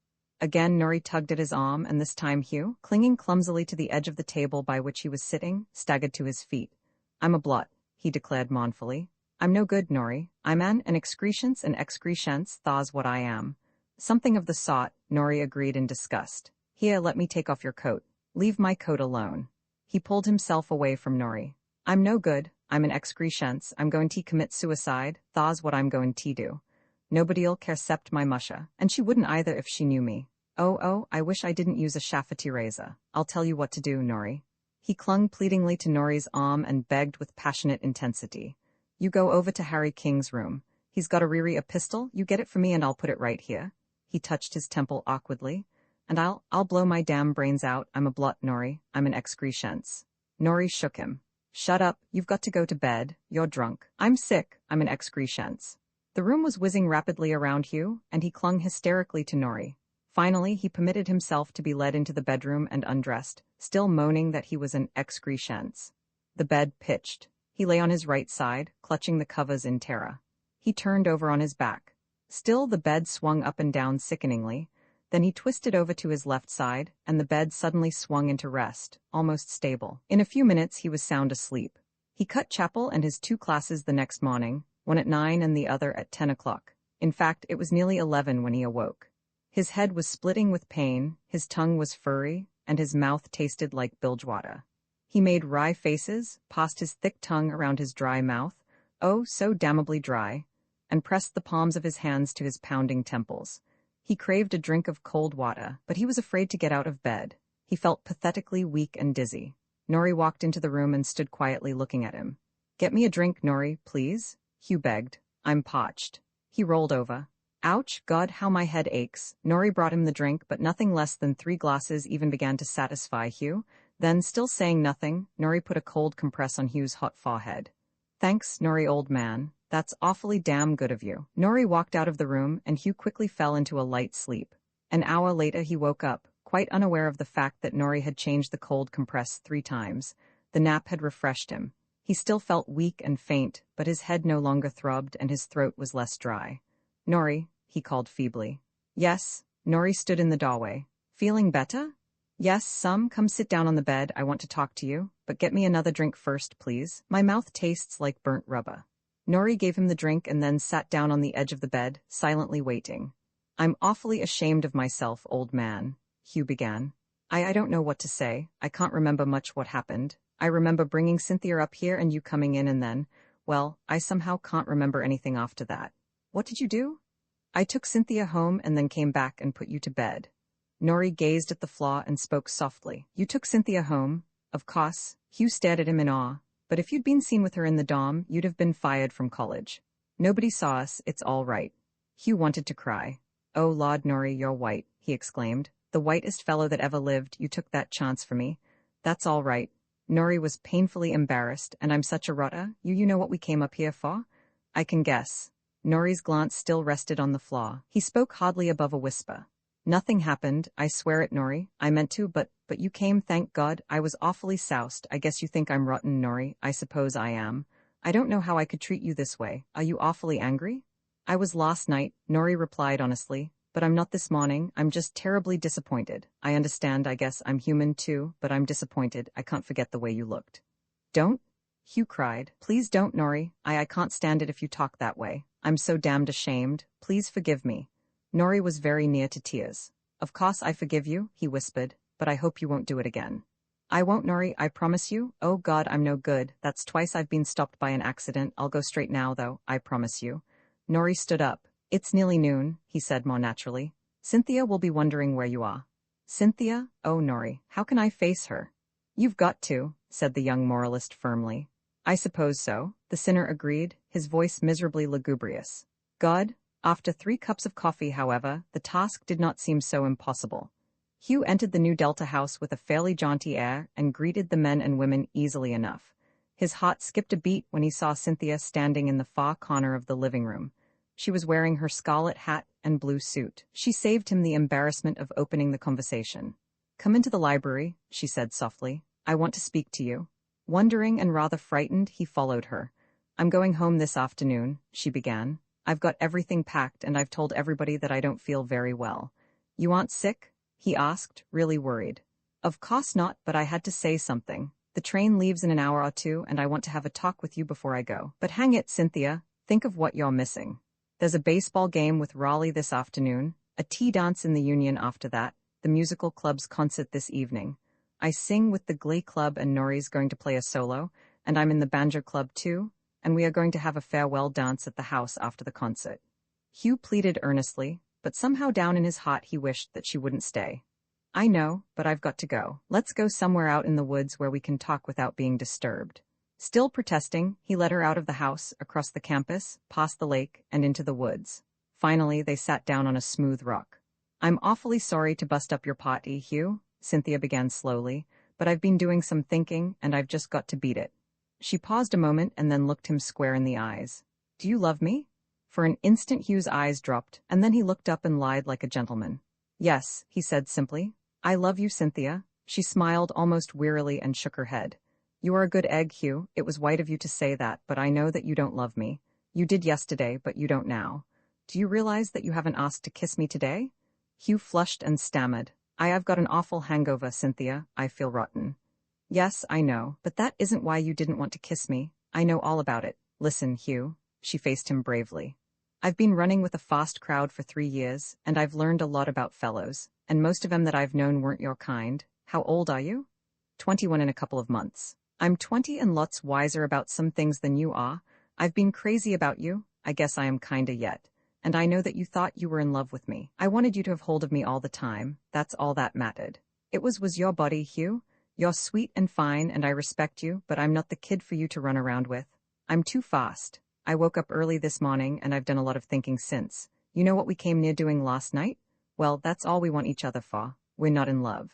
Again Nori tugged at his arm, and this time Hugh, clinging clumsily to the edge of the table by which he was sitting, staggered to his feet. "I'm a blot," he declared mournfully. "I'm no good, Nori. I'm an excrescence and excrescence, tha's what I am." "Something of the sort," Nori agreed in disgust. "Here, let me take off your coat." "Leave my coat alone." He pulled himself away from Nori. "I'm no good. I'm an excrescence. I'm going to commit suicide, tha's what I'm going to do. Nobody'll care cept my musha, and she wouldn't either if she knew me. Oh, I wish I didn't use a shaffety razor. I'll tell you what to do, Nori." He clung pleadingly to Nori's arm and begged with passionate intensity. "You go over to Harry King's room. He's got a pistol, you get it for me and I'll put it right here." He touched his temple awkwardly. "And I'll blow my damn brains out. I'm a blot, Nori. I'm an excrescence." Nori shook him. "Shut up, you've got to go to bed. You're drunk. I'm sick. I'm an excrescence." The room was whizzing rapidly around Hugh, and he clung hysterically to Nori. Finally, he permitted himself to be led into the bedroom and undressed, still moaning that he was an excrescence. The bed pitched. He lay on his right side, clutching the covers in terror. He turned over on his back. Still the bed swung up and down sickeningly. Then he twisted over to his left side, and the bed suddenly swung into rest, almost stable. In a few minutes he was sound asleep. He cut chapel and his 2 classes the next morning, one at 9 and the other at 10 o'clock. In fact, it was nearly 11 when he awoke. His head was splitting with pain, his tongue was furry, and his mouth tasted like bilgewater. He made wry faces, passed his thick tongue around his dry mouth, oh, so damnably dry, and pressed the palms of his hands to his pounding temples. He craved a drink of cold water, but he was afraid to get out of bed. He felt pathetically weak and dizzy. Nori walked into the room and stood quietly looking at him. "Get me a drink, Nori, please," Hugh begged. "I'm parched." He rolled over. "Ouch, God, how my head aches." Nori brought him the drink, but nothing less than 3 glasses even began to satisfy Hugh. Then, still saying nothing, Nori put a cold compress on Hugh's hot forehead. "Thanks, Nori, old man. That's awfully damn good of you." Nori walked out of the room, and Hugh quickly fell into a light sleep. An hour later he woke up, quite unaware of the fact that Nori had changed the cold compress 3 times. The nap had refreshed him. He still felt weak and faint, but his head no longer throbbed and his throat was less dry. "Nori," he called feebly. "Yes." Nori stood in the doorway. "Feeling better?" "Yes, some. Come sit down on the bed, I want to talk to you, but get me another drink first, please. My mouth tastes like burnt rubber." Nori gave him the drink and then sat down on the edge of the bed, silently waiting. "I'm awfully ashamed of myself, old man," Hugh began. I don't know what to say. I can't remember much what happened. I remember bringing Cynthia up here and you coming in and then, well, I somehow can't remember anything after that." "What did you do?" "I took Cynthia home and then came back and put you to bed." Nori gazed at the floor and spoke softly. "You took Cynthia home?" "Of course." Hugh stared at him in awe. "But if you'd been seen with her in the dorm, you'd have been fired from college." "Nobody saw us, it's all right." Hugh wanted to cry. "Oh, Lord, Nori, you're white," he exclaimed. "The whitest fellow that ever lived, you took that chance for me." "That's all right." Nori was painfully embarrassed. "And I'm such a rotter? You know what we came up here for?" "I can guess." Nori's glance still rested on the floor. He spoke hardly above a whisper. "Nothing happened, I swear it, Nori. I meant to, but you came, thank God. I was awfully soused. I guess you think I'm rotten, Nori. I suppose I am. I don't know how I could treat you this way. Are you awfully angry?" "I was last night," Nori replied honestly. "But I'm not this morning. I'm just terribly disappointed. I understand, I guess I'm human too, but I'm disappointed. I can't forget the way you looked." "Don't?" Hugh cried. "Please don't, Nori. I can't stand it if you talk that way. I'm so damned ashamed, please forgive me. Nori was very near to tears. Of course I forgive you, he whispered, but I hope you won't do it again. I won't, Nori, I promise you. Oh God, I'm no good. That's twice I've been stopped by an accident. I'll go straight now, though, I promise you. Nori stood up. It's nearly noon, he said more naturally. Cynthia will be wondering where you are. Cynthia? Oh, Nori, how can I face her? You've got to, said the young moralist firmly. I suppose so, the sinner agreed, his voice miserably lugubrious. God? After 3 cups of coffee, however, the task did not seem so impossible. Hugh entered the new Delta house with a fairly jaunty air and greeted the men and women easily enough. His heart skipped a beat when he saw Cynthia standing in the far corner of the living room. She was wearing her scarlet hat and blue suit. She saved him the embarrassment of opening the conversation. Come into the library, she said softly. I want to speak to you. Wondering and rather frightened, he followed her. I'm going home this afternoon, she began. I've got everything packed and I've told everybody that I don't feel very well. You aren't sick? He asked, really worried. Of course not, but I had to say something. The train leaves in an hour or two and I want to have a talk with you before I go. But hang it, Cynthia, think of what you're missing. There's a baseball game with Raleigh this afternoon, a tea dance in the Union after that, the musical club's concert this evening. I sing with the Glee Club and Nori's going to play a solo, and I'm in the banjo club too, and we are going to have a farewell dance at the house after the concert. Hugh pleaded earnestly, but somehow down in his heart he wished that she wouldn't stay. I know, but I've got to go. Let's go somewhere out in the woods where we can talk without being disturbed. Still protesting, he led her out of the house, across the campus, past the lake, and into the woods. Finally, they sat down on a smooth rock. I'm awfully sorry to bust up your party, Hugh, Cynthia began slowly, but I've been doing some thinking and I've just got to beat it. She paused a moment and then looked him square in the eyes. Do you love me? For an instant Hugh's eyes dropped, and then he looked up and lied like a gentleman. Yes, he said simply. I love you, Cynthia. She smiled almost wearily and shook her head. You are a good egg, Hugh. It was white of you to say that, but I know that you don't love me. You did yesterday, but you don't now. Do you realize that you haven't asked to kiss me today? Hugh flushed and stammered. I've got an awful hangover, Cynthia. I feel rotten. Yes, I know, but that isn't why you didn't want to kiss me. I know all about it. Listen, Hugh. She faced him bravely. I've been running with a fast crowd for 3 years, and I've learned a lot about fellows, and most of them that I've known weren't your kind. How old are you? 21 in a couple of months. I'm 20 and lots wiser about some things than you are. I've been crazy about you. I guess I am kinda yet. And I know that you thought you were in love with me. I wanted you to have hold of me all the time. That's all that mattered. It was your body, Hugh. You're sweet and fine, and I respect you, but I'm not the kid for you to run around with. I'm too fast. I woke up early this morning, and I've done a lot of thinking since. You know what we came near doing last night? Well, that's all we want each other for. We're not in love.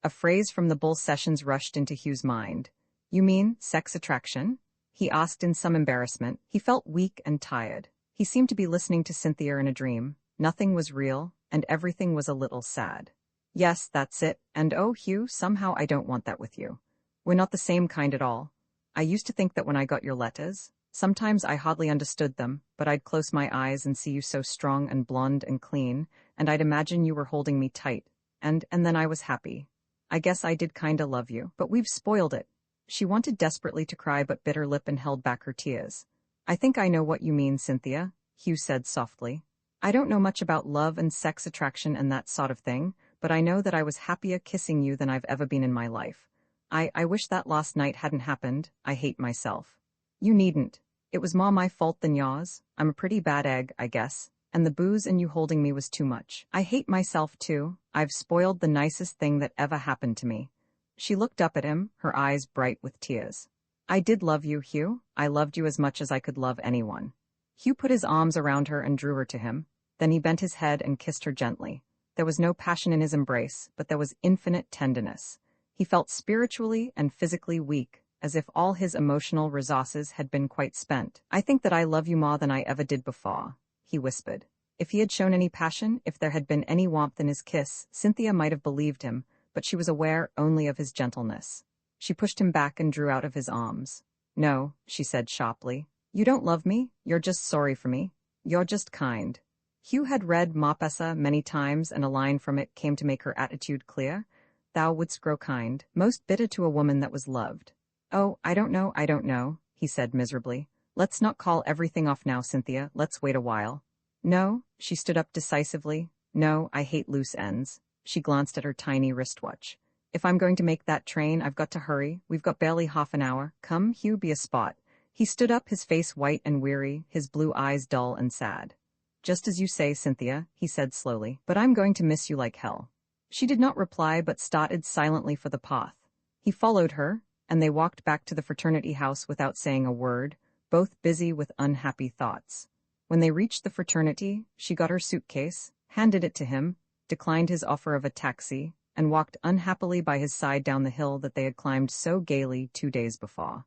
A phrase from the Bull Sessions rushed into Hugh's mind. You mean sex attraction? He asked in some embarrassment. He felt weak and tired. He seemed to be listening to Cynthia in a dream. Nothing was real, and everything was a little sad. Yes, that's it, and oh, Hugh, somehow I don't want that with you. We're not the same kind at all. I used to think that when I got your letters, sometimes I hardly understood them, but I'd close my eyes and see you so strong and blonde and clean, and I'd imagine you were holding me tight, and then I was happy. I guess I did kinda love you, but we've spoiled it. She wanted desperately to cry but bit her lip and held back her tears. I think I know what you mean, Cynthia, Hugh said softly. I don't know much about love and sex attraction and that sort of thing, but I know that I was happier kissing you than I've ever been in my life. I wish that last night hadn't happened. I hate myself. You needn't. It was more my fault than yours. I'm a pretty bad egg, I guess, and the booze and you holding me was too much. I hate myself too. I've spoiled the nicest thing that ever happened to me. She looked up at him, her eyes bright with tears. I did love you, Hugh. I loved you as much as I could love anyone. Hugh put his arms around her and drew her to him. Then he bent his head and kissed her gently. There was no passion in his embrace, but there was infinite tenderness. He felt spiritually and physically weak, as if all his emotional resources had been quite spent. I think that I love you more than I ever did before, he whispered. If he had shown any passion, if there had been any warmth in his kiss, Cynthia might have believed him, but she was aware only of his gentleness. She pushed him back and drew out of his arms. No, she said sharply. You don't love me. You're just sorry for me. You're just kind. Hugh had read Maupassant many times, and a line from it came to make her attitude clear. Thou wouldst grow kind, most bitter to a woman that was loved. Oh, I don't know, he said miserably. Let's not call everything off now, Cynthia, let's wait a while. No, she stood up decisively. No, I hate loose ends. She glanced at her tiny wristwatch. If I'm going to make that train, I've got to hurry. We've got barely half an hour. Come, Hugh, be a spot. He stood up, his face white and weary, his blue eyes dull and sad. Just as you say, Cynthia, he said slowly, but I'm going to miss you like hell. She did not reply but started silently for the path. He followed her, and they walked back to the fraternity house without saying a word, both busy with unhappy thoughts. When they reached the fraternity, she got her suitcase, handed it to him, declined his offer of a taxi, and walked unhappily by his side down the hill that they had climbed so gaily 2 days before.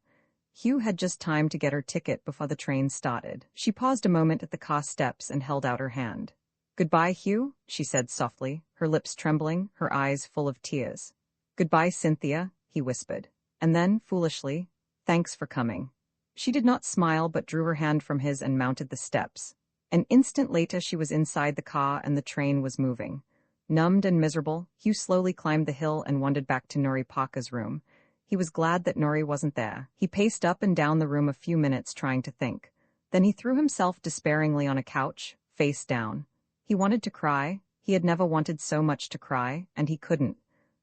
Hugh had just time to get her ticket before the train started. She paused a moment at the car steps and held out her hand. "Goodbye, Hugh," she said softly, her lips trembling, her eyes full of tears. "Goodbye, Cynthia," he whispered. And then, foolishly, "Thanks for coming." She did not smile but drew her hand from his and mounted the steps. An instant later she was inside the car and the train was moving. Numbed and miserable, Hugh slowly climbed the hill and wandered back to Nori Parker's room. He was glad that Nori wasn't there. He paced up and down the room a few minutes trying to think. Then he threw himself despairingly on a couch, face down. He wanted to cry. He had never wanted so much to cry, and he couldn't.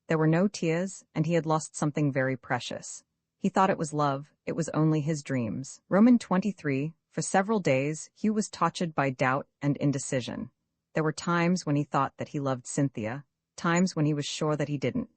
There were no tears, and he had lost something very precious. He thought it was love. It was only his dreams. Roman 23. For several days, Hugh was tortured by doubt and indecision. There were times when he thought that he loved Cynthia, times when he was sure that he didn't.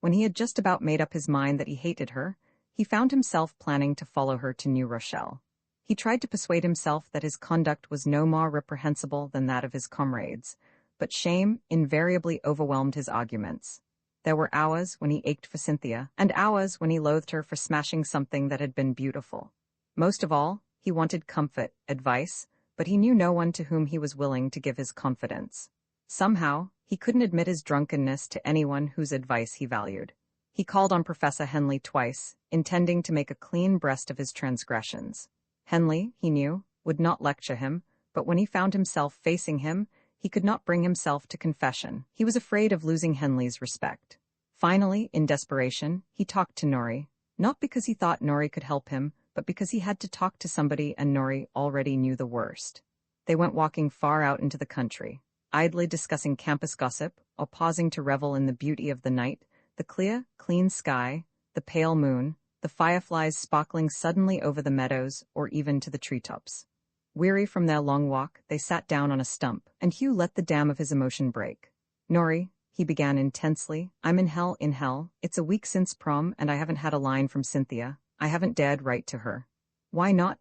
When he had just about made up his mind that he hated her, he found himself planning to follow her to New Rochelle. He tried to persuade himself that his conduct was no more reprehensible than that of his comrades, but shame invariably overwhelmed his arguments. There were hours when he ached for Cynthia, and hours when he loathed her for smashing something that had been beautiful. Most of all, he wanted comfort, advice, but he knew no one to whom he was willing to give his confidence. Somehow, he couldn't admit his drunkenness to anyone whose advice he valued. He called on Professor Henley twice, intending to make a clean breast of his transgressions. Henley, he knew, would not lecture him, but when he found himself facing him, he could not bring himself to confession. He was afraid of losing Henley's respect. Finally, in desperation, he talked to Nori, not because he thought Nori could help him, but because he had to talk to somebody and Nori already knew the worst. They went walking far out into the country, idly discussing campus gossip or pausing to revel in the beauty of the night, the clear, clean sky, the pale moon, the fireflies sparkling suddenly over the meadows or even to the treetops. Weary from their long walk, they sat down on a stump, and Hugh let the dam of his emotion break. "Nori," he began intensely, "I'm in hell. It's a week since prom, and I haven't had a line from Cynthia. I haven't dared write to her." "Why not?"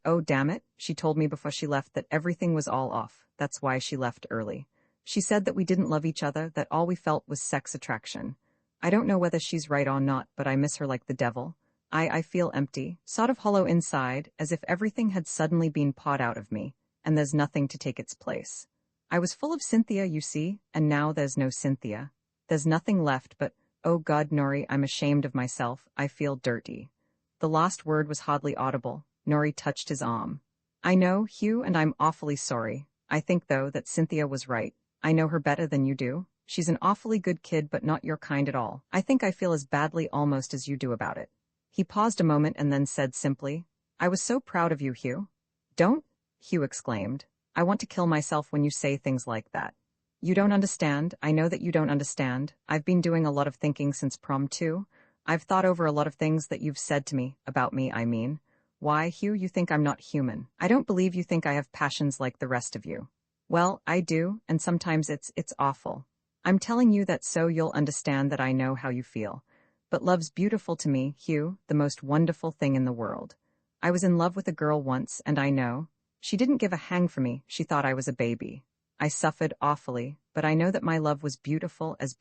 Oh damn it, she told me before she left that everything was all off. That's why she left early. She said that we didn't love each other, that all we felt was sex attraction. I don't know whether she's right or not, but I miss her like the devil. I feel empty, sort of hollow inside, as if everything had suddenly been pawed out of me, and there's nothing to take its place. I was full of Cynthia, you see, and now there's no Cynthia. There's nothing left but, oh God, Nori, I'm ashamed of myself, I feel dirty. The last word was hardly audible. Nori touched his arm. "I know, Hugh, and I'm awfully sorry. I think, though, that Cynthia was right. I know her better than you do. She's an awfully good kid, but not your kind at all. I think I feel as badly almost as you do about it." He paused a moment and then said simply, "I was so proud of you, Hugh." "Don't?" Hugh exclaimed. "I want to kill myself when you say things like that. You don't understand. I know that you don't understand. I've been doing a lot of thinking since prom, too. I've thought over a lot of things that you've said to me, about me, I mean. Why, Hugh, you think I'm not human. I don't believe you think I have passions like the rest of you. Well, I do, and sometimes it's awful. I'm telling you that so you'll understand that I know how you feel. But love's beautiful to me, Hugh, the most wonderful thing in the world. I was in love with a girl once, and I know. She didn't give a hang for me, she thought I was a baby. I suffered awfully, but I know that my love was beautiful as,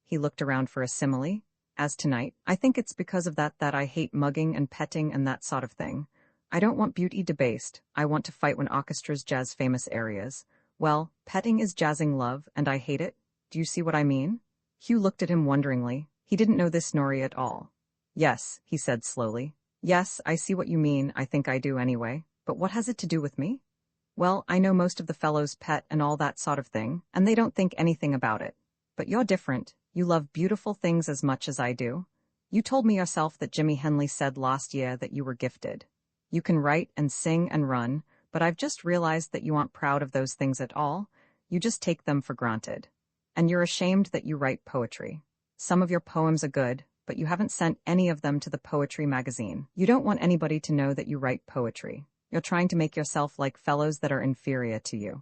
he looked around for a simile, as tonight. I think it's because of that I hate mugging and petting and that sort of thing. I don't want beauty debased. I want to fight when orchestras jazz famous arias. Well, petting is jazzing love, and I hate it. Do you see what I mean?" Hugh looked at him wonderingly. He didn't know this Nori at all. "Yes," he said slowly. "Yes, I see what you mean. I think I do anyway. But what has it to do with me?" "Well, I know most of the fellows pet and all that sort of thing, and they don't think anything about it. But you're different. You love beautiful things as much as I do. You told me yourself that Jimmy Henley said last year that you were gifted. You can write and sing and run, but I've just realized that you aren't proud of those things at all. You just take them for granted. And you're ashamed that you write poetry. Some of your poems are good, but you haven't sent any of them to the poetry magazine. You don't want anybody to know that you write poetry. You're trying to make yourself like fellows that are inferior to you.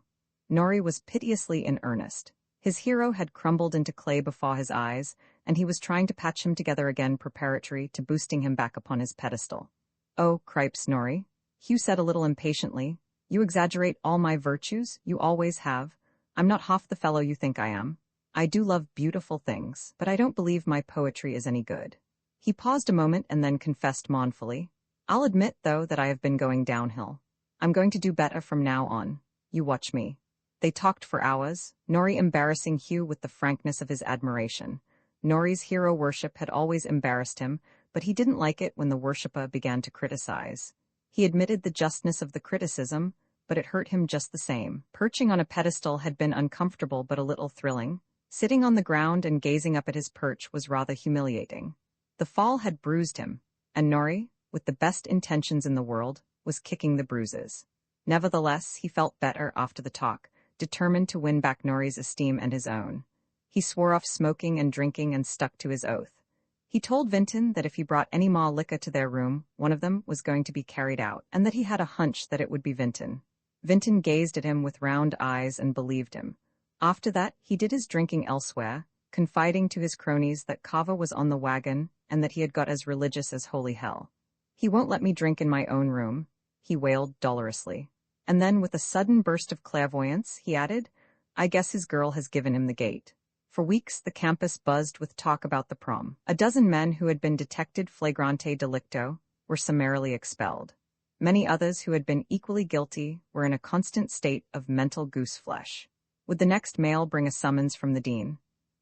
Nori was piteously in earnest. His hero had crumbled into clay before his eyes, and he was trying to patch him together again preparatory to boosting him back upon his pedestal. "Oh, cripes, Nori," Hugh said a little impatiently. "You exaggerate all my virtues, you always have. I'm not half the fellow you think I am. I do love beautiful things, but I don't believe my poetry is any good." He paused a moment and then confessed mournfully. "I'll admit, though, that I have been going downhill. I'm going to do better from now on. You watch me." They talked for hours, Nori embarrassing Hugh with the frankness of his admiration. Nori's hero worship had always embarrassed him, but he didn't like it when the worshipper began to criticize. He admitted the justness of the criticism, but it hurt him just the same. Perching on a pedestal had been uncomfortable but a little thrilling. Sitting on the ground and gazing up at his perch was rather humiliating. The fall had bruised him, and Nori, with the best intentions in the world, was kicking the bruises. Nevertheless, he felt better after the talk, determined to win back Nori's esteem and his own. He swore off smoking and drinking and stuck to his oath. He told Vinton that if he brought any more liquor to their room, one of them was going to be carried out, and that he had a hunch that it would be Vinton. Vinton gazed at him with round eyes and believed him. After that, he did his drinking elsewhere, confiding to his cronies that Kava was on the wagon and that he had got as religious as holy hell. "He won't let me drink in my own room," he wailed dolorously. And then, with a sudden burst of clairvoyance, he added, "I guess his girl has given him the gate." For weeks, the campus buzzed with talk about the prom. A dozen men who had been detected flagrante delicto were summarily expelled. Many others who had been equally guilty were in a constant state of mental gooseflesh. Would the next mail bring a summons from the dean?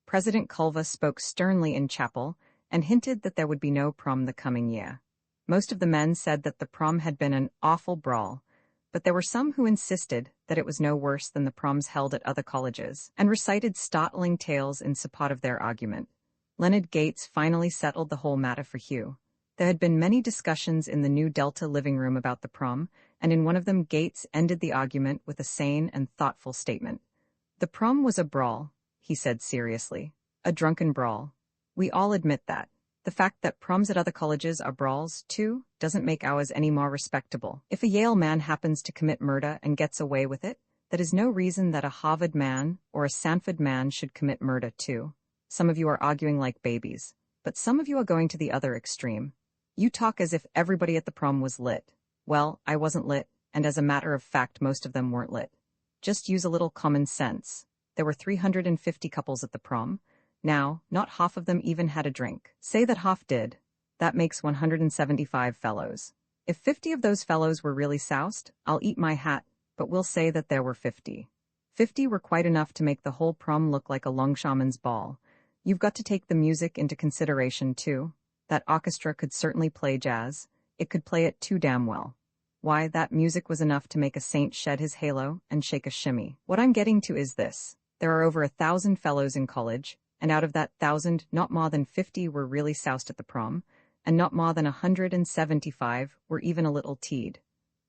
President Culver spoke sternly in chapel and hinted that there would be no prom the coming year. Most of the men said that the prom had been an awful brawl, but there were some who insisted that it was no worse than the proms held at other colleges, and recited startling tales in support of their argument. Leonard Gates finally settled the whole matter for Hugh. There had been many discussions in the new Delta living room about the prom, and in one of them Gates ended the argument with a sane and thoughtful statement. "The prom was a brawl," he said seriously. "A drunken brawl. We all admit that. The fact that proms at other colleges are brawls, too, doesn't make ours any more respectable. If a Yale man happens to commit murder and gets away with it, that is no reason that a Harvard man or a Sanford man should commit murder, too. Some of you are arguing like babies, but some of you are going to the other extreme. You talk as if everybody at the prom was lit. Well, I wasn't lit, and as a matter of fact, most of them weren't lit. Just use a little common sense. There were 350 couples at the prom. Now, not half of them even had a drink. Say that half did. That makes 175 fellows. If 50 of those fellows were really soused, I'll eat my hat, but we'll say that there were 50. 50 were quite enough to make the whole prom look like a longshoreman's ball. You've got to take the music into consideration, too. That orchestra could certainly play jazz. It could play it too damn well. Why, that music was enough to make a saint shed his halo and shake a shimmy. What I'm getting to is this. There are over 1,000 fellows in college, and out of that 1,000, not more than 50 were really soused at the prom, and not more than 175 were even a little teed.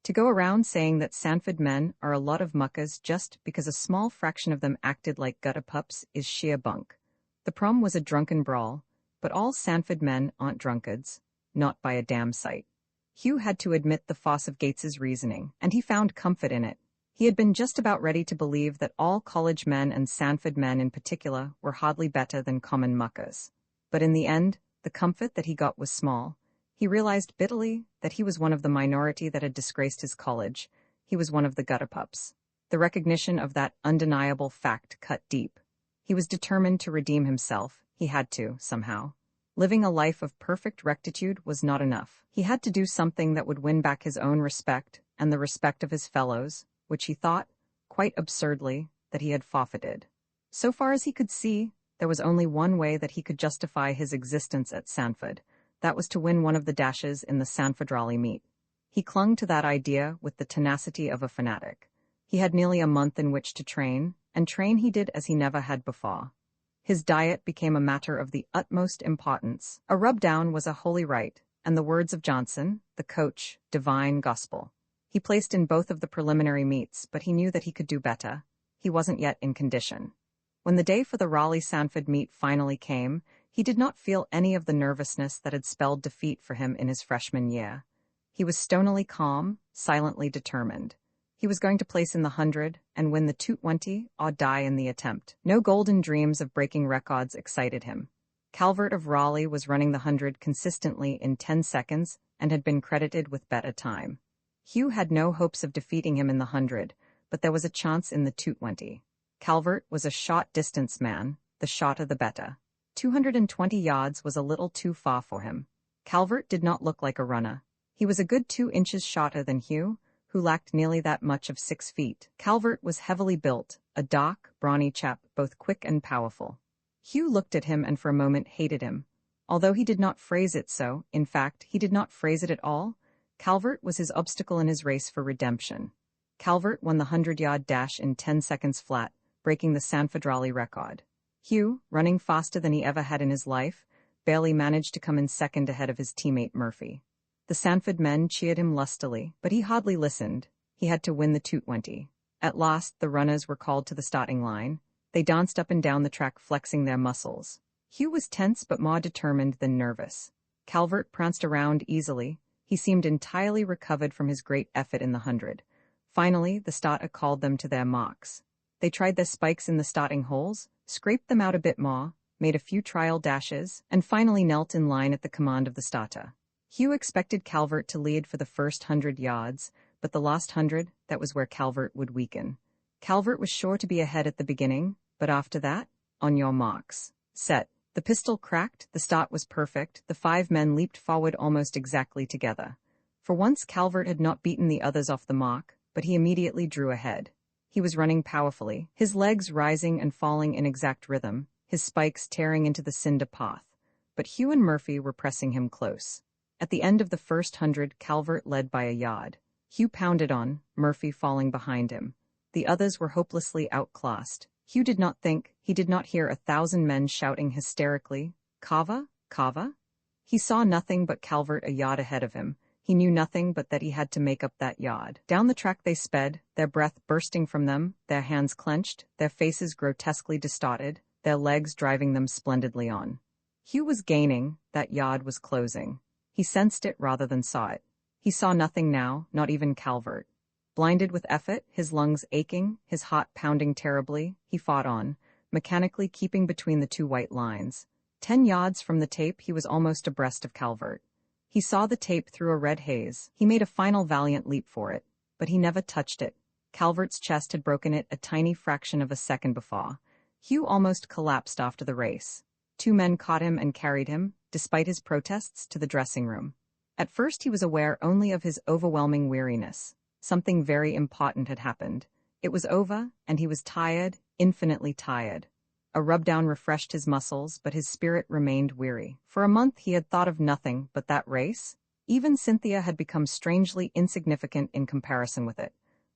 To go around saying that Sanford men are a lot of muckers just because a small fraction of them acted like gutter pups is sheer bunk. The prom was a drunken brawl, but all Sanford men aren't drunkards, not by a damn sight. Hugh had to admit the force of Gates's reasoning, and he found comfort in it. He had been just about ready to believe that all college men and Sanford men in particular were hardly better than common muckers. But in the end, the comfort that he got was small. He realized bitterly that he was one of the minority that had disgraced his college. He was one of the gutter pups. The recognition of that undeniable fact cut deep. He was determined to redeem himself. He had to, somehow. Living a life of perfect rectitude was not enough. He had to do something that would win back his own respect and the respect of his fellows, which he thought, quite absurdly, that he had forfeited. So far as he could see, there was only one way that he could justify his existence at Sanford. That was to win one of the dashes in the Sanford Raleigh meet. He clung to that idea with the tenacity of a fanatic. He had nearly a month in which to train, and train he did as he never had before. His diet became a matter of the utmost importance. A rub-down was a holy rite, and the words of Johnson, the coach, divine gospel. He placed in both of the preliminary meets, but he knew that he could do better. He wasn't yet in condition. When the day for the Raleigh-Sanford meet finally came, he did not feel any of the nervousness that had spelled defeat for him in his freshman year. He was stonily calm, silently determined. He was going to place in the 100 and win the 220 or die in the attempt. No golden dreams of breaking records excited him. Calvert of Raleigh was running the 100 consistently in 10 seconds and had been credited with better time. Hugh had no hopes of defeating him in the 100, but there was a chance in the 220. Calvert was a short distance man, the shorter the better. 220 yards was a little too far for him. Calvert did not look like a runner. He was a good 2 inches shorter than Hugh, who lacked nearly that much of 6 feet. Calvert was heavily built, a dark, brawny chap, both quick and powerful. Hugh looked at him and for a moment hated him. Although he did not phrase it so, in fact, he did not phrase it at all, Calvert was his obstacle in his race for redemption. Calvert won the 100-yard dash in 10 seconds flat, breaking the Sanford Raleigh record. Hugh, running faster than he ever had in his life, barely managed to come in second ahead of his teammate Murphy. The Sanford men cheered him lustily, but he hardly listened. He had to win the 220. At last, the runners were called to the starting line. They danced up and down the track, flexing their muscles. Hugh was tense but more determined than nervous. Calvert pranced around easily. He seemed entirely recovered from his great effort in the 100. Finally, the starter called them to their marks. They tried their spikes in the starting holes, scraped them out a bit more, made a few trial dashes, and finally knelt in line at the command of the starter. Hugh expected Calvert to lead for the first 100 yards, but the last 100, that was where Calvert would weaken. Calvert was sure to be ahead at the beginning, but after that, on your marks. Set. The pistol cracked, the start was perfect, the 5 men leaped forward almost exactly together. For once Calvert had not beaten the others off the mark, but he immediately drew ahead. He was running powerfully, his legs rising and falling in exact rhythm, his spikes tearing into the cinder path. But Hugh and Murphy were pressing him close. At the end of the first 100, Calvert led by a yard. Hugh pounded on, Murphy falling behind him. The others were hopelessly outclassed. Hugh did not think, he did not hear 1,000 men shouting hysterically, "Cava, Cava?" He saw nothing but Calvert a yard ahead of him. He knew nothing but that he had to make up that yard. Down the track they sped, their breath bursting from them, their hands clenched, their faces grotesquely distorted, their legs driving them splendidly on. Hugh was gaining, that yard was closing. He sensed it rather than saw it. He saw nothing now, not even Calvert. Blinded with effort, his lungs aching, his heart pounding terribly, he fought on, mechanically keeping between the 2 white lines. 10 yards from the tape he was almost abreast of Calvert. He saw the tape through a red haze. He made a final valiant leap for it, but he never touched it. Calvert's chest had broken it a tiny fraction of a second before. Hugh almost collapsed after the race. 2 men caught him and carried him, despite his protests, to the dressing room. At first he was aware only of his overwhelming weariness. Something very important had happened. It was over, and he was tired, infinitely tired. A rub-down refreshed his muscles, but his spirit remained weary. For a month he had thought of nothing but that race. Even Cynthia had become strangely insignificant in comparison with it.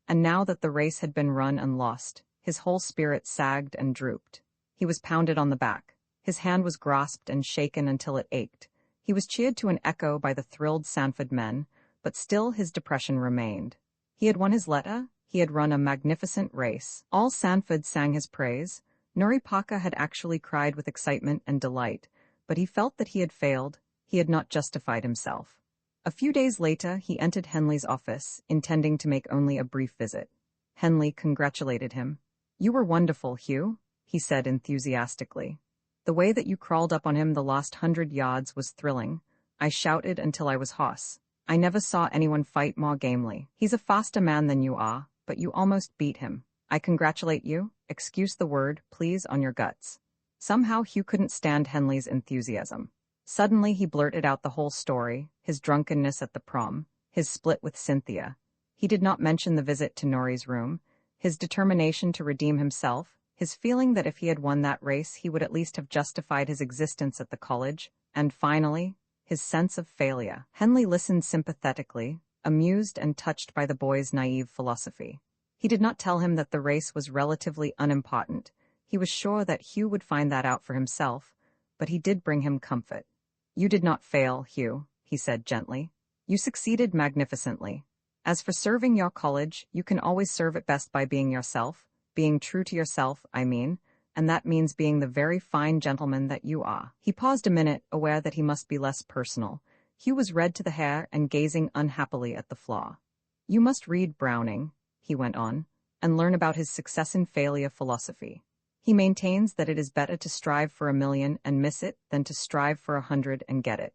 And now that the race had been run and lost, his whole spirit sagged and drooped. He was pounded on the back. His hand was grasped and shaken until it ached. He was cheered to an echo by the thrilled Sanford men, but still his depression remained. He had won his letter, he had run a magnificent race. All Sanford sang his praise. Norrie Parker had actually cried with excitement and delight, but he felt that he had failed, he had not justified himself. A few days later he entered Henley's office, intending to make only a brief visit. Henley congratulated him. "You were wonderful, Hugh," he said enthusiastically. "The way that you crawled up on him the last 100 yards was thrilling. I shouted until I was hoarse. I never saw anyone fight more gamely. He's a faster man than you are, but you almost beat him. I congratulate you. Excuse the word, please, on your guts." Somehow Hugh couldn't stand Henley's enthusiasm. Suddenly he blurted out the whole story, his drunkenness at the prom, his split with Cynthia. He did not mention the visit to Norrie's room, his determination to redeem himself, his feeling that if he had won that race he would at least have justified his existence at the college, and finally, his sense of failure. Henley listened sympathetically, amused and touched by the boy's naive philosophy. He did not tell him that the race was relatively unimportant. He was sure that Hugh would find that out for himself, but he did bring him comfort. "You did not fail, Hugh. he said gently. You succeeded magnificently. As for serving your college, you can always serve it best by being yourself, being true to yourself, I mean, and that means being the very fine gentleman that you are. He paused a minute, aware that he must be less personal. Hugh was red to the hair and gazing unhappily at the floor. You must read Browning, he went on, and learn about his success and failure philosophy. He maintains that it is better to strive for 1,000,000 and miss it than to strive for 100 and get it.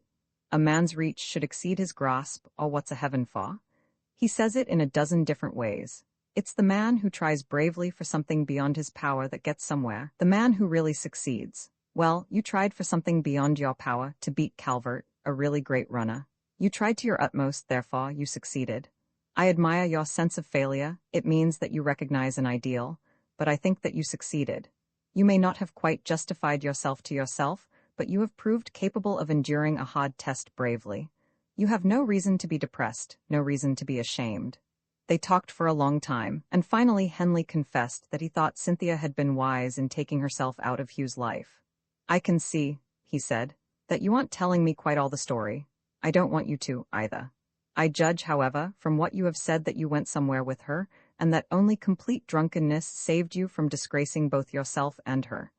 A man's reach should exceed his grasp, or what's a heaven for? He says it in a dozen different ways. It's the man who tries bravely for something beyond his power that gets somewhere, the man who really succeeds. Well, you tried for something beyond your power to beat Calvert, a really great runner. You tried to your utmost, therefore you succeeded. I admire your sense of failure. It means that you recognize an ideal, but I think that you succeeded. You may not have quite justified yourself to yourself, but you have proved capable of enduring a hard test bravely. You have no reason to be depressed, no reason to be ashamed. They talked for a long time, and finally Henley confessed that he thought Cynthia had been wise in taking herself out of Hugh's life. I can see, he said, that you aren't telling me quite all the story. I don't want you to, either. I judge, however, from what you have said that you went somewhere with her, and that only complete drunkenness saved you from disgracing both yourself and her.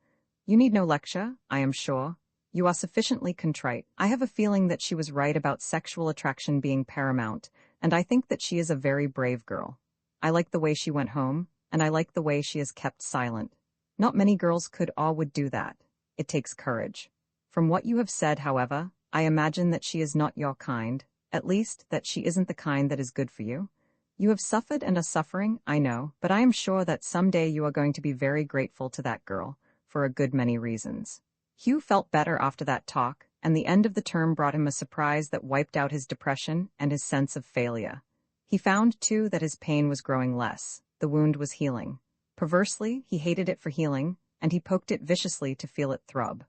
You need no lecture, I am sure. You are sufficiently contrite. I have a feeling that she was right about sexual attraction being paramount, and I think that she is a very brave girl. I like the way she went home, and I like the way she has kept silent. Not many girls could or would do that. It takes courage. From what you have said, however, I imagine that she is not your kind, at least that she isn't the kind that is good for you. You have suffered and are suffering, I know, but I am sure that someday you are going to be very grateful to that girl, for a good many reasons. Hugh felt better after that talk, and the end of the term brought him a surprise that wiped out his depression and his sense of failure. He found, too, that his pain was growing less. The wound was healing. Perversely, he hated it for healing, and he poked it viciously to feel it throb.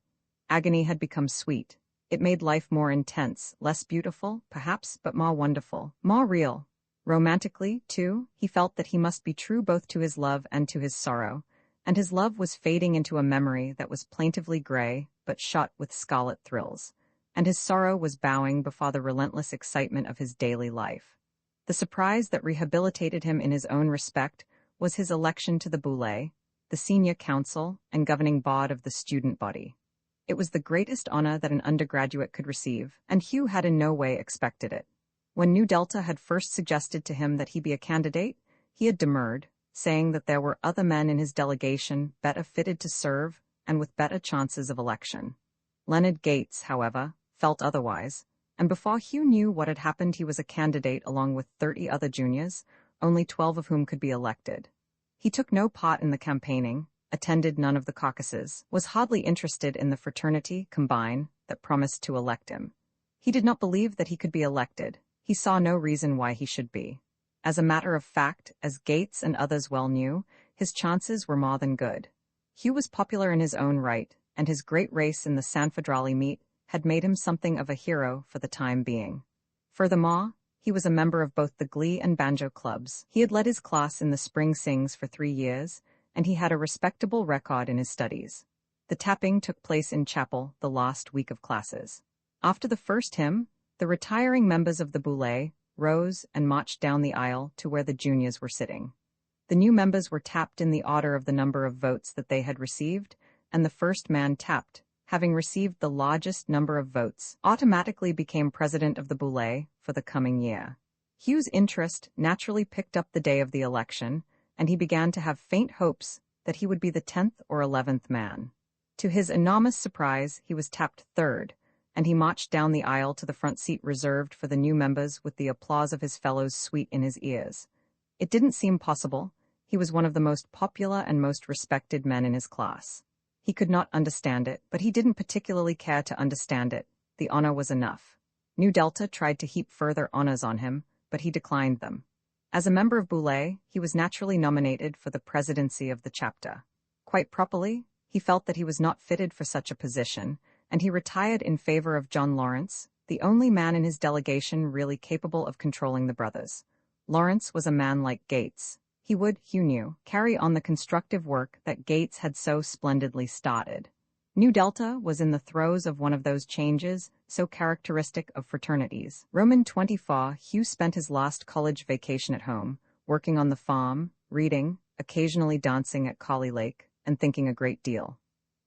Agony had become sweet. It made life more intense, less beautiful, perhaps, but more wonderful, more real. Romantically, too, he felt that he must be true both to his love and to his sorrow, and his love was fading into a memory that was plaintively gray, but shot with scarlet thrills, and his sorrow was bowing before the relentless excitement of his daily life. The surprise that rehabilitated him in his own respect was his election to the Boulé, the senior council and governing board of the student body. It was the greatest honor that an undergraduate could receive, and Hugh had in no way expected it. When Nu Delta had first suggested to him that he be a candidate, he had demurred, saying that there were other men in his delegation better fitted to serve and with better chances of election. Leonard Gates, however, felt otherwise, and before Hugh knew what had happened, he was a candidate along with 30 other juniors, only 12 of whom could be elected. He took no part in the campaigning, attended none of the caucuses, was hardly interested in the fraternity combine that promised to elect him. He did not believe that he could be elected. He saw no reason why he should be. As a matter of fact, as Gates and others well knew, his chances were more than good. Hugh was popular in his own right, and his great race in the San Federale meet had made him something of a hero for the time being. Furthermore, he was a member of both the Glee and Banjo clubs. He had led his class in the Spring Sings for 3 years, and he had a respectable record in his studies. The tapping took place in chapel the last week of classes. After the first hymn, the retiring members of the Boulé rose and marched down the aisle to where the juniors were sitting. The new members were tapped in the order of the number of votes that they had received, and the first man tapped, having received the largest number of votes, automatically became president of the Boulé for the coming year. Hugh's interest naturally picked up the day of the election, and he began to have faint hopes that he would be the 10th or 11th man. To his enormous surprise, he was tapped third, and he marched down the aisle to the front seat reserved for the new members with the applause of his fellows sweet in his ears. It didn't seem possible. He was one of the most popular and most respected men in his class. He could not understand it, but he didn't particularly care to understand it. The honor was enough. Nu Delta tried to heap further honors on him, but he declined them. As a member of Boulé, he was naturally nominated for the presidency of the chapter. Quite properly, he felt that he was not fitted for such a position, and he retired in favor of John Lawrence, the only man in his delegation really capable of controlling the brothers. Lawrence was a man like Gates. He would, Hugh knew, carry on the constructive work that Gates had so splendidly started. Nu Delta was in the throes of one of those changes so characteristic of fraternities. Roman 24, Hugh spent his last college vacation at home, working on the farm, reading, occasionally dancing at Collie Lake, and thinking a great deal.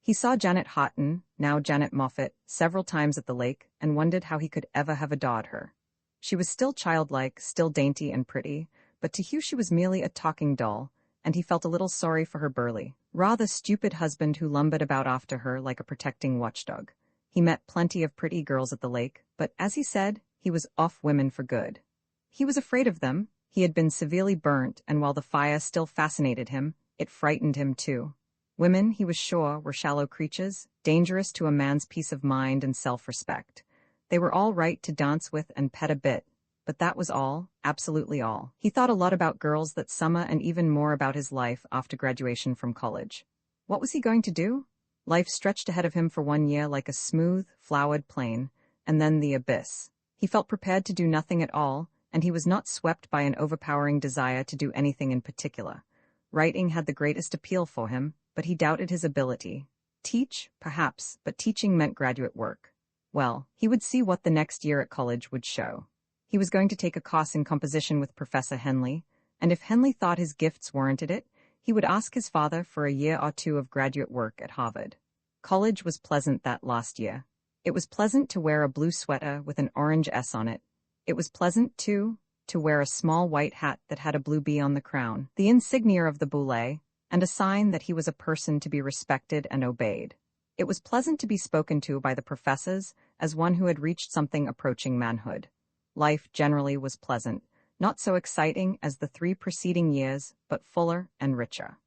He saw Janet Houghton, now Janet Moffat, several times at the lake and wondered how he could ever have adored her. She was still childlike, still dainty and pretty, but to Hugh she was merely a talking doll, and he felt a little sorry for her burly, rather stupid husband who lumbered about after her like a protecting watchdog. He met plenty of pretty girls at the lake, but as he said, he was off women for good. He was afraid of them. He had been severely burnt, and while the fire still fascinated him, it frightened him too. Women, he was sure, were shallow creatures, dangerous to a man's peace of mind and self-respect. They were all right to dance with and pet a bit, but that was all, absolutely all. He thought a lot about girls that summer and even more about his life after graduation from college. What was he going to do? Life stretched ahead of him for 1 year like a smooth, flowered plain, and then the abyss. He felt prepared to do nothing at all, and he was not swept by an overpowering desire to do anything in particular. Writing had the greatest appeal for him, but he doubted his ability. Teach, perhaps, but teaching meant graduate work. Well, he would see what the next year at college would show. He was going to take a course in composition with Professor Henley, and if Henley thought his gifts warranted it, he would ask his father for a year or two of graduate work at Harvard. College was pleasant that last year. It was pleasant to wear a blue sweater with an orange S on it. It was pleasant, too, to wear a small white hat that had a blue bee on the crown, the insignia of the boule, and a sign that he was a person to be respected and obeyed. It was pleasant to be spoken to by the professors as one who had reached something approaching manhood. Life generally was pleasant, not so exciting as the 3 preceding years, but fuller and richer.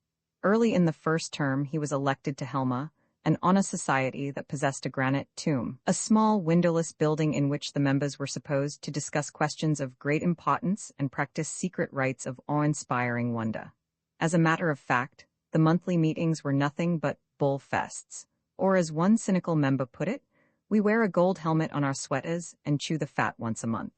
Early in the first term, he was elected to Helma, an honor society that possessed a granite tomb, a small windowless building in which the members were supposed to discuss questions of great importance and practice secret rites of awe-inspiring wonder. As a matter of fact, the monthly meetings were nothing but bull fests, or as one cynical member put it, we wear a gold helmet on our sweaters and chew the fat once a month.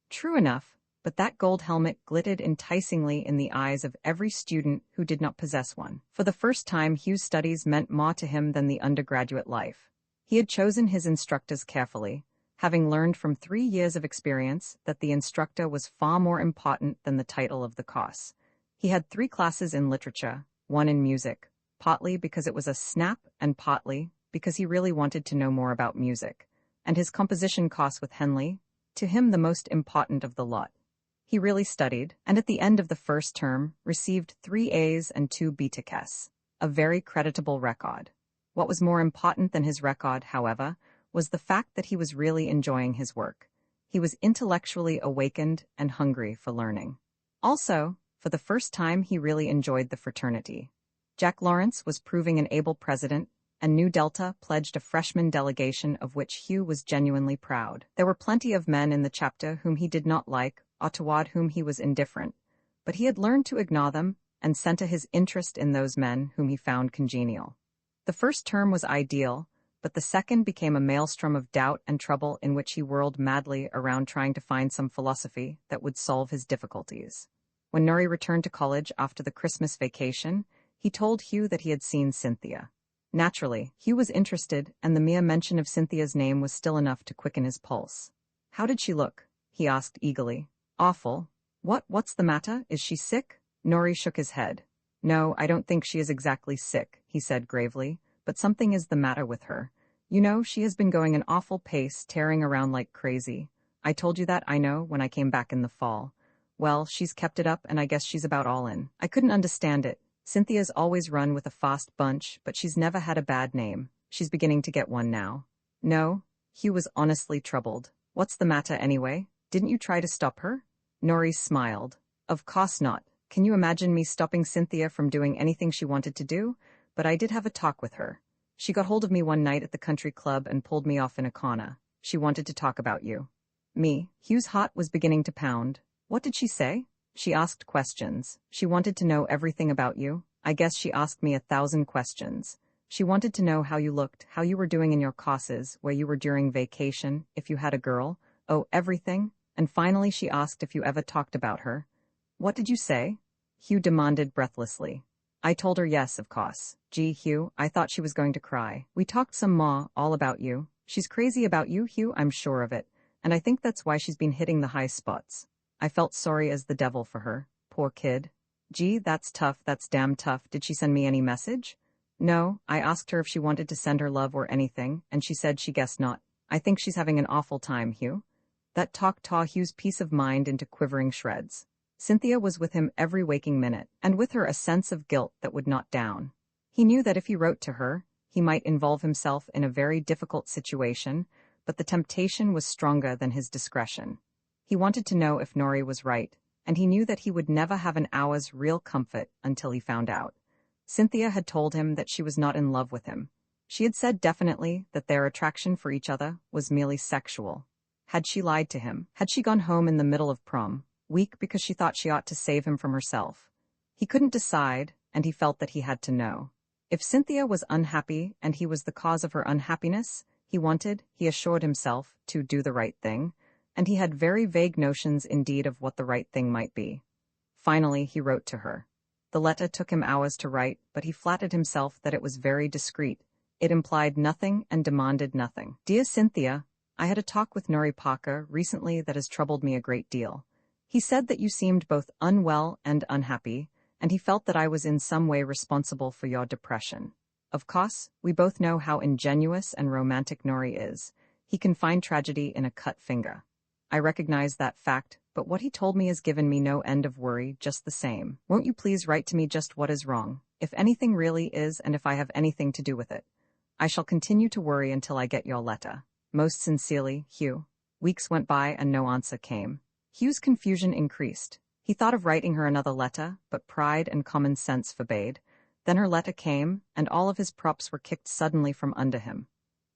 True enough, but that gold helmet glittered enticingly in the eyes of every student who did not possess one. For the first time, Hugh's studies meant more to him than the undergraduate life. He had chosen his instructors carefully, having learned from 3 years of experience that the instructor was far more important than the title of the course. He had 3 classes in literature, 1 in music, partly because it was a snap and partly because he really wanted to know more about music, and his composition course with Henley, to him the most important of the lot. He really studied, and at the end of the first term, received 3 A's and 2 B.Techs, a very creditable record. What was more important than his record, however, was the fact that he was really enjoying his work. He was intellectually awakened and hungry for learning. Also, for the first time, he really enjoyed the fraternity. Jack Lawrence was proving an able president, and Nu Delta pledged a freshman delegation of which Hugh was genuinely proud. There were plenty of men in the chapter whom he did not like, or toward whom he was indifferent, but he had learned to ignore them and center his interest in those men whom he found congenial. The first term was ideal, but the second became a maelstrom of doubt and trouble in which he whirled madly around trying to find some philosophy that would solve his difficulties. When Norrie returned to college after the Christmas vacation, he told Hugh that he had seen Cynthia. Naturally, Hugh was interested, and the mere mention of Cynthia's name was still enough to quicken his pulse. "How did she look?" he asked eagerly. "Awful." What's the matter? Is she sick?" Norrie shook his head. "No, I don't think she is exactly sick," he said gravely, "but something is the matter with her. You know, she has been going an awful pace, tearing around like crazy. I told you that, I know, when I came back in the fall. Well, she's kept it up, and I guess she's about all in. I couldn't understand it. Cynthia's always run with a fast bunch, but she's never had a bad name. She's beginning to get one now." "No?" Hugh was honestly troubled. "What's the matter anyway? Didn't you try to stop her?" Norrie smiled. "Of course not. Can you imagine me stopping Cynthia from doing anything she wanted to do? But I did have a talk with her. She got hold of me one night at the country club and pulled me off in a corner. She wanted to talk about you." "Me?" Hugh's heart was beginning to pound. "What did she say?" "She asked questions. She wanted to know everything about you. I guess she asked me 1,000 questions. She wanted to know how you looked, how you were doing in your courses, where you were during vacation, if you had a girl. Oh, everything. And finally she asked if you ever talked about her." "What did you say?" Hugh demanded breathlessly. "I told her yes, of course. Gee, Hugh, I thought she was going to cry. We talked some more, all about you. She's crazy about you, Hugh, I'm sure of it, and I think that's why she's been hitting the high spots. I felt sorry as the devil for her. Poor kid. Gee, that's tough, that's damn tough. Did she send me any message? No, I asked her if she wanted to send her love or anything, and she said she guessed not. I think she's having an awful time, Hugh. That talk tore Hugh's peace of mind into quivering shreds. Cynthia was with him every waking minute, and with her a sense of guilt that would not down. He knew that if he wrote to her, he might involve himself in a very difficult situation, but the temptation was stronger than his discretion. He wanted to know if Nori was right, and he knew that he would never have an hour's real comfort until he found out. Cynthia had told him that she was not in love with him. She had said definitely that their attraction for each other was merely sexual. Had she lied to him? Had she gone home in the middle of prom, weak because she thought she ought to save him from herself? He couldn't decide, and he felt that he had to know. If Cynthia was unhappy and he was the cause of her unhappiness, he assured himself, to do the right thing, and he had very vague notions indeed of what the right thing might be. Finally, he wrote to her. The letter took him hours to write, but he flattered himself that it was very discreet. It implied nothing and demanded nothing. Dear Cynthia, I had a talk with Nori Parker recently that has troubled me a great deal. He said that you seemed both unwell and unhappy, and he felt that I was in some way responsible for your depression. Of course, we both know how ingenuous and romantic Nori is. He can find tragedy in a cut finger. I recognize that fact, but what he told me has given me no end of worry just the same. Won't you please write to me just what is wrong, if anything really is, and if I have anything to do with it? I shall continue to worry until I get your letter. Most sincerely, Hugh. Weeks went by and no answer came. Hugh's confusion increased. He thought of writing her another letter, but pride and common sense forbade. Then her letter came, and all of his props were kicked suddenly from under him.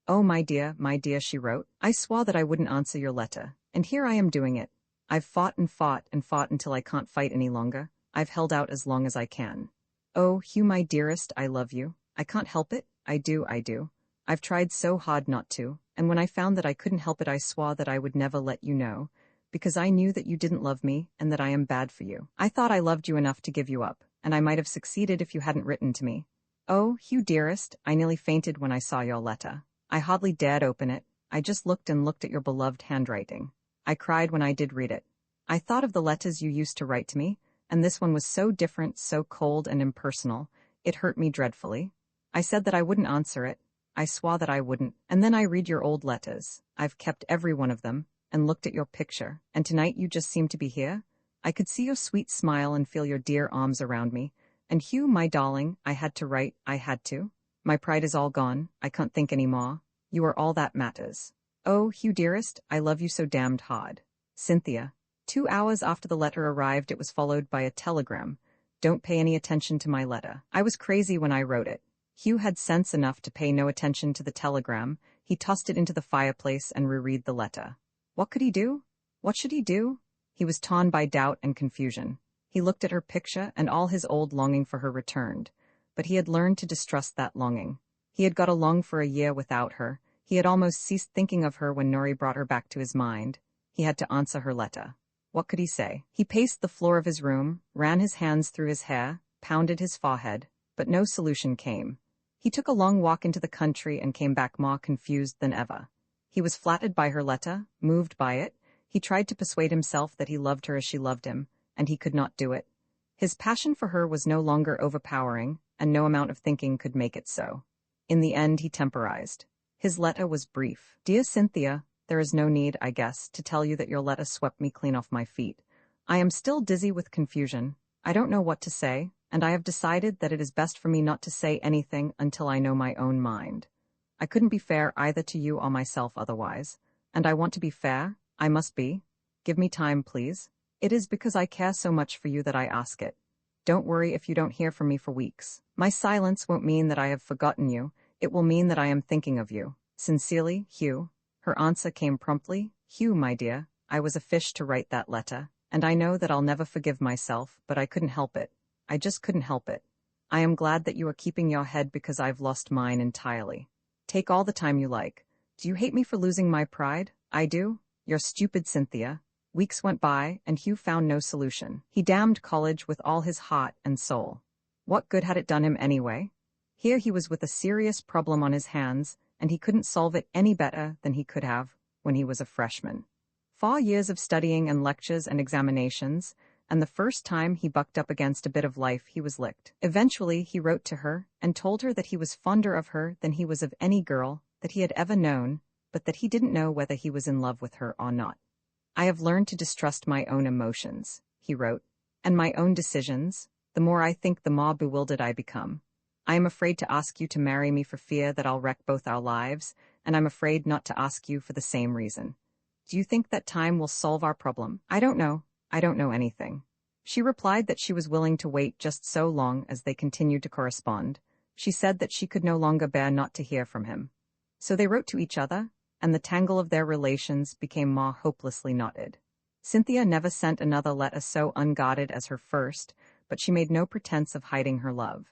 Oh, my dear, she wrote. I swore that I wouldn't answer your letter, and here I am doing it. I've fought and fought and fought until I can't fight any longer. I've held out as long as I can. Oh, Hugh, my dearest, I love you. I can't help it. I do. I've tried so hard not to, and when I found that I couldn't help it, I swore that I would never let you know, because I knew that you didn't love me and that I am bad for you. I thought I loved you enough to give you up, and I might have succeeded if you hadn't written to me. Oh, Hugh dearest, I nearly fainted when I saw your letter. I hardly dared open it. I just looked and looked at your beloved handwriting. I cried when I did read it. I thought of the letters you used to write to me, and this one was so different, so cold and impersonal. It hurt me dreadfully. I said that I wouldn't answer it. I swore that I wouldn't, and then I read your old letters. I've kept every one of them, and looked at your picture, and tonight you just seemed to be here. I could see your sweet smile and feel your dear arms around me, and Hugh, my darling, I had to write, I had to. My pride is all gone, I can't think any more. You are all that matters. Oh, Hugh dearest, I love you so damned hard. Cynthia. 2 hours after the letter arrived, it was followed by a telegram. Don't pay any attention to my letter. I was crazy when I wrote it. Hugh had sense enough to pay no attention to the telegram. He tossed it into the fireplace and reread the letter. What could he do? What should he do? He was torn by doubt and confusion. He looked at her picture, and all his old longing for her returned. But he had learned to distrust that longing. He had got along for a year without her. He had almost ceased thinking of her when Nori brought her back to his mind. He had to answer her letter. What could he say? He paced the floor of his room, ran his hands through his hair, pounded his forehead, but no solution came. He took a long walk into the country and came back more confused than ever. He was flattered by her letter, moved by it. He tried to persuade himself that he loved her as she loved him, and he could not do it. His passion for her was no longer overpowering, and no amount of thinking could make it so. In the end, he temporized. His letter was brief. Dear Cynthia, there is no need, I guess, to tell you that your letter swept me clean off my feet. I am still dizzy with confusion. I don't know what to say, and I have decided that it is best for me not to say anything until I know my own mind. I couldn't be fair either to you or myself otherwise, and I want to be fair. I must be. Give me time, please. It is because I care so much for you that I ask it. Don't worry if you don't hear from me for weeks. My silence won't mean that I have forgotten you. It will mean that I am thinking of you. Sincerely, Hugh. Her answer came promptly. Hugh, my dear, I was a fish to write that letter, and I know that I'll never forgive myself, but I couldn't help it. I just couldn't help it. I am glad that you are keeping your head because I've lost mine entirely. Take all the time you like. Do you hate me for losing my pride? I do. You're stupid, Cynthia. Weeks went by, and Hugh found no solution. He damned college with all his heart and soul. What good had it done him anyway? Here he was with a serious problem on his hands, and he couldn't solve it any better than he could have when he was a freshman. 4 years of studying and lectures and examinations, and the first time he bucked up against a bit of life he was licked. Eventually he wrote to her and told her that he was fonder of her than he was of any girl that he had ever known, but that he didn't know whether he was in love with her or not. "I have learned to distrust my own emotions," he wrote, "and my own decisions. The more I think, the more bewildered I become. I am afraid to ask you to marry me for fear that I'll wreck both our lives, and I'm afraid not to ask you for the same reason. Do you think that time will solve our problem?" "I don't know. I don't know anything." She replied that she was willing to wait just so long as they continued to correspond. She said that she could no longer bear not to hear from him. So they wrote to each other, and the tangle of their relations became more hopelessly knotted. Cynthia never sent another letter so unguarded as her first, but she made no pretense of hiding her love.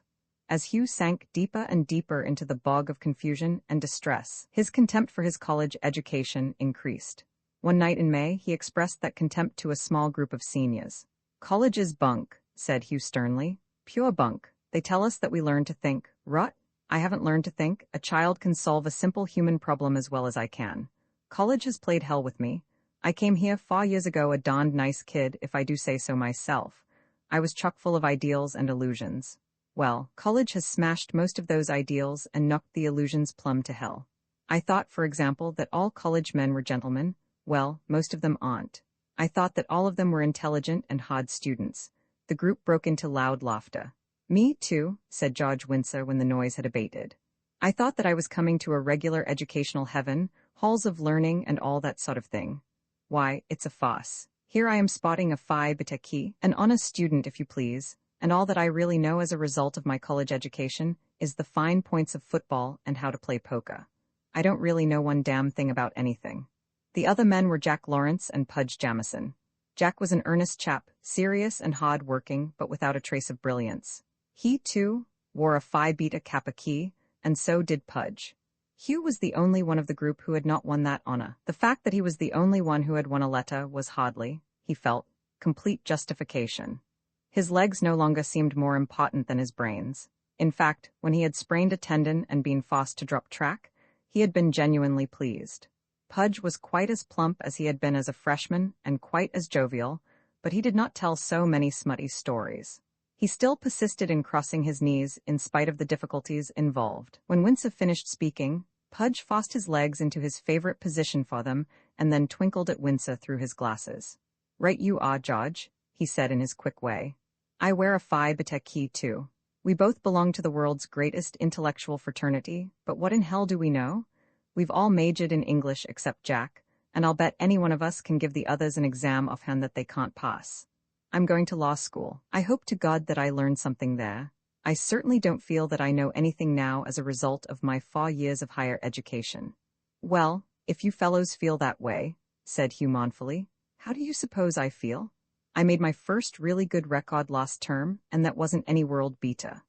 As Hugh sank deeper and deeper into the bog of confusion and distress, his contempt for his college education increased. One night in May, he expressed that contempt to a small group of seniors. "College is bunk," said Hugh sternly. "Pure bunk. They tell us that we learn to think. Rot. I haven't learned to think. A child can solve a simple human problem as well as I can. College has played hell with me. I came here 4 years ago a darned nice kid, if I do say so myself. I was chock full of ideals and illusions. Well, college has smashed most of those ideals and knocked the illusions plumb to hell. I thought, for example, that all college men were gentlemen. Well, most of them aren't. I thought that all of them were intelligent and hard students." The group broke into loud laughter. "Me too," said George Windsor when the noise had abated. "I thought that I was coming to a regular educational heaven, halls of learning and all that sort of thing. Why, it's a farce. Here I am spotting a Phi Beta Chi, an honest student if you please, and all that I really know as a result of my college education is the fine points of football and how to play poker. I don't really know one damn thing about anything." The other men were Jack Lawrence and Pudge Jamison. Jack was an earnest chap, serious and hard-working, but without a trace of brilliance. He, too, wore a Phi Beta Kappa key, and so did Pudge. Hugh was the only one of the group who had not won that honor. The fact that he was the only one who had won a letter was hardly, he felt, complete justification. His legs no longer seemed more important than his brains. In fact, when he had sprained a tendon and been forced to drop track, he had been genuinely pleased. Pudge was quite as plump as he had been as a freshman and quite as jovial, but he did not tell so many smutty stories. He still persisted in crossing his knees in spite of the difficulties involved. When Windsor finished speaking, Pudge forced his legs into his favorite position for them and then twinkled at Windsor through his glasses. "Right you are, George," he said in his quick way. "I wear a Phi Beta key too. We both belong to the world's greatest intellectual fraternity, but what in hell do we know? We've all majored in English except Jack, and I'll bet any one of us can give the others an exam offhand that they can't pass. I'm going to law school. I hope to God that I learn something there. I certainly don't feel that I know anything now as a result of my 4 years of higher education." "Well, if you fellows feel that way," said Hugh mournfully, "how do you suppose I feel? I made my first really good record last term, and that wasn't any world beater.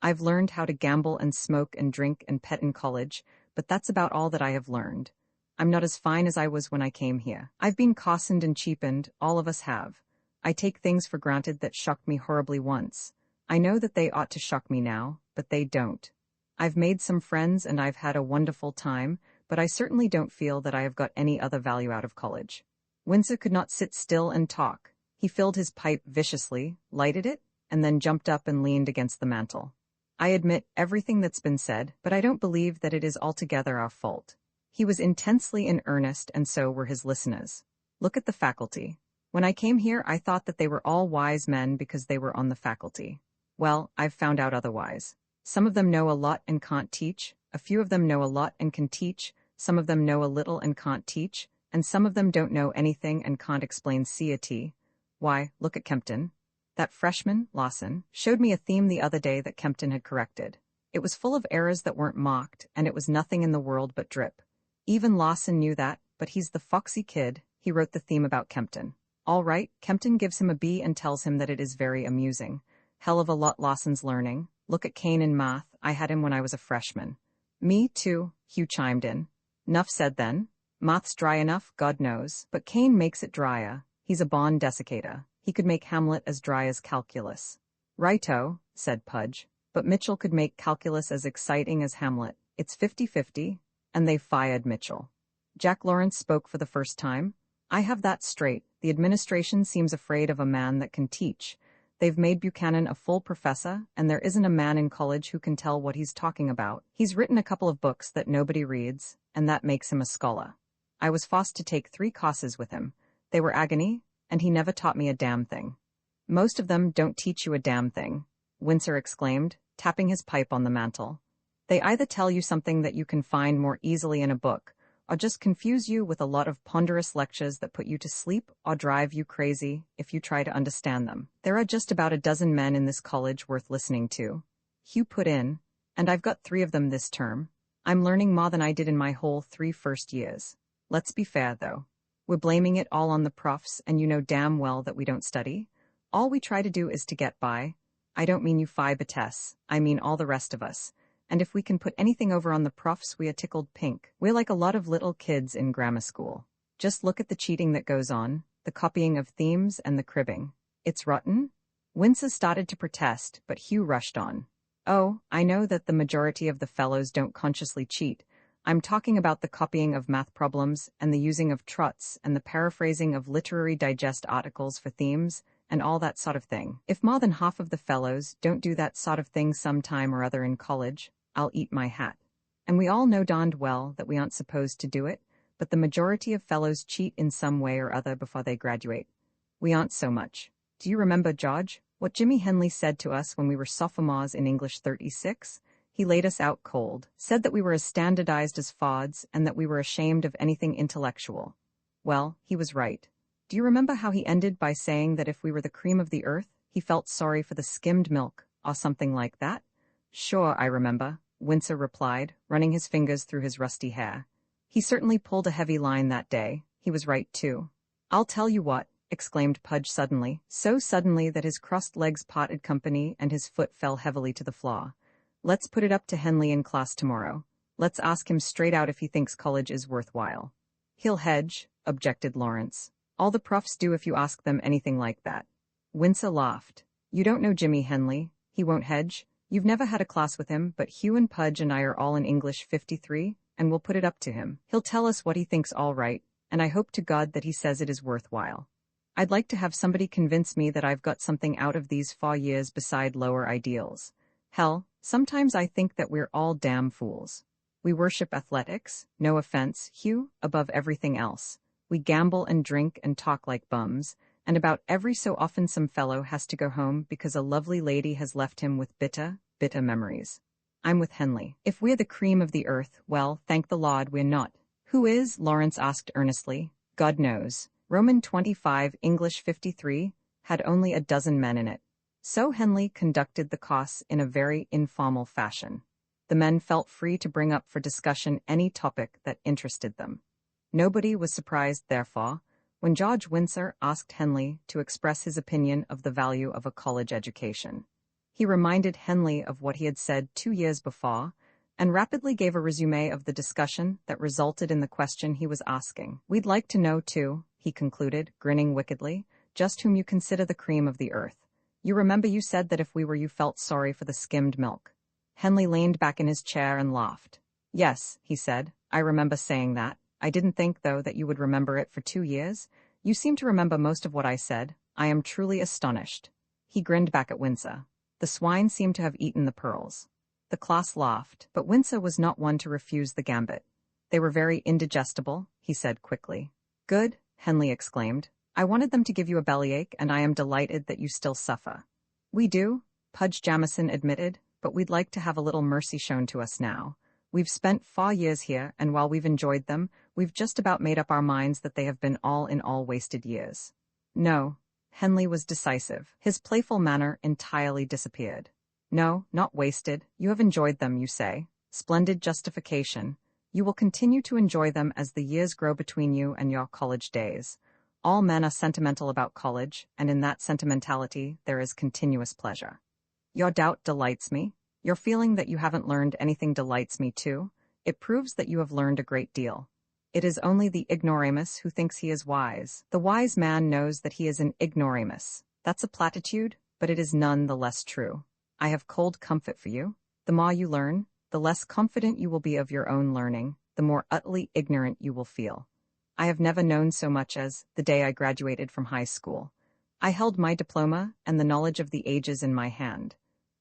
I've learned how to gamble and smoke and drink and pet in college, but that's about all that I have learned. I'm not as fine as I was when I came here. I've been cossened and cheapened, all of us have. I take things for granted that shocked me horribly once. I know that they ought to shock me now, but they don't. I've made some friends and I've had a wonderful time, but I certainly don't feel that I have got any other value out of college." Windsor could not sit still and talk. He filled his pipe viciously, lighted it, and then jumped up and leaned against the mantel. "I admit everything that's been said, but I don't believe that it is altogether our fault." He was intensely in earnest, and so were his listeners. "Look at the faculty. When I came here, I thought that they were all wise men because they were on the faculty. Well, I've found out otherwise. Some of them know a lot and can't teach, a few of them know a lot and can teach, some of them know a little and can't teach, and some of them don't know anything and can't explain C a T. Why, look at Kempton. That freshman, Lawson, showed me a theme the other day that Kempton had corrected. It was full of errors that weren't mocked, and it was nothing in the world but drip. Even Lawson knew that, but he's the foxy kid. He wrote the theme about Kempton. All right, Kempton gives him a B and tells him that it is very amusing. Hell of a lot Lawson's learning. Look at Kane in math. I had him when I was a freshman." "Me too," Hugh chimed in. "'Nuff said then. Math's dry enough, God knows, but Kane makes it drier. He's a born desiccator. He could make Hamlet as dry as calculus." "Righto," said Pudge. "But Mitchell could make calculus as exciting as Hamlet. It's 50-50. and they fired Mitchell. Jack Lawrence spoke for the first time. I have that straight. The administration seems afraid of a man that can teach. They've made Buchanan a full professor, and there isn't a man in college who can tell what he's talking about. He's written a couple of books that nobody reads, and that makes him a scholar. I was forced to take 3 courses with him. They were agony, and he never taught me a damn thing. Most of them don't teach you a damn thing, Windsor exclaimed, tapping his pipe on the mantel. They either tell you something that you can find more easily in a book, or just confuse you with a lot of ponderous lectures that put you to sleep or drive you crazy if you try to understand them. There are just about a dozen men in this college worth listening to, Hugh put in, and I've got 3 of them this term. I'm learning more than I did in my whole 3 first years. Let's be fair, though. We're blaming it all on the profs, and you know damn well that we don't study. All we try to do is to get by. I don't mean you Phi-Bates, I mean all the rest of us. And if we can put anything over on the profs, we are tickled pink. We're like a lot of little kids in grammar school. Just look at the cheating that goes on, the copying of themes and the cribbing. It's rotten. Windsor started to protest, but Hugh rushed on. Oh, I know that the majority of the fellows don't consciously cheat. I'm talking about the copying of math problems and the using of trots and the paraphrasing of literary digest articles for themes and all that sort of thing. If more than half of the fellows don't do that sort of thing sometime or other in college, I'll eat my hat. And we all know darned well that we aren't supposed to do it, but the majority of fellows cheat in some way or other before they graduate. We aren't so much. Do you remember, George, what Jimmy Henley said to us when we were sophomores in English 36? He laid us out cold, said that we were as standardized as fods and that we were ashamed of anything intellectual. Well, he was right. Do you remember how he ended by saying that if we were the cream of the earth, he felt sorry for the skimmed milk, or something like that? Sure, I remember, Windsor replied, running his fingers through his rusty hair. He certainly pulled a heavy line that day. He was right, too. I'll tell you what, exclaimed Pudge suddenly, so suddenly that his crossed legs parted company and his foot fell heavily to the floor. Let's put it up to Henley in class tomorrow. Let's ask him straight out if he thinks college is worthwhile. He'll hedge, objected Lawrence. All the profs do if you ask them anything like that. Windsor laughed. You don't know Jimmy Henley. He won't hedge. You've never had a class with him, but Hugh and Pudge and I are all in English 53, and we'll put it up to him. He'll tell us what he thinks all right, and I hope to God that he says it is worthwhile. I'd like to have somebody convince me that I've got something out of these 4 years beside lower ideals. Hell, sometimes I think that we're all damn fools. We worship athletics, no offense, Hugh, above everything else. We gamble and drink and talk like bums, and about every so often some fellow has to go home because a lovely lady has left him with bitter memories. I'm with Henley. If we're the cream of the earth, well, thank the Lord we're not. Who is? Lawrence asked earnestly. God knows. Roman 25, English 53, had only a dozen men in it. So Henley conducted the course in a very informal fashion. The men felt free to bring up for discussion any topic that interested them. Nobody was surprised, therefore, when George Windsor asked Henley to express his opinion of the value of a college education. He reminded Henley of what he had said 2 years before, and rapidly gave a resume of the discussion that resulted in the question he was asking. We'd like to know, too, he concluded, grinning wickedly, just whom you consider the cream of the earth. You remember you said that if we were you felt sorry for the skimmed milk. Henley leaned back in his chair and laughed. Yes, he said, I remember saying that. I didn't think, though, that you would remember it for 2 years. You seem to remember most of what I said. I am truly astonished. He grinned back at Windsor. The swine seemed to have eaten the pearls. The class laughed, but Windsor was not one to refuse the gambit. They were very indigestible, he said quickly. Good, Henley exclaimed. I wanted them to give you a bellyache, and I am delighted that you still suffer. We do, Pudge Jamison admitted, but we'd like to have a little mercy shown to us now. We've spent 4 years here, and while we've enjoyed them, we've just about made up our minds that they have been all in all wasted years. No, Henley was decisive. His playful manner entirely disappeared. No, not wasted. You have enjoyed them, you say. Splendid justification. You will continue to enjoy them as the years grow between you and your college days. All men are sentimental about college, and in that sentimentality there is continuous pleasure. Your doubt delights me. Your feeling that you haven't learned anything delights me too. It proves that you have learned a great deal. It is only the ignoramus who thinks he is wise. The wise man knows that he is an ignoramus. That's a platitude, but it is none the less true. I have cold comfort for you. The more you learn, the less confident you will be of your own learning, the more utterly ignorant you will feel. I have never known so much as the day I graduated from high school. I held my diploma and the knowledge of the ages in my hand.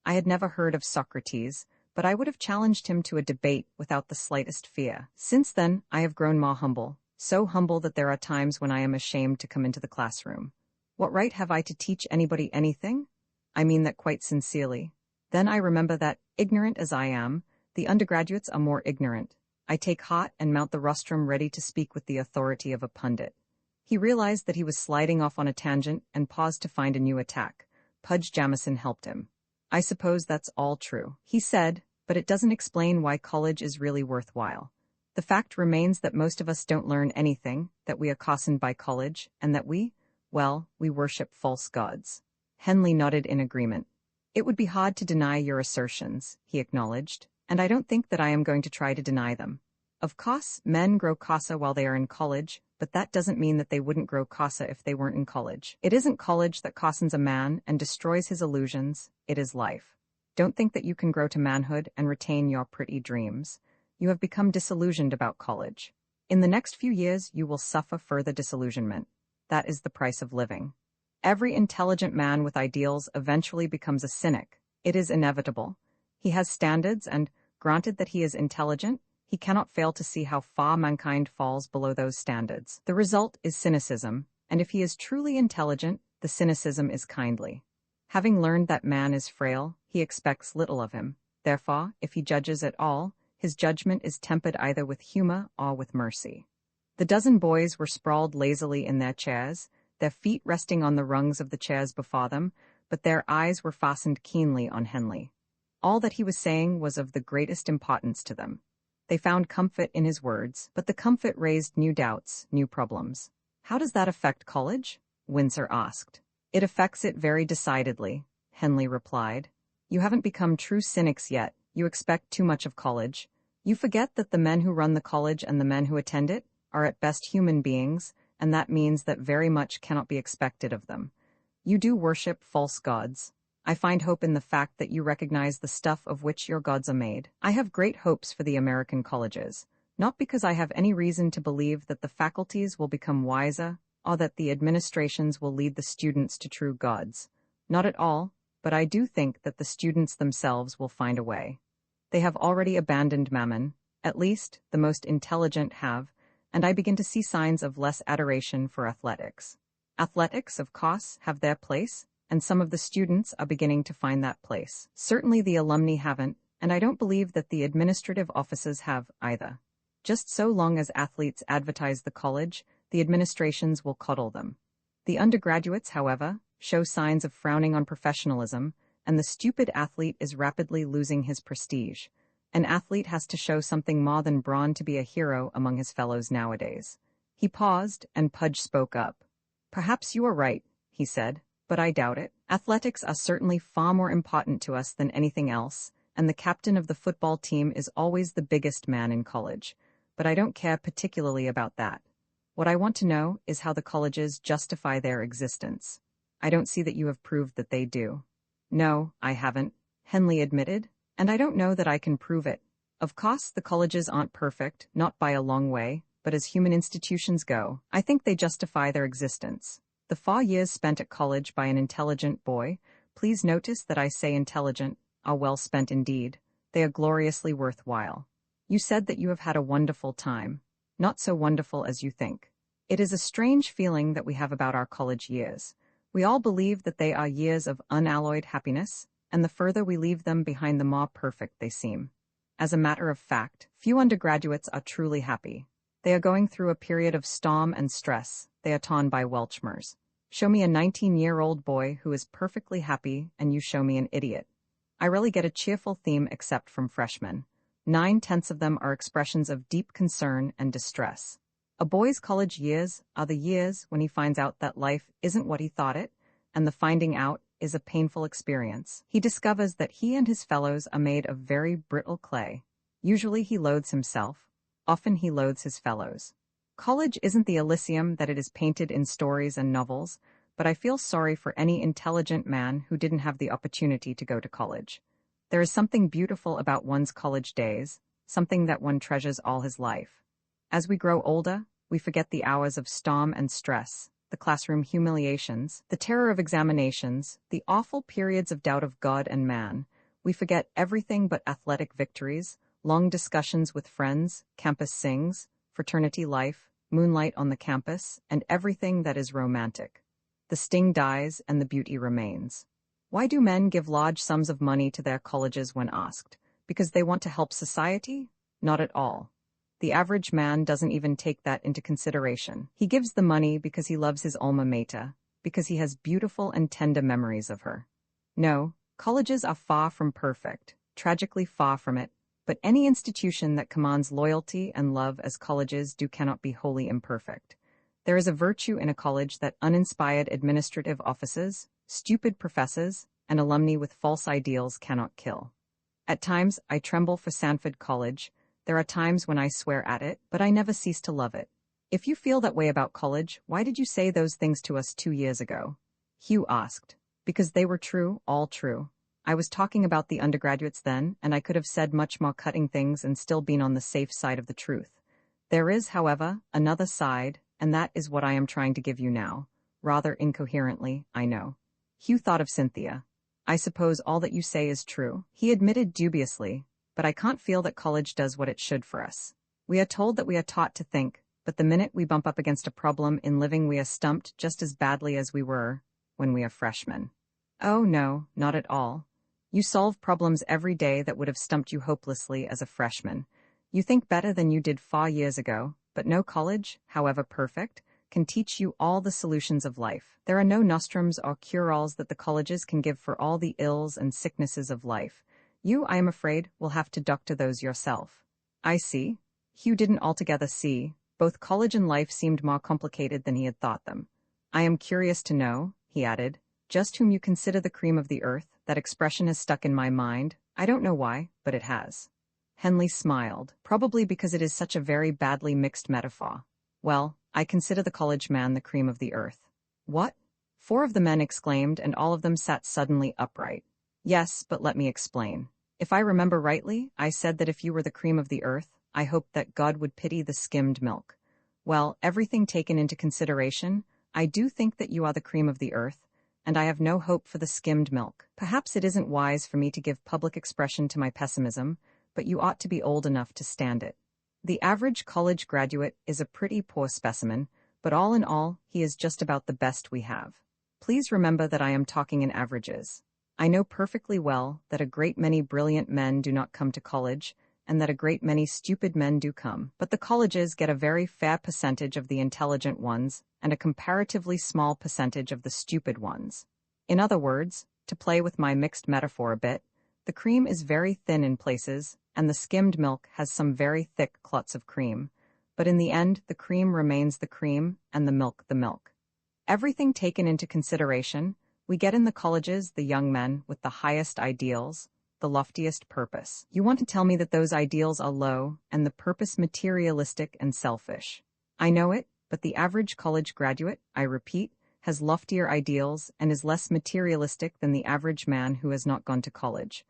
I had never heard of Socrates, but I would have challenged him to a debate without the slightest fear. Since then, I have grown more humble, so humble that there are times when I am ashamed to come into the classroom. What right have I to teach anybody anything? I mean that quite sincerely. Then I remember that, ignorant as I am, the undergraduates are more ignorant. I take heart and mount the rostrum ready to speak with the authority of a pundit. He realized that he was sliding off on a tangent and paused to find a new attack. Pudge Jamison helped him. I suppose that's all true, he said, but it doesn't explain why college is really worthwhile. The fact remains that most of us don't learn anything, that we are cossened by college, and that we worship false gods. Henley nodded in agreement. It would be hard to deny your assertions, he acknowledged, and I don't think that I am going to try to deny them. Of course, men grow casa while they are in college, but that doesn't mean that they wouldn't grow casa if they weren't in college. It isn't college that cossens a man and destroys his illusions, it is life. Don't think that you can grow to manhood and retain your pretty dreams. You have become disillusioned about college. In the next few years, you will suffer further disillusionment. That is the price of living. Every intelligent man with ideals eventually becomes a cynic. It is inevitable. He has standards and, granted that he is intelligent, he cannot fail to see how far mankind falls below those standards. The result is cynicism, and if he is truly intelligent, the cynicism is kindly. Having learned that man is frail, he expects little of him. Therefore, if he judges at all, his judgment is tempered either with humor or with mercy. The dozen boys were sprawled lazily in their chairs, their feet resting on the rungs of the chairs before them, but their eyes were fastened keenly on Henley. All that he was saying was of the greatest importance to them. They found comfort in his words, but the comfort raised new doubts, new problems. How does that affect college? Windsor asked. It affects it very decidedly, Henley replied. You haven't become true cynics yet. You expect too much of college. You forget that the men who run the college and the men who attend it are at best human beings, and that means that very much cannot be expected of them. You do worship false gods. I find hope in the fact that you recognize the stuff of which your gods are made. I have great hopes for the American colleges, not because I have any reason to believe that the faculties will become wiser or that the administrations will lead the students to true gods. Not at all, but I do think that the students themselves will find a way. They have already abandoned mammon, at least the most intelligent have, and I begin to see signs of less adoration for athletics. Athletics, of course, have their place, and some of the students are beginning to find that place. Certainly the alumni haven't, and I don't believe that the administrative offices have either. Just so long as athletes advertise the college, the administrations will coddle them. The undergraduates, however, show signs of frowning on professionalism, and the stupid athlete is rapidly losing his prestige. An athlete has to show something more than brawn to be a hero among his fellows nowadays. He paused, and Pudge spoke up. Perhaps you are right, he said, but I doubt it. Athletics are certainly far more important to us than anything else, and the captain of the football team is always the biggest man in college. But I don't care particularly about that. What I want to know is how the colleges justify their existence. I don't see that you have proved that they do. No, I haven't, Henley admitted, and I don't know that I can prove it. Of course, the colleges aren't perfect, not by a long way, but as human institutions go, I think they justify their existence. The 4 years spent at college by an intelligent boy, please notice that I say intelligent, are well spent indeed. They are gloriously worthwhile. You said that you have had a wonderful time. Not so wonderful as you think. It is a strange feeling that we have about our college years. We all believe that they are years of unalloyed happiness, and the further we leave them behind the more perfect they seem. As a matter of fact, few undergraduates are truly happy. They are going through a period of storm and stress. They are torn by Welchmers. Show me a 19-year-old boy who is perfectly happy, and you show me an idiot. I rarely get a cheerful theme except from freshmen. 9/10 of them are expressions of deep concern and distress. A boy's college years are the years when he finds out that life isn't what he thought it, and the finding out is a painful experience. He discovers that he and his fellows are made of very brittle clay. Usually he loathes himself. Often he loathes his fellows. College isn't the Elysium that it is painted in stories and novels, but I feel sorry for any intelligent man who didn't have the opportunity to go to college. There is something beautiful about one's college days, something that one treasures all his life. As we grow older, we forget the hours of storm and stress, the classroom humiliations, the terror of examinations, the awful periods of doubt of God and man. We forget everything but athletic victories, long discussions with friends, campus sings, fraternity life, moonlight on the campus, and everything that is romantic. The sting dies and the beauty remains. Why do men give large sums of money to their colleges when asked? Because they want to help society? Not at all. The average man doesn't even take that into consideration. He gives the money because he loves his alma mater, because he has beautiful and tender memories of her. No, colleges are far from perfect, tragically far from it, but any institution that commands loyalty and love as colleges do cannot be wholly imperfect. There is a virtue in a college that uninspired administrative officers, stupid professors, and alumni with false ideals cannot kill. At times, I tremble for Sanford College. There are times when I swear at it, but I never cease to love it. If you feel that way about college, why did you say those things to us 2 years ago? Hugh asked. Because they were true, all true. I was talking about the undergraduates then, and I could have said much more cutting things and still been on the safe side of the truth. There is, however, another side, and that is what I am trying to give you now. Rather incoherently, I know. Hugh thought of Cynthia. I suppose all that you say is true, he admitted dubiously, but I can't feel that college does what it should for us. We are told that we are taught to think, but the minute we bump up against a problem in living we are stumped just as badly as we were when we are freshmen. Oh no, not at all. You solve problems every day that would have stumped you hopelessly as a freshman. You think better than you did 4 years ago, but no college, however perfect, can teach you all the solutions of life. There are no nostrums or cure-alls that the colleges can give for all the ills and sicknesses of life. You, I am afraid, will have to doctor those yourself. I see. Hugh didn't altogether see. Both college and life seemed more complicated than he had thought them. I am curious to know, he added, just whom you consider the cream of the earth. That expression has stuck in my mind. I don't know why, but it has. Henley smiled, probably because it is such a very badly mixed metaphor. Well, I consider the college man the cream of the earth. What? 4 of the men exclaimed, and all of them sat suddenly upright. Yes, but let me explain. If I remember rightly, I said that if you were the cream of the earth, I hoped that God would pity the skimmed milk. Well, everything taken into consideration, I do think that you are the cream of the earth, and I have no hope for the skimmed milk. Perhaps it isn't wise for me to give public expression to my pessimism, but you ought to be old enough to stand it. The average college graduate is a pretty poor specimen, but all in all, he is just about the best we have. Please remember that I am talking in averages. I know perfectly well that a great many brilliant men do not come to college, and that a great many stupid men do come, but the colleges get a very fair percentage of the intelligent ones, and a comparatively small percentage of the stupid ones. In other words, to play with my mixed metaphor a bit, the cream is very thin in places, and the skimmed milk has some very thick clots of cream, but in the end the cream remains the cream, and the milk the milk. Everything taken into consideration, we get in the colleges the young men with the highest ideals, the loftiest purpose. You want to tell me that those ideals are low, and the purpose materialistic and selfish. I know it, but the average college graduate, I repeat, has loftier ideals and is less materialistic than the average man who has not gone to college.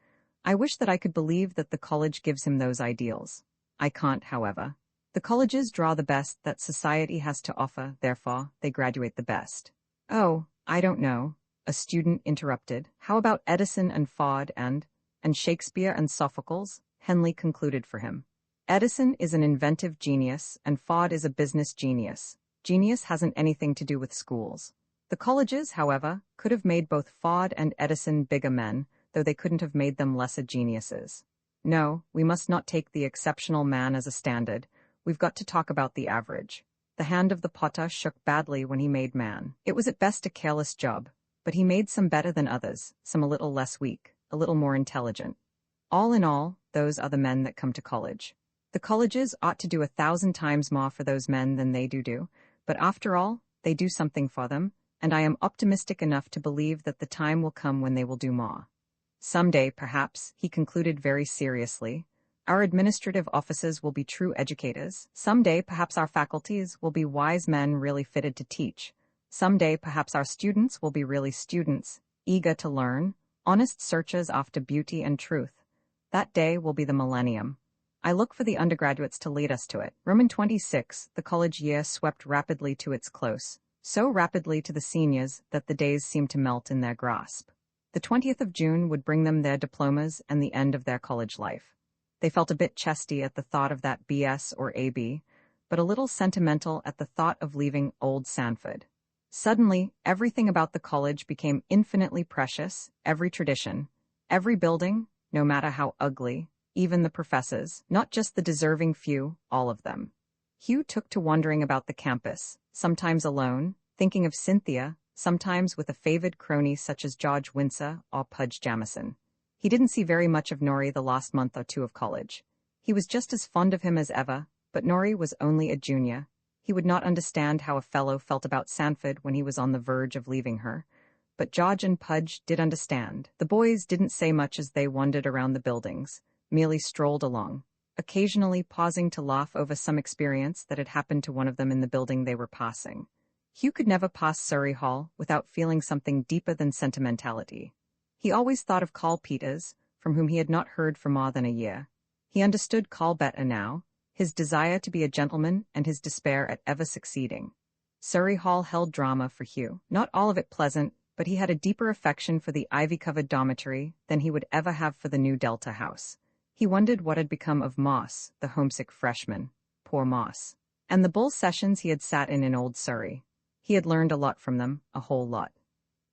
I wish that I could believe that the college gives him those ideals. I can't, however. The colleges draw the best that society has to offer, therefore, they graduate the best. Oh, I don't know, a student interrupted. How about Edison and Ford and Shakespeare and Sophocles? Henley concluded for him. Edison is an inventive genius, and Ford is a business genius. Genius hasn't anything to do with schools. The colleges, however, could have made both Ford and Edison bigger men, though they couldn't have made them lesser geniuses. No, we must not take the exceptional man as a standard. We've got to talk about the average. The hand of the potter shook badly when he made man. It was at best a careless job, but he made some better than others, some a little less weak, a little more intelligent. All in all, those are the men that come to college. The colleges ought to do 1,000 times more for those men than they do, but after all, they do something for them, and I am optimistic enough to believe that the time will come when they will do more. Someday, perhaps, he concluded very seriously, our administrative offices will be true educators. Someday, perhaps our faculties will be wise men really fitted to teach. Someday, perhaps our students will be really students, eager to learn, honest searchers after beauty and truth. That day will be the millennium. I look for the undergraduates to lead us to it. Roman 26, the college year swept rapidly to its close, so rapidly to the seniors that the days seemed to melt in their grasp. The 20th of June would bring them their diplomas and the end of their college life. They felt a bit chesty at the thought of that BS or AB, but a little sentimental at the thought of leaving old Sanford. Suddenly, everything about the college became infinitely precious, every tradition, every building, no matter how ugly, even the professors, not just the deserving few, all of them. Hugh took to wandering about the campus, sometimes alone, thinking of Cynthia, sometimes with a favored crony such as George Windsor or Pudge Jamison. He didn't see very much of Norrie the last month or two of college. He was just as fond of him as ever, but Norrie was only a junior. He would not understand how a fellow felt about Sanford when he was on the verge of leaving her. But George and Pudge did understand. The boys didn't say much as they wandered around the buildings, merely strolled along, occasionally pausing to laugh over some experience that had happened to one of them in the building they were passing. Hugh could never pass Surrey Hall without feeling something deeper than sentimentality. He always thought of Carl Peters, from whom he had not heard for more than a year. He understood Carl better now, his desire to be a gentleman and his despair at ever succeeding. Surrey Hall held drama for Hugh, not all of it pleasant, but he had a deeper affection for the ivy-covered dormitory than he would ever have for the new Delta house. He wondered what had become of Moss, the homesick freshman. Poor Moss. And the bull sessions he had sat in old Surrey. He had learned a lot from them, a whole lot.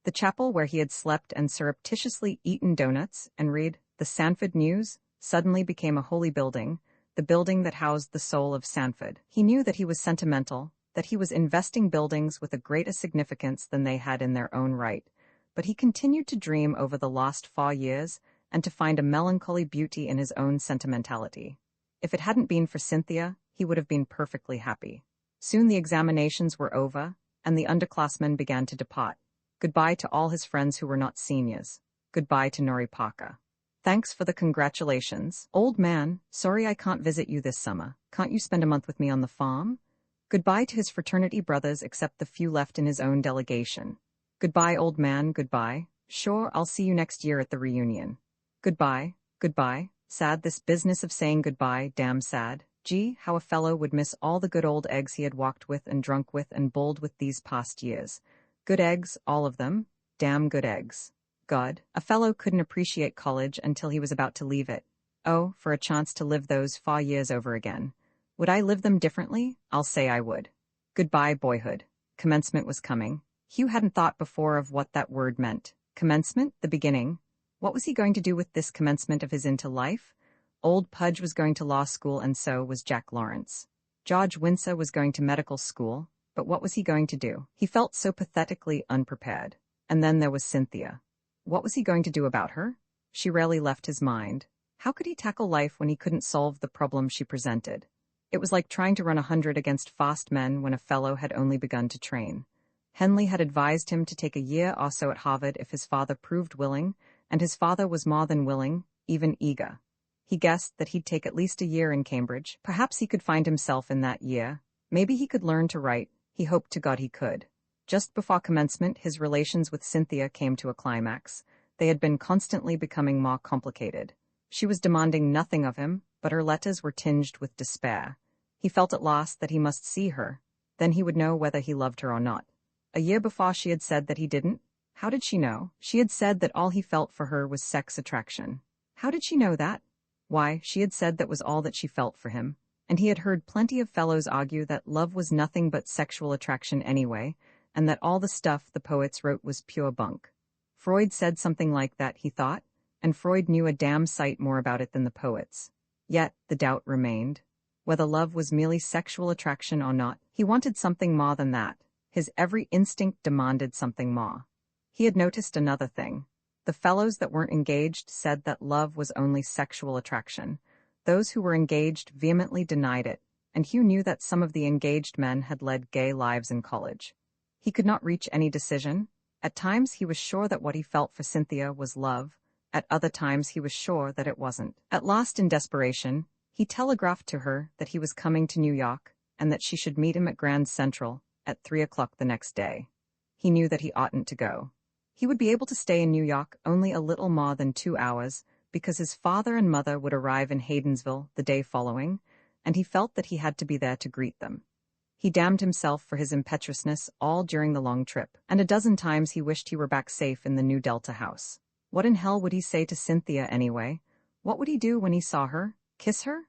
The chapel where he had slept and surreptitiously eaten donuts and read the Sanford News suddenly became a holy building, the building that housed the soul of Sanford. He knew that he was sentimental, that he was investing buildings with a greater significance than they had in their own right, but he continued to dream over the lost 4 years and to find a melancholy beauty in his own sentimentality. If it hadn't been for Cynthia, he would have been perfectly happy. Soon the examinations were over, and the underclassmen began to depart. Goodbye to all his friends who were not seniors. Goodbye to Norrie Parker. Thanks for the congratulations. Old man, sorry I can't visit you this summer. Can't you spend a month with me on the farm? Goodbye to his fraternity brothers except the few left in his own delegation. Goodbye, old man, goodbye. Sure, I'll see you next year at the reunion. Goodbye, goodbye. Sad, this business of saying goodbye, damn sad. Gee, how a fellow would miss all the good old eggs he had walked with and drunk with and bowled with these past years. Good eggs, all of them. Damn good eggs. God, a fellow couldn't appreciate college until he was about to leave it. Oh, for a chance to live those 4 years over again. Would I live them differently? I'll say I would. Goodbye, boyhood. Commencement was coming. Hugh hadn't thought before of what that word meant. Commencement, the beginning. What was he going to do with this commencement of his into life? Old Pudge was going to law school and so was Jack Lawrence. George Windsor was going to medical school, but what was he going to do? He felt so pathetically unprepared. And then there was Cynthia. What was he going to do about her? She rarely left his mind. How could he tackle life when he couldn't solve the problem she presented? It was like trying to run 100 against fast men when a fellow had only begun to train. Henley had advised him to take a year or so at Harvard if his father proved willing, and his father was more than willing, even eager. He guessed that he'd take at least a year in Cambridge. Perhaps he could find himself in that year. Maybe he could learn to write. He hoped to God he could. Just before commencement, his relations with Cynthia came to a climax. They had been constantly becoming more complicated. She was demanding nothing of him, but her letters were tinged with despair. He felt at last that he must see her. Then he would know whether he loved her or not. A year before she had said that he didn't. How did she know? She had said that all he felt for her was sex attraction. How did she know that? Why, she had said that was all that she felt for him. And he had heard plenty of fellows argue that love was nothing but sexual attraction anyway, and that all the stuff the poets wrote was pure bunk. Freud said something like that, he thought, and Freud knew a damn sight more about it than the poets. Yet, the doubt remained. Whether love was merely sexual attraction or not, he wanted something more than that. His every instinct demanded something more. He had noticed another thing. The fellows that weren't engaged said that love was only sexual attraction. Those who were engaged vehemently denied it, and Hugh knew that some of the engaged men had led gay lives in college. He could not reach any decision. At times he was sure that what he felt for Cynthia was love. At other times he was sure that it wasn't. At last, in desperation, he telegraphed to her that he was coming to New York and that she should meet him at Grand Central at 3 o'clock the next day. He knew that he oughtn't to go. He would be able to stay in New York only a little more than 2 hours, because his father and mother would arrive in Haydensville the day following, and he felt that he had to be there to greet them. He damned himself for his impetuousness all during the long trip, and a dozen times he wished he were back safe in the new Delta house. What in hell would he say to Cynthia anyway? What would he do when he saw her? Kiss her?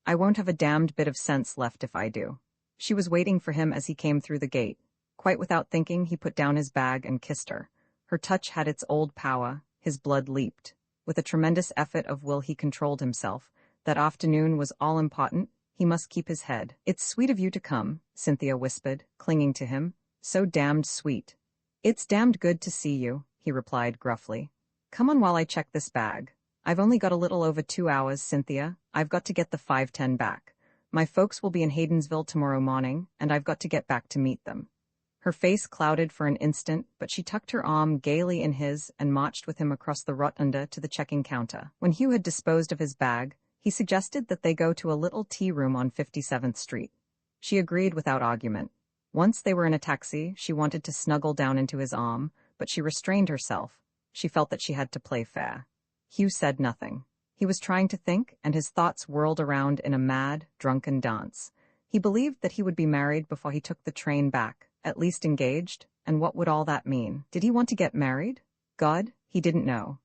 I won't have a damned bit of sense left if I do. She was waiting for him as he came through the gate. Quite without thinking, he put down his bag and kissed her. Her touch had its old power. His blood leaped. With a tremendous effort of will he controlled himself. That afternoon was all important. He must keep his head. "It's sweet of you to come," Cynthia whispered, clinging to him. "So damned sweet." "It's damned good to see you," he replied gruffly. "Come on while I check this bag." "I've only got a little over 2 hours, Cynthia. I've got to get the 5:10 back. My folks will be in Haydensville tomorrow morning, and I've got to get back to meet them." Her face clouded for an instant, but she tucked her arm gaily in his and marched with him across the rotunda to the checking counter. When Hugh had disposed of his bag, he suggested that they go to a little tea room on 57th Street. She agreed without argument. Once they were in a taxi, she wanted to snuggle down into his arm, but she restrained herself. She felt that she had to play fair. Hugh said nothing. He was trying to think, and his thoughts whirled around in a mad, drunken dance. He believed that he would be married before he took the train back, at least engaged, and what would all that mean? Did he want to get married? God, he didn't know.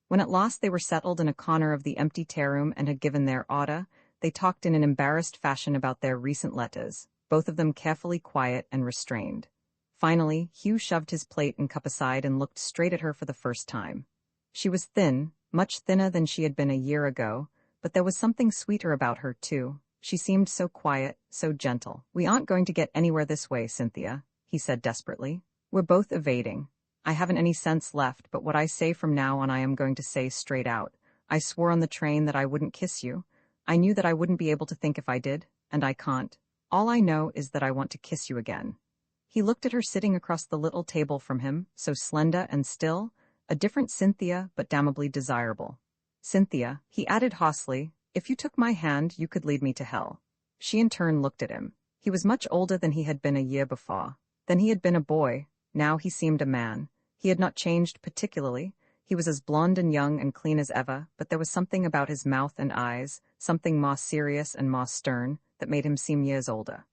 When at last they were settled in a corner of the empty tea room and had given their order, they talked in an embarrassed fashion about their recent letters, both of them carefully quiet and restrained. Finally, Hugh shoved his plate and cup aside and looked straight at her for the first time. She was thin, much thinner than she had been a year ago, but there was something sweeter about her, too. She seemed so quiet, so gentle. "We aren't going to get anywhere this way, Cynthia," he said desperately. "We're both evading. I haven't any sense left, but what I say from now on I am going to say straight out. I swore on the train that I wouldn't kiss you. I knew that I wouldn't be able to think if I did, and I can't. All I know is that I want to kiss you again." He looked at her sitting across the little table from him, so slender and still, a different Cynthia, but damnably desirable. "Cynthia," he added hoarsely, "if you took my hand, you could lead me to hell." She in turn looked at him. He was much older than he had been a year before. Then he had been a boy. Now he seemed a man. He had not changed particularly. He was as blond and young and clean as ever, but there was something about his mouth and eyes, something more serious and more stern, that made him seem years older.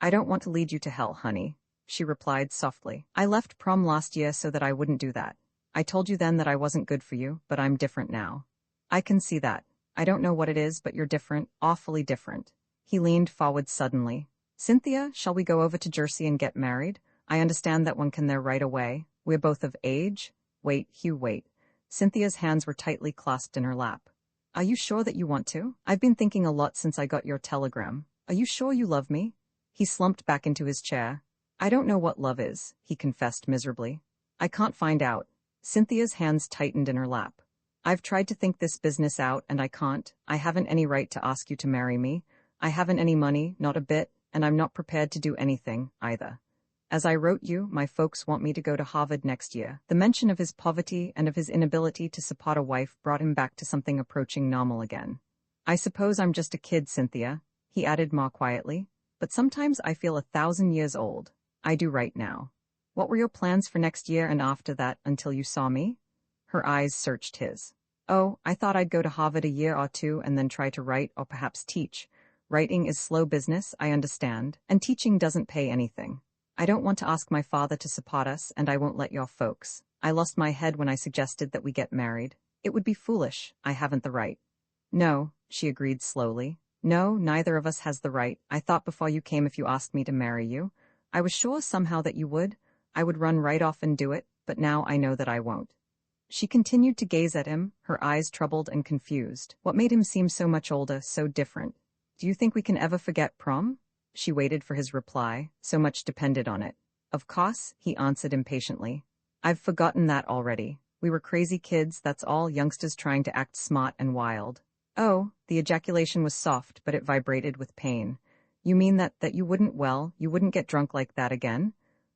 "I don't want to lead you to hell, honey," she replied softly. "I left prom last year so that I wouldn't do that. I told you then that I wasn't good for you, but I'm different now. I can see that. I don't know what it is, but you're different, awfully different." He leaned forward suddenly. "Cynthia, shall we go over to Jersey and get married? I understand that one can there right away. We're both of age." "Wait, Hugh, wait." Cynthia's hands were tightly clasped in her lap. "Are you sure that you want to? I've been thinking a lot since I got your telegram. Are you sure you love me?" He slumped back into his chair. "I don't know what love is," he confessed miserably. "I can't find out." Cynthia's hands tightened in her lap. "I've tried to think this business out, and I can't. I haven't any right to ask you to marry me. I haven't any money, not a bit, and I'm not prepared to do anything, either. As I wrote you, my folks want me to go to Harvard next year." The mention of his poverty and of his inability to support a wife brought him back to something approaching normal again. "I suppose I'm just a kid, Cynthia," he added more quietly, "but sometimes I feel 1,000 years old. I do right now. What were your plans for next year and after that until you saw me?" Her eyes searched his. "Oh, I thought I'd go to Harvard a year or two and then try to write or perhaps teach. Writing is slow business, I understand, and teaching doesn't pay anything. I don't want to ask my father to support us, and I won't let your folks. I lost my head when I suggested that we get married. It would be foolish. I haven't the right." "No," she agreed slowly. "No, neither of us has the right. I thought before you came if you asked me to marry you. I was sure somehow that you would. I would run right off and do it, but now I know that I won't." She continued to gaze at him, her eyes troubled and confused. What made him seem so much older, so different? "Do you think we can ever forget prom?" She waited for his reply. So much depended on it. "Of course," he answered impatiently. "I've forgotten that already. We were crazy kids, that's all, youngsters trying to act smart and wild." "Oh," the ejaculation was soft, but it vibrated with pain. "You mean that you wouldn't, well, you wouldn't get drunk like that again?"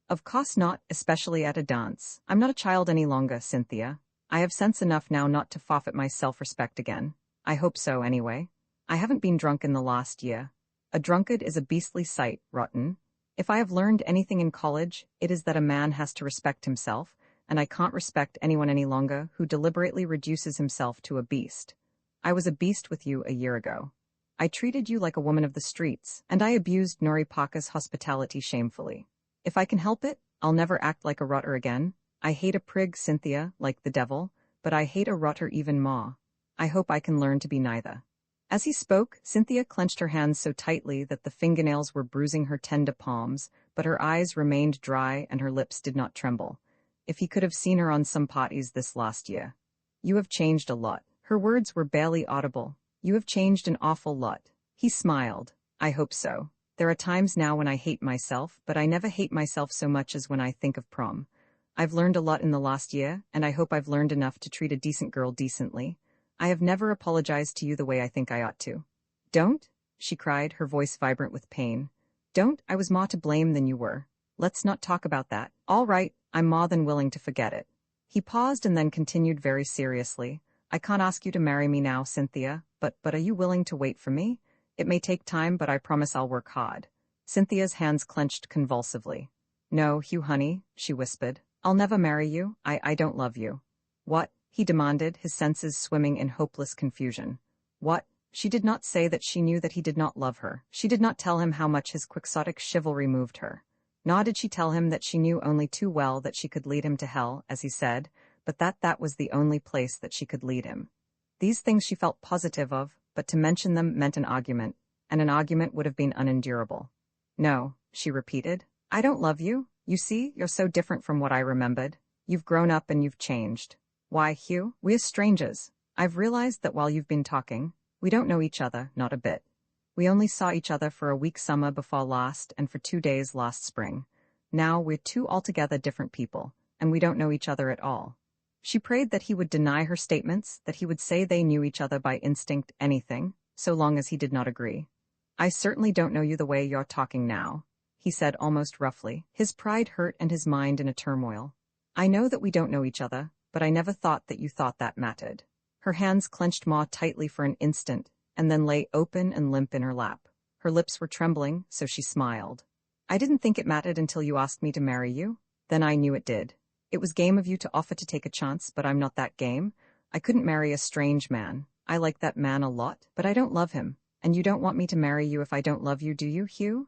"Of course not, especially at a dance. I'm not a child any longer, Cynthia. I have sense enough now not to forfeit my self-respect again. I hope so, anyway. I haven't been drunk in the last year. A drunkard is a beastly sight, rotten. If I have learned anything in college, it is that a man has to respect himself, and I can't respect anyone any longer who deliberately reduces himself to a beast. I was a beast with you a year ago. I treated you like a woman of the streets, and I abused Nori Paka's hospitality shamefully. If I can help it, I'll never act like a rotter again. I hate a prig, Cynthia, like the devil, but I hate a rotter even more. I hope I can learn to be neither. As he spoke, Cynthia clenched her hands so tightly that the fingernails were bruising her tender palms, but her eyes remained dry and her lips did not tremble. If he could have seen her on some parties this last year. You have changed a lot. Her words were barely audible. You have changed an awful lot. He smiled. I hope so. There are times now when I hate myself, but I never hate myself so much as when I think of prom. I've learned a lot in the last year, and I hope I've learned enough to treat a decent girl decently. I have never apologized to you the way I think I ought to. Don't? She cried, her voice vibrant with pain. Don't? I was more to blame than you were. Let's not talk about that. All right, I'm more than willing to forget it. He paused and then continued very seriously. I can't ask you to marry me now, Cynthia, but are you willing to wait for me? It may take time, but I promise I'll work hard. Cynthia's hands clenched convulsively. No, Hugh honey, she whispered. I'll never marry you. I don't love you. What? He demanded, his senses swimming in hopeless confusion. What? She did not say that she knew that he did not love her. She did not tell him how much his quixotic chivalry moved her. Nor did she tell him that she knew only too well that she could lead him to hell, as he said, but that was the only place that she could lead him. These things she felt positive of, but to mention them meant an argument, and an argument would have been unendurable. No, she repeated. I don't love you. You see, you're so different from what I remembered. You've grown up and you've changed. Why, Hugh, we're strangers. I've realized that while you've been talking, we don't know each other, not a bit. We only saw each other for a week summer before last and for 2 days last spring. Now we're two altogether different people, and we don't know each other at all. She prayed that he would deny her statements, that he would say they knew each other by instinct, anything, so long as he did not agree. I certainly don't know you the way you're talking now, he said almost roughly, his pride hurt and his mind in a turmoil. I know that we don't know each other, but I never thought that you thought that mattered. Her hands clenched more tightly for an instant, and then lay open and limp in her lap. Her lips were trembling, so she smiled. I didn't think it mattered until you asked me to marry you. Then I knew it did. It was game of you to offer to take a chance, but I'm not that game. I couldn't marry a strange man. I like that man a lot, but I don't love him. And you don't want me to marry you if I don't love you, do you, Hugh?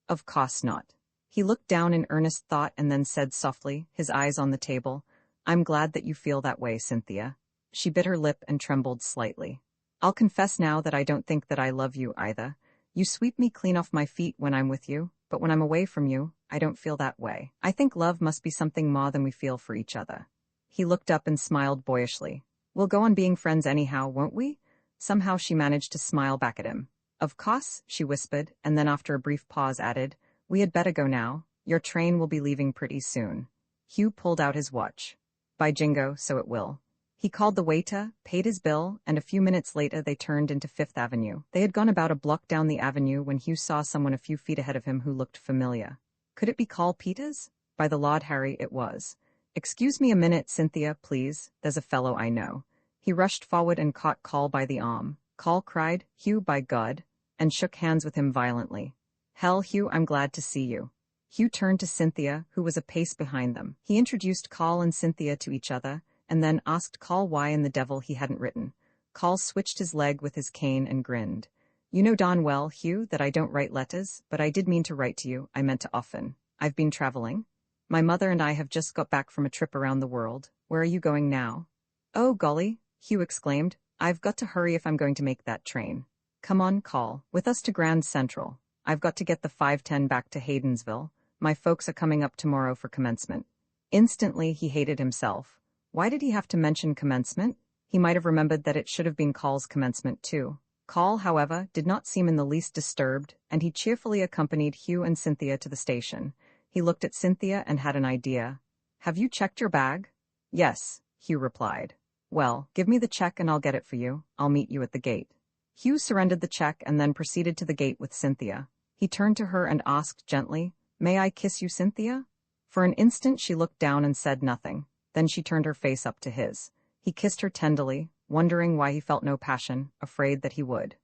Of course not. He looked down in earnest thought and then said softly, his eyes on the table, I'm glad that you feel that way, Cynthia. She bit her lip and trembled slightly. I'll confess now that I don't think that I love you either. You sweep me clean off my feet when I'm with you, but when I'm away from you, I don't feel that way. I think love must be something more than we feel for each other. He looked up and smiled boyishly. We'll go on being friends anyhow, won't we? Somehow she managed to smile back at him. Of course, she whispered, and then after a brief pause added, we had better go now. Your train will be leaving pretty soon. Hugh pulled out his watch. By jingo, so it will. He called the waiter, paid his bill, and a few minutes later they turned into Fifth Avenue. They had gone about a block down the avenue when Hugh saw someone a few feet ahead of him who looked familiar. Could it be Carl Peters? By the Lord Harry, it was. Excuse me a minute, Cynthia, please. There's a fellow I know. He rushed forward and caught Carl by the arm. Carl cried, Hugh, by God, and shook hands with him violently. Hell, Hugh, I'm glad to see you. Hugh turned to Cynthia, who was a pace behind them. He introduced Carl and Cynthia to each other, and then asked Carl why in the devil he hadn't written. Carl switched his leg with his cane and grinned. You know darn well, Hugh, that I don't write letters, but I did mean to write to you. I meant to often. I've been traveling. My mother and I have just got back from a trip around the world. Where are you going now? Oh, golly, Hugh exclaimed. I've got to hurry if I'm going to make that train. Come on, Carl. With us to Grand Central. I've got to get the 5:10 back to Haydensville. My folks are coming up tomorrow for commencement. Instantly, he hated himself. Why did he have to mention commencement? He might have remembered that it should have been Carl's commencement too. Carl, however, did not seem in the least disturbed, and he cheerfully accompanied Hugh and Cynthia to the station. He looked at Cynthia and had an idea. Have you checked your bag? Yes, Hugh replied. Well, give me the check and I'll get it for you. I'll meet you at the gate. Hugh surrendered the check and then proceeded to the gate with Cynthia. He turned to her and asked gently, May I kiss you, Cynthia? For an instant she looked down and said nothing. Then she turned her face up to his. He kissed her tenderly, wondering why he felt no passion, afraid that he would.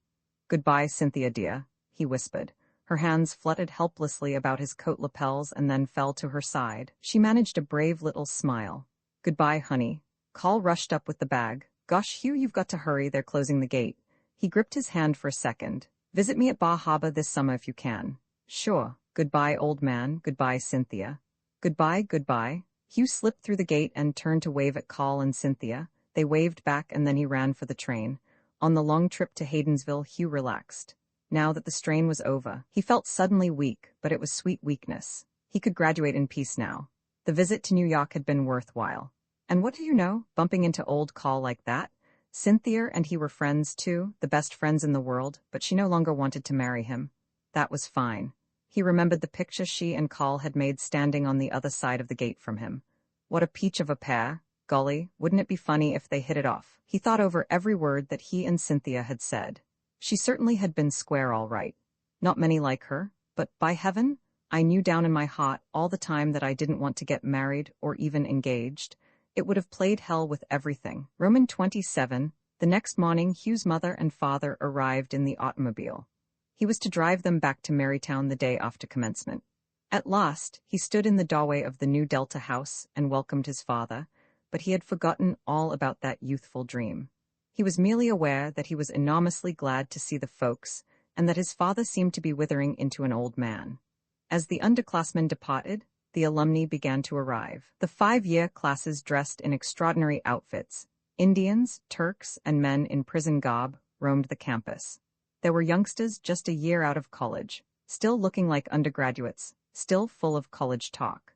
Goodbye, Cynthia dear, he whispered. Her hands fluttered helplessly about his coat lapels and then fell to her side. She managed a brave little smile. Goodbye, honey. Carl rushed up with the bag. Gosh, Hugh, you've got to hurry, they're closing the gate. He gripped his hand for a second. Visit me at Bar Harbor this summer if you can. Sure. Goodbye, old man. Goodbye, Cynthia. Goodbye, goodbye. Hugh slipped through the gate and turned to wave at Carl and Cynthia. They waved back and then he ran for the train. On the long trip to Haydensville, Hugh relaxed. Now that the strain was over, he felt suddenly weak, but it was sweet weakness. He could graduate in peace now. The visit to New York had been worthwhile. And what do you know, bumping into old Carl like that? Cynthia and he were friends too, the best friends in the world, but she no longer wanted to marry him. That was fine. He remembered the picture she and Carl had made standing on the other side of the gate from him. What a peach of a pair. Golly, wouldn't it be funny if they hit it off? He thought over every word that he and Cynthia had said. She certainly had been square all right. Not many like her, but by heaven, I knew down in my heart all the time that I didn't want to get married or even engaged. It would have played hell with everything. Roman 27, the next morning Hugh's mother and father arrived in the automobile. He was to drive them back to Marytown the day after commencement. At last, he stood in the doorway of the new Delta house and welcomed his father, but he had forgotten all about that youthful dream. He was merely aware that he was enormously glad to see the folks and that his father seemed to be withering into an old man. As the underclassmen departed, the alumni began to arrive. The 5-year classes dressed in extraordinary outfits. Indians, Turks, and men in prison garb roamed the campus. There were youngsters just a year out of college, still looking like undergraduates, still full of college talk.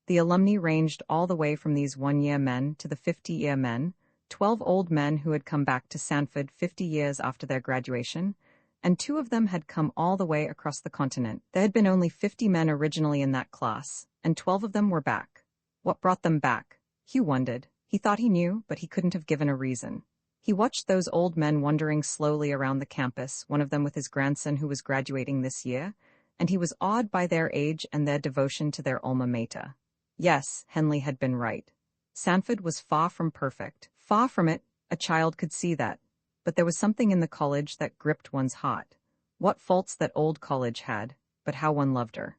The alumni ranged all the way from these 1-year men to the 50-year men, 12 old men who had come back to Sanford 50 years after their graduation, and 2 of them had come all the way across the continent. There had been only 50 men originally in that class, and 12 of them were back. What brought them back? Hugh wondered. He thought he knew, but he couldn't have given a reason. He watched those old men wandering slowly around the campus, one of them with his grandson who was graduating this year, and he was awed by their age and their devotion to their alma mater. Yes, Henley had been right. Sanford was far from perfect. Far from it, a child could see that. But there was something in the college that gripped one's heart. What faults that old college had, but how one loved her.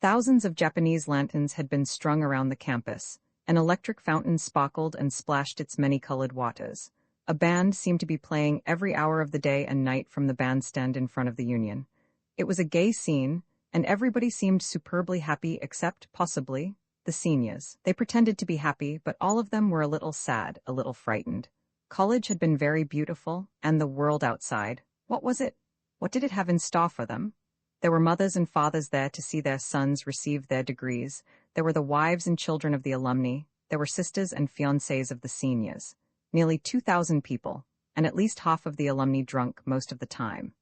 Thousands of Japanese lanterns had been strung around the campus. An electric fountain sparkled and splashed its many-colored waters. A band seemed to be playing every hour of the day and night from the bandstand in front of the Union. It was a gay scene, and everybody seemed superbly happy except, possibly, the seniors. They pretended to be happy, but all of them were a little sad, a little frightened. College had been very beautiful, and the world outside. What was it? What did it have in store for them? There were mothers and fathers there to see their sons receive their degrees. There were the wives and children of the alumni. There were sisters and fiancées of the seniors. Nearly 2,000 people, and at least half of the alumni drunk most of the time.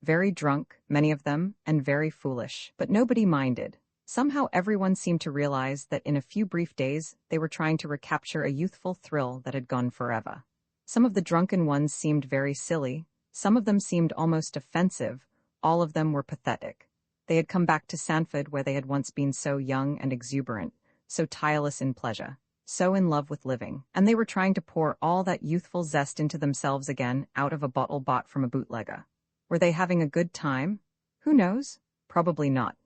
Very drunk, many of them, and very foolish, but nobody minded. Somehow everyone seemed to realize that in a few brief days they were trying to recapture a youthful thrill that had gone forever. Some of the drunken ones seemed very silly, some of them seemed almost offensive, all of them were pathetic. They had come back to Sanford where they had once been so young and exuberant, so tireless in pleasure, so in love with living, and they were trying to pour all that youthful zest into themselves again out of a bottle bought from a bootlegger. Were they having a good time? Who knows? Probably not.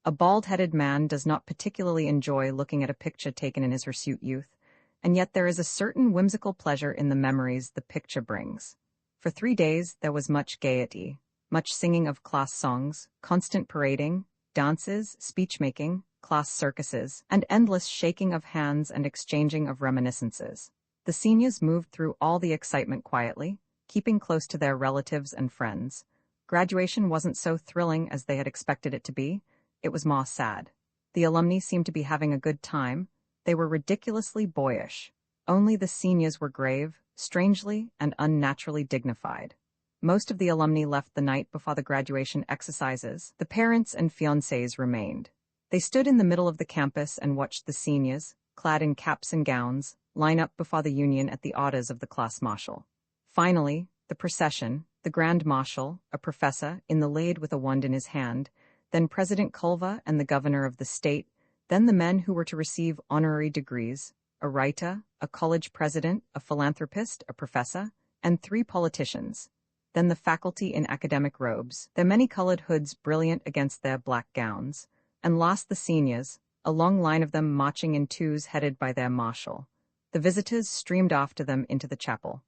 A bald-headed man does not particularly enjoy looking at a picture taken in his hirsute youth, and yet there is a certain whimsical pleasure in the memories the picture brings. For 3 days there was much gaiety, much singing of class songs, constant parading, dances, speech-making, class circuses, and endless shaking of hands and exchanging of reminiscences. The seniors moved through all the excitement quietly, keeping close to their relatives and friends. Graduation wasn't so thrilling as they had expected it to be. It was more sad. The alumni seemed to be having a good time. They were ridiculously boyish. Only the seniors were grave, strangely and unnaturally dignified. Most of the alumni left the night before the graduation exercises. The parents and fiancés remained. They stood in the middle of the campus and watched the seniors, clad in caps and gowns, line up before the Union at the orders of the class marshal. Finally, the procession, the Grand Marshal, a professor, in the laid with a wand in his hand, then President Culver and the governor of the state, then the men who were to receive honorary degrees, a writer, a college president, a philanthropist, a professor, and 3 politicians. Then the faculty in academic robes, their many-colored hoods brilliant against their black gowns, and last the seniors, a long line of them marching in twos headed by their marshal. The visitors streamed after them into the chapel.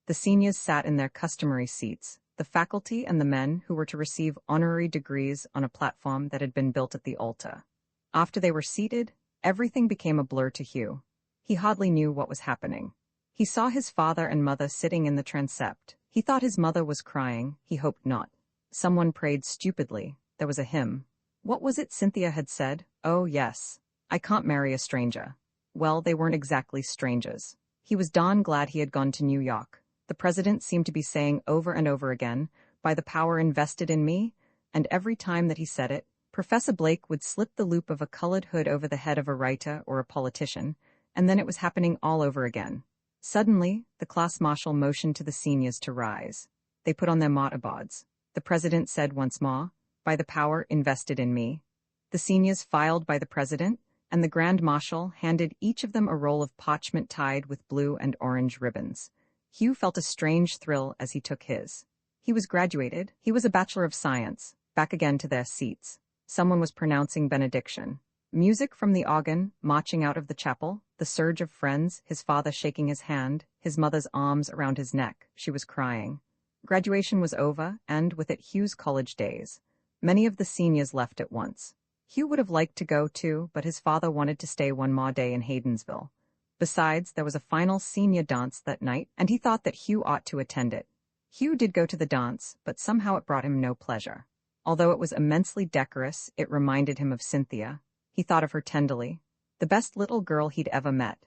The seniors sat in their customary seats, the faculty and the men who were to receive honorary degrees on a platform that had been built at the altar. After they were seated, everything became a blur to Hugh. He hardly knew what was happening. He saw his father and mother sitting in the transept. He thought his mother was crying, he hoped not. Someone prayed stupidly. There was a hymn. What was it Cynthia had said? Oh, yes. I can't marry a stranger. Well, they weren't exactly strangers. He was darn glad he had gone to New York. The president seemed to be saying over and over again, by the power invested in me, and every time that he said it, Professor Blake would slip the loop of a colored hood over the head of a writer or a politician, and then it was happening all over again. Suddenly, the class marshal motioned to the seniors to rise. They put on their mortarboards. The president said once more, by the power invested in me. The seniors filed by the president, and the grand marshal handed each of them a roll of parchment tied with blue and orange ribbons. Hugh felt a strange thrill as he took his. He was graduated. He was a Bachelor of Science. Back again to their seats. Someone was pronouncing benediction. Music from the organ, marching out of the chapel, the surge of friends, his father shaking his hand, his mother's arms around his neck. She was crying. Graduation was over, and, with it, Hugh's college days. Many of the seniors left at once. Hugh would have liked to go too, but his father wanted to stay one more day in Haydensville. Besides, there was a final senior dance that night, and he thought that Hugh ought to attend it. Hugh did go to the dance, but somehow it brought him no pleasure. Although it was immensely decorous, it reminded him of Cynthia. He thought of her tenderly, the best little girl he'd ever met.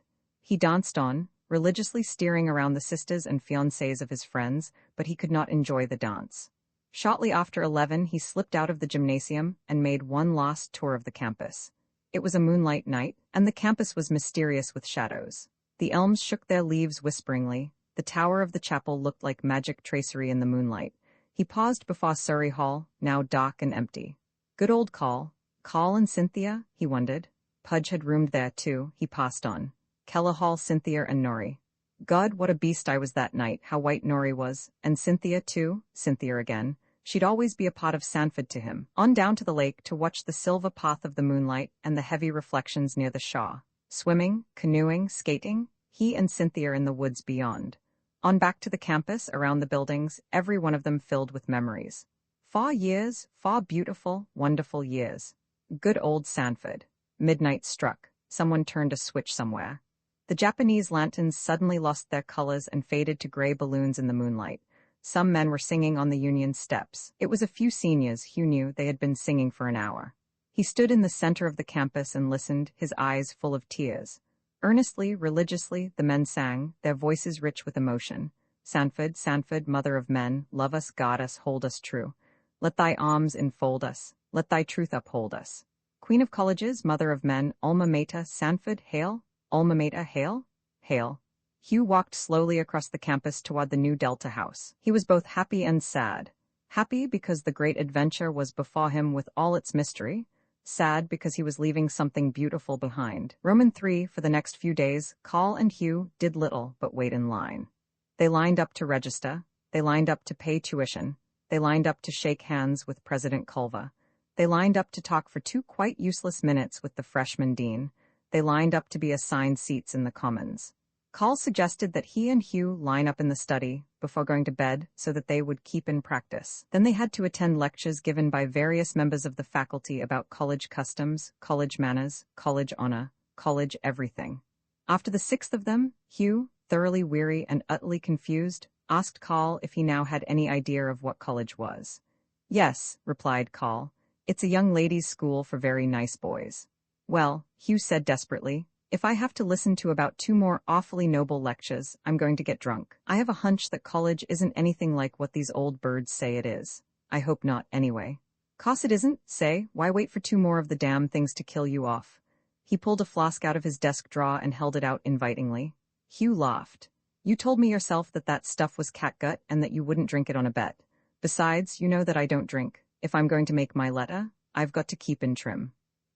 He danced on, religiously steering around the sisters and fiancés of his friends, but he could not enjoy the dance. Shortly after 11, he slipped out of the gymnasium and made one last tour of the campus. It was a moonlight night, and the campus was mysterious with shadows. The elms shook their leaves whisperingly. The tower of the chapel looked like magic tracery in the moonlight. He paused before Surrey Hall, now dark and empty. Good old Call. Call and Cynthia, he wondered. Pudge had roomed there too, he passed on. Keller Hall, Cynthia and Norrie. God, what a beast I was that night, how white Norrie was. And Cynthia too, Cynthia again. She'd always be a pot of Sanford to him. On down to the lake to watch the silver path of the moonlight and the heavy reflections near the Shaw. Swimming, canoeing, skating, he and Cynthia in the woods beyond. On back to the campus, around the buildings, every one of them filled with memories. 4 years, 4 beautiful, wonderful years. Good old Sanford. Midnight struck. Someone turned a switch somewhere. The Japanese lanterns suddenly lost their colors and faded to gray balloons in the moonlight. Some men were singing on the Union steps. It was a few seniors. Hugh knew they had been singing for an hour. He stood in the center of the campus and listened, his eyes full of tears. Earnestly, religiously, the men sang, their voices rich with emotion. Sanford, Sanford, mother of men, love us, guard us, hold us true. Let thy arms enfold us. Let thy truth uphold us. Queen of colleges, mother of men, alma mater, Sanford, hail. Alma mater, hail. Hail. Hugh walked slowly across the campus toward the new Delta house. He was both happy and sad. Happy because the great adventure was before him with all its mystery. Sad because he was leaving something beautiful behind. Roman 3, for the next few days, Call and Hugh did little but wait in line. They lined up to register. They lined up to pay tuition. They lined up to shake hands with President Culver. They lined up to talk for 2 quite useless minutes with the freshman dean. They lined up to be assigned seats in the Commons. Call suggested that he and Hugh line up in the study before going to bed so that they would keep in practice. Then they had to attend lectures given by various members of the faculty about college customs, college manners, college honor, college everything. After the 6th of them, Hugh, thoroughly weary and utterly confused, asked Call if he now had any idea of what college was. Yes, replied Call. It's a young ladies' school for very nice boys. Well, Hugh said desperately, if I have to listen to about 2 more awfully noble lectures, I'm going to get drunk. I have a hunch that college isn't anything like what these old birds say it is. I hope not, anyway. 'Cause it isn't, say, why wait for 2 more of the damn things to kill you off? He pulled a flask out of his desk drawer and held it out invitingly. Hugh laughed. You told me yourself that that stuff was catgut and that you wouldn't drink it on a bet. Besides, you know that I don't drink. If I'm going to make my letter, I've got to keep in trim.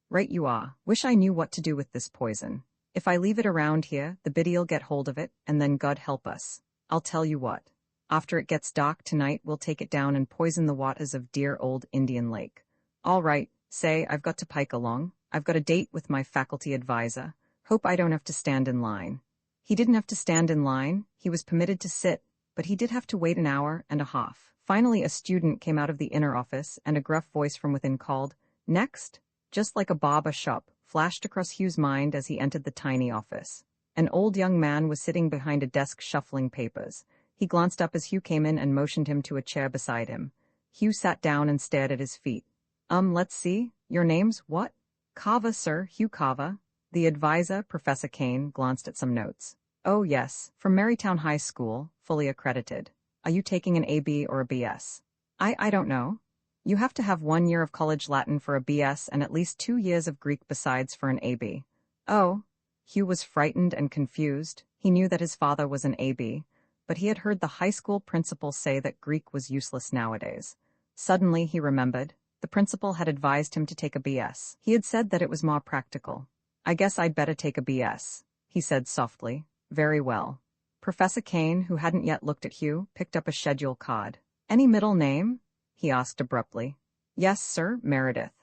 Right you are. Wish I knew what to do with this poison. If I leave it around here, the biddy'll get hold of it, and then God help us. I'll tell you what. After it gets dark tonight, we'll take it down and poison the waters of dear old Indian Lake. All right, say, I've got to pike along. I've got a date with my faculty advisor. Hope I don't have to stand in line. He didn't have to stand in line, he was permitted to sit, but he did have to wait an hour and a half. Finally, a student came out of the inner office, and a gruff voice from within called, "Next!" Just like a barber shop, flashed across Hugh's mind as he entered the tiny office. An old young man was sitting behind a desk shuffling papers. He glanced up as Hugh came in and motioned him to a chair beside him. Hugh sat down and stared at his feet. Let's see, your name's what? Carver, sir, Hugh Carver." The advisor, Professor Kane, glanced at some notes. "Oh yes, from Marytown High School, fully accredited. Are you taking an AB or a BS? I don't know. You have to have 1 year of college Latin for a BS and at least 2 years of Greek besides for an AB. Oh." Hugh was frightened and confused. He knew that his father was an AB, but he had heard the high school principal say that Greek was useless nowadays. Suddenly he remembered. The principal had advised him to take a BS. He had said that it was more practical. "I guess I'd better take a BS," he said softly. "Very well." Professor Kane, who hadn't yet looked at Hugh, picked up a schedule card. "Any middle name?" he asked abruptly. "Yes, sir, Meredith."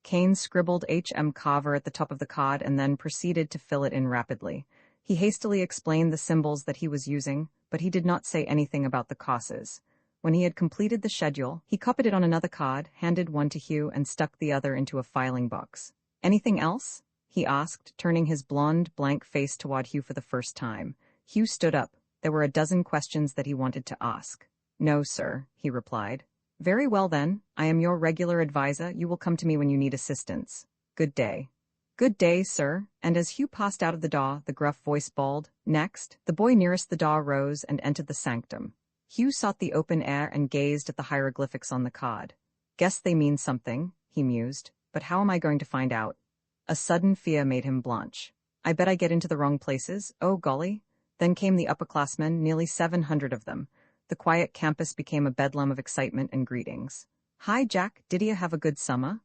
Kane scribbled H.M. Carver at the top of the card and then proceeded to fill it in rapidly. He hastily explained the symbols that he was using, but he did not say anything about the causes. When he had completed the schedule, he copied it on another card, handed one to Hugh, and stuck the other into a filing box. "Anything else?" he asked, turning his blonde, blank face toward Hugh for the first time. Hugh stood up. There were a dozen questions that he wanted to ask. "No, sir," he replied. "Very well then, I am your regular advisor. You will come to me when you need assistance. Good day." "Good day, sir," and as Hugh passed out of the door, the gruff voice bawled, "Next." The boy nearest the door rose and entered the sanctum. Hugh sought the open air and gazed at the hieroglyphics on the card. "Guess they mean something," he mused, "but how am I going to find out?" A sudden fear made him blanch. "I bet I get into the wrong places, oh golly." Then came the upperclassmen, nearly 700 of them. The quiet campus became a bedlam of excitement and greetings. "Hi, Jack, did ya have a good summer?"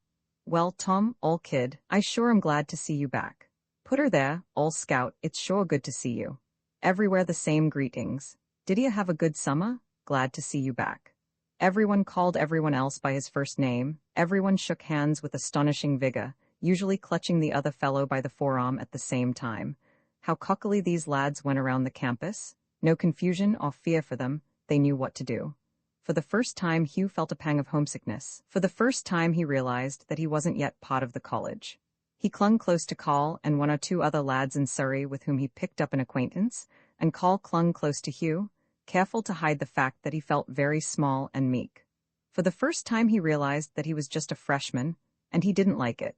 "Well, Tom, ol' kid, I sure am glad to see you back." "Put her there, ol' scout, it's sure good to see you." Everywhere the same greetings. "Did ya have a good summer? Glad to see you back." Everyone called everyone else by his first name. Everyone shook hands with astonishing vigor, usually clutching the other fellow by the forearm at the same time. How cockily these lads went around the campus. No confusion or fear for them. They knew what to do. For the first time, Hugh felt a pang of homesickness. For the first time, he realized that he wasn't yet part of the college. He clung close to Carl and 1 or 2 other lads in Surrey with whom he picked up an acquaintance, and Carl clung close to Hugh, careful to hide the fact that he felt very small and meek. For the first time, he realized that he was just a freshman, and he didn't like it.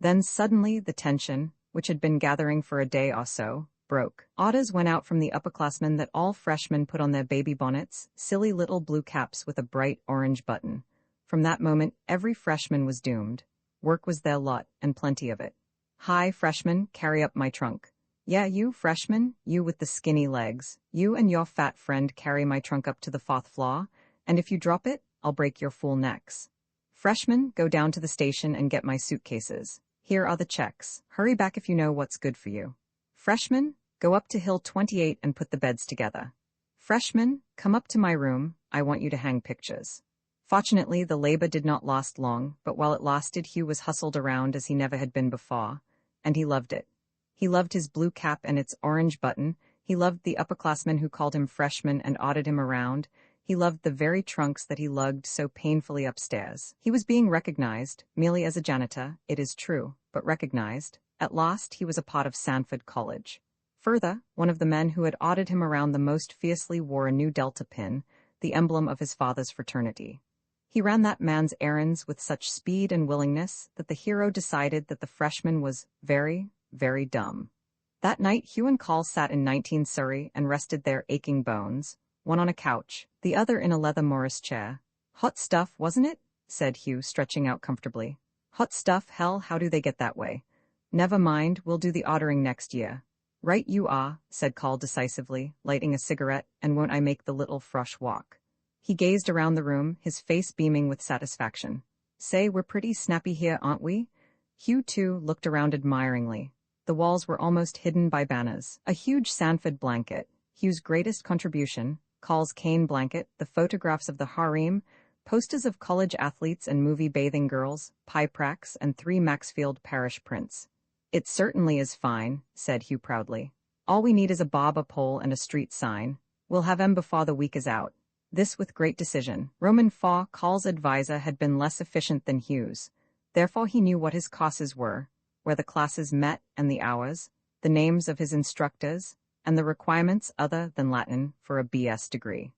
Then suddenly, the tension, which had been gathering for a day or so, broke. Orders went out from the upperclassmen that all freshmen put on their baby bonnets, silly little blue caps with a bright orange button. From that moment, every freshman was doomed. Work was their lot, and plenty of it. "Hi, freshman, carry up my trunk." "Yeah, you, freshman, you with the skinny legs, you and your fat friend carry my trunk up to the 4th floor, and if you drop it, I'll break your fool necks." "Freshmen, go down to the station and get my suitcases. Here are the checks. Hurry back if you know what's good for you." "Freshmen, go up to Hill 28 and put the beds together." "Freshmen, come up to my room. I want you to hang pictures." Fortunately, the labor did not last long, but while it lasted, Hugh was hustled around as he never had been before, and he loved it. He loved his blue cap and its orange button. He loved the upperclassmen who called him freshman and ordered him around. He loved the very trunks that he lugged so painfully upstairs. He was being recognized, merely as a janitor, it is true, but recognized. At last, he was a part of Sanford College. Further, one of the men who had ordered him around the most fiercely wore a new Delta pin, the emblem of his father's fraternity. He ran that man's errands with such speed and willingness that the hero decided that the freshman was very, very dumb. That night, Hugh and Carl sat in 19 Surrey and rested their aching bones, one on a couch, the other in a leather Morris chair. "Hot stuff, wasn't it?" said Hugh, stretching out comfortably. "Hot stuff, hell, how do they get that way?" "Never mind, we'll do the ordering next year." "Right you are," said Carl decisively, lighting a cigarette, "and won't I make the little frush walk?" He gazed around the room, his face beaming with satisfaction. "Say, we're pretty snappy here, aren't we?" Hugh, too, looked around admiringly. The walls were almost hidden by banners. A huge Sanford blanket, Hugh's greatest contribution, Carl's cane blanket, the photographs of the harem, posters of college athletes and movie bathing girls, pie pracks, and 3 Maxfield Parish prints. "It certainly is fine," said Hugh proudly. All we need is a bob, a pole, and a street sign. We'll have 'em before the week is out. This with great decision. Roman Faw, Call's advisor, had been less efficient than Hughes. Therefore he knew what his courses were, where the classes met and the hours, the names of his instructors, and the requirements other than Latin for a BS degree.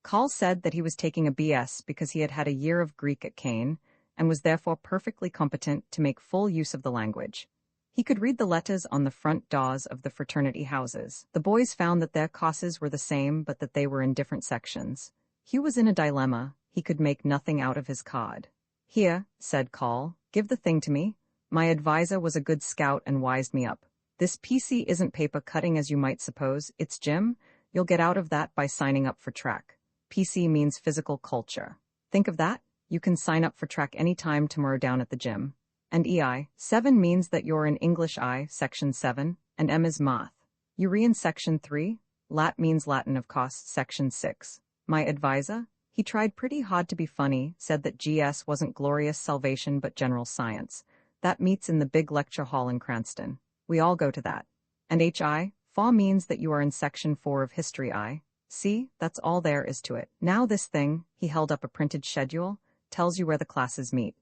Call said that he was taking a BS because he had had a year of Greek at Caen, and was therefore perfectly competent to make full use of the language. He could read the letters on the front doors of the fraternity houses. The boys found that their courses were the same, but that they were in different sections. Hugh was in a dilemma. He could make nothing out of his card. "Here," said Call, "give the thing to me. My advisor was a good scout and wised me up. This PC isn't paper cutting as you might suppose, it's gym. You'll get out of that by signing up for track. PC means physical culture. Think of that? You can sign up for track anytime tomorrow down at the gym. And EI, 7 means that you're in English I, section 7, and M is math. You re in section 3, Lat means Latin of course, section 6. My advisor, he tried pretty hard to be funny, said that GS wasn't glorious salvation but general science. That meets in the big lecture hall in Cranston. We all go to that. And HI, FA means that you are in section 4 of history I. See, that's all there is to it. Now this thing, he held up a printed schedule, tells you where the classes meet.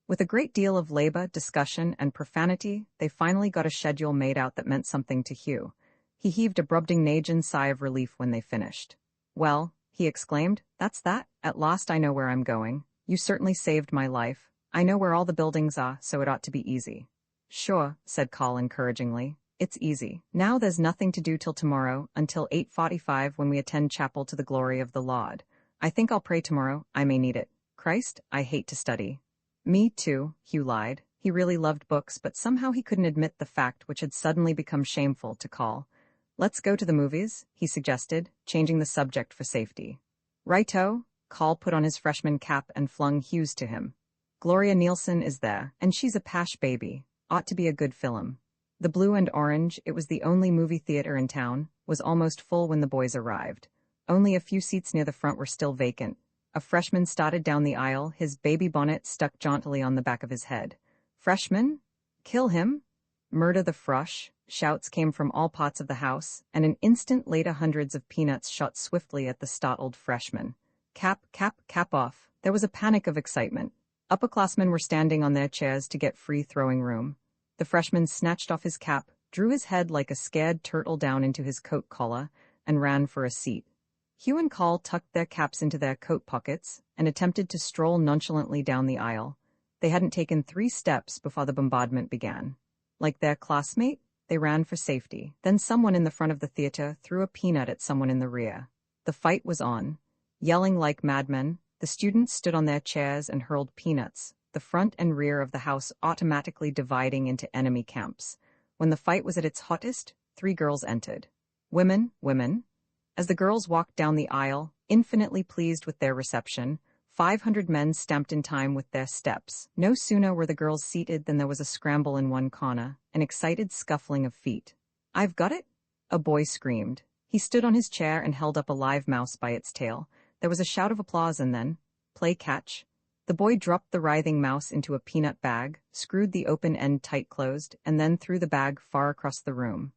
With a great deal of labor, discussion, and profanity, they finally got a schedule made out that meant something to Hugh. He heaved a Brobdingnagian sigh of relief when they finished. "Well," he exclaimed, "that's that. At last I know where I'm going. You certainly saved my life. I know where all the buildings are, so it ought to be easy." "Sure," said Call encouragingly. "It's easy. Now there's nothing to do till tomorrow, until 8:45 when we attend chapel to the glory of the Lord. I think I'll pray tomorrow. I may need it. Christ, I hate to study." "Me too," Hugh lied. He really loved books, but somehow he couldn't admit the fact which had suddenly become shameful to Call. "Let's go to the movies," he suggested, changing the subject for safety. "Righto." Call put on his freshman cap and flung Hughes to him. "Gloria Nielsen is there, and she's a pash baby. Ought to be a good film." The Blue and Orange, it was the only movie theater in town, was almost full when the boys arrived. Only a few seats near the front were still vacant. A freshman started down the aisle, his baby bonnet stuck jauntily on the back of his head. "Freshman? Kill him? Murder the frush?" Shouts came from all parts of the house, and an instant later hundreds of peanuts shot swiftly at the startled freshman. "Cap, cap, cap off." There was a panic of excitement. Upperclassmen were standing on their chairs to get free throwing room. The freshman snatched off his cap, drew his head like a scared turtle down into his coat collar, and ran for a seat. Hugh and Call tucked their caps into their coat pockets and attempted to stroll nonchalantly down the aisle. They hadn't taken 3 steps before the bombardment began. Like their classmate, they ran for safety. Then someone in the front of the theater threw a peanut at someone in the rear. The fight was on. Yelling like madmen, the students stood on their chairs and hurled peanuts, the front and rear of the house automatically dividing into enemy camps. When the fight was at its hottest, 3 girls entered. "Women, women." As the girls walked down the aisle, infinitely pleased with their reception, 500 men stamped in time with their steps. No sooner were the girls seated than there was a scramble in one corner, an excited scuffling of feet. "I've got it!" a boy screamed. He stood on his chair and held up a live mouse by its tail. There was a shout of applause and then, "Play catch." The boy dropped the writhing mouse into a peanut bag, screwed the open end tight closed, and then threw the bag far across the room.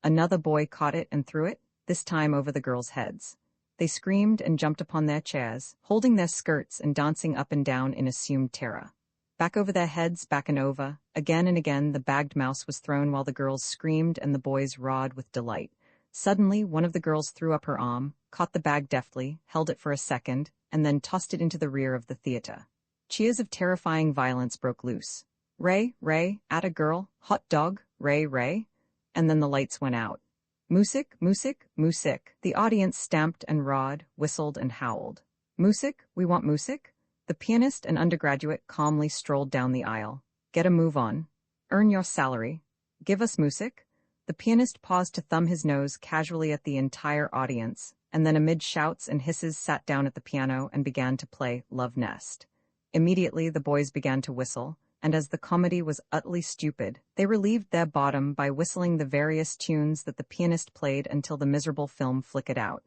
Another boy caught it and threw it, this time over the girls' heads. They screamed and jumped upon their chairs, holding their skirts and dancing up and down in assumed terror. Back over their heads, back and over, again and again the bagged mouse was thrown while the girls screamed and the boys roared with delight. Suddenly, one of the girls threw up her arm, caught the bag deftly, held it for a second, and then tossed it into the rear of the theater. Cheers of terrifying violence broke loose. "Ray, Ray, atta girl, hot dog, Ray, Ray." And then the lights went out. "Music, music, music." The audience stamped and roared, whistled and howled. "Music, we want music." The pianist and undergraduate calmly strolled down the aisle. "Get a move on. Earn your salary. Give us music." The pianist paused to thumb his nose casually at the entire audience, and then amid shouts and hisses sat down at the piano and began to play Love Nest. Immediately the boys began to whistle, and as the comedy was utterly stupid, they relieved their bottom by whistling the various tunes that the pianist played until the miserable film flickered out.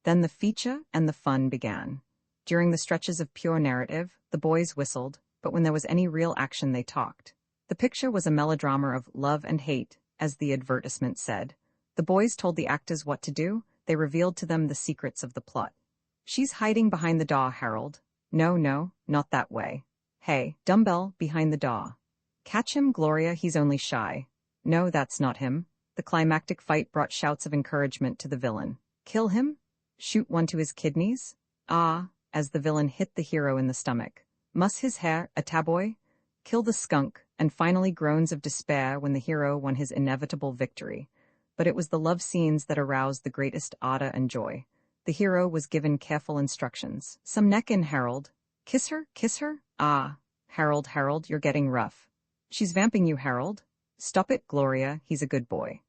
Then the feature and the fun began. During the stretches of pure narrative, the boys whistled, but when there was any real action they talked. The picture was a melodrama of love and hate, as the advertisement said. The boys told the actors what to do. They revealed to them the secrets of the plot. She's hiding behind the door, Harold. No, no, not that way. Hey, dumbbell, behind the door. Catch him, Gloria, he's only shy. No, that's not him. The climactic fight brought shouts of encouragement to the villain. Kill him? Shoot one to his kidneys? Ah, as the villain hit the hero in the stomach. Muss his hair, a taboy? Kill the skunk, and finally groans of despair when the hero won his inevitable victory. But it was the love scenes that aroused the greatest ardor and joy. The hero was given careful instructions. Some neck in, Harold. Kiss her, kiss her? Ah, Harold, Harold, you're getting rough. She's vamping you, Harold. Stop it, Gloria, he's a good boy.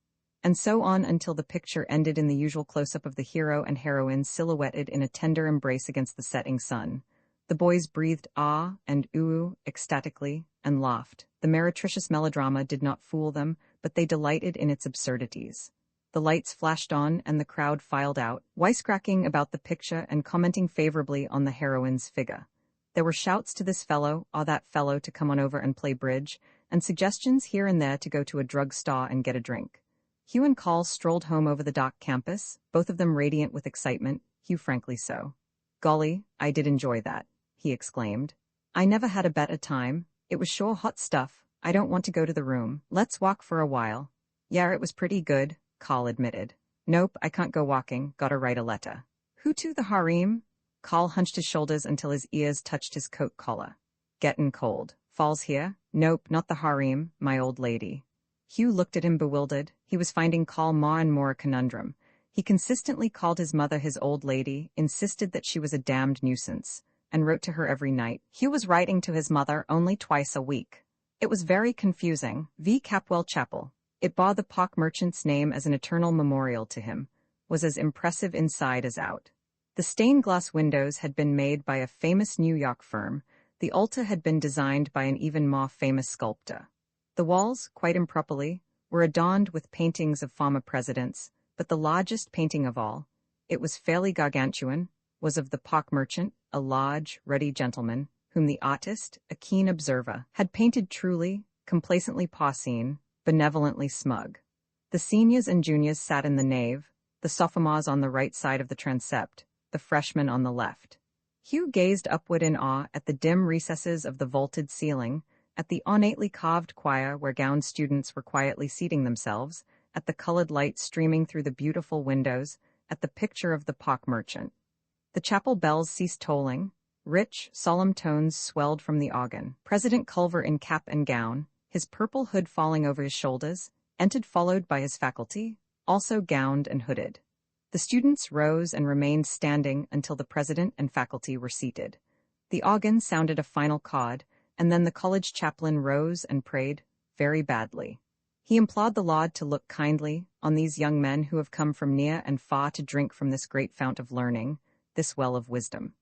And so on until the picture ended in the usual close-up of the hero and heroine silhouetted in a tender embrace against the setting sun. The boys breathed ah and ooh ecstatically and laughed. The meretricious melodrama did not fool them, but they delighted in its absurdities. The lights flashed on and the crowd filed out, wisecracking about the picture and commenting favorably on the heroine's figure. There were shouts to this fellow or that fellow to come on over and play bridge, and suggestions here and there to go to a drugstore and get a drink. Hugh and Call strolled home over the dock campus, both of them radiant with excitement, Hugh frankly so. Golly, I did enjoy that, he exclaimed. I never had a better time. It was sure hot stuff. I don't want to go to the room. Let's walk for a while. Yeah, it was pretty good, Call admitted. Nope, I can't go walking. Gotta write a letter. Who to, the harem? Call hunched his shoulders until his ears touched his coat collar. Gettin' cold. Falls here? Nope, not the harem, my old lady. Hugh looked at him bewildered. He was finding Call more and more a conundrum. He consistently called his mother his old lady, insisted that she was a damned nuisance, and wrote to her every night. Hugh was writing to his mother only twice a week. It was very confusing. V. Capwell Chapel. It bore the pock merchant's name as an eternal memorial to him, was as impressive inside as out. The stained glass windows had been made by a famous New York firm. The altar had been designed by an even more famous sculptor. The walls, quite improperly, were adorned with paintings of former presidents, but the largest painting of all, it was fairly gargantuan, was of the pock merchant, a large, ruddy gentleman, whom the artist, a keen observer, had painted truly, complacently porcine, benevolently smug. The seniors and juniors sat in the nave, the sophomores on the right side of the transept, the freshmen on the left. Hugh gazed upward in awe at the dim recesses of the vaulted ceiling, at the ornately carved choir where gowned students were quietly seating themselves, at the colored light streaming through the beautiful windows, at the picture of the pock merchant. The chapel bells ceased tolling. Rich, solemn tones swelled from the organ. President Culver in cap and gown, his purple hood falling over his shoulders, entered followed by his faculty, also gowned and hooded. The students rose and remained standing until the president and faculty were seated. The organ sounded a final chord, and then the college chaplain rose and prayed, very badly. He implored the Lord to look kindly on these young men who have come from near and far to drink from this great fount of learning, this well of wisdom.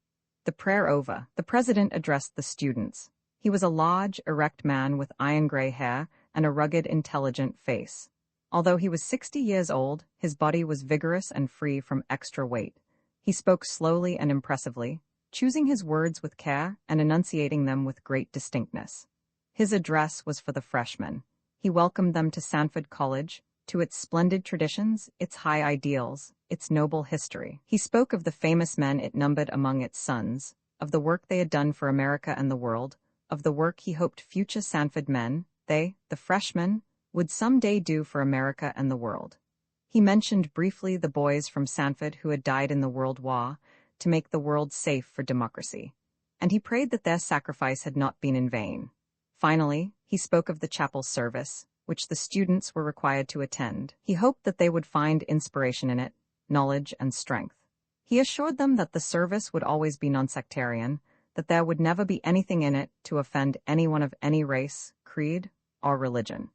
The prayer over, the president addressed the students. He was a large, erect man with iron-gray hair and a rugged, intelligent face. Although he was 60 years old, his body was vigorous and free from extra weight. He spoke slowly and impressively, choosing his words with care and enunciating them with great distinctness. His address was for the freshmen. He welcomed them to Sanford College, to its splendid traditions, its high ideals, its noble history. He spoke of the famous men it numbered among its sons, of the work they had done for America and the world, of the work he hoped future Sanford men, they, the freshmen, would someday do for America and the world. He mentioned briefly the boys from Sanford who had died in the World War to make the world safe for democracy, and he prayed that their sacrifice had not been in vain. Finally, he spoke of the chapel service, which the students were required to attend. He hoped that they would find inspiration in it, knowledge and strength. He assured them that the service would always be non-sectarian, that there would never be anything in it to offend anyone of any race, creed, or religion.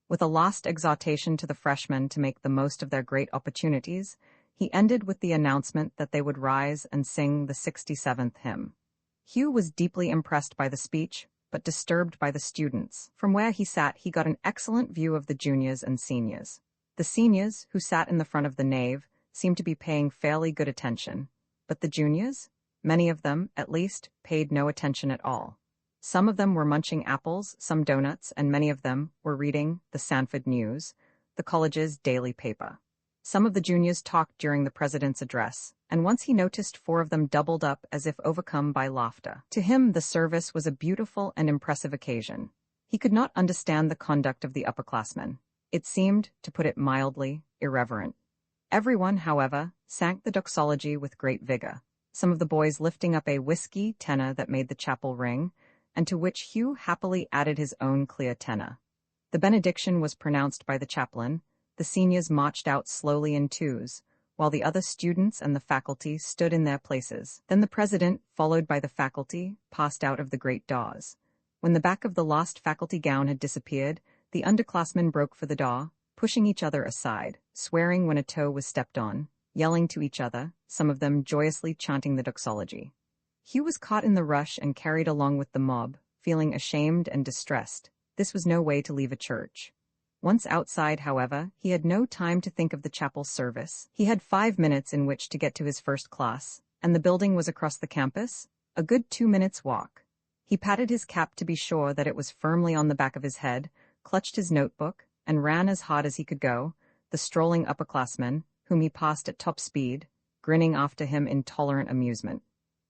With a last exhortation to the freshmen to make the most of their great opportunities, he ended with the announcement that they would rise and sing the 67th hymn. Hugh was deeply impressed by the speech, but disturbed by the students. From where he sat, he got an excellent view of the juniors and seniors. The seniors, who sat in the front of the nave, seemed to be paying fairly good attention, but the juniors, many of them, at least, paid no attention at all. Some of them were munching apples, some donuts, and many of them were reading the Sanford News, the college's daily paper. Some of the juniors talked during the president's address, and once he noticed 4 of them doubled up as if overcome by laughter. To him, the service was a beautiful and impressive occasion. He could not understand the conduct of the upperclassmen. It seemed, to put it mildly, irreverent. Everyone, however, sang the doxology with great vigor, some of the boys lifting up a whiskey tenor that made the chapel ring, and to which Hugh happily added his own clear tenor. The benediction was pronounced by the chaplain. The seniors marched out slowly in twos, while the other students and the faculty stood in their places. Then the president, followed by the faculty, passed out of the great doors. When the back of the lost faculty gown had disappeared, the underclassmen broke for the door, pushing each other aside, swearing when a toe was stepped on, yelling to each other, some of them joyously chanting the doxology. Hugh was caught in the rush and carried along with the mob, feeling ashamed and distressed. This was no way to leave a church. Once outside, however, he had no time to think of the chapel service. He had 5 minutes in which to get to his first class, and the building was across the campus, a good 2 minutes' walk. He patted his cap to be sure that it was firmly on the back of his head, clutched his notebook, and ran as hard as he could go, the strolling upperclassmen, whom he passed at top speed, grinning after him in tolerant amusement.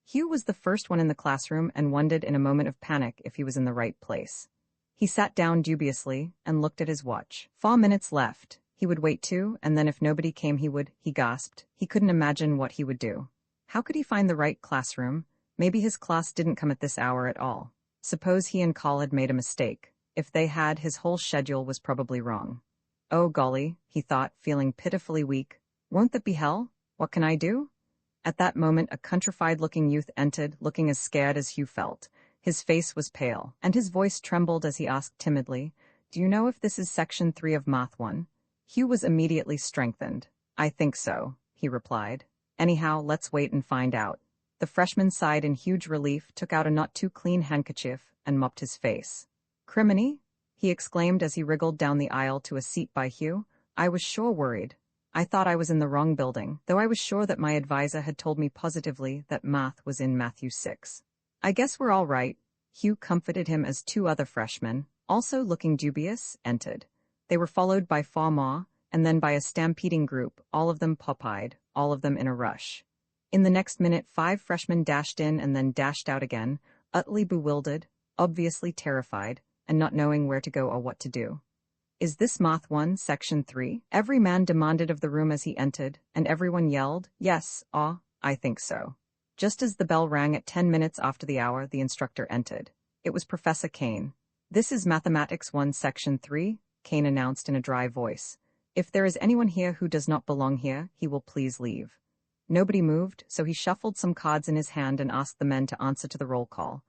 Hugh was the first one in the classroom and wondered in a moment of panic if he was in the right place. He sat down dubiously and looked at his watch. 4 minutes left. He would wait 2, and then if nobody came he gasped. He couldn't imagine what he would do. How could he find the right classroom? Maybe his class didn't come at this hour at all. Suppose he and Call had made a mistake. If they had, his whole schedule was probably wrong. Oh golly, he thought, feeling pitifully weak. Won't that be hell? What can I do? At that moment a countrified-looking youth entered, looking as scared as Hugh felt. His face was pale, and his voice trembled as he asked timidly, "Do you know if this is Section 3 of Math 1? Hugh was immediately strengthened. "I think so," he replied. "Anyhow, let's wait and find out." The freshman sighed in huge relief, took out a not-too-clean handkerchief, and mopped his face. "Criminy?" he exclaimed as he wriggled down the aisle to a seat by Hugh. "I was sure worried. I thought I was in the wrong building, though I was sure that my advisor had told me positively that math was in Matthew 6. "I guess we're all right," Hugh comforted him as 2 other freshmen, also looking dubious, entered. They were followed by 4 more, and then by a stampeding group, all of them pop-eyed, all of them in a rush. In the next minute 5 freshmen dashed in and then dashed out again, utterly bewildered, obviously terrified, and not knowing where to go or what to do. "Is this Math 1, Section 3? Every man demanded of the room as he entered, and everyone yelled, "Yes, I think so." Just as the bell rang at 10 minutes after the hour, the instructor entered. It was Professor Kane. "This is Mathematics 1, Section 3, Kane announced in a dry voice. "If there is anyone here who does not belong here, he will please leave." Nobody moved, so he shuffled some cards in his hand and asked the men to answer to the roll call.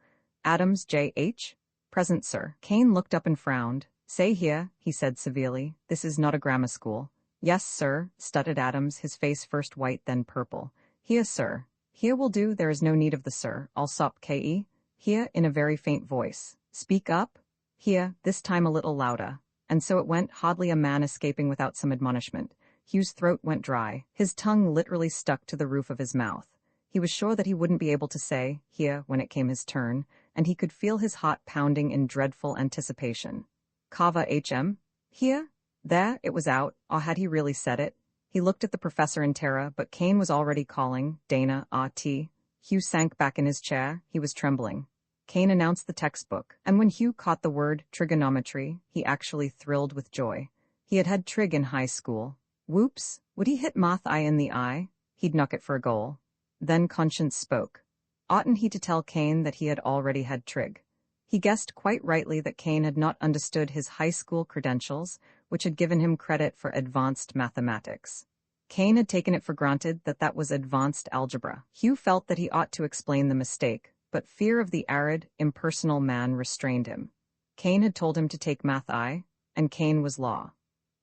"Adams J.H.? Present, sir." Kane looked up and frowned. "Say here," he said severely. "This is not a grammar school." "Yes, sir," stuttered Adams, his face first white then purple. "Here, sir." "Here will do, there is no need of the sir. Alsop K.E. Here, in a very faint voice. "Speak up." Here, this time a little louder. And so it went, hardly a man escaping without some admonishment. Hugh's throat went dry. His tongue literally stuck to the roof of his mouth. He was sure that he wouldn't be able to say, "here," when it came his turn, and he could feel his heart pounding in dreadful anticipation. "Kava H.M.? Here?" There, it was out, or had he really said it? He looked at the professor in terror, but Kane was already calling, "Dana, R.T." Hugh sank back in his chair. He was trembling. Kane announced the textbook, and when Hugh caught the word trigonometry, he actually thrilled with joy. He had had trig in high school. Whoops, would he hit Math I in the eye? He'd knock it for a goal. Then conscience spoke. Oughtn't he to tell Kane that he had already had trig? He guessed quite rightly that Kane had not understood his high school credentials, which had given him credit for advanced mathematics. Kane had taken it for granted that that was advanced algebra. Hugh felt that he ought to explain the mistake, but fear of the arid, impersonal man restrained him. Kane had told him to take Math I, and Kane was law.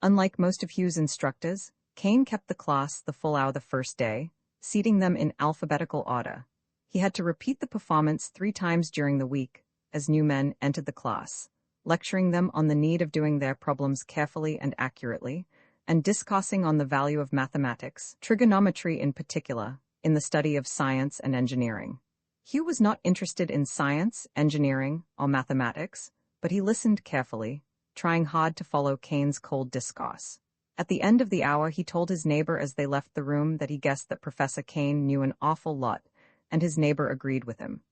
Unlike most of Hugh's instructors, Kane kept the class the full hour the first day, seating them in alphabetical order. He had to repeat the performance 3 times during the week, as new men entered the class, lecturing them on the need of doing their problems carefully and accurately, and discoursing on the value of mathematics, trigonometry in particular, in the study of science and engineering. Hugh was not interested in science, engineering, or mathematics, but he listened carefully, trying hard to follow Kane's cold discourse. At the end of the hour, he told his neighbor as they left the room that he guessed that Professor Kane knew an awful lot, and his neighbor agreed with him.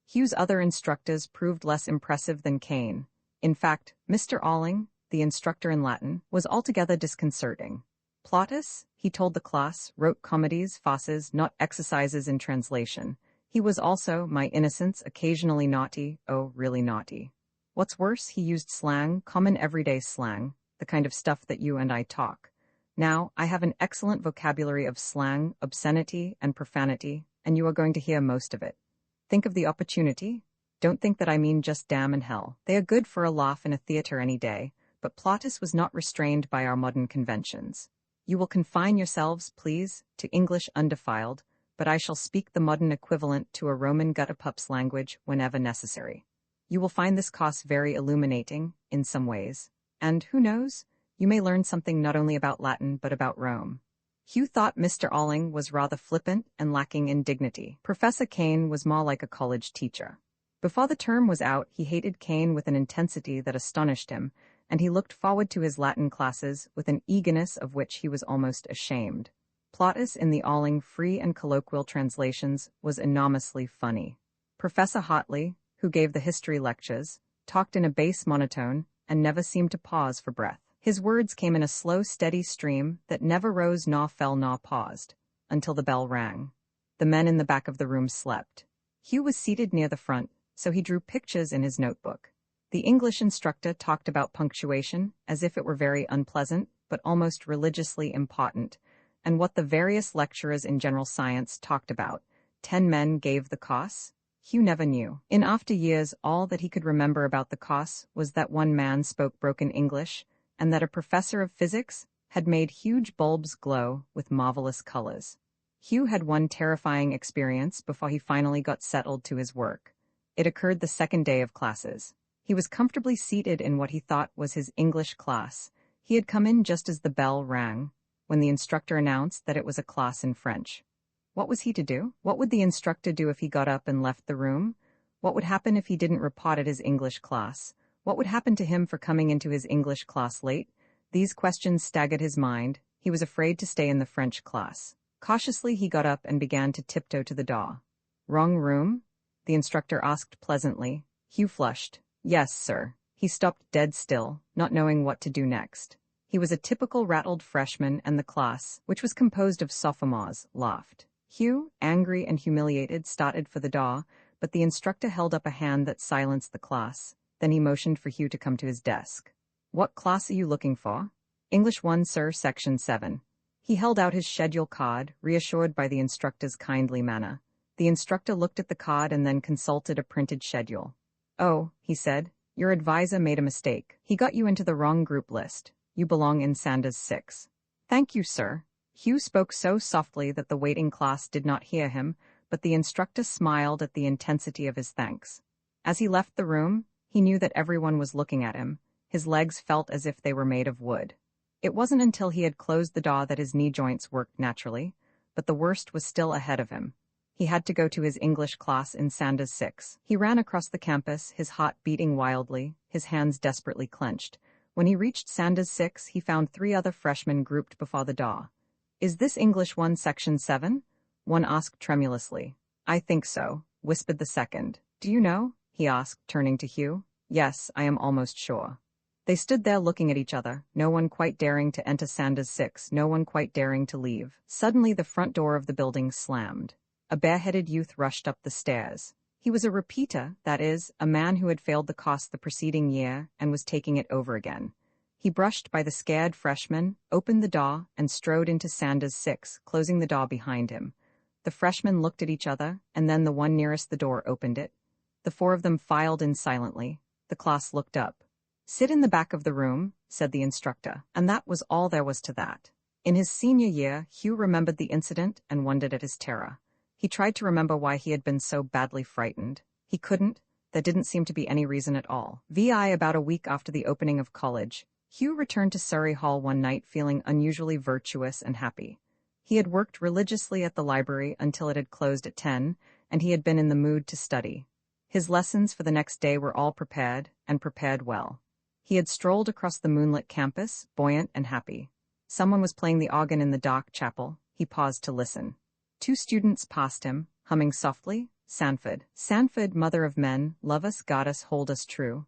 Hugh's other instructors proved less impressive than Kane. In fact, Mr. Alling, the instructor in Latin, was altogether disconcerting. Plautus, he told the class, wrote comedies, farces, not exercises in translation. He was also, my innocence, occasionally naughty, oh, really naughty. What's worse, he used slang, common everyday slang, the kind of stuff that you and I talk. Now, I have an excellent vocabulary of slang, obscenity, and profanity, and you are going to hear most of it. Think of the opportunity. Don't think that I mean just damn and hell. They are good for a laugh in a theater any day, but Plautus was not restrained by our modern conventions. You will confine yourselves, please, to English undefiled, but I shall speak the modern equivalent to a Roman gutter-pup's language whenever necessary. You will find this course very illuminating, in some ways. And, who knows, you may learn something not only about Latin but about Rome. Hugh thought Mr. Alling was rather flippant and lacking in dignity. Professor Kane was more like a college teacher. Before the term was out, he hated Kane with an intensity that astonished him, and he looked forward to his Latin classes with an eagerness of which he was almost ashamed. Plautus in the Alling free and colloquial translations was enormously funny. Professor Hartley, who gave the history lectures, talked in a bass monotone and never seemed to pause for breath. His words came in a slow, steady stream that never rose nor fell nor paused, until the bell rang. The men in the back of the room slept. Hugh was seated near the front, so he drew pictures in his notebook. The English instructor talked about punctuation, as if it were very unpleasant, but almost religiously important, and what the various lecturers in general science talked about. 10 men gave the course. Hugh never knew. In after years, all that he could remember about the course was that one man spoke broken English, and that a professor of physics had made huge bulbs glow with marvelous colors. Hugh had one terrifying experience before he finally got settled to his work. It occurred the second day of classes. He was comfortably seated in what he thought was his English class. He had come in just as the bell rang, when the instructor announced that it was a class in French. What was he to do? What would the instructor do if he got up and left the room? What would happen if he didn't report at his English class? What would happen to him for coming into his English class late? These questions staggered his mind. He was afraid to stay in the French class. Cautiously, he got up and began to tiptoe to the door. "Wrong room?" the instructor asked pleasantly. Hugh flushed. "Yes, sir." He stopped dead still, not knowing what to do next. He was a typical rattled freshman, and the class, which was composed of sophomores, laughed. Hugh, angry and humiliated, started for the door, but the instructor held up a hand that silenced the class. Then he motioned for Hugh to come to his desk. "What class are you looking for?" "English 1, sir, section 7. He held out his schedule card, reassured by the instructor's kindly manner. The instructor looked at the card and then consulted a printed schedule. "Oh," he said, "your advisor made a mistake. He got you into the wrong group list. You belong in Sanders 6. "Thank you, sir." Hugh spoke so softly that the waiting class did not hear him, but the instructor smiled at the intensity of his thanks. As he left the room, he knew that everyone was looking at him. His legs felt as if they were made of wood. It wasn't until he had closed the door that his knee joints worked naturally, but the worst was still ahead of him. He had to go to his English class in Sanders 6. He ran across the campus, his heart beating wildly, his hands desperately clenched. When he reached Sanders 6, he found 3 other freshmen grouped before the door. "Is this English 1, section 7? One asked tremulously. "I think so," whispered the second. "Do you know?" he asked, turning to Hugh. "Yes, I am almost sure." They stood there looking at each other, no one quite daring to enter Sanders 6, no one quite daring to leave. Suddenly the front door of the building slammed. A bareheaded youth rushed up the stairs. He was a repeater, that is, a man who had failed the course the preceding year and was taking it over again. He brushed by the scared freshman, opened the door, and strode into Sanders 6, closing the door behind him. The freshmen looked at each other, and then the one nearest the door opened it. The 4 of them filed in silently. The class looked up. "Sit in the back of the room," said the instructor, and that was all there was to that. In his senior year, Hugh remembered the incident and wondered at his terror. He tried to remember why he had been so badly frightened. He couldn't. There didn't seem to be any reason at all. About a week after the opening of college, Hugh returned to Surrey Hall one night feeling unusually virtuous and happy. He had worked religiously at the library until it had closed at 10, and he had been in the mood to study. His lessons for the next day were all prepared, and prepared well. He had strolled across the moonlit campus, buoyant and happy. Someone was playing the organ in the dark chapel. He paused to listen. 2 students passed him, humming softly, Sanford, Sanford, mother of men, love us, guard us, hold us true.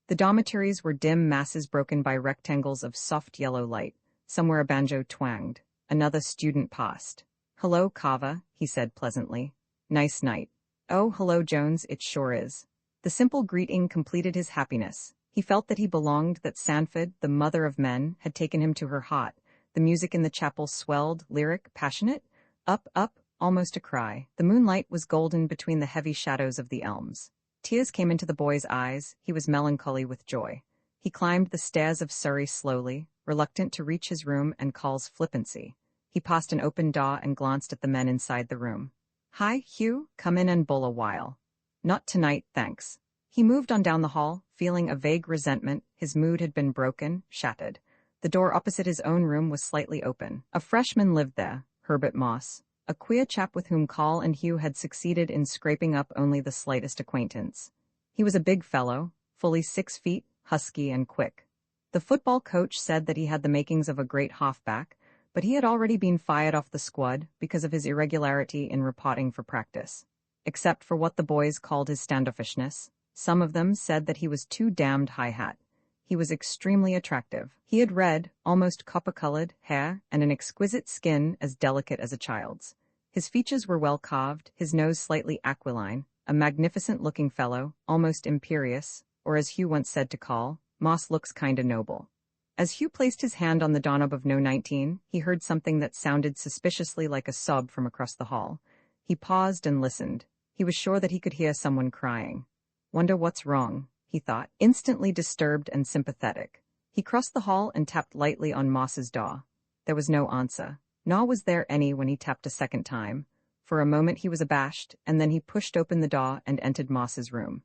The dormitories were dim masses broken by rectangles of soft yellow light. Somewhere a banjo twanged. Another student passed. Hello, Carver, he said pleasantly. Nice night. Oh, hello, Jones, it sure is. The simple greeting completed his happiness. He felt that he belonged, that Sanford, the mother of men, had taken him to her heart. The music in the chapel swelled, lyric, passionate. Up, up, almost a cry. The moonlight was golden between the heavy shadows of the elms. Tears came into the boy's eyes. He was melancholy with joy. He climbed the stairs of Surrey slowly, reluctant to reach his room and call's flippancy. He passed an open door and glanced at the men inside the room. Hi, Hugh, come in and bowl a while. Not tonight, thanks. He moved on down the hall, feeling a vague resentment. His mood had been broken, shattered. The door opposite his own room was slightly open. A freshman lived there, Herbert Moss, a queer chap with whom Carl and Hugh had succeeded in scraping up only the slightest acquaintance. He was a big fellow, fully 6 feet, husky and quick. The football coach said that he had the makings of a great halfback, but he had already been fired off the squad because of his irregularity in reporting for practice. Except for what the boys called his standoffishness, some of them said that he was too damned high-hat. He was extremely attractive. He had red, almost copper-colored, hair and an exquisite skin as delicate as a child's. His features were well carved, his nose slightly aquiline, a magnificent-looking fellow, almost imperious, or as Hugh once said to Carl, Moss looks kinda noble. As Hugh placed his hand on the doorknob of No 19, he heard something that sounded suspiciously like a sob from across the hall. He paused and listened. He was sure that he could hear someone crying. Wonder what's wrong, he thought, instantly disturbed and sympathetic. He crossed the hall and tapped lightly on Moss's door. There was no answer, nor was there any when he tapped a second time. For a moment he was abashed, and then he pushed open the door and entered Moss's room.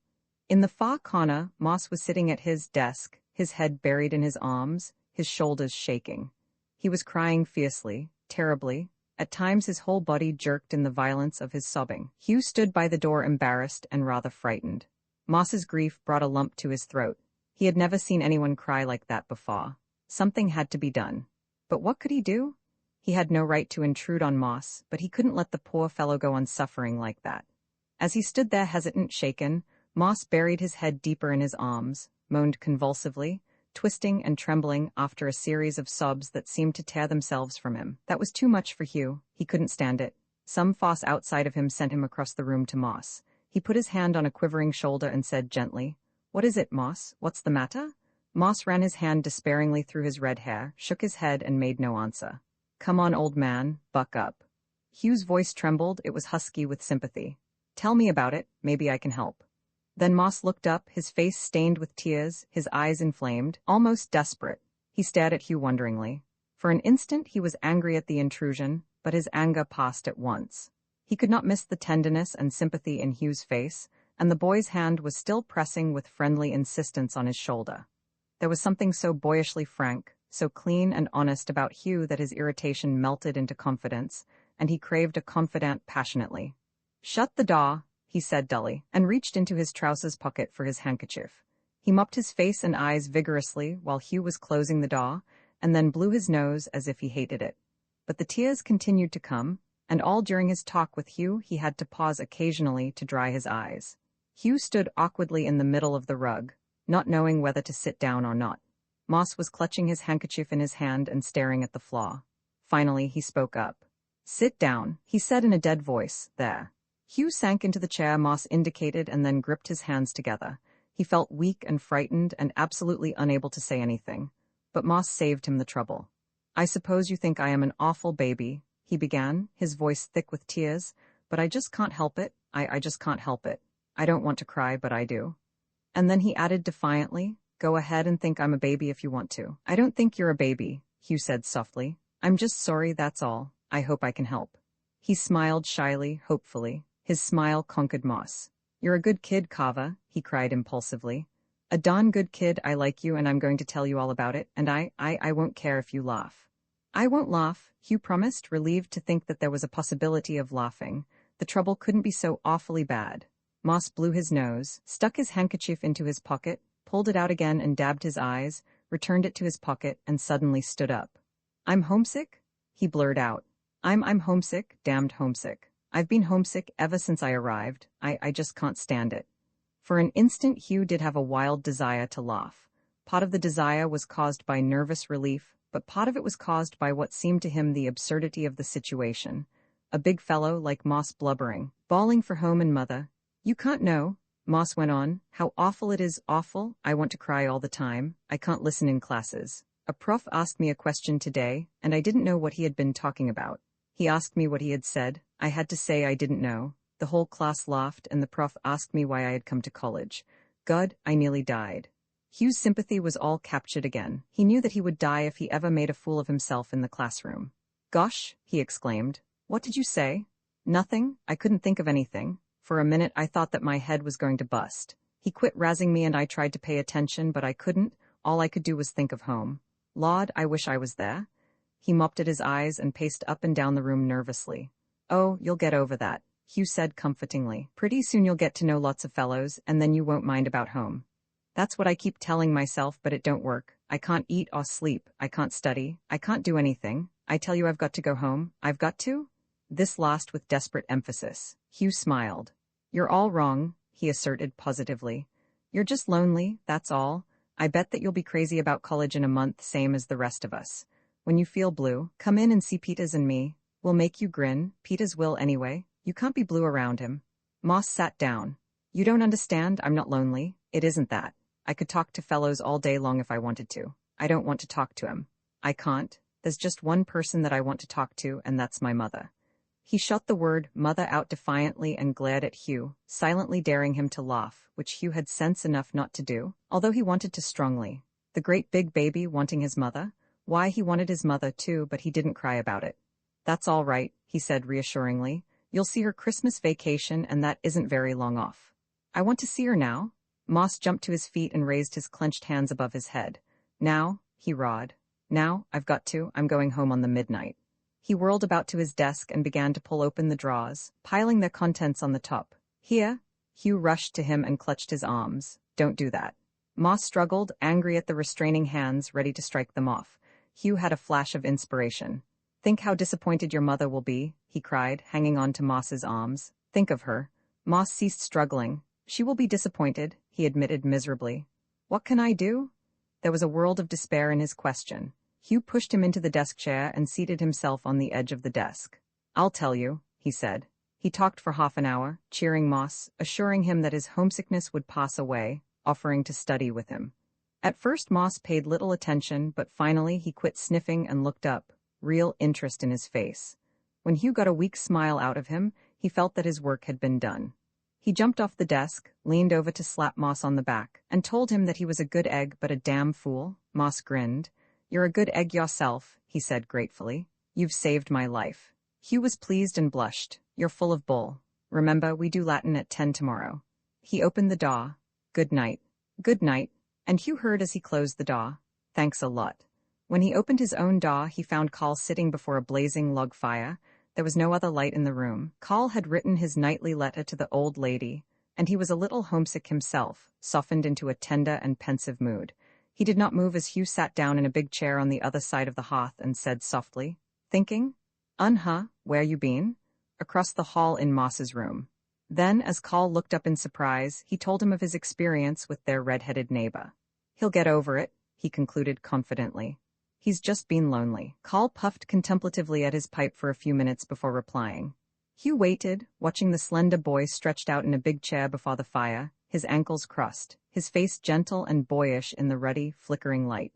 In the far corner, Moss was sitting at his desk, his head buried in his arms, his shoulders shaking. He was crying fiercely, terribly. At times his whole body jerked in the violence of his sobbing. Hugh stood by the door embarrassed and rather frightened. Moss's grief brought a lump to his throat. He had never seen anyone cry like that before. Something had to be done. But what could he do? He had no right to intrude on Moss, but he couldn't let the poor fellow go on suffering like that. As he stood there hesitant, shaken, Moss buried his head deeper in his arms, moaned convulsively, twisting and trembling after a series of sobs that seemed to tear themselves from him. That was too much for Hugh. He couldn't stand it. Some force outside of him sent him across the room to Moss. He put his hand on a quivering shoulder and said gently, "What is it, Moss? What's the matter?" Moss ran his hand despairingly through his red hair, shook his head and made no answer. "Come on, old man, buck up." Hugh's voice trembled. It was husky with sympathy. "Tell me about it. Maybe I can help." Then Moss looked up, his face stained with tears, his eyes inflamed, almost desperate. He stared at Hugh wonderingly. For an instant he was angry at the intrusion, but his anger passed at once. He could not miss the tenderness and sympathy in Hugh's face, and the boy's hand was still pressing with friendly insistence on his shoulder. There was something so boyishly frank, so clean and honest about Hugh that his irritation melted into confidence, and he craved a confidant passionately. "Shut the door," he said dully, and reached into his trousers pocket for his handkerchief. He mopped his face and eyes vigorously while Hugh was closing the door, and then blew his nose as if he hated it. But the tears continued to come, and all during his talk with Hugh he had to pause occasionally to dry his eyes. Hugh stood awkwardly in the middle of the rug, not knowing whether to sit down or not. Moss was clutching his handkerchief in his hand and staring at the floor. Finally he spoke up. "Sit down," he said in a dead voice. "There." Hugh sank into the chair Moss indicated and then gripped his hands together. He felt weak and frightened and absolutely unable to say anything. But Moss saved him the trouble. "I suppose you think I am an awful baby," he began, his voice thick with tears, "but I just can't help it. I just can't help it. I don't want to cry, but I do." And then he added defiantly, "Go ahead and think I'm a baby if you want to." "I don't think you're a baby," Hugh said softly. "I'm just sorry, that's all. I hope I can help." He smiled shyly, hopefully. His smile conquered Moss. "You're a good kid, Carver," he cried impulsively. "A darn good kid. I like you and I'm going to tell you all about it, and I won't care if you laugh." "I won't laugh," Hugh promised, relieved to think that there was a possibility of laughing. The trouble couldn't be so awfully bad. Moss blew his nose, stuck his handkerchief into his pocket, pulled it out again and dabbed his eyes, returned it to his pocket, and suddenly stood up. I'm homesick? He blurred out. I'm homesick, damned homesick. I've been homesick ever since I arrived. I just can't stand it. For an instant Hugh did have a wild desire to laugh. Part of the desire was caused by nervous relief, but part of it was caused by what seemed to him the absurdity of the situation. A big fellow like Moss blubbering, bawling for home and mother. You can't know, Moss went on, how awful it is, awful. I want to cry all the time. I can't listen in classes. A prof asked me a question today, and I didn't know what he had been talking about. He asked me what he had said. I had to say I didn't know. The whole class laughed, and the prof asked me why I had come to college. God, I nearly died. Hugh's sympathy was all captured again. He knew that he would die if he ever made a fool of himself in the classroom. Gosh, he exclaimed. What did you say? Nothing. I couldn't think of anything. For a minute I thought that my head was going to bust. He quit razzing me and I tried to pay attention, but I couldn't. All I could do was think of home. Lord, I wish I was there. He mopped at his eyes and paced up and down the room nervously. Oh, you'll get over that, Hugh said comfortingly. Pretty soon you'll get to know lots of fellows, and then you won't mind about home. That's what I keep telling myself, but it don't work. I can't eat or sleep. I can't study. I can't do anything. I tell you I've got to go home. I've got to? This last with desperate emphasis. Hugh smiled. You're all wrong, he asserted positively. You're just lonely, that's all. I bet that you'll be crazy about college in a month, same as the rest of us. When you feel blue, come in and see Peters and me. We'll make you grin. Peters will anyway. You can't be blue around him. Moss sat down. You don't understand, I'm not lonely. It isn't that. I could talk to fellows all day long if I wanted to. I don't want to talk to him. I can't. There's just one person that I want to talk to, and that's my mother. He shot the word mother out defiantly and glared at Hugh, silently daring him to laugh, which Hugh had sense enough not to do, although he wanted to strongly. The great big baby wanting his mother? Why, he wanted his mother too, but he didn't cry about it. That's all right, he said reassuringly. You'll see her Christmas vacation, and that isn't very long off. I want to see her now. Moss jumped to his feet and raised his clenched hands above his head. Now, he rawed. Now, I've got to. I'm going home on the midnight. He whirled about to his desk and began to pull open the drawers, piling their contents on the top. Here. Hugh rushed to him and clutched his arms. Don't do that. Moss struggled, angry at the restraining hands, ready to strike them off. Hugh had a flash of inspiration. Think how disappointed your mother will be, he cried, hanging on to Moss's arms. Think of her. Moss ceased struggling. She will be disappointed, he admitted miserably. What can I do? There was a world of despair in his question. Hugh pushed him into the desk chair and seated himself on the edge of the desk. I'll tell you, he said. He talked for half an hour, cheering Moss, assuring him that his homesickness would pass away, offering to study with him. At first Moss paid little attention, but finally he quit sniffing and looked up, real interest in his face. When Hugh got a weak smile out of him, he felt that his work had been done. He jumped off the desk, leaned over to slap Moss on the back, and told him that he was a good egg but a damn fool. Moss grinned. You're a good egg yourself, he said gratefully. You've saved my life. Hugh was pleased and blushed. You're full of bull. Remember, we do Latin at 10 tomorrow. He opened the door. Good night. Good night. And Hugh heard as he closed the door. Thanks a lot. When he opened his own door, he found Carl sitting before a blazing log fire. There was no other light in the room. Carl had written his nightly letter to the old lady, and he was a little homesick himself, softened into a tender and pensive mood. He did not move as Hugh sat down in a big chair on the other side of the hearth and said softly, Thinking? Where you been? Across the hall in Moss's room. Then, as Carl looked up in surprise, he told him of his experience with their red-headed neighbor. He'll get over it, he concluded confidently. He's just been lonely. Carl puffed contemplatively at his pipe for a few minutes before replying. Hugh waited, watching the slender boy stretched out in a big chair before the fire, his ankles crossed, his face gentle and boyish in the ruddy, flickering light.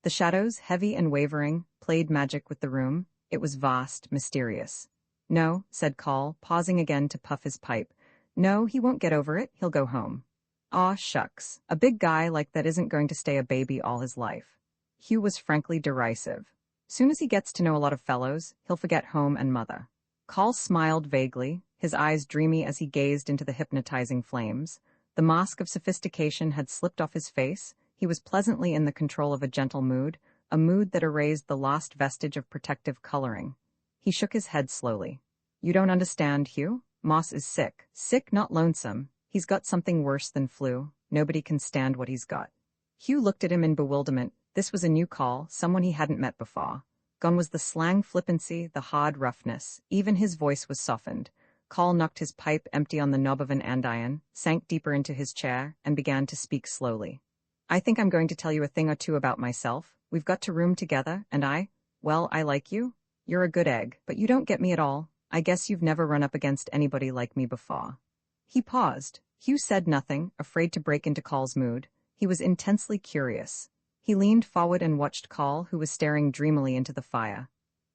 The shadows, heavy and wavering, played magic with the room. It was vast, mysterious. No, said Carl, pausing again to puff his pipe. No, he won't get over it. He'll go home. Aw, shucks. A big guy like that isn't going to stay a baby all his life. Hugh was frankly derisive. Soon as he gets to know a lot of fellows, he'll forget home and mother. Carl smiled vaguely, his eyes dreamy as he gazed into the hypnotizing flames. The mask of sophistication had slipped off his face. He was pleasantly in the control of a gentle mood, a mood that erased the last vestige of protective coloring. He shook his head slowly. You don't understand, Hugh? Moss is sick. Sick, not lonesome. He's got something worse than flu. Nobody can stand what he's got. Hugh looked at him in bewilderment. This was a new call, someone he hadn't met before. Gone was the slang flippancy, the hard roughness. Even his voice was softened. Carl knocked his pipe empty on the knob of an andiron, sank deeper into his chair, and began to speak slowly. I think I'm going to tell you a thing or two about myself. We've got to room together, and well, I like you. You're a good egg, but you don't get me at all. I guess you've never run up against anybody like me before. He paused. Hugh said nothing, afraid to break into Carl's mood. He was intensely curious. He leaned forward and watched Carl, who was staring dreamily into the fire.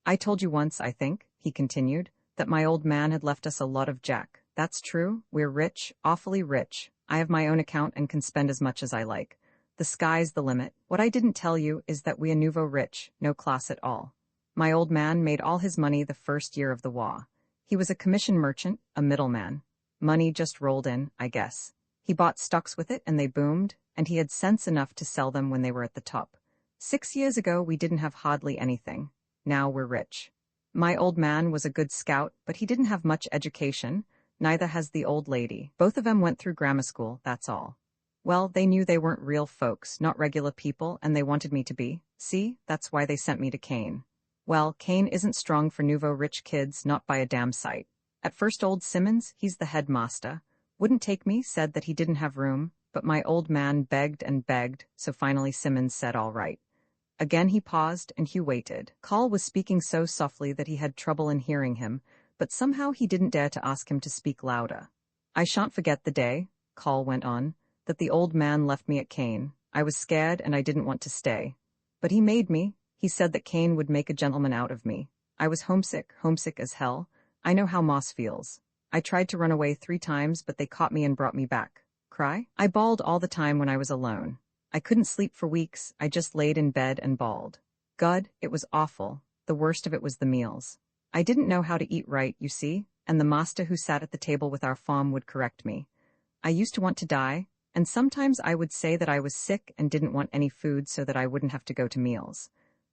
I told you once, I think, he continued, that my old man had left us a lot of jack. That's true. We're rich, awfully rich. I have my own account and can spend as much as I like. The sky's the limit. What I didn't tell you is that we are nouveau rich, no class at all. My old man made all his money the first year of the war. He was a commission merchant, a middleman. Money just rolled in, I guess. He bought stocks with it and they boomed, and he had sense enough to sell them when they were at the top. 6 years ago we didn't have hardly anything. Now we're rich. My old man was a good scout, but he didn't have much education. Neither has the old lady. Both of them went through grammar school, that's all. Well, they knew they weren't real folks, not regular people, and they wanted me to be. See, that's why they sent me to Kane. Well, Kane isn't strong for nouveau rich kids, not by a damn sight. At first old Simmons, he's the headmaster, wouldn't take me, said that he didn't have room, but my old man begged and begged, so finally Simmons said all right. Again he paused, and Hugh waited. Carl was speaking so softly that he had trouble in hearing him, but somehow he didn't dare to ask him to speak louder. I shan't forget the day, Carl went on, that the old man left me at Kane. I was scared and I didn't want to stay. But he made me. He said that Kane would make a gentleman out of me. I was homesick as hell. I know how Moss feels. I tried to run away 3 times, but they caught me and brought me back. Cry? I bawled all the time when I was alone. I couldn't sleep for weeks. I just laid in bed and bawled. God, it was awful. The worst of it was the meals. I didn't know how to eat right, you see, and the master who sat at the table with our farm would correct me. I used to want to die, and sometimes I would say that I was sick and didn't want any food so that I wouldn't have to go to meals.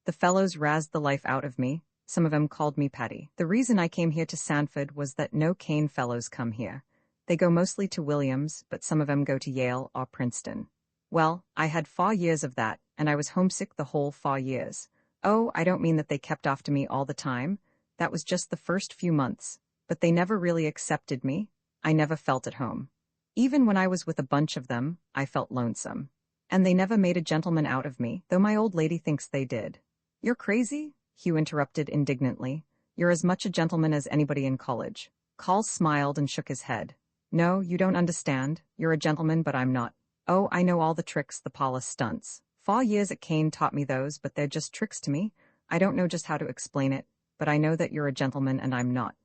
The fellows razzed the life out of me. Some of them called me Patty. The reason I came here to Sanford was that no Kane fellows come here. They go mostly to Williams, but some of them go to Yale or Princeton. Well, I had 4 years of that, and I was homesick the whole 4 years. Oh, I don't mean that they kept after me all the time. That was just the first few months. But they never really accepted me. I never felt at home. Even when I was with a bunch of them, I felt lonesome. And they never made a gentleman out of me, though my old lady thinks they did. You're crazy? Hugh interrupted indignantly. You're as much a gentleman as anybody in college. Carl smiled and shook his head. No, you don't understand. You're a gentleman, but I'm not. Oh, I know all the tricks, the Paula stunts. 4 years at Kane taught me those, but they're just tricks to me. I don't know just how to explain it, but I know that you're a gentleman and I'm not.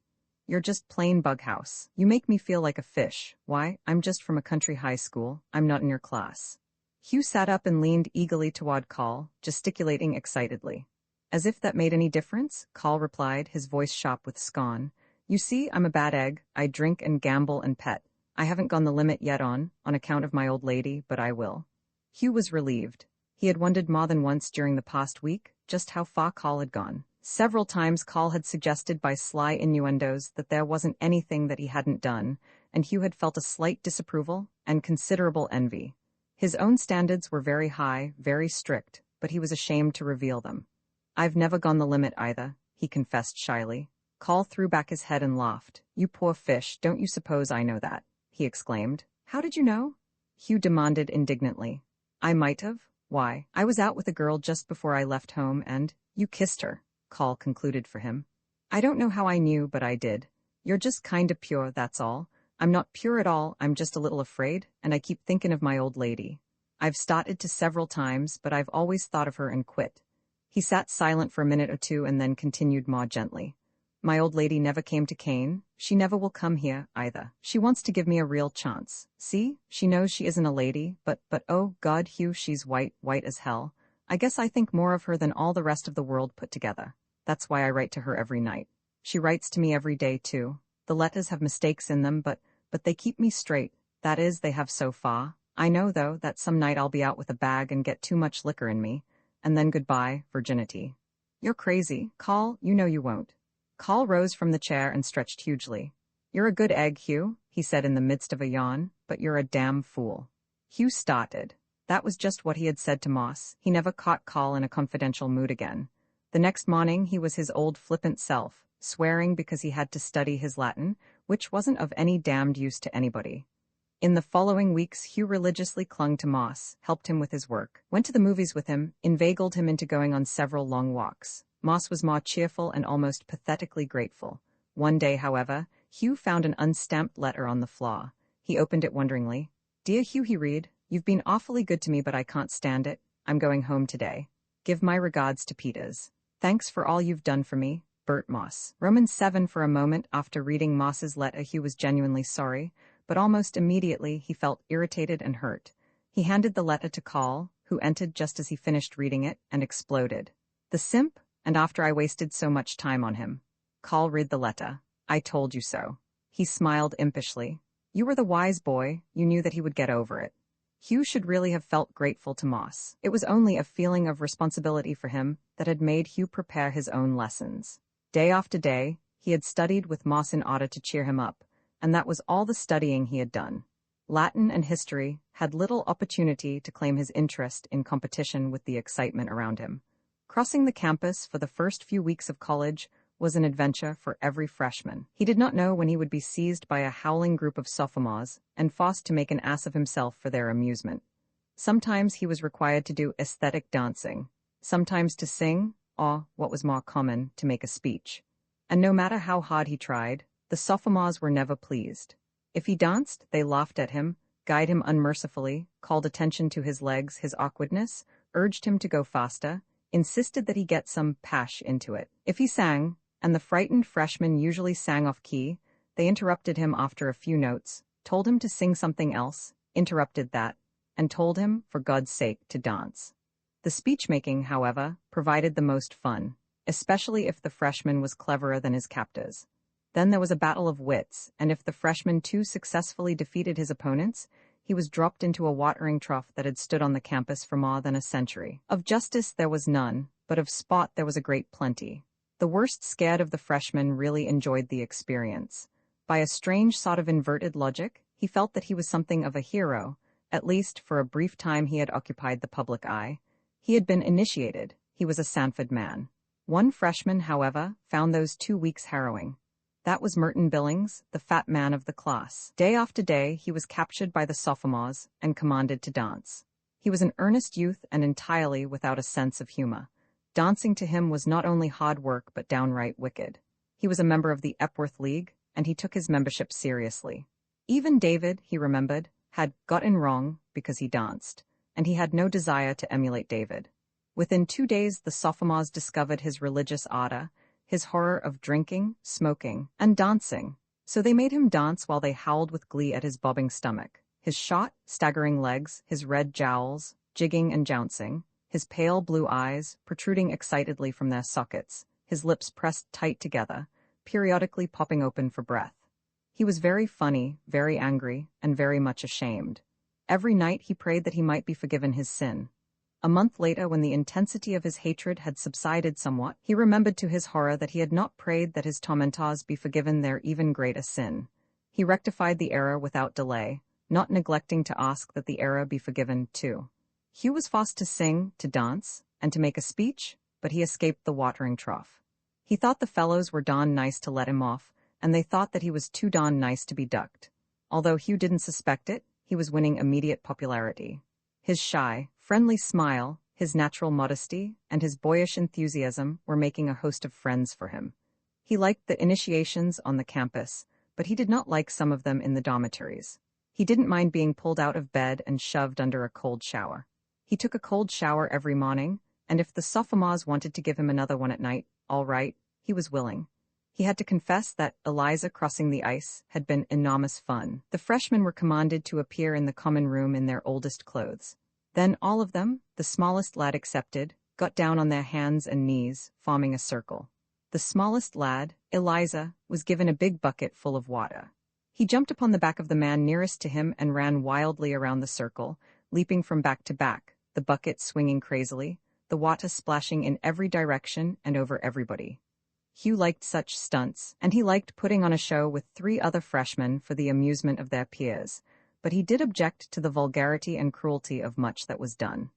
You're just plain bughouse. You make me feel like a fish. Why, I'm just from a country high school. I'm not in your class. Hugh sat up and leaned eagerly toward Carl, gesticulating excitedly. As if that made any difference, Carl replied, his voice sharp with scorn. You see, I'm a bad egg. I drink and gamble and pet. I haven't gone the limit yet on account of my old lady, but I will. Hugh was relieved. He had wondered more than once during the past week just how far Carl had gone. Several times Carl had suggested by sly innuendos that there wasn't anything that he hadn't done, and Hugh had felt a slight disapproval and considerable envy. His own standards were very high, very strict, but he was ashamed to reveal them. I've never gone the limit either, he confessed shyly. Carl threw back his head and laughed. You poor fish, don't you suppose I know that? He exclaimed. How did you know? Hugh demanded indignantly. I might have. Why, I was out with a girl just before I left home and you kissed her, Carl concluded for him. I don't know how I knew, but I did. You're just kinda pure, that's all. I'm not pure at all, I'm just a little afraid, and I keep thinking of my old lady. I've started to several times, but I've always thought of her and quit. He sat silent for a minute or two and then continued more gently. My old lady never came to Kane. She never will come here, either. She wants to give me a real chance. See? She knows she isn't a lady, but oh, God, Hugh, she's white as hell. I guess I think more of her than all the rest of the world put together. That's why I write to her every night. She writes to me every day, too. The letters have mistakes in them, but they keep me straight. That is, they have so far. I know, though, that some night I'll be out with a bag and get too much liquor in me. And then goodbye, virginity. You're crazy, Carl, you know you won't. Carl rose from the chair and stretched hugely. You're a good egg, Hugh, he said in the midst of a yawn, but you're a damn fool. Hugh started. That was just what he had said to Moss. He never caught Carl in a confidential mood again. The next morning he was his old flippant self, swearing because he had to study his Latin, which wasn't of any damned use to anybody. In the following weeks, Hugh religiously clung to Moss, helped him with his work, went to the movies with him, inveigled him into going on several long walks. Moss was more cheerful and almost pathetically grateful. One day, however, Hugh found an unstamped letter on the floor. He opened it wonderingly. "Dear Hugh," he read, "you've been awfully good to me, but I can't stand it. I'm going home today. Give my regards to Peters. Thanks for all you've done for me, Bert Moss." Romans 7. For a moment after reading Moss's letter, Hugh was genuinely sorry, but almost immediately he felt irritated and hurt. He handed the letter to Carl, who entered just as he finished reading it, and exploded. "The simp, and after I wasted so much time on him." Carl read the letter. "I told you so." He smiled impishly. "You were the wise boy, you knew that he would get over it." Hugh should really have felt grateful to Moss. It was only a feeling of responsibility for him that had made Hugh prepare his own lessons. Day after day, he had studied with Moss in order to cheer him up, and that was all the studying he had done. Latin and history had little opportunity to claim his interest in competition with the excitement around him. Crossing the campus for the first few weeks of college was an adventure for every freshman. He did not know when he would be seized by a howling group of sophomores and forced to make an ass of himself for their amusement. Sometimes he was required to do aesthetic dancing, sometimes to sing, or, what was more common, to make a speech. And no matter how hard he tried, the sophomores were never pleased. If he danced, they laughed at him, guyed him unmercifully, called attention to his legs, his awkwardness, urged him to go faster, insisted that he get some pash into it. If he sang, and the frightened freshmen usually sang off key, they interrupted him after a few notes, told him to sing something else, interrupted that, and told him, for God's sake, to dance. The speech-making, however, provided the most fun, especially if the freshman was cleverer than his captors. Then there was a battle of wits, and if the freshman too successfully defeated his opponents, he was dropped into a watering trough that had stood on the campus for more than a century. Of justice there was none, but of sport there was a great plenty. The worst scared of the freshmen really enjoyed the experience. By a strange sort of inverted logic, he felt that he was something of a hero, at least for a brief time he had occupied the public eye. He had been initiated. He was a Sanford man. One freshman, however, found those 2 weeks harrowing. That was Merton Billings, the fat man of the class. Day after day, he was captured by the sophomores and commanded to dance. He was an earnest youth and entirely without a sense of humor. Dancing to him was not only hard work but downright wicked. He was a member of the Epworth League, and he took his membership seriously. Even David, he remembered, had gotten wrong because he danced, and he had no desire to emulate David. Within 2 days, the sophomores discovered his religious ardor, his horror of drinking, smoking, and dancing. So they made him dance while they howled with glee at his bobbing stomach, his short, staggering legs, his red jowls, jigging and jouncing, his pale blue eyes protruding excitedly from their sockets, his lips pressed tight together, periodically popping open for breath. He was very funny, very angry, and very much ashamed. Every night he prayed that he might be forgiven his sin. A month later, when the intensity of his hatred had subsided somewhat, he remembered to his horror that he had not prayed that his tormentors be forgiven their even greater sin. He rectified the error without delay, not neglecting to ask that the error be forgiven too. Hugh was forced to sing, to dance, and to make a speech, but he escaped the watering trough. He thought the fellows were darn nice to let him off, and they thought that he was too darn nice to be ducked. Although Hugh didn't suspect it, he was winning immediate popularity. His shy, friendly smile, his natural modesty, and his boyish enthusiasm were making a host of friends for him. He liked the initiations on the campus, but he did not like some of them in the dormitories. He didn't mind being pulled out of bed and shoved under a cold shower. He took a cold shower every morning, and if the sophomores wanted to give him another one at night, all right, he was willing. He had to confess that Eliza crossing the ice had been enormous fun. The freshmen were commanded to appear in the common room in their oldest clothes. Then all of them, the smallest lad excepted, got down on their hands and knees, forming a circle. The smallest lad, Eliza, was given a big bucket full of water. He jumped upon the back of the man nearest to him and ran wildly around the circle, leaping from back to back, the bucket swinging crazily, the water splashing in every direction and over everybody. Hugh liked such stunts, and he liked putting on a show with 3 other freshmen for the amusement of their peers, but he did object to the vulgarity and cruelty of much that was done.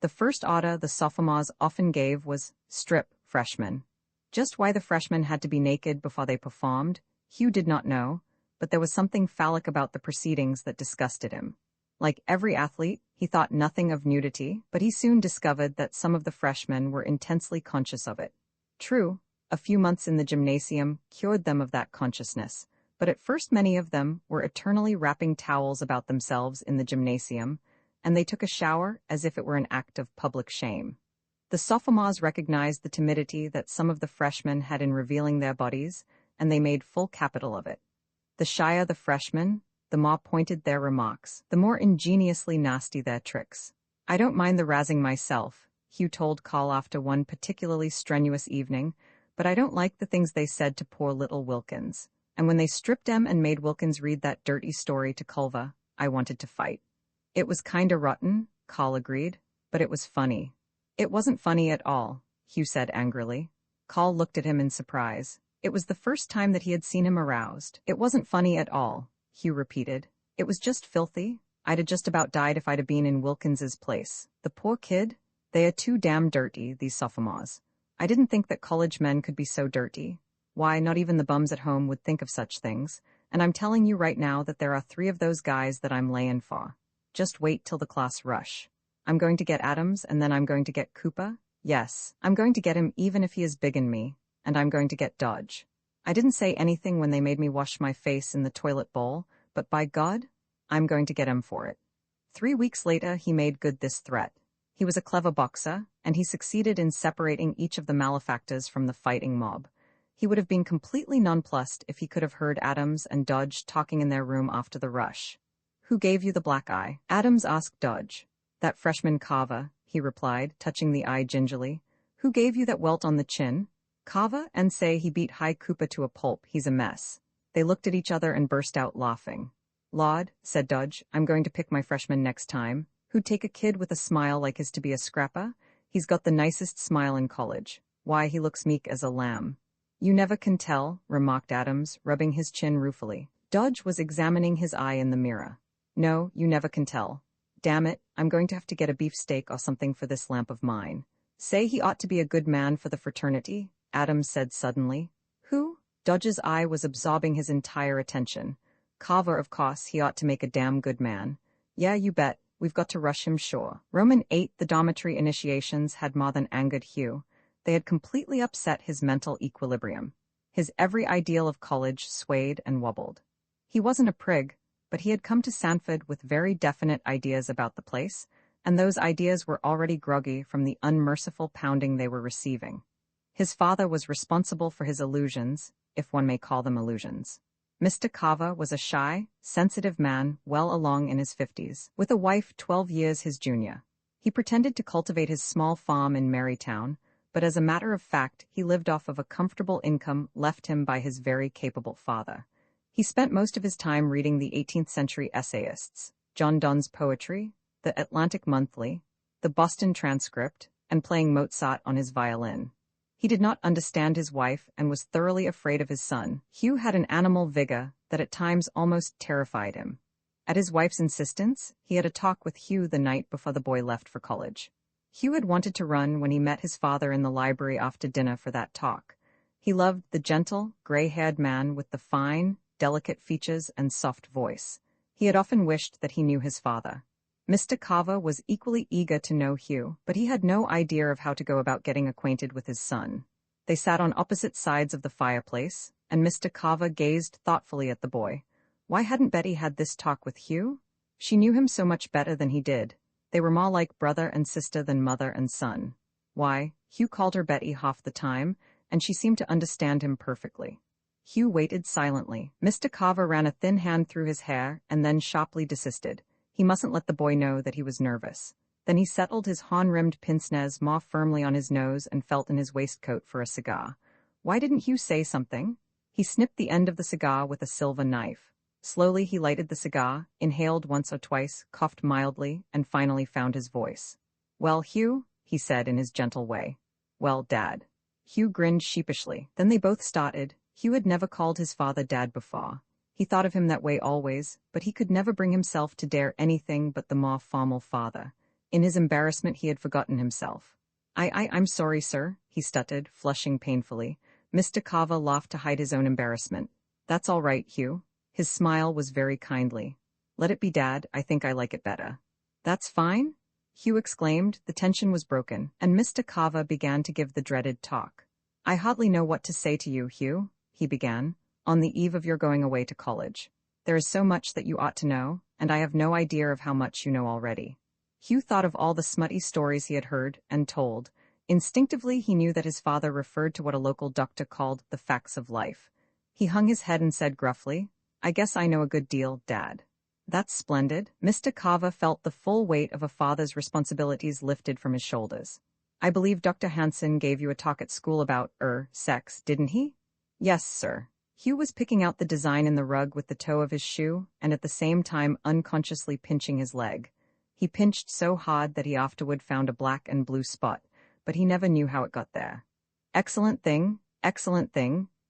The first order the sophomores often gave was, "Strip," freshmen. Just why the freshmen had to be naked before they performed, Hugh did not know, but there was something phallic about the proceedings that disgusted him. Like every athlete, he thought nothing of nudity, but he soon discovered that some of the freshmen were intensely conscious of it. True, a few months in the gymnasium cured them of that consciousness, but at first many of them were eternally wrapping towels about themselves in the gymnasium, and they took a shower as if it were an act of public shame. The sophomores recognized the timidity that some of the freshmen had in revealing their bodies, and they made full capital of it. The shyer the freshmen, the more pointed their remarks, the more ingeniously nasty their tricks. "I don't mind the razzing myself," Hugh told Carl after one particularly strenuous evening, "but I don't like the things they said to poor little Wilkins. And when they stripped him and made Wilkins read that dirty story to Culver, I wanted to fight." "It was kinda rotten," Carl agreed, "but it was funny." "It wasn't funny at all," Hugh said angrily. Carl looked at him in surprise. It was the first time that he had seen him aroused. "It wasn't funny at all," Hugh repeated. "It was just filthy. I'd have just about died if I'd have been in Wilkins's place. The poor kid. They are too damn dirty, these sophomores. I didn't think that college men could be so dirty. Why, not even the bums at home would think of such things, and I'm telling you right now that there are 3 of those guys that I'm laying for. Just wait till the class rush. I'm going to get Adams, and then I'm going to get Cooper. Yes, I'm going to get him even if he is big'n me, and I'm going to get Dodge. I didn't say anything when they made me wash my face in the toilet bowl, but by God, I'm going to get him for it." 3 weeks later, he made good this threat. He was a clever boxer, and he succeeded in separating each of the malefactors from the fighting mob. He would have been completely nonplussed if he could have heard Adams and Dodge talking in their room after the rush. "Who gave you the black eye?" Adams asked Dodge. "That freshman Carver," he replied, touching the eye gingerly. "Who gave you that welt on the chin?" "Carver, and say he beat High Cooper to a pulp. He's a mess." They looked at each other and burst out laughing. "Lord," said Dodge, "I'm going to pick my freshman next time. Who'd take a kid with a smile like his to be a scrapper? He's got the nicest smile in college. Why, he looks meek as a lamb." "You never can tell," remarked Adams, rubbing his chin ruefully. Dodge was examining his eye in the mirror. "No, you never can tell. Damn it, I'm going to have to get a beefsteak or something for this lamp of mine." "Say he ought to be a good man for the fraternity," Adams said suddenly. "Who?" Dodge's eye was absorbing his entire attention. "Carver, of course, he ought to make a damn good man." "Yeah, you bet. We've got to rush him, sure." Roman 8, the dormitory initiations had more than angered Hugh. They had completely upset his mental equilibrium. His every ideal of college swayed and wobbled. He wasn't a prig, but he had come to Sanford with very definite ideas about the place, and those ideas were already groggy from the unmerciful pounding they were receiving. His father was responsible for his illusions, if one may call them illusions. Mr. Carver was a shy, sensitive man well along in his 50s, with a wife 12 years his junior. He pretended to cultivate his small farm in Marytown, but as a matter of fact, he lived off of a comfortable income left him by his very capable father. He spent most of his time reading the 18th century essayists, John Donne's poetry, the Atlantic Monthly, the Boston Transcript, and playing Mozart on his violin. He did not understand his wife and was thoroughly afraid of his son. Hugh had an animal vigor that at times almost terrified him. At his wife's insistence, he had a talk with Hugh the night before the boy left for college. Hugh had wanted to run when he met his father in the library after dinner for that talk. He loved the gentle, gray-haired man with the fine, delicate features and soft voice. He had often wished that he knew his father. Mr. Carver was equally eager to know Hugh, but he had no idea of how to go about getting acquainted with his son. They sat on opposite sides of the fireplace, and Mr. Carver gazed thoughtfully at the boy. Why hadn't Betty had this talk with Hugh? She knew him so much better than he did. They were more like brother and sister than mother and son. Why, Hugh called her Betty half the time, and she seemed to understand him perfectly. Hugh waited silently. Mr. Carver ran a thin hand through his hair and then sharply desisted. He mustn't let the boy know that he was nervous. Then he settled his horn-rimmed pince-nez more firmly on his nose and felt in his waistcoat for a cigar. Why didn't Hugh say something? He snipped the end of the cigar with a silver knife. Slowly he lighted the cigar, inhaled once or twice, coughed mildly, and finally found his voice. "Well, Hugh," he said in his gentle way. "Well, Dad." Hugh grinned sheepishly. Then they both started. Hugh had never called his father Dad before. He thought of him that way always, but he could never bring himself to dare anything but the more formal father. In his embarrassment he had forgotten himself. I'm sorry, sir, he stuttered, flushing painfully. Mr. Carver laughed to hide his own embarrassment. That's all right, Hugh. His smile was very kindly. Let it be, Dad, I think I like it better. That's fine? Hugh exclaimed. The tension was broken, and Mr. Carver began to give the dreaded talk. I hardly know what to say to you, Hugh, he began, on the eve of your going away to college. There is so much that you ought to know, and I have no idea of how much you know already. Hugh thought of all the smutty stories he had heard and told. Instinctively, he knew that his father referred to what a local doctor called the facts of life. He hung his head and said gruffly, I guess I know a good deal, Dad. That's splendid. Mr. Carver felt the full weight of a father's responsibilities lifted from his shoulders. I believe Dr. Hansen gave you a talk at school about, sex, didn't he? Yes, sir. Hugh was picking out the design in the rug with the toe of his shoe and at the same time unconsciously pinching his leg. He pinched so hard that he afterward found a black and blue spot, but he never knew how it got there. Excellent thing,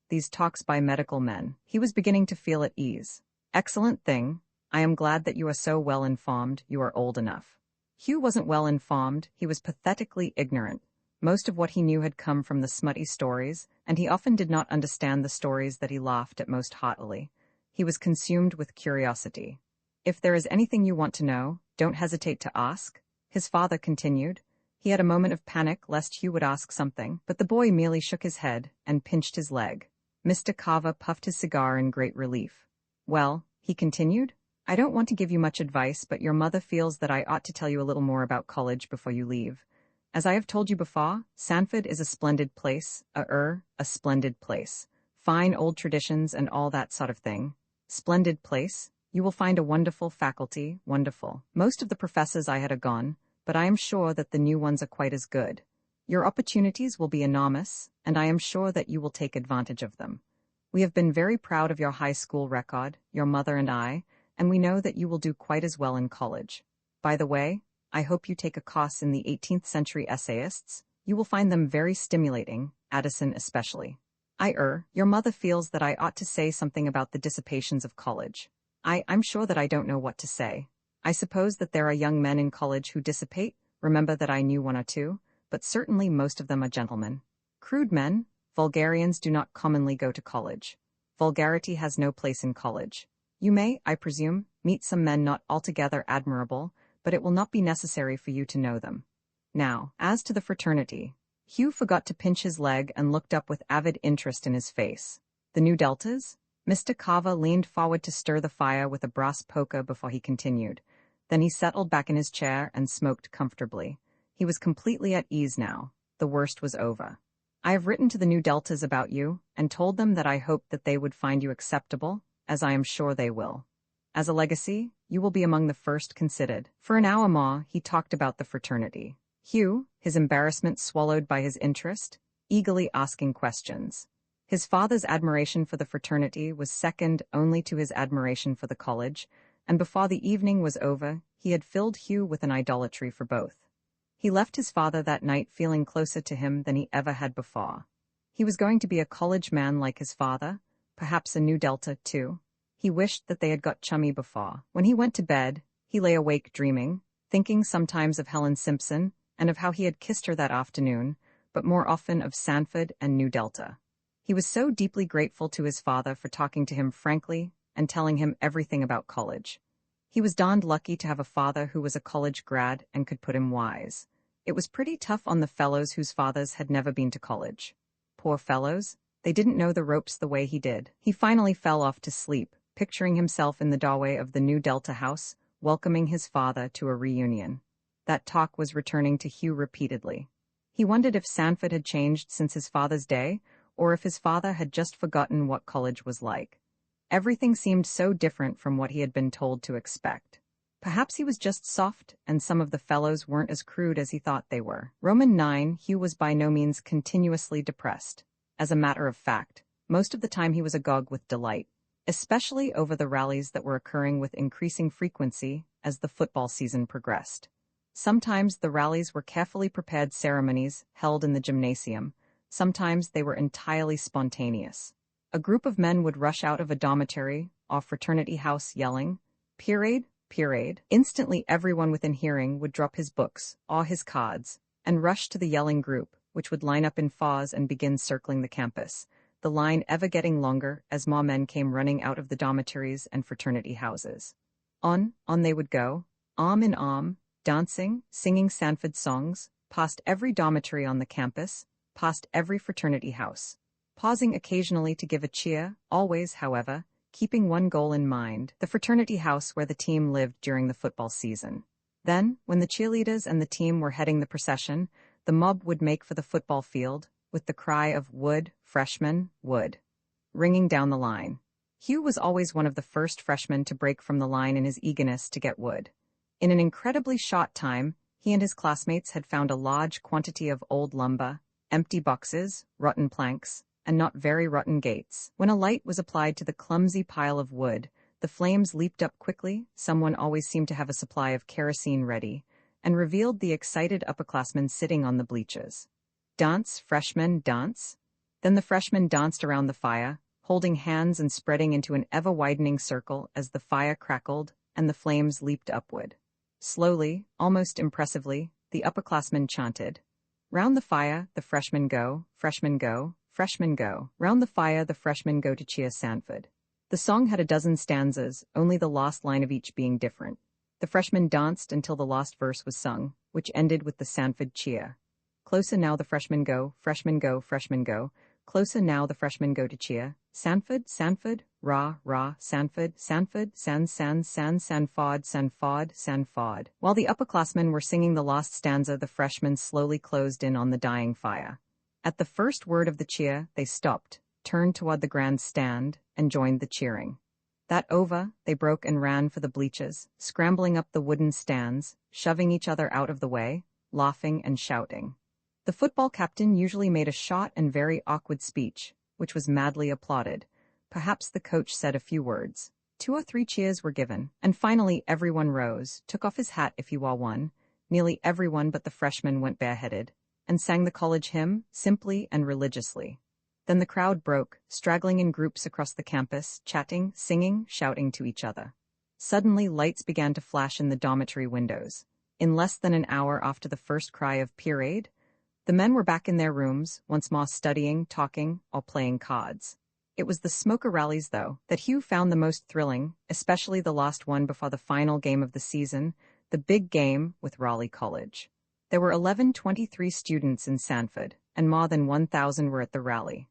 these talks by medical men. He was beginning to feel at ease. Excellent thing. I am glad that you are so well informed, you are old enough. Hugh wasn't well informed, he was pathetically ignorant. Most of what he knew had come from the smutty stories, and he often did not understand the stories that he laughed at most heartily. He was consumed with curiosity. If there is anything you want to know, don't hesitate to ask, his father continued. He had a moment of panic lest Hugh would ask something, but the boy merely shook his head and pinched his leg. Mr. Carver puffed his cigar in great relief. Well, he continued, I don't want to give you much advice, but your mother feels that I ought to tell you a little more about college before you leave. As I have told you before, Sanford is a splendid place, a splendid place. Fine old traditions and all that sort of thing. Splendid place. You will find a wonderful faculty, wonderful. Most of the professors I had are gone, but I am sure that the new ones are quite as good. Your opportunities will be enormous, and I am sure that you will take advantage of them. We have been very proud of your high school record, your mother and I, and we know that you will do quite as well in college. By the way, I hope you take a course in the 18th century essayists. You will find them very stimulating, Addison especially. Your mother feels that I ought to say something about the dissipations of college. I'm sure that I don't know what to say. I suppose that there are young men in college who dissipate, remember that I knew one or two, but certainly most of them are gentlemen. Crude men, vulgarians do not commonly go to college. Vulgarity has no place in college. You may, I presume, meet some men not altogether admirable, but it will not be necessary for you to know them. Now, as to the fraternity. Hugh forgot to pinch his leg and looked up with avid interest in his face. The Nu Deltas? Mr. Carver leaned forward to stir the fire with a brass poker before he continued. Then he settled back in his chair and smoked comfortably. He was completely at ease now. The worst was over. I have written to the Nu Deltas about you, and told them that I hoped that they would find you acceptable, as I am sure they will. As a legacy, you will be among the first considered. For an hour more, he talked about the fraternity. Hugh, his embarrassment swallowed by his interest, eagerly asking questions. His father's admiration for the fraternity was second only to his admiration for the college, and before the evening was over, he had filled Hugh with an idolatry for both. He left his father that night feeling closer to him than he ever had before. He was going to be a college man like his father, perhaps a Nu Delta, too. He wished that they had got chummy before. When he went to bed, he lay awake dreaming, thinking sometimes of Helen Simpson and of how he had kissed her that afternoon, but more often of Sanford and Nu Delta. He was so deeply grateful to his father for talking to him frankly and telling him everything about college. He was darned lucky to have a father who was a college grad and could put him wise. It was pretty tough on the fellows whose fathers had never been to college. Poor fellows. They didn't know the ropes the way he did. He finally fell off to sleep, picturing himself in the doorway of the Nu Delta house, welcoming his father to a reunion. That talk was returning to Hugh repeatedly. He wondered if Sanford had changed since his father's day, or if his father had just forgotten what college was like. Everything seemed so different from what he had been told to expect. Perhaps he was just soft, and some of the fellows weren't as crude as he thought they were. Roman 9, Hugh was by no means continuously depressed. As a matter of fact, most of the time he was agog with delight, especially over the rallies that were occurring with increasing frequency as the football season progressed. Sometimes the rallies were carefully prepared ceremonies held in the gymnasium. Sometimes they were entirely spontaneous. A group of men would rush out of a dormitory or fraternity house yelling, "Peerade, peerade." Instantly everyone within hearing would drop his books or his cards, and rush to the yelling group, which would line up in fause and begin circling the campus, the line ever getting longer as more men came running out of the dormitories and fraternity houses. On they would go, arm in arm, dancing, singing Sanford songs, past every dormitory on the campus, past every fraternity house, pausing occasionally to give a cheer, always, however, keeping one goal in mind, the fraternity house where the team lived during the football season. Then, when the cheerleaders and the team were heading the procession, the mob would make for the football field, with the cry of "Wood, freshman, wood," ringing down the line. Hugh was always one of the first freshmen to break from the line in his eagerness to get wood. In an incredibly short time, he and his classmates had found a large quantity of old lumber, empty boxes, rotten planks, and not very rotten gates. When a light was applied to the clumsy pile of wood, the flames leaped up quickly, someone always seemed to have a supply of kerosene ready, and revealed the excited upperclassmen sitting on the bleachers. "Dance, freshmen, dance." Then the freshmen danced around the fire, holding hands and spreading into an ever-widening circle as the fire crackled and the flames leaped upward. Slowly, almost impressively, the upperclassmen chanted, "Round the fire, the freshmen go, freshmen go, freshmen go. Round the fire, the freshmen go to cheer Sanford." The song had a dozen stanzas, only the last line of each being different. The freshmen danced until the last verse was sung, which ended with the Sanford cheer. "Closer now the freshmen go, freshmen go, freshmen go. Closer now the freshmen go to cheer. Sanford, Sanford, rah, rah, Sanford, Sanford, Sanford, Sanford." While the upperclassmen were singing the last stanza, the freshmen slowly closed in on the dying fire. At the first word of the cheer, they stopped, turned toward the grandstand, and joined the cheering. That over, they broke and ran for the bleachers, scrambling up the wooden stands, shoving each other out of the way, laughing and shouting. The football captain usually made a short and very awkward speech, which was madly applauded. Perhaps the coach said a few words. 2 or 3 cheers were given, and finally everyone rose, took off his hat if he wore one, nearly everyone but the freshmen went bareheaded, and sang the college hymn, simply and religiously. Then the crowd broke, straggling in groups across the campus, chatting, singing, shouting to each other. Suddenly lights began to flash in the dormitory windows. In less than an hour after the first cry of "Peerade," the men were back in their rooms, once more studying, talking, or playing cards. It was the smoker rallies, though, that Hugh found the most thrilling, especially the last one before the final game of the season, the big game with Raleigh College. There were 1123 students in Sanford, and more than 1,000 were at the rally.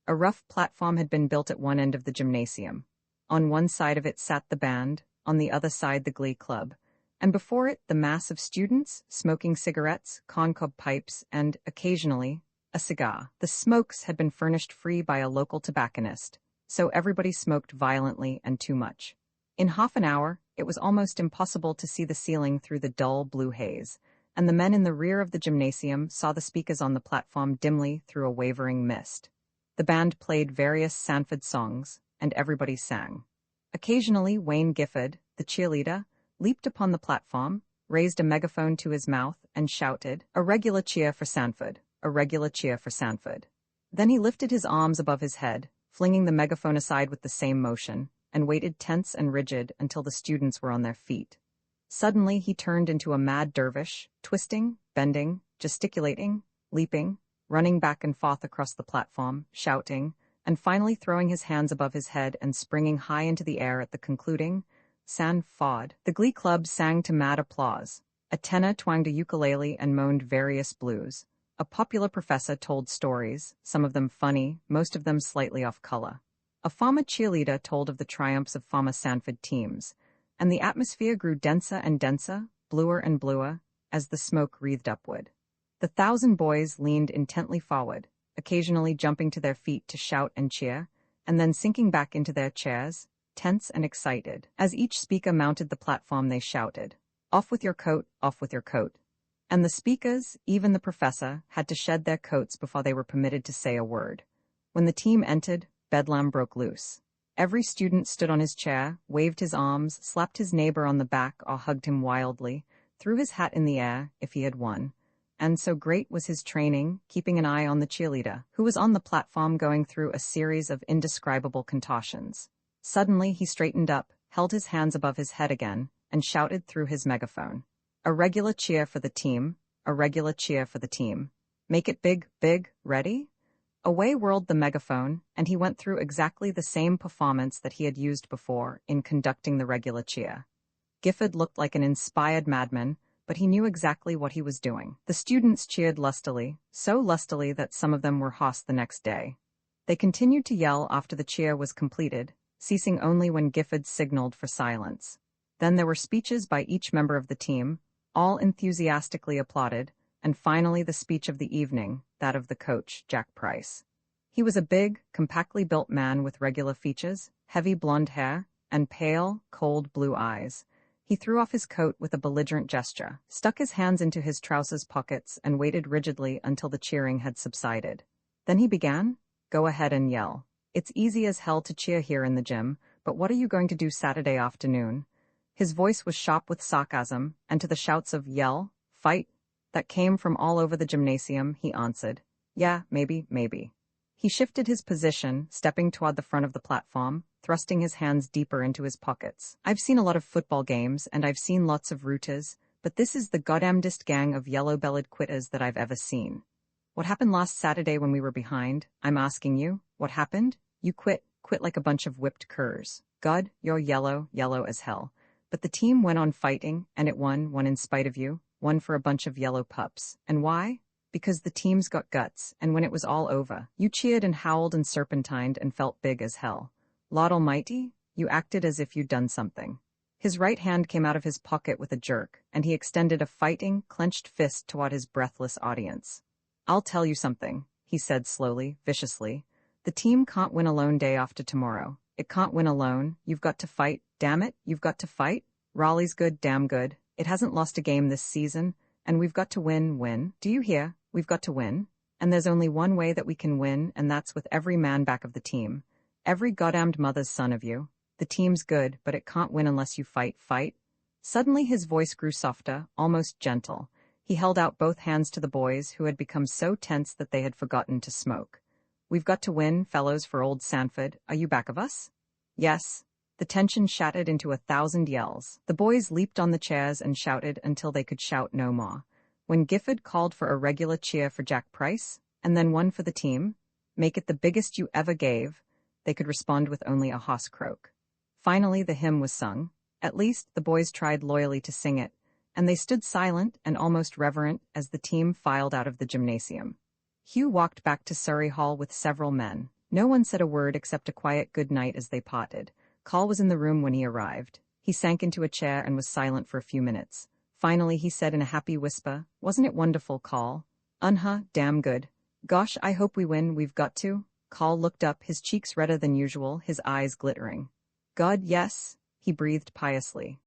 A rough platform had been built at one end of the gymnasium. On one side of it sat the band, on the other side the glee club, and before it the mass of students, smoking cigarettes, corncob pipes, and, occasionally, a cigar. The smokes had been furnished free by a local tobacconist, so everybody smoked violently and too much. In half an hour, it was almost impossible to see the ceiling through the dull blue haze, and the men in the rear of the gymnasium saw the speakers on the platform dimly through a wavering mist. The band played various Sanford songs, and everybody sang. Occasionally Wayne Gifford, the cheerleader, leaped upon the platform, raised a megaphone to his mouth, and shouted, "A regular cheer for Sanford, a regular cheer for Sanford." Then he lifted his arms above his head, flinging the megaphone aside with the same motion, and waited tense and rigid until the students were on their feet. Suddenly he turned into a mad dervish, twisting, bending, gesticulating, leaping, running back and forth across the platform, shouting, and finally throwing his hands above his head and springing high into the air at the concluding Sanford. The glee club sang to mad applause. A tenor twanged a ukulele and moaned various blues. A popular professor told stories, some of them funny, most of them slightly off color. A former cheerleader told of the triumphs of former Sanford teams, and the atmosphere grew denser and denser, bluer and bluer, as the smoke wreathed upward. The 1,000 boys leaned intently forward, occasionally jumping to their feet to shout and cheer, and then sinking back into their chairs, tense and excited. As each speaker mounted the platform, they shouted, "Off with your coat, off with your coat." And the speakers, even the professor, had to shed their coats before they were permitted to say a word. When the team entered, bedlam broke loose. Every student stood on his chair, waved his arms, slapped his neighbor on the back or hugged him wildly, threw his hat in the air, if he had won. And so great was his training, keeping an eye on the cheerleader, who was on the platform going through a series of indescribable contortions. Suddenly he straightened up, held his hands above his head again, and shouted through his megaphone, "A regular cheer for the team, a regular cheer for the team. Make it big, big, ready? Away whirled the megaphone, and he went through exactly the same performance that he had used before in conducting the regular cheer. Gifford looked like an inspired madman, but he knew exactly what he was doing. The students cheered lustily, so lustily that some of them were hoarse the next day. They continued to yell after the cheer was completed, ceasing only when Gifford signaled for silence. Then there were speeches by each member of the team, all enthusiastically applauded, and finally the speech of the evening, that of the coach, Jack Price. He was a big, compactly built man with regular features, heavy blonde hair, and pale, cold blue eyes. He threw off his coat with a belligerent gesture, stuck his hands into his trousers pockets, and waited rigidly until the cheering had subsided. Then he began, "Go ahead and yell. It's easy as hell to cheer here in the gym, but what are you going to do Saturday afternoon?" His voice was sharp with sarcasm, and to the shouts of "Yell, fight," that came from all over the gymnasium, he answered, "Yeah, maybe." He shifted his position, stepping toward the front of the platform, thrusting his hands deeper into his pockets. "I've seen a lot of football games, and I've seen lots of rooters, but this is the goddamnedest gang of yellow-bellied quitters that I've ever seen. What happened last Saturday when we were behind? I'm asking you, what happened? You quit like a bunch of whipped curs. God, you're yellow as hell. But the team went on fighting, and it won in spite of you, won for a bunch of yellow pups. And why? Because the team's got guts, and when it was all over, you cheered and howled and serpentined and felt big as hell. Lord Almighty, you acted as if you'd done something." His right hand came out of his pocket with a jerk, and he extended a fighting, clenched fist toward his breathless audience. "I'll tell you something," he said slowly, viciously. "The team can't win alone day after tomorrow. It can't win alone. You've got to fight. Damn it, you've got to fight. Raleigh's good, damn good. It hasn't lost a game this season, and we've got to win. Do you hear? We've got to win. And there's only one way that we can win, and that's with every man back of the team. Every goddamned mother's son of you. The team's good, but it can't win unless you fight." Suddenly his voice grew softer, almost gentle. He held out both hands to the boys, who had become so tense that they had forgotten to smoke. "We've got to win, fellows, for old Sanford. Are you back of us?" "Yes." The tension shattered into 1,000 yells. The boys leaped on the chairs and shouted until they could shout no more. When Gifford called for a regular cheer for Jack Price, and then one for the team, "Make it the biggest you ever gave," they could respond with only a hoarse croak. Finally the hymn was sung. At least, the boys tried loyally to sing it, and they stood silent and almost reverent as the team filed out of the gymnasium. Hugh walked back to Surrey Hall with several men. No one said a word except a quiet good night as they parted. Carl was in the room when he arrived. He sank into a chair and was silent for a few minutes. Finally he said in a happy whisper, "Wasn't it wonderful, Carl?" Damn good. Gosh, I hope we win, we've got to." Carl looked up, his cheeks redder than usual, his eyes glittering. "God, yes," he breathed piously.